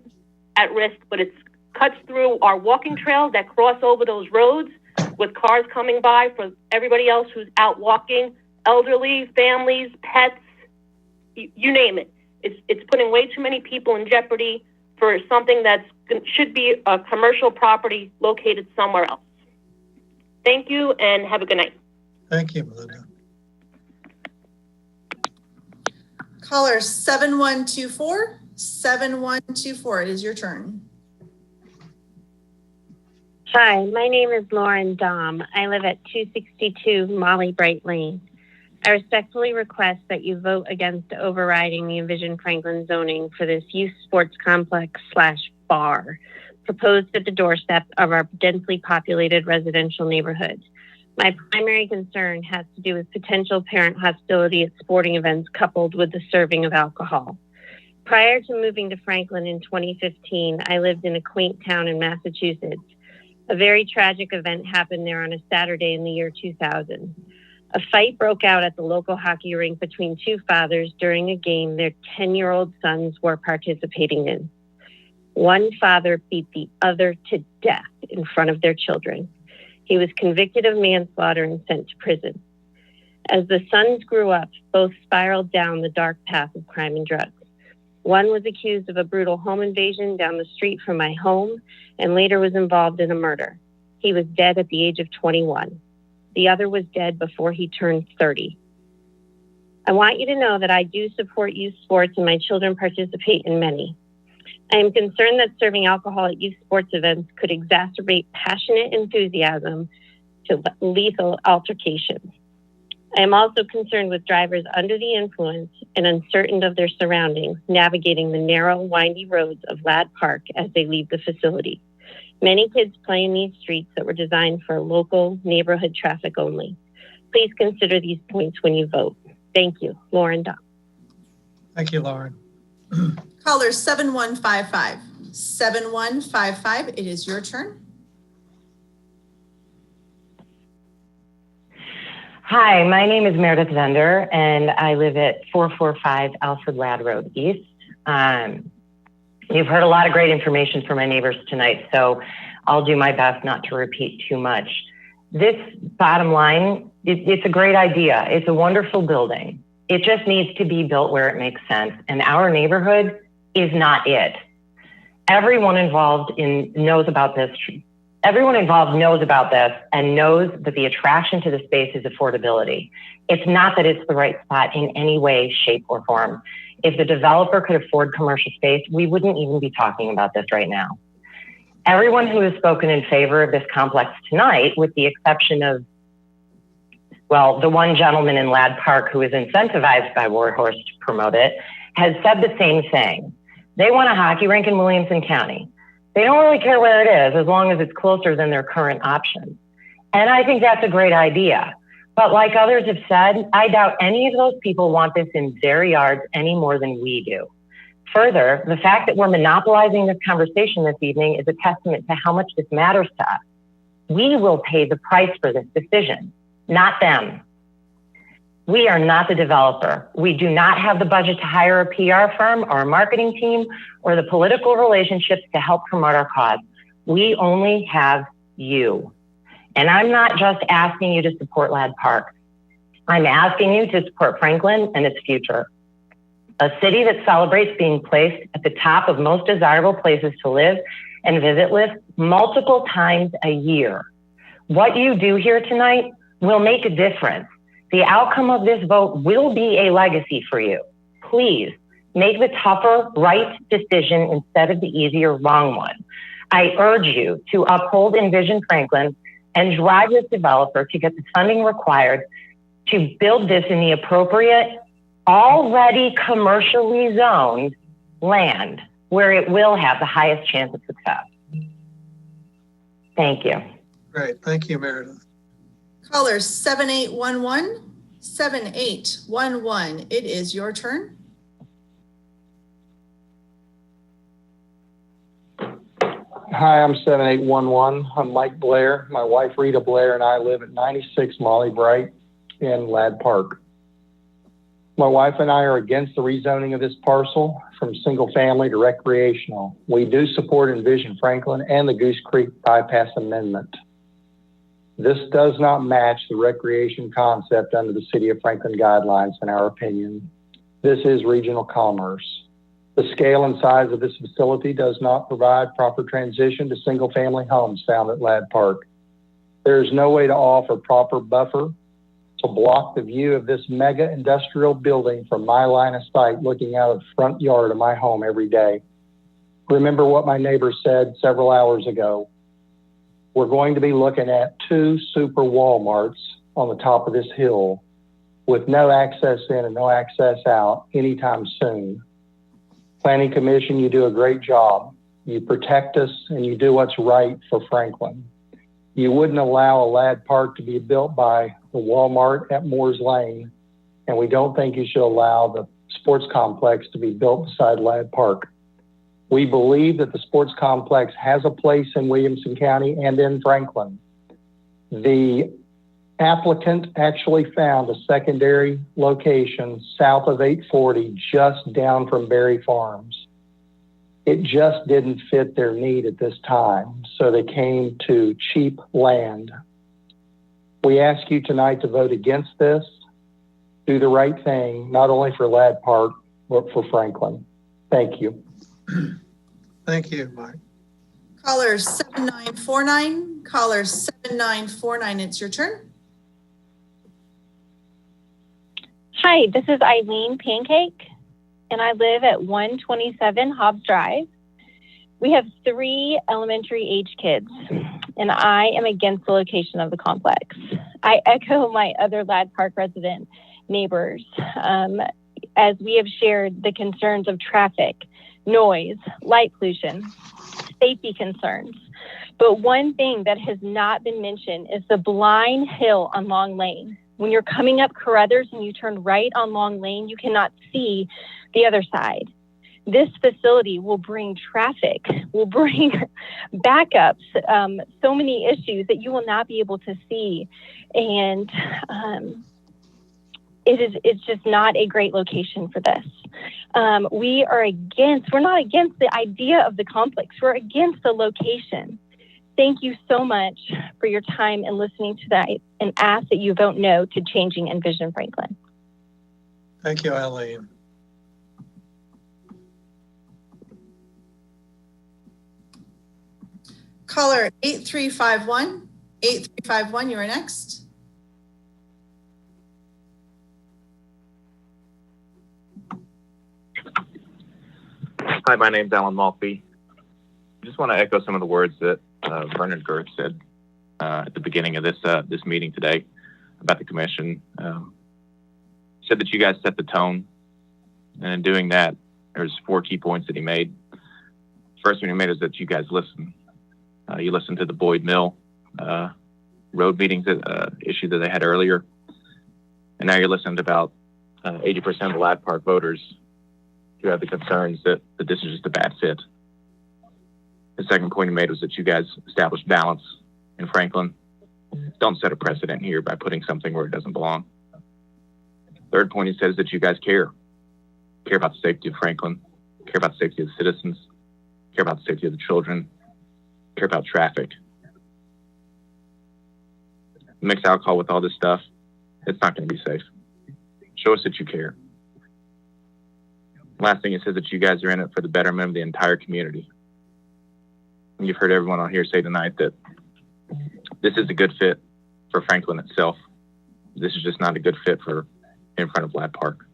[SPEAKER 16] at risk, but it cuts through our walking trails that cross over those roads with cars coming by for everybody else who's out walking, elderly, families, pets, you name it. It's putting way too many people in jeopardy for something that should be a commercial property located somewhere else. Thank you and have a good night.
[SPEAKER 4] Thank you, Melinda.
[SPEAKER 19] Caller 7124. 7124, it is your turn.
[SPEAKER 18] Hi, my name is Lauren Dom. I live at 262 Molly Bright Lane. I respectfully request that you vote against overriding the Envision Franklin zoning for this youth sports complex / bar proposed at the doorstep of our densely populated residential neighborhood. My primary concern has to do with potential parent hostility at sporting events coupled with the serving of alcohol. Prior to moving to Franklin in 2015, I lived in a quaint town in Massachusetts. A very tragic event happened there on a Saturday in the year 2000. A fight broke out at the local hockey rink between 2 fathers during a game their 10-year-old sons were participating in. One father beat the other to death in front of their children. He was convicted of manslaughter and sent to prison. As the sons grew up, both spiraled down the dark path of crime and drugs. One was accused of a brutal home invasion down the street from my home and later was involved in a murder. He was dead at the age of 21. The other was dead before he turned 30. I want you to know that I do support youth sports and my children participate in many. I am concerned that serving alcohol at youth sports events could exacerbate passionate enthusiasm to lethal altercations. I am also concerned with drivers under the influence and uncertain of their surroundings, navigating the narrow, windy roads of Ladd Park as they leave the facility. Many kids play in these streets that were designed for local neighborhood traffic only. Please consider these points when you vote. Thank you. Lauren Dom.
[SPEAKER 4] Thank you, Lauren.
[SPEAKER 19] Caller 7155. 7155, it is your turn.
[SPEAKER 8] Hi, my name is Meredith Zender, and I live at 445 Alfred Ladd Road East. You've heard a lot of great information from my neighbors tonight, so I'll do my best not to repeat too much. This bottom line, it's a great idea. It's a wonderful building. It just needs to be built where it makes sense, and our neighborhood is not it. Everyone involved knows about this. Everyone involved knows about this and knows that the attraction to the space is affordability. It's not that it's the right spot in any way, shape, or form. If the developer could afford commercial space, we wouldn't even be talking about this right now. Everyone who has spoken in favor of this complex tonight, with the exception of, well, the one gentleman in Ladd Park who is incentivized by Warhorse to promote it, has said the same thing. They want a hockey rink in Williamson County. They don't really care where it is as long as it's closer than their current options. And I think that's a great idea. But like others have said, I doubt any of those people want this in their yards any more than we do. Further, the fact that we're monopolizing this conversation this evening is a testament to how much this matters to us. We will pay the price for this decision, not them. We are not the developer. We do not have the budget to hire a PR firm or a marketing team or the political relationships to help promote our cause. We only have you. And I'm not just asking you to support Ladd Park. I'm asking you to support Franklin and its future. A city that celebrates being placed at the top of most desirable places to live and visit lists multiple times a year. What you do here tonight will make a difference. The outcome of this vote will be a legacy for you. Please make the tougher right decision instead of the easier wrong one. I urge you to uphold Envision Franklin and drive this developer to get the funding required to build this in the appropriate, already commercially zoned land where it will have the highest chance of success. Thank you.
[SPEAKER 4] Great. Thank you, Meredith.
[SPEAKER 19] Caller 7811. 7811, it is your turn.
[SPEAKER 11] Hi, I'm 7811. I'm Mike Blair. My wife, Rita Blair, and I live at 96 Molly Bright in Ladd Park. My wife and I are against the rezoning of this parcel from single family to recreational. We do support Envision Franklin and the Goose Creek Bypass Amendment. This does not match the recreation concept under the City of Franklin guidelines, in our opinion. This is regional commerce. The scale and size of this facility does not provide proper transition to single-family homes found at Ladd Park. There is no way to offer proper buffer to block the view of this mega industrial building from my line of sight looking out of the front yard of my home every day. Remember what my neighbor said several hours ago. We're going to be looking at 2 super Walmarts on the top of this hill with no access in and no access out anytime soon. Planning Commission, you do a great job. You protect us and you do what's right for Franklin. You wouldn't allow a Ladd Park to be built by the Walmart at Moores Lane, and we don't think you should allow the sports complex to be built beside Ladd Park. We believe that the sports complex has a place in Williamson County and in Franklin. The applicant actually found a secondary location south of 840, just down from Berry Farms. It just didn't fit their need at this time, so they came to cheap land. We ask you tonight to vote against this. Do the right thing, not only for Ladd Park, but for Franklin. Thank you.
[SPEAKER 4] Thank you, Mike.
[SPEAKER 19] Caller 7949. Caller 7949, it's your turn.
[SPEAKER 15] Hi, this is Eileen Pancake, and I live at 127 Hobbs Drive. We have 3 elementary age kids, and I am against the location of the complex. I echo my other Ladd Park resident neighbors as we have shared the concerns of traffic, noise, light pollution, safety concerns. But one thing that has not been mentioned is the blind hill on Long Lane. When you're coming up Carruthers and you turn right on Long Lane, you cannot see the other side. This facility will bring traffic, will bring backups, so many issues that you will not be able to see. And it's just not a great location for this. We're not against the idea of the complex. We're against the location. Thank you so much for your time and listening tonight, and ask that you vote no to changing Envision Franklin.
[SPEAKER 4] Thank you, Eileen.
[SPEAKER 19] Caller 8351. 8351, you are next.
[SPEAKER 6] Hi, my name's Alan Maltby. I just want to echo some of the words that Vernon Gerth said at the beginning of this meeting today about the commission. Said that you guys set the tone, and in doing that, there's 4 key points that he made. First one he made is that you guys listen. You listened to the Boyd Mill road meetings issue that they had earlier, and now you're listening to about 80% of Ladd Park voters who have the concerns that this is just a bad fit. The second point he made was that you guys established balance in Franklin. Don't set a precedent here by putting something where it doesn't belong. Third point he says that you guys care about the safety of Franklin, care about the safety of the citizens, care about the safety of the children, care about traffic. Mix alcohol with all this stuff, it's not going to be safe. Show us that you care. Last thing, it says that you guys are in it for the betterment of the entire community. And you've heard everyone on here say tonight that this is a good fit for Franklin itself. This is just not a good fit for in front of Ladd Park.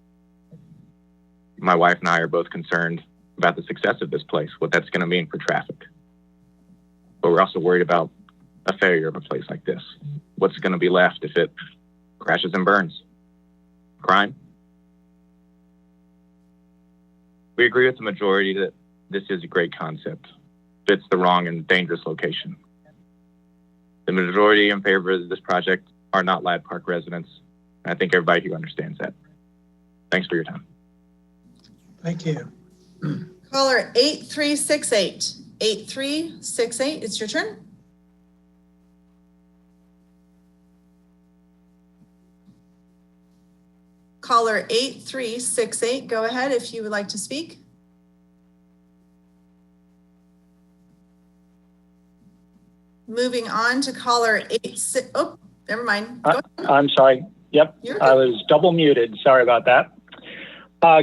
[SPEAKER 6] My wife and I are both concerned about the success of this place, what that's going to mean for traffic. But we're also worried about a failure of a place like this. What's going to be left if it crashes and burns? Crime? We agree with the majority that this is a great concept. Fits the wrong and dangerous location. The majority in favor of this project are not Ladd Park residents. And I think everybody here understands that. Thanks for your time.
[SPEAKER 4] Thank you.
[SPEAKER 19] Caller 8368. 8368, it's your turn. Caller 8368, go ahead if you would like to speak. Moving on to caller 86. Oh, never mind.
[SPEAKER 9] I'm sorry. Yep, I was double muted. Sorry about that.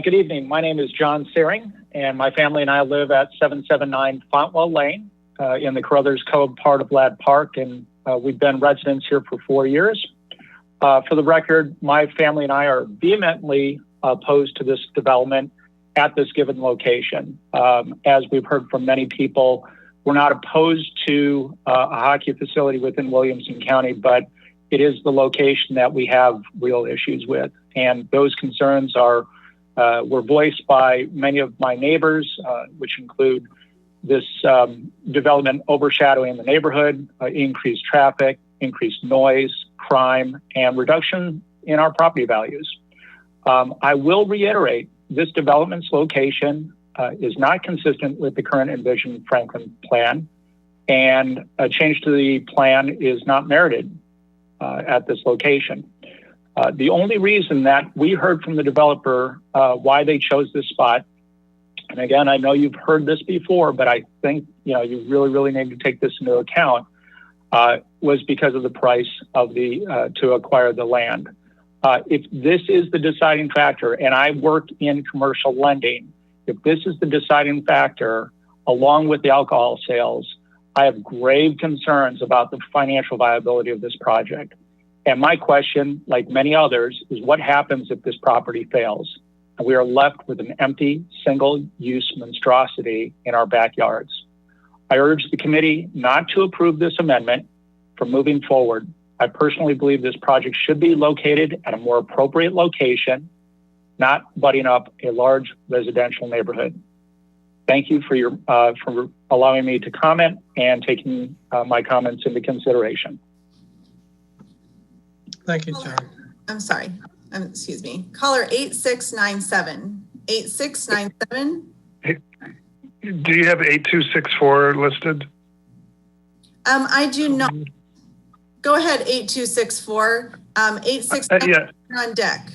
[SPEAKER 9] Good evening. My name is John Searing, and my family and I live at 779 Fontwell Lane in the Carruthers Cove part of Ladd Park, and we've been residents here for 4 years. For the record, my family and I are vehemently opposed to this development at this given location. As we've heard from many people, we're not opposed to a hockey facility within Williamson County, but it is the location that we have real issues with. And those concerns were voiced by many of my neighbors, which include this development overshadowing the neighborhood, increased traffic, increased noise, crime, and reduction in our property values. I will reiterate, this development's location is not consistent with the current Envision Franklin plan, and a change to the plan is not merited at this location. The only reason that we heard from the developer why they chose this spot, and again, I know you've heard this before, but I think you really need to take this into account, was because of the price of to acquire the land. If this is the deciding factor, and I work in commercial lending, if this is the deciding factor, along with the alcohol sales, I have grave concerns about the financial viability of this project. And my question, like many others, is what happens if this property fails? And we are left with an empty, single-use monstrosity in our backyards.
[SPEAKER 20] I urge the committee not to approve this amendment for moving forward. I personally believe this project should be located at a more appropriate location, not butting up a large residential neighborhood. Thank you for allowing me to comment and taking my comments into consideration.
[SPEAKER 4] Thank you, John.
[SPEAKER 19] I'm sorry. Excuse me. Caller 8697. 8697.
[SPEAKER 21] Do you have 8264 listed?
[SPEAKER 19] I do not. Go ahead, 8264. 8697 on deck.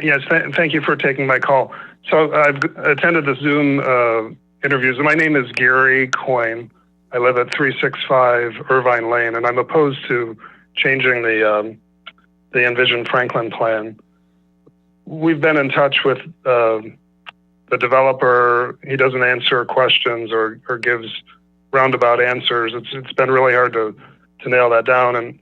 [SPEAKER 21] Yes, thank you for taking my call. So I've attended the Zoom interviews. My name is Gary Coyne. I live at 365 Irvine Lane, and I'm opposed to changing the Envision Franklin plan. We've been in touch with the developer. He doesn't answer questions or gives roundabout answers. It's been really hard to nail that down. And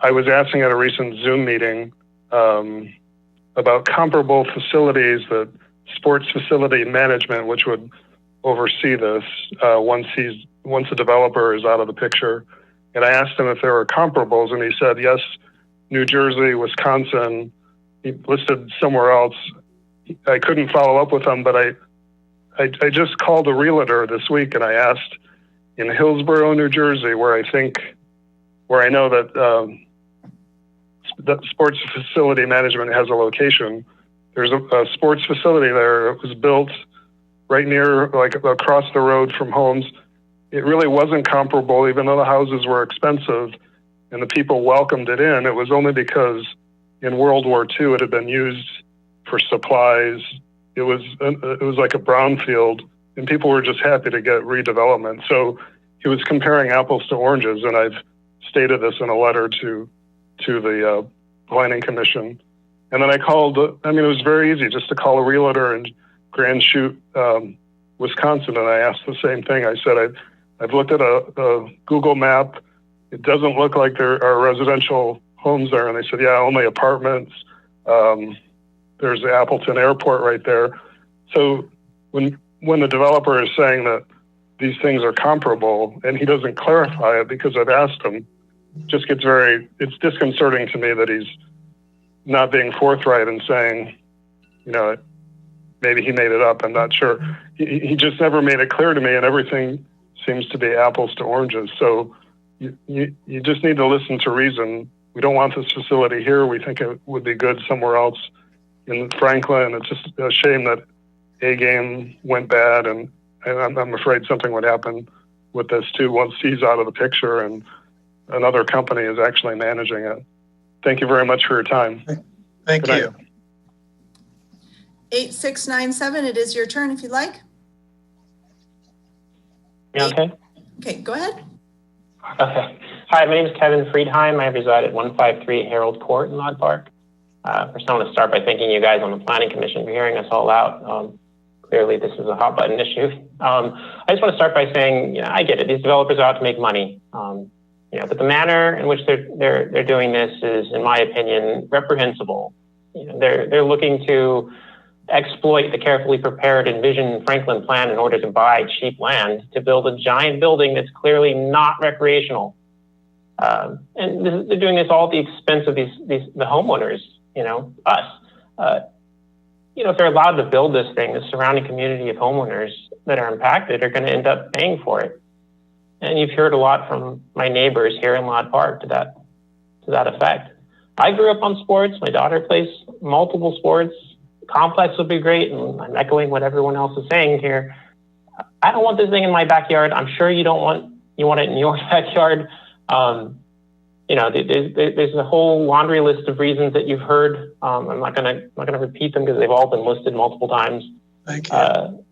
[SPEAKER 21] I was asking at a recent Zoom meeting about comparable facilities, that sports facility management, which would oversee this once the developer is out of the picture. And I asked him if there were comparables, and he said, yes, New Jersey, Wisconsin. He listed somewhere else. I couldn't follow up with him, but I just called a realtor this week, and I asked in Hillsborough, New Jersey, where I know that that sports facility management has a location. There's a sports facility there. It was built right near, like across the road from homes. It really wasn't comparable, even though the houses were expensive and the people welcomed it in. It was only because in World War II it had been used for supplies. It was like a brownfield, and people were just happy to get redevelopment. So he was comparing apples to oranges, and I've stated this in a letter to the Planning Commission. And then I called, it was very easy just to call a realtor in Grand Chute, Wisconsin, and I asked the same thing. I said, I've looked at a Google map. It doesn't look like there are residential homes there. And they said, yeah, only apartments. There's the Appleton Airport right there. So when the developer is saying that these things are comparable and he doesn't clarify it because I've asked him, it's disconcerting to me that he's not being forthright and saying, maybe he made it up. I'm not sure. He just never made it clear to me, and everything seems to be apples to oranges. So you just need to listen to reason. We don't want this facility here. We think it would be good somewhere else in Franklin. It's just a shame that A-Game went bad, and I'm afraid something would happen with this too once he's out of the picture and another company is actually managing it. Thank you very much for your time.
[SPEAKER 4] Thank you.
[SPEAKER 19] 8697, it is your turn if you'd like.
[SPEAKER 23] Okay.
[SPEAKER 19] Okay, go ahead.
[SPEAKER 23] Okay. Hi, my name is Kevin Friedheim. I reside at 153 Harold Court in Lod Park. First, I want to start by thanking you guys on the Planning Commission for hearing us all out. Clearly, this is a hot button issue. I just want to start by saying, I get it. These developers are out to make money. But the manner in which they're doing this is, in my opinion, reprehensible. They're looking to exploit the carefully prepared Envision Franklin plan in order to buy cheap land to build a giant building that's clearly not recreational. And they're doing this all at the expense of the homeowners, us. If they're allowed to build this thing, the surrounding community of homeowners that are impacted are going to end up paying for it. And you've heard a lot from my neighbors here in Lod Park to that effect. I grew up on sports. My daughter plays multiple sports. Complex would be great, and I'm echoing what everyone else is saying here. I don't want this thing in my backyard. I'm sure you want it in your backyard. There's a whole laundry list of reasons that you've heard. I'm not gonna repeat them because they've all been listed multiple times.
[SPEAKER 4] Thank you.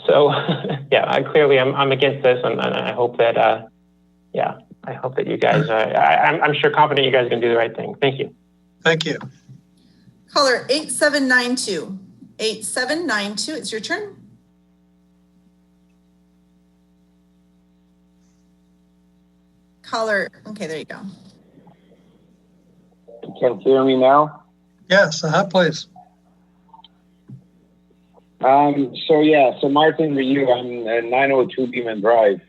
[SPEAKER 23] So I'm against this, and I hope that I hope that you guys. I'm sure confident you guys are gonna do the right thing. Thank you.
[SPEAKER 4] Thank you.
[SPEAKER 19] Caller 8792. 8792, it's your turn. Caller, okay, there you go.
[SPEAKER 11] Can you hear me now?
[SPEAKER 4] Yes, please.
[SPEAKER 2] So Martin Ryu, I'm at 902 Beeman Drive.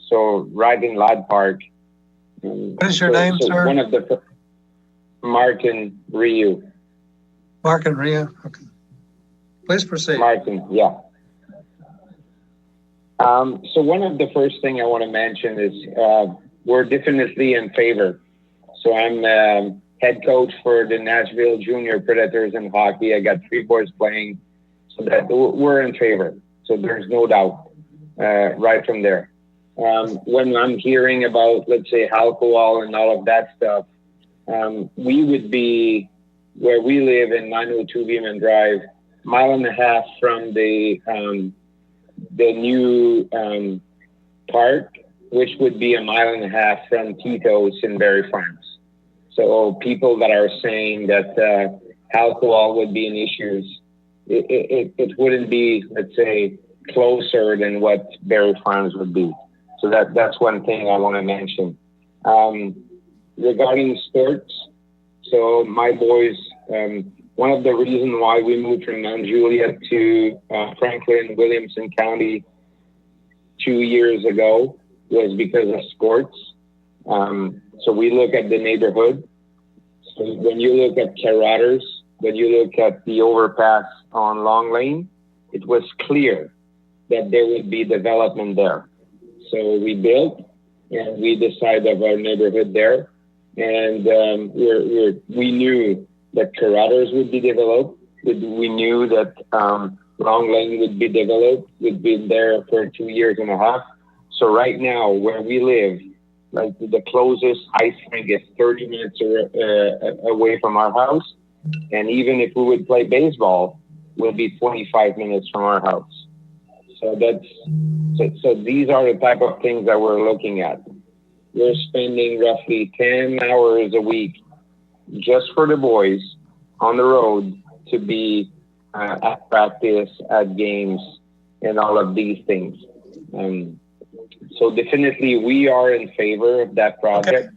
[SPEAKER 2] So right in Lad Park.
[SPEAKER 4] What is your name, sir?
[SPEAKER 2] One of the Martin Ryu.
[SPEAKER 4] Martin Ryu. Okay. Please proceed.
[SPEAKER 2] Martin, yeah. So one of the first thing I want to mention is we're definitely in favor. So I'm head coach for the Nashville Junior Predators in hockey. I got 3 boys playing, so that we're in favor. So there's no doubt right from there. When I'm hearing about, let's say, alcohol and all of that stuff, we would be where we live in 902 Beeman Drive, 1.5 miles from the new park, which would be 1.5 miles from Tito's in Barrie Farms. So people that are saying that alcohol would be an issue, it wouldn't be, let's say, closer than what Barrie Farms would be. So that's one thing I want to mention. Regarding sports, so my boys, one of the reasons why we moved from Mount Juliet to Franklin, Williamson County 2 years ago was because of sports. So we look at the neighborhood. So when you look at Carruthers, when you look at the overpass on Long Lane, it was clear that there would be development there. So we built and we decided of our neighborhood there. And we knew that Carruthers would be developed. We knew that Long Lane would be developed. We've been there for 2.5 years. So right now, where we live, like the closest ice rink is 30 minutes away from our house. And even if we would play baseball, we'll be 25 minutes from our house. So so these are the type of things that we're looking at. We're spending roughly 10 hours a week just for the boys on the road to be at practice, at games, and all of these things. So definitely we are in favor of that project.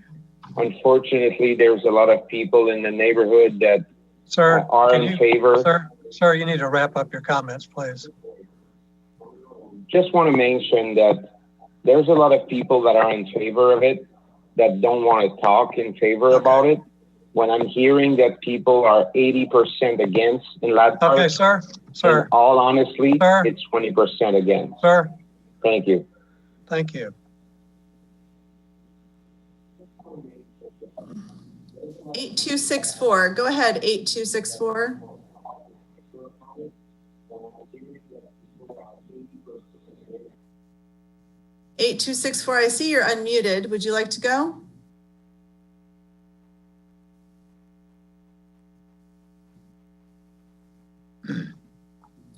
[SPEAKER 2] Okay. Unfortunately, there's a lot of people in the neighborhood that are in favor.
[SPEAKER 4] Sir, you need to wrap up your comments, please.
[SPEAKER 2] Just want to mention that there's a lot of people that are in favor of it that don't want to talk in favor about it. When I'm hearing that people are 80% against in Lad Park,
[SPEAKER 4] okay, sir.
[SPEAKER 2] In all honestly, it's 20% against.
[SPEAKER 4] Sir.
[SPEAKER 2] Thank you.
[SPEAKER 4] Thank you.
[SPEAKER 19] $8264. Go ahead, 8264. $8264. I see you're unmuted. Would you like to go?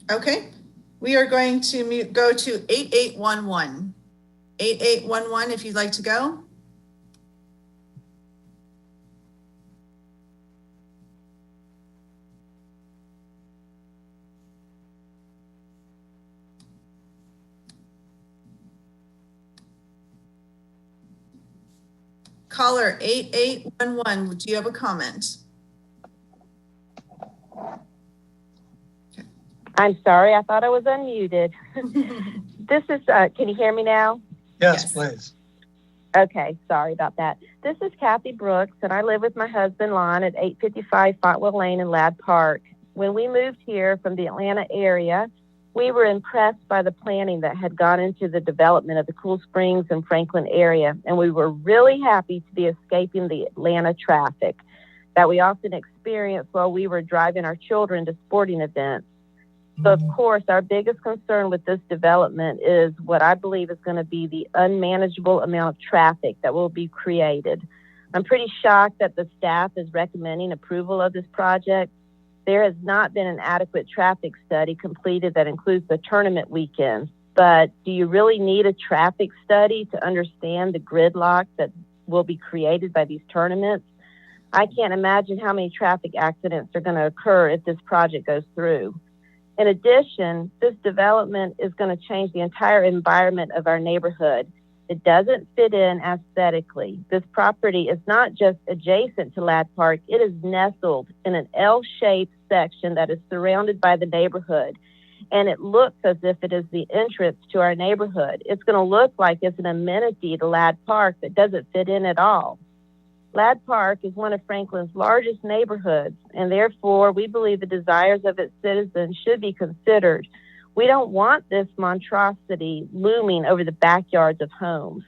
[SPEAKER 19] Okay. We are going to go to 8811. 8811, if you'd like to go. Caller 8811, do you have a comment?
[SPEAKER 5] I'm sorry, I thought I was unmuted. This is, can you hear me now?
[SPEAKER 4] Yes, please.
[SPEAKER 5] Okay, sorry about that. This is Kathy Brooks, and I live with my husband, Lon, at 855 Fontwell Lane in Lad Park. When we moved here from the Atlanta area, we were impressed by the planning that had gone into the development of the Cool Springs and Franklin area, and we were really happy to be escaping the Atlanta traffic that we often experience while we were driving our children to sporting events. So, of course, our biggest concern with this development is what I believe is going to be the unmanageable amount of traffic that will be created. I'm pretty shocked that the staff is recommending approval of this project. There has not been an adequate traffic study completed that includes the tournament weekends. But do you really need a traffic study to understand the gridlock that will be created by these tournaments? I can't imagine how many traffic accidents are going to occur if this project goes through. In addition, this development is going to change the entire environment of our neighborhood. It doesn't fit in aesthetically. This property is not just adjacent to Lad Park, it is nestled in an L-shaped section that is surrounded by the neighborhood. and it looks as if it is the entrance to our neighborhood. It's going to look like it's an amenity to Ladd Park that doesn't fit in at all. Ladd Park is one of Franklin's largest neighborhoods, and therefore we believe the desires of its citizens should be considered. We don't want this monstrosity looming over the backyards of homes.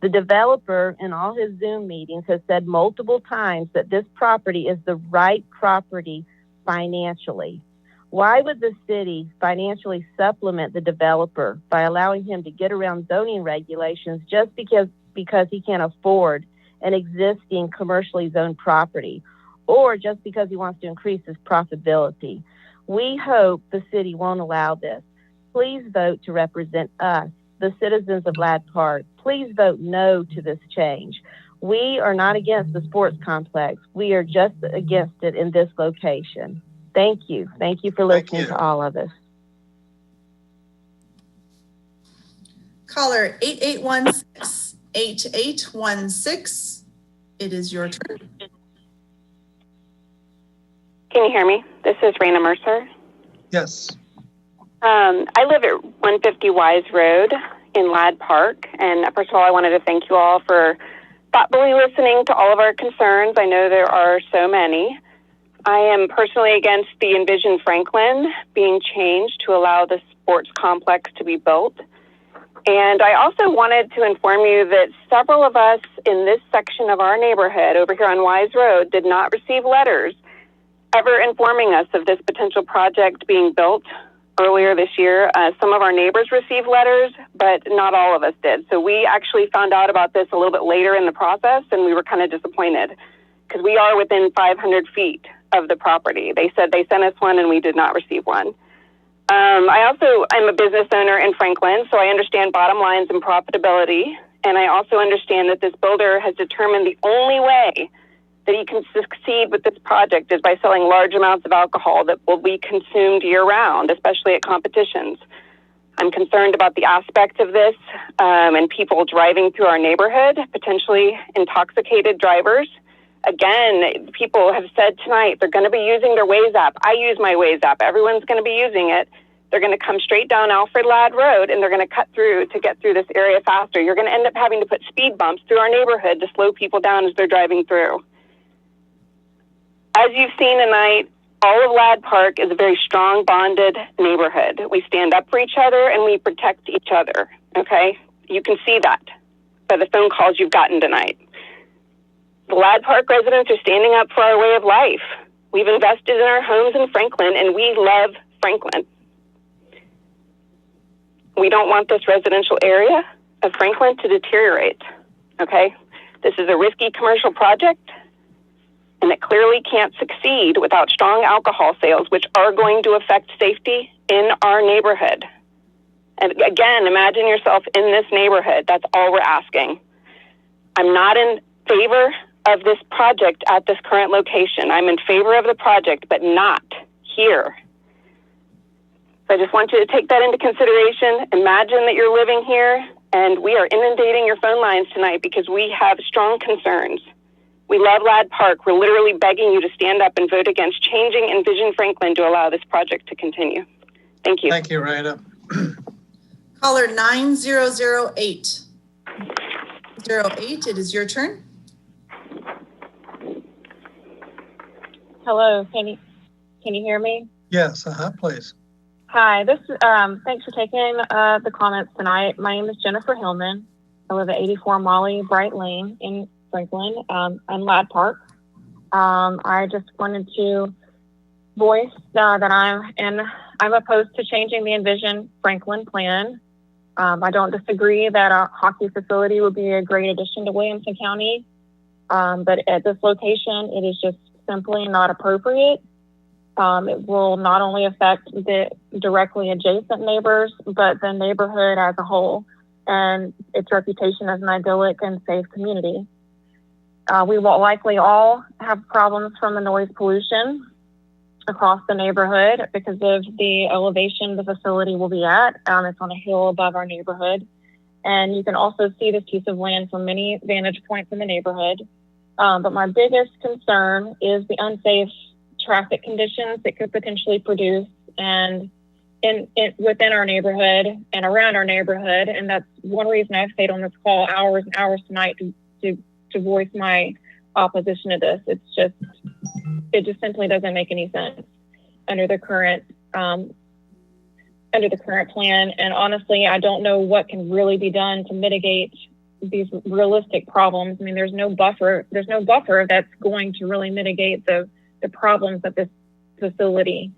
[SPEAKER 5] The developer in all his Zoom meetings has said multiple times that this property is the right property financially. Why would the city financially supplement the developer by allowing him to get around zoning regulations just because he can't afford an existing commercially zoned property, or just because he wants to increase his profitability? We hope the city won't allow this. Please vote to represent us, the citizens of Ladd Park. Please vote no to this change. We are not against the sports complex. We are just against it in this location. Thank you. Thank you for listening to all of us.
[SPEAKER 19] Caller 8816-8816. It is your turn.
[SPEAKER 7] Can you hear me? This is Raina Mercer.
[SPEAKER 4] Yes.
[SPEAKER 7] I live at 150 Wise Road in Ladd Park. And first of all, I wanted to thank you all for thoughtfully listening to all of our concerns. I know there are so many. I am personally against the Envision Franklin being changed to allow the sports complex to be built. And I also wanted to inform you that several of us in this section of our neighborhood over here on Wise Road did not receive letters ever informing us of this potential project being built earlier this year. Some of our neighbors received letters, but not all of us did. So we actually found out about this a little bit later in the process, and we were kind of disappointed because we are within 500 feet of the property. They said they sent us one and we did not receive one. I'm a business owner in Franklin, so I understand bottom lines and profitability. And I also understand that this builder has determined the only way that he can succeed with this project is by selling large amounts of alcohol that will be consumed year round, especially at competitions. I'm concerned about the aspect of this and people driving through our neighborhood, potentially intoxicated drivers. Again, people have said tonight they're going to be using their Waze app. I use my Waze app. Everyone's going to be using it. They're going to come straight down Alfred Ladd Road, and they're going to cut through to get through this area faster. You're going to end up having to put speed bumps through our neighborhood to slow people down as they're driving through. As you've seen tonight, all of Ladd Park is a very strong, bonded neighborhood. We stand up for each other, and we protect each other, okay? You can see that by the phone calls you've gotten tonight. The Ladd Park residents are standing up for our way of life. We've invested in our homes in Franklin, and we love Franklin. We don't want this residential area of Franklin to deteriorate, okay? This is a risky commercial project, and it clearly can't succeed without strong alcohol sales, which are going to affect safety in our neighborhood. And again, imagine yourself in this neighborhood. That's all we're asking. I'm not in favor of this project at this current location. I'm in favor of the project, but not here. So I just want you to take that into consideration. Imagine that you're living here, and we are inundating your phone lines tonight because we have strong concerns. We love Ladd Park. We're literally begging you to stand up and vote against changing Envision Franklin to allow this project to continue. Thank you.
[SPEAKER 4] Thank you, Raina.
[SPEAKER 19] Caller 9008. 08, it is your turn.
[SPEAKER 10] Hello, can you hear me?
[SPEAKER 4] Yes, please.
[SPEAKER 10] Hi, thanks for taking the comments tonight. My name is Jennifer Hillman. I live at 84 Molly Bright Lane in Franklin, and Ladd Park. I just wanted to voice that I'm opposed to changing the Envision Franklin plan. I don't disagree that a hockey facility would be a great addition to Williamson County, but at this location, it is just simply not appropriate. It will not only affect the directly adjacent neighbors, but the neighborhood as a whole and its reputation as an idyllic and safe community. We will likely all have problems from the noise pollution across the neighborhood because of the elevation the facility will be at. It's on a hill above our neighborhood. And you can also see this piece of land from many vantage points in the neighborhood. But my biggest concern is the unsafe traffic conditions that could potentially produce and within our neighborhood and around our neighborhood. And that's one reason I've stayed on this call hours and hours tonight to voice my opposition to this. It just simply doesn't make any sense under the current plan. And honestly, I don't know what can really be done to mitigate these realistic problems. I mean, there's no buffer that's going to really mitigate the problems that this facility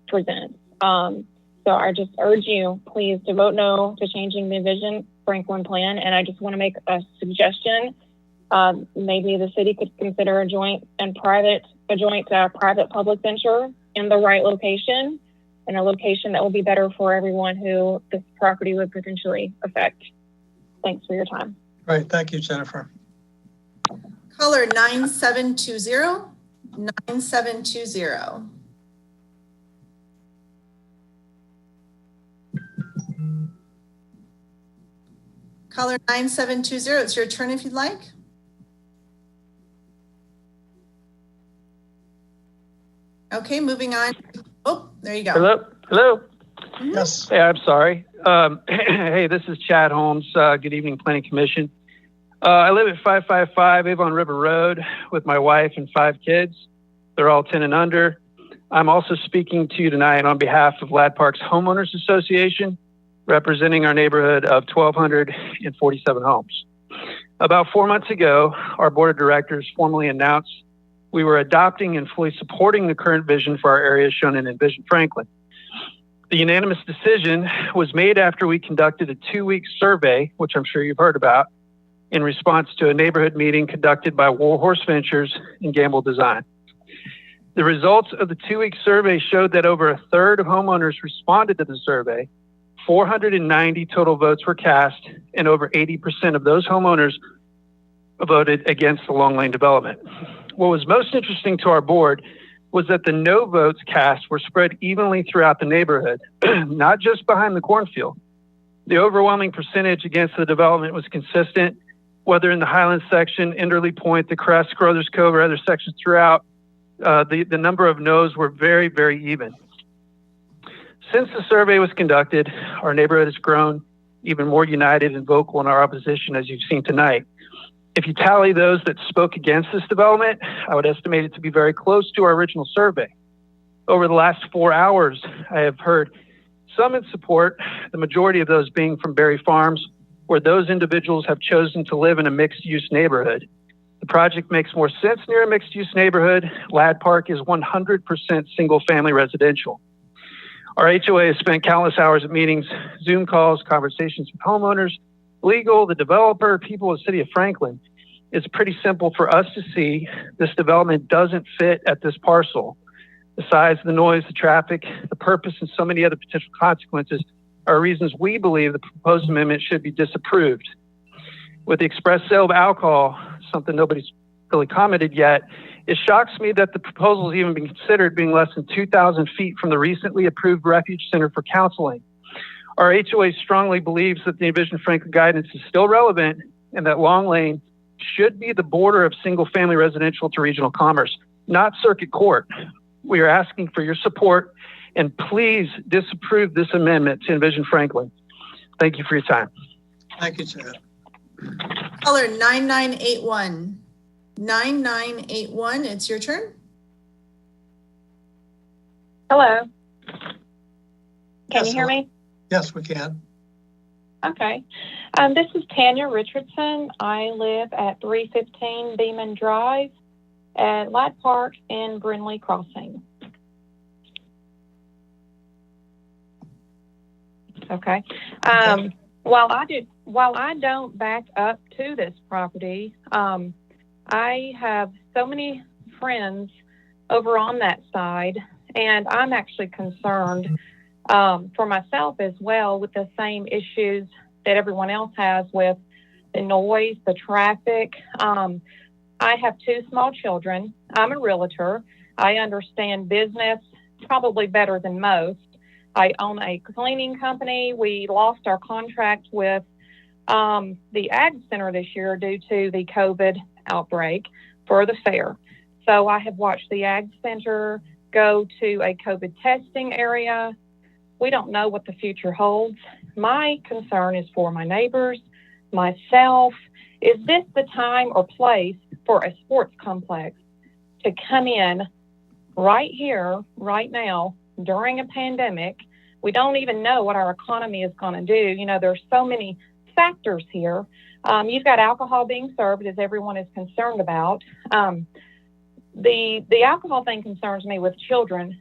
[SPEAKER 10] presents. So I just urge you, please, to vote no to changing the Envision Franklin plan. And I just want to make a suggestion. Maybe the city could consider a joint private-public venture in the right location, and a location that will be better for everyone who this property would potentially affect. Thanks for your time.
[SPEAKER 4] Great, thank you, Jennifer.
[SPEAKER 19] Caller 9720, 9720. Caller 9720, it's your turn if you'd like. Okay, moving on. Oh, there you go.
[SPEAKER 1] Hello.
[SPEAKER 4] Yes.
[SPEAKER 1] Hey, I'm sorry. Hey, this is Chad Holmes. Good evening, Planning Commission. I live at 555 Avon River Road with my wife and 5 kids. They're all 10 and under. I'm also speaking to you tonight on behalf of Ladd Park's Homeowners Association, representing our neighborhood of 1,247 homes. About 4 months ago, our board of directors formally announced we were adopting and fully supporting the current vision for our area shown in Envision Franklin. The unanimous decision was made after we conducted a 2-week survey, which I'm sure you've heard about, in response to a neighborhood meeting conducted by Warhorse Ventures and Gamble Design. The results of the 2-week survey showed that over a third of homeowners responded to the survey. 490 total votes were cast, and over 80% of those homeowners voted against the Long Lane development. What was most interesting to our board was that the no votes cast were spread evenly throughout the neighborhood, not just behind the cornfield. The overwhelming percentage against the development was consistent, whether in the Highlands section, Enderley Point, the Crest, Crothers Cove, or other sections throughout. The number of no's were very, very even. Since the survey was conducted, our neighborhood has grown even more united and vocal in our opposition, as you've seen tonight. If you tally those that spoke against this development, I would estimate it to be very close to our original survey. Over the last 4 hours, I have heard some in support, the majority of those being from Berry Farms, where those individuals have chosen to live in a mixed-use neighborhood. The project makes more sense near a mixed-use neighborhood. Ladd Park is 100% single-family residential. Our HOA has spent countless hours at meetings, Zoom calls, conversations with homeowners, legal, the developer, people in the city of Franklin. It's pretty simple for us to see this development doesn't fit at this parcel. The size, the noise, the traffic, the purpose, and so many other potential consequences are reasons we believe the proposed amendment should be disapproved. With the express sale of alcohol, something nobody's really commented yet, it shocks me that the proposal has even been considered being less than 2,000 feet from the recently approved Refuge Center for Counseling. Our HOA strongly believes that the Envision Franklin guidance is still relevant and that Long Lane should be the border of single-family residential to regional commerce, not circuit court. We are asking for your support, and please disapprove this amendment to Envision Franklin. Thank you for your time.
[SPEAKER 4] Thank you, Chad.
[SPEAKER 19] Caller 9981. 9981, it's your turn.
[SPEAKER 10] Hello. Can you hear me?
[SPEAKER 4] Yes, we can.
[SPEAKER 10] Okay. This is Tanya Richardson. I live at 315 Beeman Drive at Ladd Park and Brindley Crossing. Okay. While I don't back up to this property, I have so many friends over on that side, and I'm actually concerned for myself as well with the same issues that everyone else has with the noise, the traffic. I have 2 small children. I'm a realtor. I understand business probably better than most. I own a cleaning company. We lost our contract with the Ag Center this year due to the COVID outbreak for the fair. So I have watched the Ag Center go to a COVID testing area.
[SPEAKER 3] We don't know what the future holds. My concern is for my neighbors, myself. Is this the time or place for a sports complex to come in right here, right now, during a pandemic? We don't even know what our economy is going to do. You know, there's so many factors here. You've got alcohol being served, as everyone is concerned about. The alcohol thing concerns me with children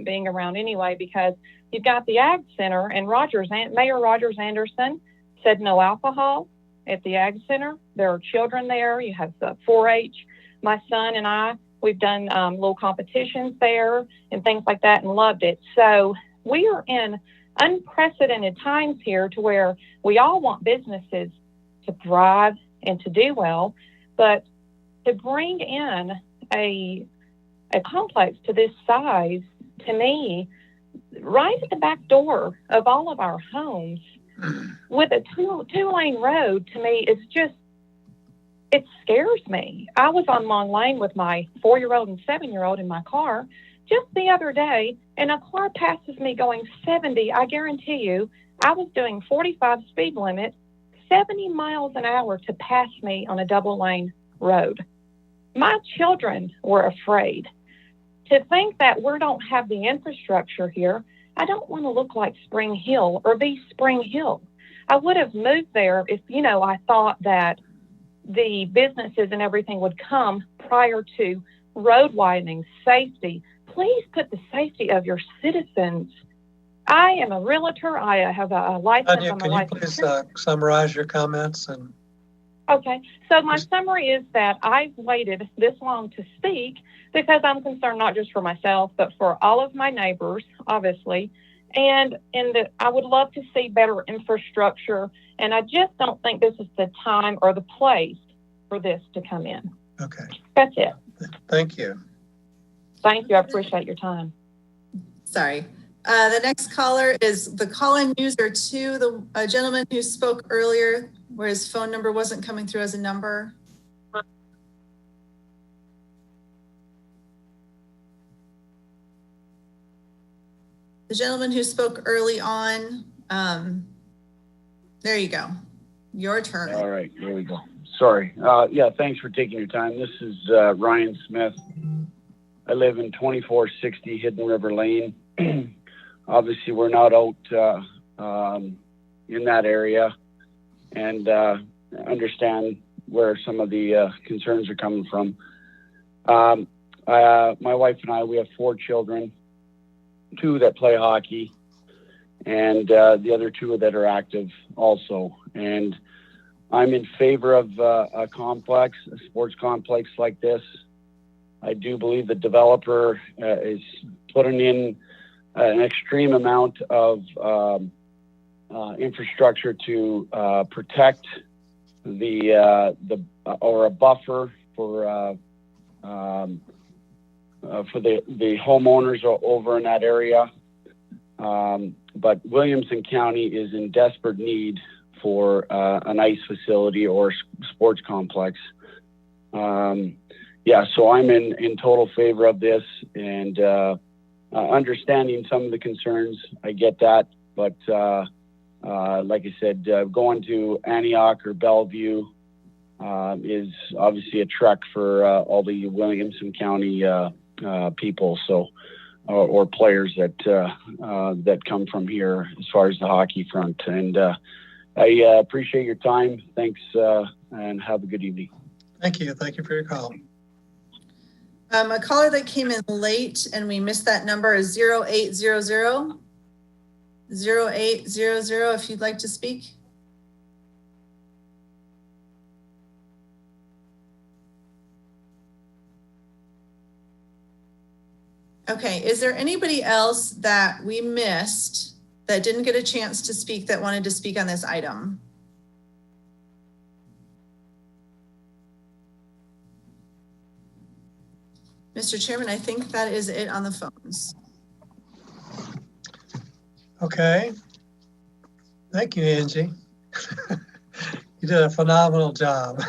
[SPEAKER 3] being around anyway, because you've got the Ag Center, and Mayor Rogers Anderson said no alcohol at the Ag Center. There are children there. You have the 4-H. My son and I, we've done little competitions there and things like that and loved it. So we are in unprecedented times here to where we all want businesses to thrive and to do well, but to bring in a complex to this size, to me, right at the back door of all of our homes with a two-lane road, to me, it's just, it scares me. I was on Long Lane with my 4-year-old and 7-year-old in my car just the other day, and a car passes me going 70. I guarantee you, I was doing 45 speed limit, 70 miles an hour to pass me on a double-lane road. My children were afraid. To think that we don't have the infrastructure here, I don't want to look like Spring Hill or be Spring Hill. I would have moved there if, you know, I thought that the businesses and everything would come prior to road widening, safety. Please put the safety of your citizens. I am a realtor. I have a license.
[SPEAKER 4] Tanya, can you please summarize your comments?
[SPEAKER 3] Okay, so my summary is that I've waited this long to speak because I'm concerned not just for myself, but for all of my neighbors, obviously. And I would love to see better infrastructure. And I just don't think this is the time or the place for this to come in.
[SPEAKER 4] Okay.
[SPEAKER 3] That's it.
[SPEAKER 4] Thank you.
[SPEAKER 3] Thank you. I appreciate your time.
[SPEAKER 19] Sorry. The next caller is the call-in user 2, the gentleman who spoke earlier where his phone number wasn't coming through as a number. The gentleman who spoke early on, there you go. Your turn.
[SPEAKER 14] All right, here we go. Sorry. Yeah, thanks for taking your time. This is Ryan Smith. I live in 2460 Hidden River Lane. Obviously, we're not out in that area, and understand where some of the concerns are coming from. My wife and I, we have 4 children, 2 that play hockey, and the other 2 that are active also. And I'm in favor of a sports complex like this. I do believe the developer is putting in an extreme amount of infrastructure to protect or a buffer for the homeowners over in that area. But Williamson County is in desperate need for an ice facility or sports complex. Yeah, so I'm in total favor of this, and understanding some of the concerns. I get that, but like I said, going to Antioch or Bellevue is obviously a trek for all the Williamson County people, so or players that come from here as far as the hockey front. And I appreciate your time. Thanks, and have a good evening.
[SPEAKER 4] Thank you. Thank you for your call.
[SPEAKER 19] A caller that came in late and we missed that number is 0800. 0800 if you'd like to speak. Okay, is there anybody else that we missed that didn't get a chance to speak that wanted to speak on this item? Mr. Chairman, I think that is it on the phones.
[SPEAKER 4] Okay. Thank you, Angie. You did a phenomenal job.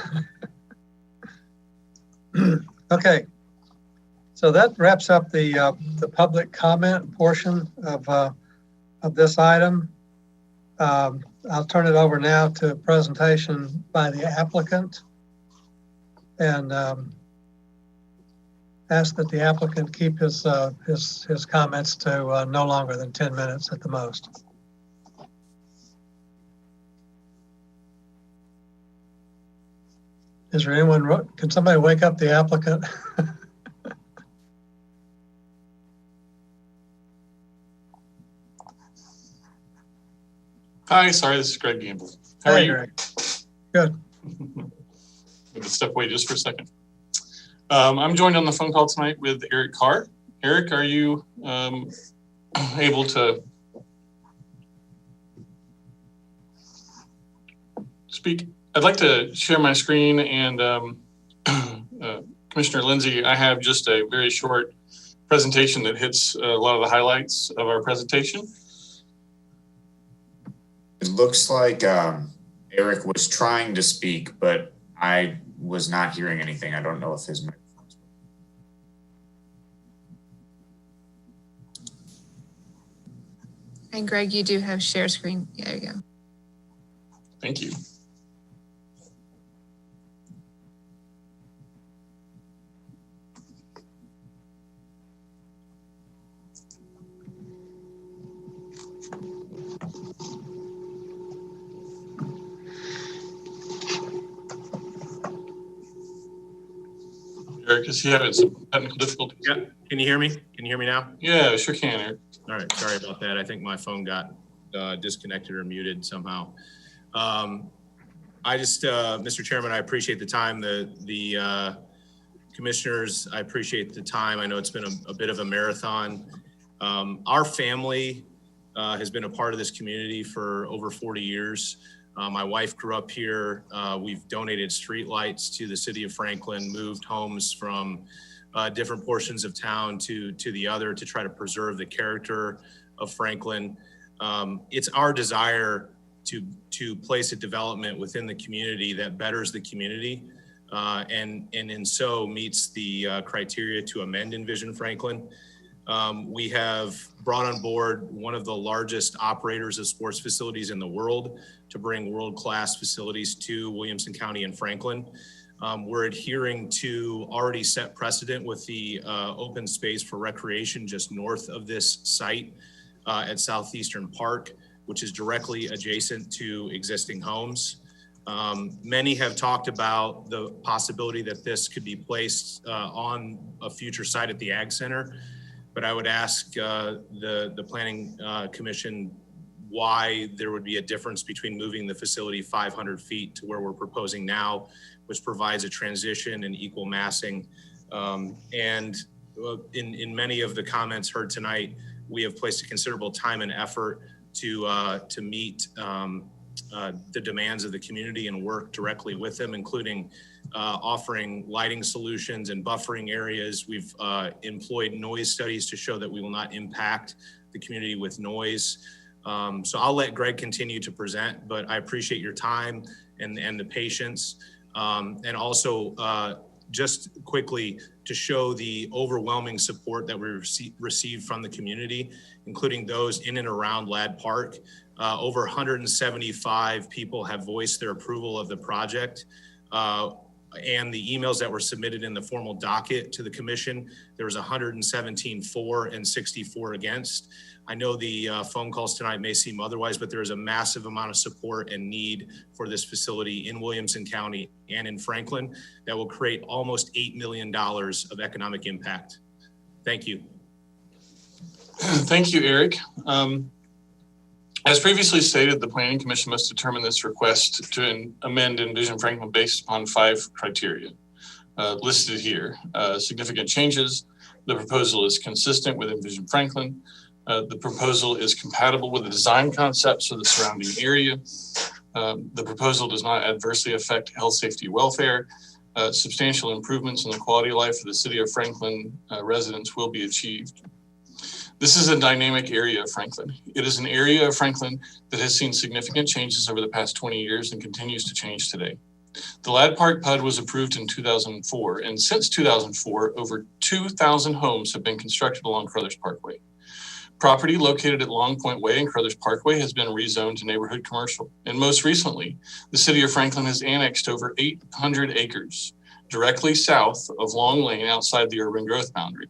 [SPEAKER 4] Okay. So that wraps up the public comment portion of of this item. I'll turn it over now to a presentation by the applicant and ask that the applicant keep his comments to no longer than 10 minutes at the most. Is there anyone, can somebody wake up the applicant?
[SPEAKER 13] Hi, sorry, this is Greg Gamble. How are you?
[SPEAKER 4] Greg. Good.
[SPEAKER 13] I'm going to step away just for a second. I'm joined on the phone call tonight with Eric Carr. Eric, are you able to speak? I'd like to share my screen, and Commissioner Lindsay, I have just a very short presentation that hits a lot of the highlights of our presentation.
[SPEAKER 17] It looks like Eric was trying to speak, but I was not hearing anything. I don't know if his microphone's working.
[SPEAKER 22] And Greg, you do have share screen. There you go.
[SPEAKER 13] Thank you. Eric, is he having some technical difficulties?
[SPEAKER 24] Yeah. Can you hear me? Can you hear me now?
[SPEAKER 13] Yeah, sure can, Eric.
[SPEAKER 24] All right. Sorry about that. I think my phone got disconnected or muted somehow. Mr. Chairman, I appreciate the time. The commissioners, I appreciate the time. I know it's been a bit of a marathon. Our family has been a part of this community for over 40 years. My wife grew up here. We've donated streetlights to the city of Franklin, moved homes from different portions of town to the other to try to preserve the character of Franklin. It's our desire to place a development within the community that betters the community and in so meets the criteria to amend Envision Franklin. We have brought on board one of the largest operators of sports facilities in the world to bring world-class facilities to Williamson County and Franklin. We're adhering to already set precedent with the open space for recreation just north of this site at Southeastern Park, which is directly adjacent to existing homes. Many have talked about the possibility that this could be placed on a future site at the Ag Center. But I would ask the Planning Commission why there would be a difference between moving the facility 500 feet to where we're proposing now, which provides a transition and equal massing. In many of the comments heard tonight, we have placed a considerable time and effort to meet the demands of the community and work directly with them, including offering lighting solutions and buffering areas. We've employed noise studies to show that we will not impact the community with noise. So I'll let Greg continue to present, but I appreciate your time and the patience. And also just quickly to show the overwhelming support that we received from the community, including those in and around Ladd Park. Over 175 people have voiced their approval of the project. And the emails that were submitted in the formal docket to the commission, there was 117 for and 64 against. I know the phone calls tonight may seem otherwise, but there is a massive amount of support and need for this facility in Williamson County and in Franklin that will create almost $8 million of economic impact. Thank you.
[SPEAKER 13] Thank you, Eric. As previously stated, the Planning Commission must determine this request to amend Envision Franklin based upon 5 criteria listed here. Significant changes. The proposal is consistent with Envision Franklin. The proposal is compatible with the design concepts of the surrounding area. The proposal does not adversely affect health, safety, welfare. Substantial improvements in the quality of life of the city of Franklin residents will be achieved. This is a dynamic area of Franklin. It is an area of Franklin that has seen significant changes over the past 20 years and continues to change today. The Ladd Park PUD was approved in 2004, and since 2004, over 2,000 homes have been constructed along Crothers Parkway. Property located at Long Point Way and Carruthers Parkway has been rezoned to neighborhood commercial. And most recently, the city of Franklin has annexed over 800 acres directly south of Long Lane outside the urban growth boundary.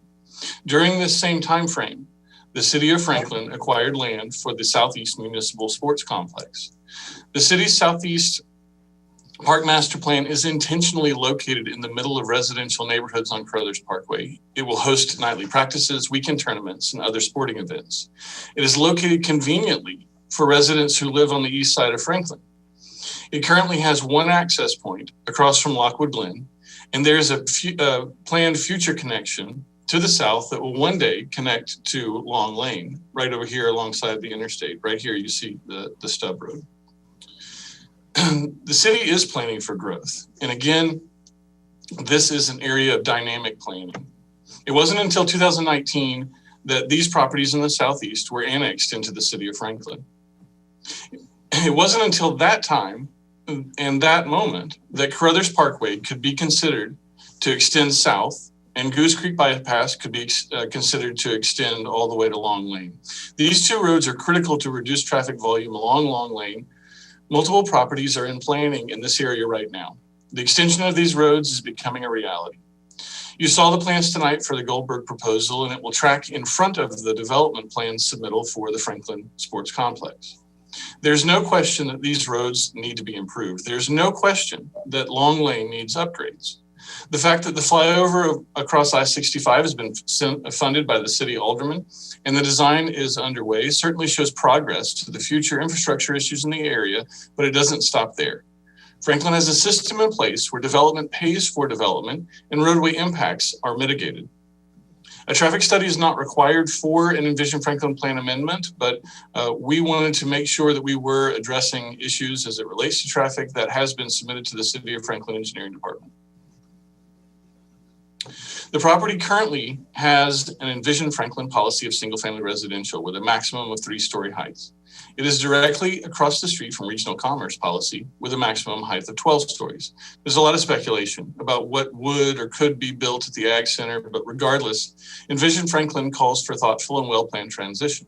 [SPEAKER 13] During this same time frame, the city of Franklin acquired land for the Southeast Municipal Sports Complex. The city's Southeast Park Master Plan is intentionally located in the middle of residential neighborhoods on Carruthers Parkway. It will host nightly practices, weekend tournaments, and other sporting events. It is located conveniently for residents who live on the east side of Franklin. It currently has one access point across from Lockwood Glen, and there is a planned future connection to the south that will one day connect to Long Lane, right over here alongside the interstate. Right here you see the stub road. The city is planning for growth. And again, this is an area of dynamic planning. It wasn't until 2019 that these properties in the southeast were annexed into the city of Franklin. It wasn't until that time and that moment that Carruthers Parkway could be considered to extend south, and Goose Creek Bypass could be considered to extend all the way to Long Lane. These two roads are critical to reduce traffic volume along Long Lane. Multiple properties are in planning in this area right now. The extension of these roads is becoming a reality. You saw the plans tonight for the Goldberg proposal, and it will track in front of the development plan submittal for the Franklin Sports Complex. There's no question that these roads need to be improved. There's no question that Long Lane needs upgrades. The fact that the flyover across I-65 has been funded by the city alderman and the design is underway certainly shows progress to the future infrastructure issues in the area, but it doesn't stop there. Franklin has a system in place where development pays for development and roadway impacts are mitigated. A traffic study is not required for an Envision Franklin plan amendment, but we wanted to make sure that we were addressing issues as it relates to traffic that has been submitted to the City of Franklin Engineering Department. The property currently has an Envision Franklin policy of single-family residential with a maximum of 3-story heights. It is directly across the street from Regional Commerce policy with a maximum height of 12 stories. There's a lot of speculation about what would or could be built at the Ag Center, but regardless, Envision Franklin calls for thoughtful and well-planned transition.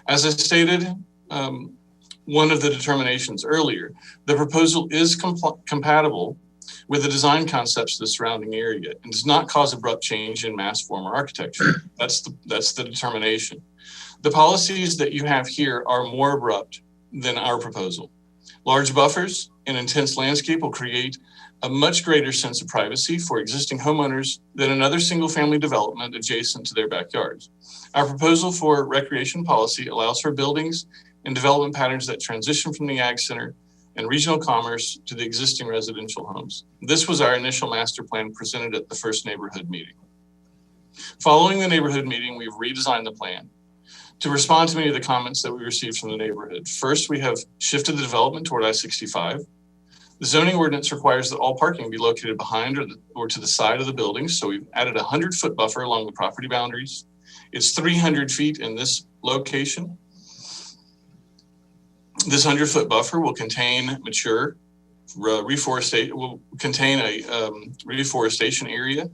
[SPEAKER 13] As I stated, one of the determinations earlier, the proposal is compatible with the design concepts of the surrounding area and does not cause abrupt change in mass form or architecture. That's the determination. The policies that you have here are more abrupt than our proposal. Large buffers and intense landscape will create a much greater sense of privacy for existing homeowners than another single-family development adjacent to their backyards. Our proposal for recreation policy allows for buildings and development patterns that transition from the Ag Center and Regional Commerce to the existing residential homes. This was our initial master plan presented at the first neighborhood meeting. Following the neighborhood meeting, we've redesigned the plan to respond to many of the comments that we received from the neighborhood. First, we have shifted the development toward I-65. The zoning ordinance requires that all parking be located behind or to the side of the buildings. So we've added a 100-foot buffer along the property boundaries. It's 300 feet in this location. This 100-foot buffer will contain mature reforestation, will contain a reforestation area,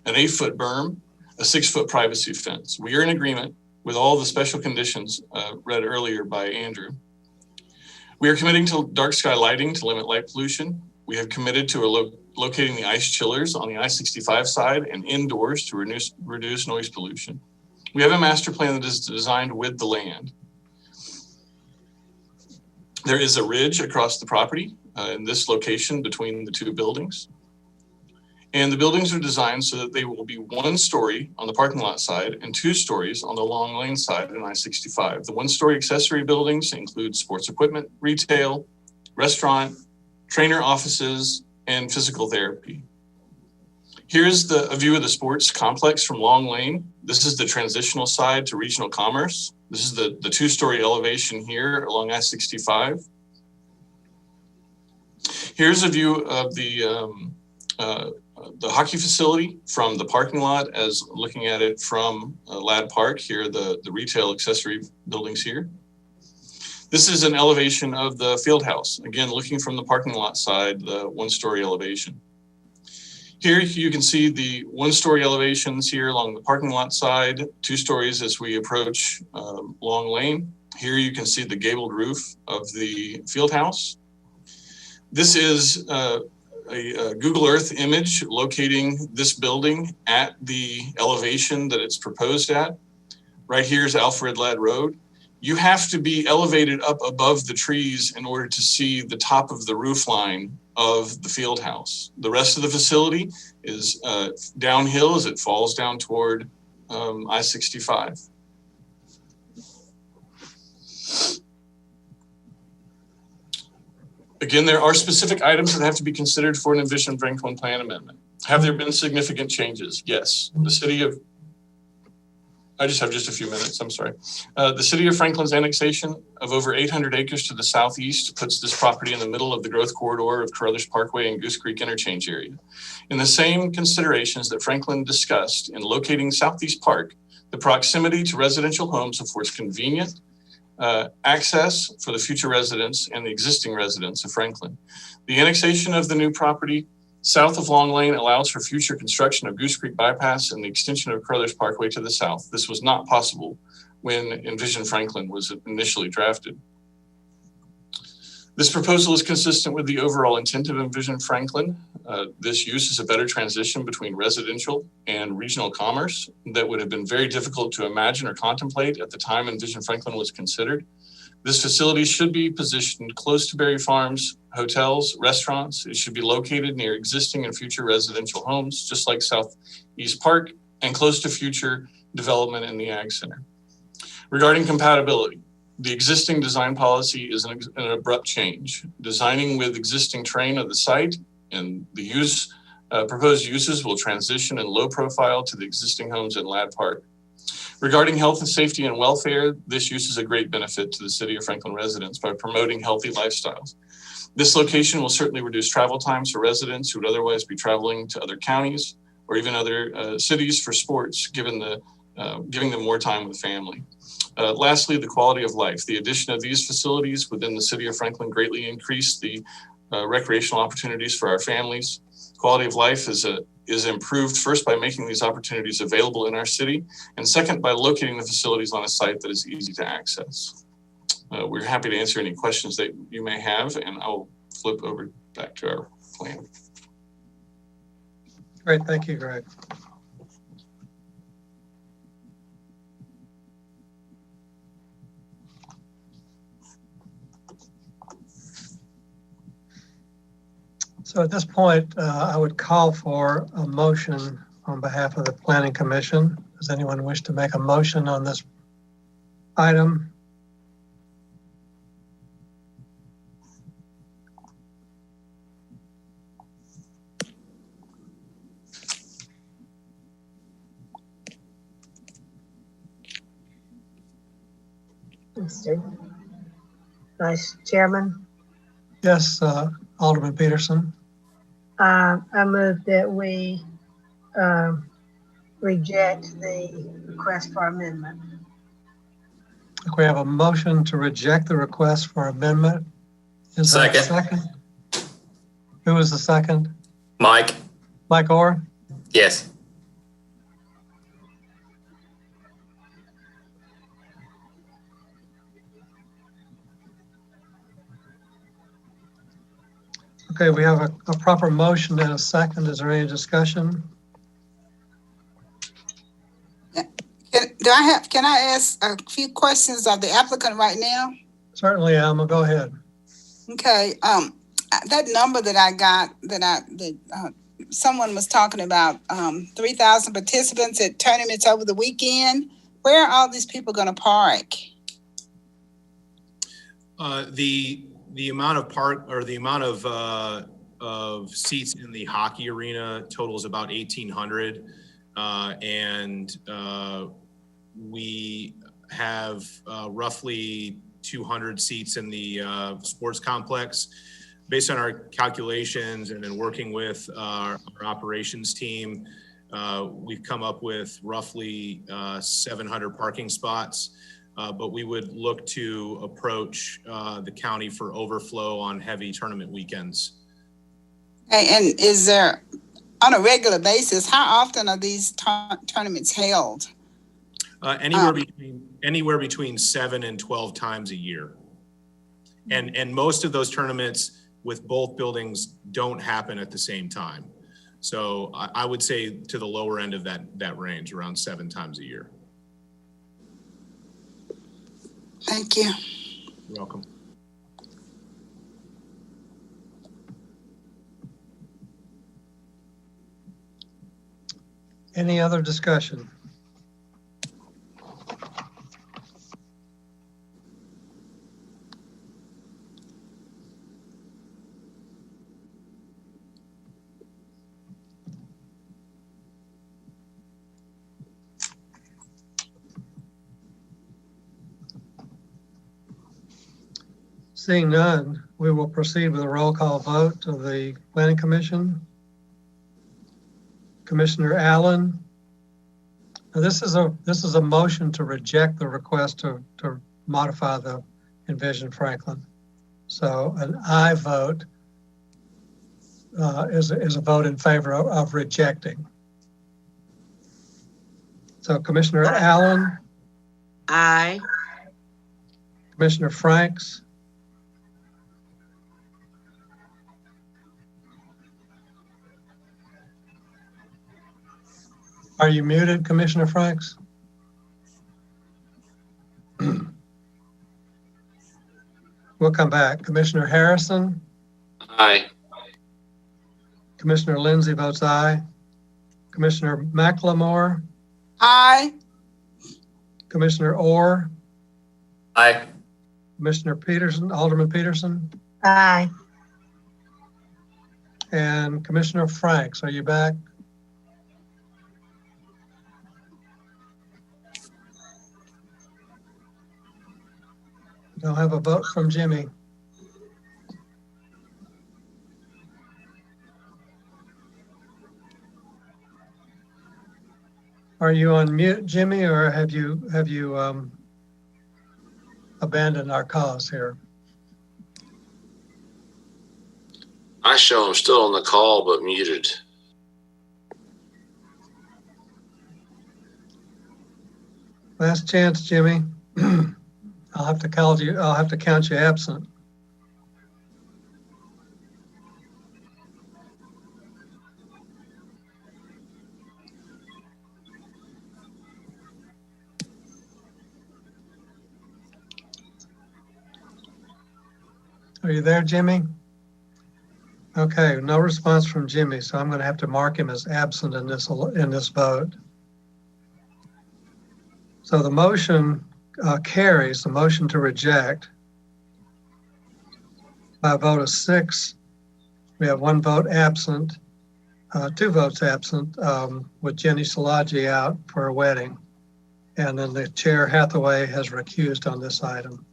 [SPEAKER 13] an 8-foot berm, a 6-foot privacy fence. We are in agreement with all the special conditions read earlier by Andrew. We are committing to dark sky lighting to limit light pollution. We have committed to locating the ice chillers on the I-65 side and indoors to reduce noise pollution. We have a master plan that is designed with the land. There is a ridge across the property in this location between the two buildings. And the buildings are designed so that they will be 1 story on the parking lot side and 2 stories on the Long Lane side in I-65. The 1-story accessory buildings include sports equipment, retail, restaurant, trainer offices, and physical therapy. Here's a view of the sports complex from Long Lane. This is the transitional side to Regional Commerce. This is the 2-story elevation here along I-65. Here's a view of the hockey facility from the parking lot as looking at it from Ladd Park. Here, the retail accessory buildings here. This is an elevation of the field house. Again, looking from the parking lot side, the 1-story elevation. Here you can see the one-story elevations here along the parking lot side, 2 stories as we approach Long Lane. Here you can see the gabled roof of the field house. This is a Google Earth image locating this building at the elevation that it's proposed at. Right here is Alfred Ladd Road. You have to be elevated up above the trees in order to see the top of the roof line of the field house. The rest of the facility is downhill as it falls down toward I-65. Again, there are specific items that have to be considered for an Envision Franklin plan amendment. Have there been significant changes? Yes. The city of, I just have just a few minutes, I'm sorry. The city of Franklin's annexation of over 800 acres to the southeast puts this property in the middle of the growth corridor of Carruthers Parkway and Goose Creek interchange area. In the same considerations that Franklin discussed in locating Southeast Park, the proximity to residential homes affords convenient access for the future residents and the existing residents of Franklin. The annexation of the new property south of Long Lane allows for future construction of Goose Creek Bypass and the extension of Carruthers Parkway to the south. This was not possible when Envision Franklin was initially drafted. This proposal is consistent with the overall intent of Envision Franklin. This use is a better transition between residential and regional commerce that would have been very difficult to imagine or contemplate at the time Envision Franklin was considered. This facility should be positioned close to berry farms, hotels, restaurants. It should be located near existing and future residential homes, just like Southeast Park, and close to future development in the Ag Center. Regarding compatibility, the existing design policy is an abrupt change. Designing with existing terrain of the site and the proposed uses will transition in low profile to the existing homes in Ladd Park. Regarding health and safety and welfare, this use is a great benefit to the city of Franklin residents by promoting healthy lifestyles. This location will certainly reduce travel times for residents who would otherwise be traveling to other counties or even other cities for sports, giving them more time with family. Lastly, the quality of life. The addition of these facilities within the city of Franklin greatly increased the recreational opportunities for our families. Quality of life is improved first by making these opportunities available in our city, and second by locating the facilities on a site that is easy to access. We're happy to answer any questions that you may have, and I'll flip over back to our plan.
[SPEAKER 4] Great, thank you, Greg. So at this point, I would call for a motion on behalf of the Planning Commission. Does anyone wish to make a motion on this item?
[SPEAKER 8] Mr. Vice Chairman?
[SPEAKER 4] Yes, Alderman Peterson.
[SPEAKER 8] I move that we reject the request for amendment.
[SPEAKER 4] We have a motion to reject the request for amendment. Is there a second? Who is the second?
[SPEAKER 12] Mike.
[SPEAKER 4] Mike Orr?
[SPEAKER 12] Yes.
[SPEAKER 4] Okay, we have a proper motion and a second. Is there any discussion?
[SPEAKER 16] Can I ask a few questions of the applicant right now?
[SPEAKER 4] Certainly, Alma, go ahead.
[SPEAKER 16] Okay, that number that I got, someone was talking about 3,000 participants at tournaments over the weekend. Where are all these people going to park?
[SPEAKER 24] The amount of seats in the hockey arena totals about 1,800, and we have roughly 200 seats in the sports complex. Based on our calculations and in working with our operations team, we've come up with roughly 700 parking spots. But we would look to approach the county for overflow on heavy tournament weekends.
[SPEAKER 16] And is there on a regular basis, how often are these tournaments held?
[SPEAKER 24] Anywhere between 7 and 12 times a year. And most of those tournaments with both buildings don't happen at the same time. So I would say to the lower end of that range, around 7 times a year.
[SPEAKER 16] Thank you.
[SPEAKER 24] You're welcome.
[SPEAKER 4] Any other discussion? Seeing none, we will proceed with a roll call vote of the Planning Commission. Commissioner Allen. Now this is a motion to reject the request to modify the Envision Franklin. So an aye vote is a vote in favor of rejecting. So Commissioner Allen.
[SPEAKER 6] Aye.
[SPEAKER 4] Commissioner Franks. Are you muted, Commissioner Franks? We'll come back. Commissioner Harrison?
[SPEAKER 12] Aye.
[SPEAKER 4] Commissioner Lindsay votes aye. Commissioner McLemore?
[SPEAKER 16] Aye.
[SPEAKER 4] Commissioner Orr?
[SPEAKER 12] Aye.
[SPEAKER 4] Commissioner Peterson, Alderman Peterson?
[SPEAKER 8] Aye.
[SPEAKER 4] And Commissioner Franks, are you back? Don't have a vote from Jimmy. Are you on mute, Jimmy, or have you abandoned our cause here?
[SPEAKER 12] I show I'm still on the call, but muted.
[SPEAKER 4] Last chance, Jimmy. I'll have to count you absent. Are you there, Jimmy? Okay, no response from Jimmy, so I'm going to have to mark him as absent in this vote. So the motion carries, the motion to reject, by a vote of 6. We have 1 vote absent, 2 votes absent, with Jenny Szilagyi out for a wedding. And then the chair, Hathaway, has recused on this item.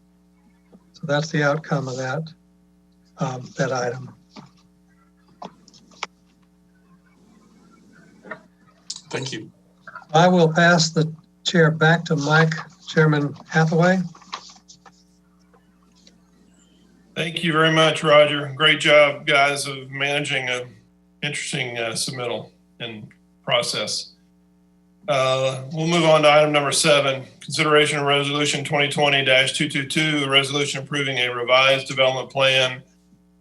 [SPEAKER 4] So that's the outcome of that item.
[SPEAKER 13] Thank you.
[SPEAKER 4] I will pass the chair back to Mike, Chairman Hathaway.
[SPEAKER 15] Thank you very much, Roger. Great job, guys, of managing an interesting submittal and process. We'll move on to item number 7, consideration of resolution 2020-222, a resolution approving a revised development plan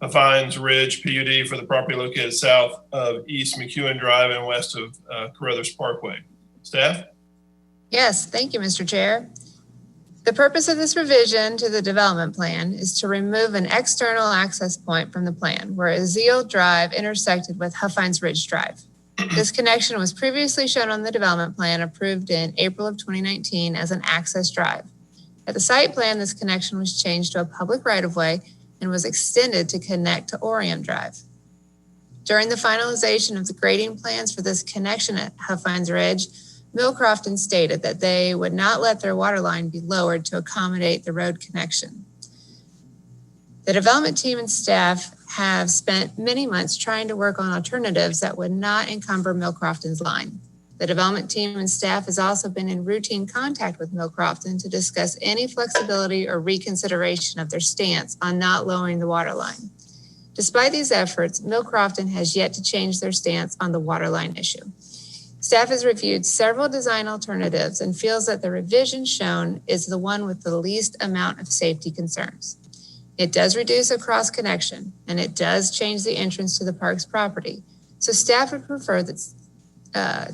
[SPEAKER 15] of Hufines Ridge PUD for the property located south of East McEwen Drive and west of Carruthers Parkway. Staff?
[SPEAKER 22] Yes, thank you, Mr. Chair. The purpose of this revision to the development plan is to remove an external access point from the plan where Ezeal Drive intersected with Hufines Ridge Drive. This connection was previously shown on the development plan approved in April of 2019 as an access drive. At the site plan, this connection was changed to a public right-of-way and was extended to connect to Orion Drive. During the finalization of the grading plans for this connection at Hufines Ridge, Mill Crofton stated that they would not let their water line be lowered to accommodate the road connection. The development team and staff have spent many months trying to work on alternatives that would not encumber Mill Crofton's line. The development team and staff has also been in routine contact with Mill Crofton to discuss any flexibility or reconsideration of their stance on not lowering the water line. Despite these efforts, Mill Crofton has yet to change their stance on the water line issue. Staff has reviewed several design alternatives and feels that the revision shown is the one with the least amount of safety concerns. It does reduce a cross connection, and it does change the entrance to the park's property. So staff would prefer that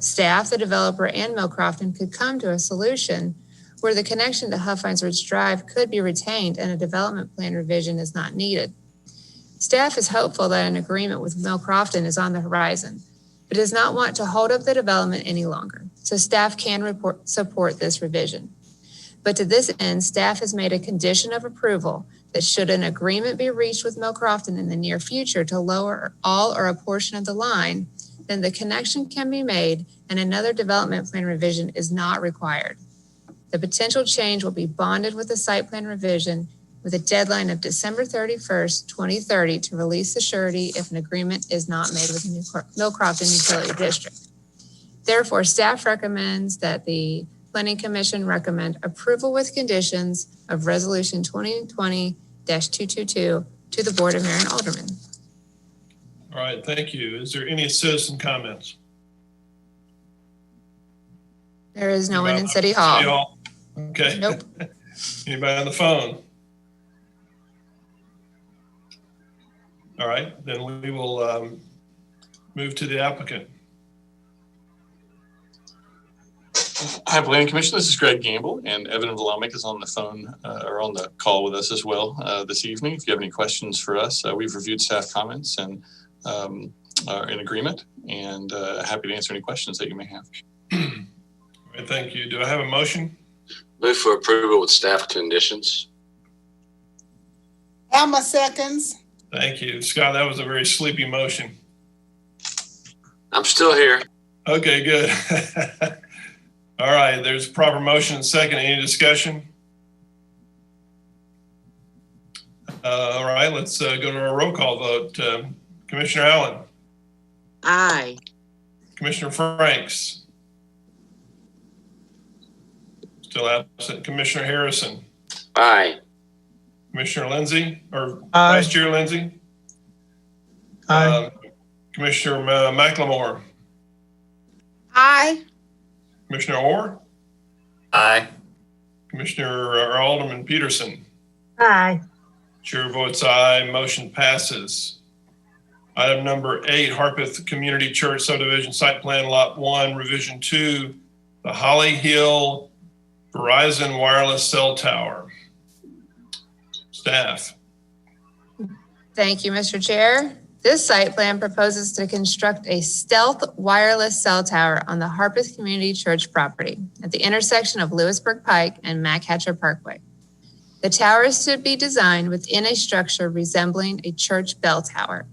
[SPEAKER 22] staff, the developer, and Mill Crofton could come to a solution where the connection to Huffines Ridge Drive could be retained and a development plan revision is not needed. Staff is hopeful that an agreement with Mill Crofton is on the horizon, but does not want to hold up the development any longer, so staff can support this revision. But to this end, staff has made a condition of approval that should an agreement be reached with Mill Crofton in the near future to lower all or a portion of the line, then the connection can be made and another development plan revision is not required. The potential change will be bonded with the site plan revision with a deadline of December 31st, 2030 to release the surety if an agreement is not made with the Mill Crofton Utility District. Therefore, staff recommends that the Planning Commission recommend approval with conditions of Resolution 2020-222 to the Board of Mayor and Aldermen.
[SPEAKER 15] All right, thank you. Is there any citizen comments?
[SPEAKER 22] There is no one in City Hall.
[SPEAKER 15] Okay.
[SPEAKER 22] Nope.
[SPEAKER 15] Anybody on the phone? All right, then we will move to the applicant.
[SPEAKER 13] Hi, Planning Commission. This is Greg Gamble, and Evan Vlamic is on the phone or on the call with us as well this evening. If you have any questions for us, we've reviewed staff comments and are in agreement, and happy to answer any questions that you may have.
[SPEAKER 15] All right, thank you. Do I have a motion?
[SPEAKER 12] Move for approval with staff conditions.
[SPEAKER 16] Alma seconds.
[SPEAKER 15] Thank you. Scott, that was a very sleepy motion.
[SPEAKER 12] I'm still here.
[SPEAKER 15] Okay, good. All right, there's proper motion and second. Any discussion? All right, let's go to our roll call vote. Commissioner Allen.
[SPEAKER 6] Aye.
[SPEAKER 15] Commissioner Franks. Still absent. Commissioner Harrison.
[SPEAKER 12] Aye.
[SPEAKER 15] Commissioner Lindsay, or
[SPEAKER 4] Aye.
[SPEAKER 15] Vice Chair Lindsay.
[SPEAKER 4] Aye.
[SPEAKER 15] Commissioner McLemore.
[SPEAKER 16] Aye.
[SPEAKER 15] Commissioner Orr.
[SPEAKER 12] Aye.
[SPEAKER 15] Commissioner or Alderman Peterson.
[SPEAKER 8] Aye.
[SPEAKER 15] Chair votes aye. Motion passes. Item number 8, Harpeth Community Church Subdivision Site Plan Lot 1, Revision 2, the Holly Hill Verizon Wireless Cell Tower. Staff.
[SPEAKER 22] Thank you, Mr. Chair. This site plan proposes to construct a stealth wireless cell tower on the Harpeth Community Church property at the intersection of Lewisburg Pike and Mac Hatcher Parkway. The tower is to be designed within a structure resembling a church bell tower.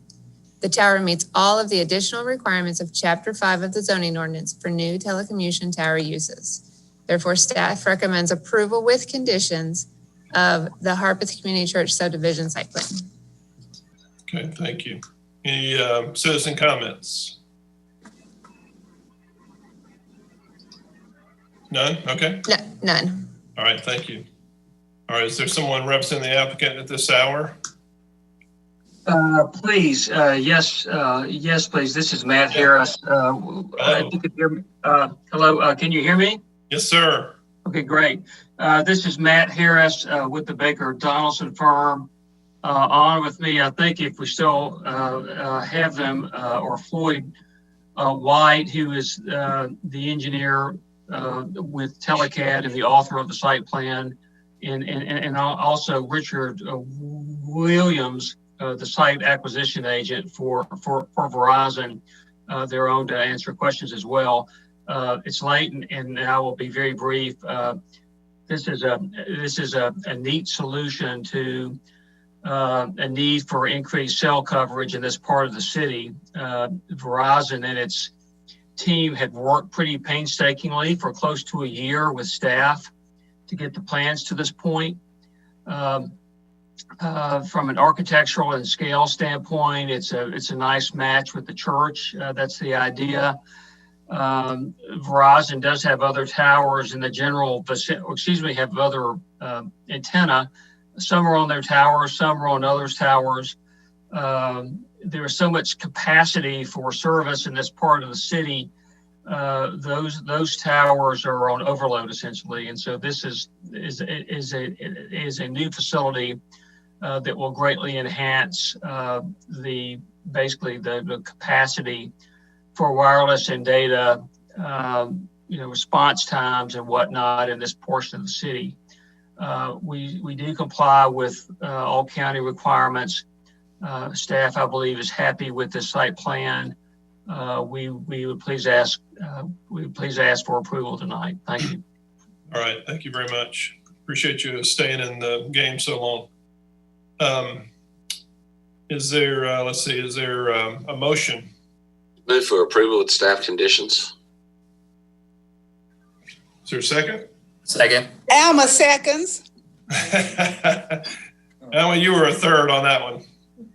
[SPEAKER 22] The tower meets all of the additional requirements of Chapter 5 of the zoning ordinance for new telecommunication tower uses. Therefore, staff recommends approval with conditions of the Harpeth Community Church subdivision site plan.
[SPEAKER 15] Okay, thank you. Any citizen comments? None? Okay.
[SPEAKER 22] No, none.
[SPEAKER 15] All right, thank you. All right, is there someone representing the applicant at this hour?
[SPEAKER 9] Please, yes, please. This is Matt Harris. If you could hear me. Hello, can you hear me?
[SPEAKER 15] Yes, sir.
[SPEAKER 9] Okay, great. This is Matt Harris with the Baker Donaldson firm. On with me, I think if we still have them, or Floyd White, who is the engineer with Telecad and the author of the site plan, and also Richard Williams, the site acquisition agent for Verizon. They're on to answer questions as well. It's late, and I will be very brief. This is a neat solution to a need for increased cell coverage in this part of the city. Verizon and its team had worked pretty painstakingly for close to a year with staff to get the plans to this point. From an architectural and scale standpoint, it's a nice match with the church. That's the idea. Verizon does have other towers in the general vicinity, have other antenna. Some are on their towers, some are on others' towers. there is so much capacity for service in this part of the city. Those towers are on overload essentially, and so this is a new facility that will greatly enhance the capacity for wireless and data, response times and whatnot in this portion of the city. We do comply with all county requirements. Staff, I believe, is happy with the site plan. We would please ask for approval tonight. Thank you.
[SPEAKER 15] All right, thank you very much. Appreciate you staying in the game so long. Is there a motion?
[SPEAKER 12] Move for approval with staff conditions.
[SPEAKER 15] Is there a second?
[SPEAKER 6] Second.
[SPEAKER 16] Alma seconds.
[SPEAKER 15] Alma, you were a third on that one.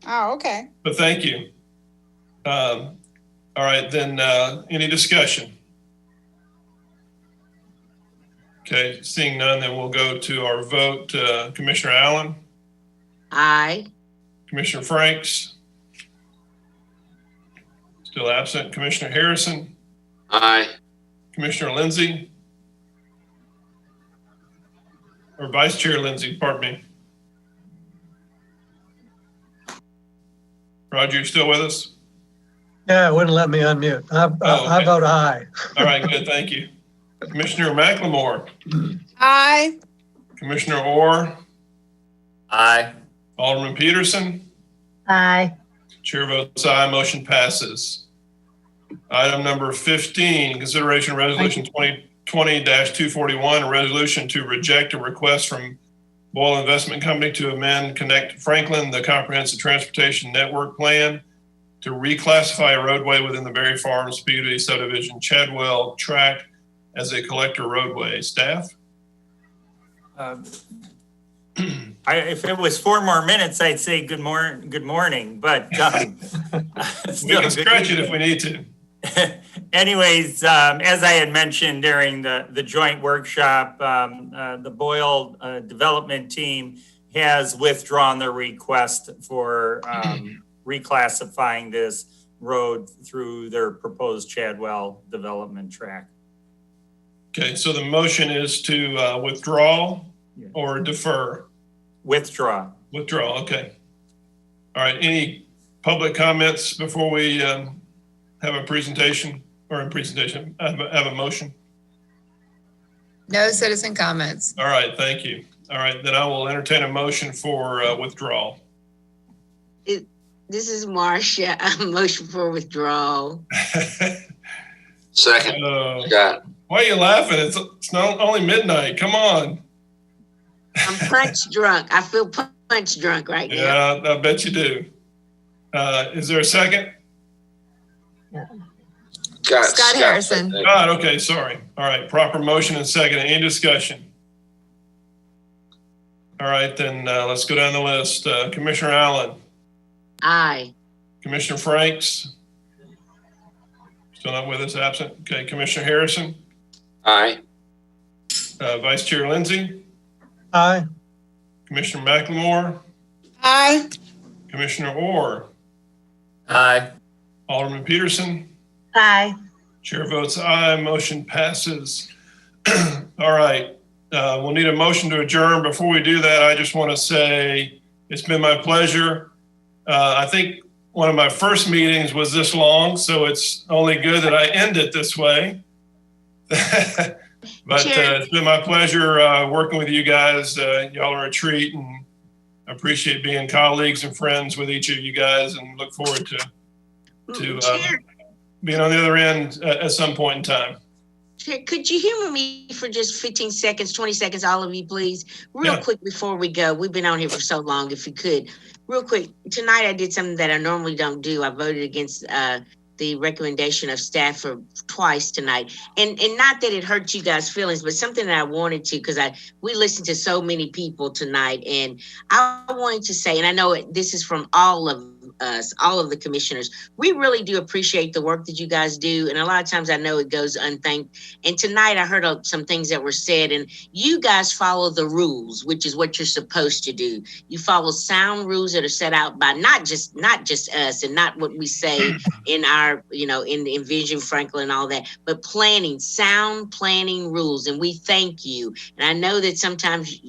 [SPEAKER 16] Oh, okay.
[SPEAKER 15] But thank you. All right, then any discussion? Okay, seeing none, then we'll go to our vote. Commissioner Allen?
[SPEAKER 6] Aye.
[SPEAKER 15] Commissioner Franks? Still absent. Commissioner Harrison?
[SPEAKER 12] Aye.
[SPEAKER 15] Commissioner Lindsay? Or Vice Chair Lindsay, pardon me. Roger, you still with us?
[SPEAKER 4] Yeah, it wouldn't let me unmute. I vote aye.
[SPEAKER 15] All right, good, thank you. Commissioner McLemore.
[SPEAKER 16] Aye.
[SPEAKER 15] Commissioner Orr.
[SPEAKER 6] Aye.
[SPEAKER 15] Alderman Peterson.
[SPEAKER 8] Aye.
[SPEAKER 15] Chair votes aye, motion passes. Item number 15, consideration of resolution 2020-241, a resolution to reject a request from Boyle Investment Company to amend Connect Franklin, the comprehensive transportation network plan, to reclassify a roadway within the Berry Farms PUD subdivision Chadwell tract as a collector roadway. Staff?
[SPEAKER 18] If it was 4 more minutes, I'd say good morning, but
[SPEAKER 15] we can scratch it if we need to.
[SPEAKER 18] Anyways, as I had mentioned during the joint workshop, the Boyle development team has withdrawn their request for reclassifying this road through their proposed Chadwell development tract.
[SPEAKER 15] Okay, so the motion is to withdraw or defer?
[SPEAKER 18] Withdraw.
[SPEAKER 15] Withdraw, okay. All right, any public comments before we have a presentation or a presentation, have a motion?
[SPEAKER 22] No citizen comments.
[SPEAKER 15] All right, thank you. All right, then I will entertain a motion for withdrawal.
[SPEAKER 6] This is Marcia. Motion for withdrawal.
[SPEAKER 12] Second.
[SPEAKER 15] Scott. Why are you laughing? It's not only midnight. Come on.
[SPEAKER 6] I'm punch drunk. I feel punch drunk right now.
[SPEAKER 15] Yeah, I bet you do. Is there a second?
[SPEAKER 22] Scott Harrison.
[SPEAKER 15] Scott, okay, sorry. All right, proper motion and second. Any discussion? All right, then let's go down the list. Commissioner Allen.
[SPEAKER 6] Aye.
[SPEAKER 15] Commissioner Franks. Still not with us, absent. Okay, Commissioner Harrison.
[SPEAKER 12] Aye.
[SPEAKER 15] Vice Chair Lindsay.
[SPEAKER 4] Aye.
[SPEAKER 15] Commissioner McLemore.
[SPEAKER 16] Aye.
[SPEAKER 15] Commissioner Orr.
[SPEAKER 6] Aye.
[SPEAKER 15] Alderman Peterson.
[SPEAKER 8] Aye.
[SPEAKER 15] Chair votes aye, motion passes. All right, we'll need a motion to adjourn. Before we do that, I just want to say it's been my pleasure. I think one of my first meetings was this long, so it's only good that I end it this way. But it's been my pleasure working with you guys. Y'all are a treat, and I appreciate being colleagues and friends with each of you guys, and look forward to being on the other end at some point in time.
[SPEAKER 6] Chair, could you humor me for just 15 seconds, 20 seconds, all of you, please? Real quick before we go. We've been on here for so long, if you could. Real quick, tonight I did something that I normally don't do. I voted against the recommendation of staff for twice tonight. And not that it hurt you guys' feelings, but something that I wanted to, because we listened to so many people tonight, and I wanted to say, and I know this is from all of us, all of the commissioners. We really do appreciate the work that you guys do. And a lot of times I know it goes unthanked. And tonight I heard some things that were said, and you guys follow the rules, which is what you're supposed to do. You follow sound rules that are set out by not just us and not what we say in our, in Envision Franklin and all that, but sound planning rules. And we thank you. And I know that sometimes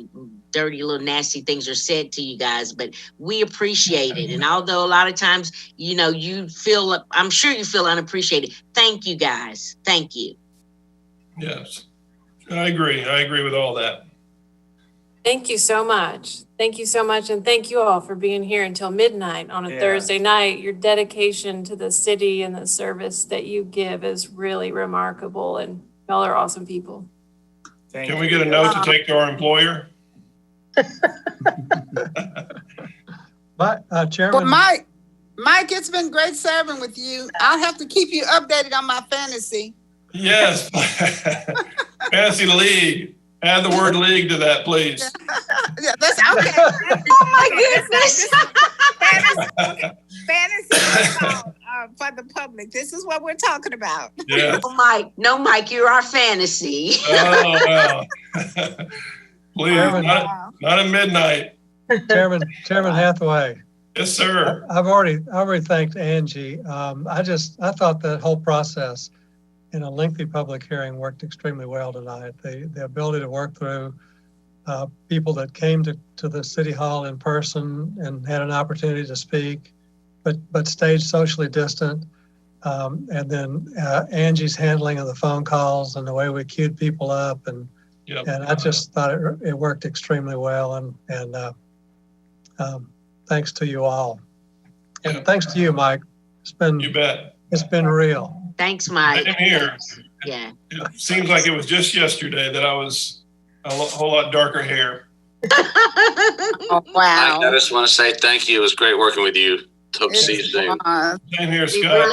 [SPEAKER 6] dirty little nasty things are said to you guys, but we appreciate it. And although a lot of times, I'm sure you feel unappreciated. Thank you guys. Thank you.
[SPEAKER 15] Yes, I agree. I agree with all that.
[SPEAKER 11] Thank you so much. Thank you so much. And thank you all for being here until midnight on a Thursday night. Your dedication to the city and the service that you give is really remarkable. And y'all are awesome people.
[SPEAKER 15] Can we get a note to take to our employer?
[SPEAKER 4] But Chairman.
[SPEAKER 16] Well, Mike, it's been great serving with you. I'll have to keep you updated on my fantasy.
[SPEAKER 15] Yes. Fantasy league. Add the word league to that, please.
[SPEAKER 16] Yeah, that's okay. Oh my goodness. Fantasy for the public. This is what we're talking about.
[SPEAKER 15] Yeah.
[SPEAKER 6] No, Mike, you're our fantasy.
[SPEAKER 15] Oh, wow. Please, not at midnight.
[SPEAKER 4] Chairman Hathaway.
[SPEAKER 15] Yes, sir.
[SPEAKER 4] I've already thanked Angie. I thought that whole process in a lengthy public hearing worked extremely well tonight. The ability to work through people that came to the city hall in person and had an opportunity to speak, but stayed socially distant. And then Angie's handling of the phone calls and the way we queued people up, and I just thought it worked extremely well. And thanks to you all, and thanks to you, Mike.
[SPEAKER 15] You bet.
[SPEAKER 4] It's been real.
[SPEAKER 6] Thanks, Mike.
[SPEAKER 15] Same here.
[SPEAKER 6] Yeah.
[SPEAKER 15] It seems like it was just yesterday that I was a whole lot darker hair.
[SPEAKER 16] Oh, wow.
[SPEAKER 12] Mike, I just want to say thank you. It was great working with you. Hope to see you soon.
[SPEAKER 15] Same here, Scott.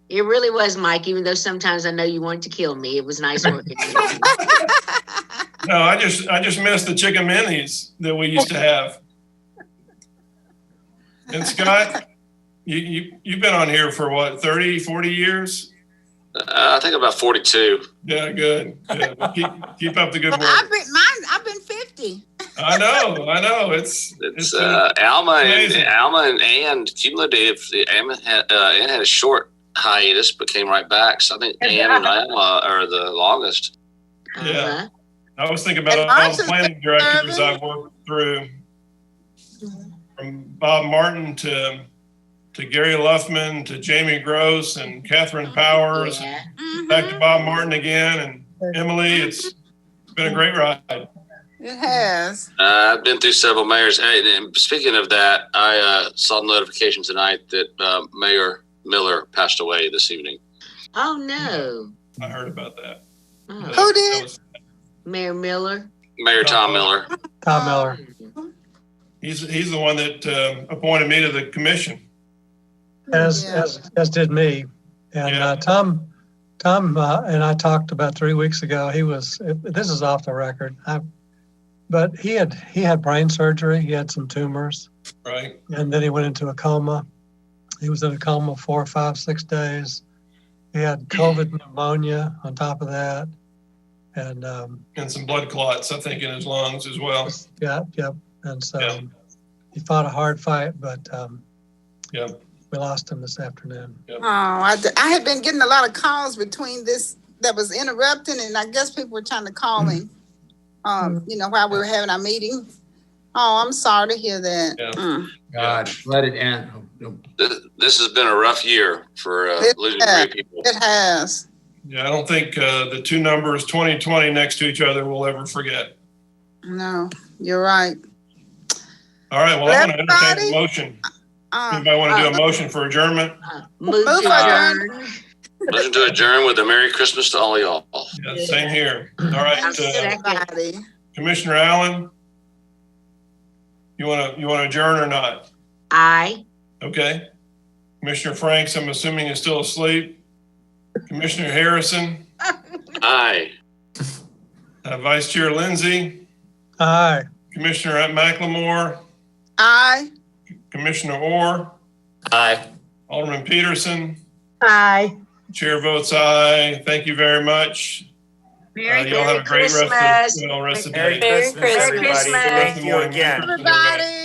[SPEAKER 6] It really was, Mike, even though sometimes I know you wanted to kill me. It was nice working with you.
[SPEAKER 15] No, I just miss the chicken minis that we used to have. And Scott, you've been on here for what, 30, 40 years?
[SPEAKER 12] I think about 42.
[SPEAKER 15] Yeah, good. Keep up the good work.
[SPEAKER 16] I've been 50.
[SPEAKER 15] I know. It's
[SPEAKER 12] Alma and Ann cumulative. Ann had a short hiatus, but came right back. So I think Ann and Alma are the longest.
[SPEAKER 15] Yeah. I was thinking about all the planning directors I've worked through, from Bob Martin to Gary Luffman to Jamie Gross and Catherine Powers, and back to Bob Martin again, and Emily. It's been a great ride.
[SPEAKER 16] It has.
[SPEAKER 12] I've been through several mayors. And speaking of that, I saw the notification tonight that Mayor Miller passed away this evening.
[SPEAKER 6] Oh, no.
[SPEAKER 15] I heard about that.
[SPEAKER 6] Oh.
[SPEAKER 16] Who did?
[SPEAKER 6] Mayor Miller.
[SPEAKER 12] Mayor Tom Miller.
[SPEAKER 4] Tom Miller.
[SPEAKER 15] He's the one that appointed me to the commission.
[SPEAKER 4] As did me. And Tom and I talked about 3 weeks ago. This is off the record, but he had brain surgery. He had some tumors.
[SPEAKER 15] Right. And
[SPEAKER 4] then he went into a coma. He was in a coma 4, 5, 6 days. He had COVID pneumonia on top of that. And
[SPEAKER 15] some blood clots, I think, in his lungs as well.
[SPEAKER 4] Yep. And so he fought a hard fight, but we lost him this afternoon.
[SPEAKER 16] Oh, I had been getting a lot of calls between this that was interrupting, and I guess people were trying to call him, while we were having our meeting. Oh, I'm sorry to hear that.
[SPEAKER 12] Yeah.
[SPEAKER 20] God, let it end.
[SPEAKER 12] This has been a rough year for losing great people.
[SPEAKER 16] It has.
[SPEAKER 15] Yeah, I don't think the two numbers 2020 next to each other will ever forget.
[SPEAKER 16] No, you're right.
[SPEAKER 15] All right, well, I'm going to entertain a motion. Anybody want to do a motion for adjournment?
[SPEAKER 6] Move to adjourn.
[SPEAKER 12] Motion to adjourn with a Merry Christmas to all y'all.
[SPEAKER 15] Yeah, same here. All right, Commissioner Allen, you want to adjourn or not?
[SPEAKER 6] Aye.
[SPEAKER 15] Okay. Commissioner Franks, I'm assuming is still asleep. Commissioner Harrison.
[SPEAKER 12] Aye.
[SPEAKER 15] Vice Chair Lindsay.
[SPEAKER 4] Aye.
[SPEAKER 15] Commissioner McLemore.
[SPEAKER 16] Aye.
[SPEAKER 15] Commissioner Orr.
[SPEAKER 12] Aye.
[SPEAKER 15] Alderman Peterson.
[SPEAKER 8] Aye.
[SPEAKER 15] Chair votes aye. Thank you very much. Y'all have a great rest of the day.
[SPEAKER 18] Merry Christmas, everybody. Thank you again.
[SPEAKER 16] Everybody.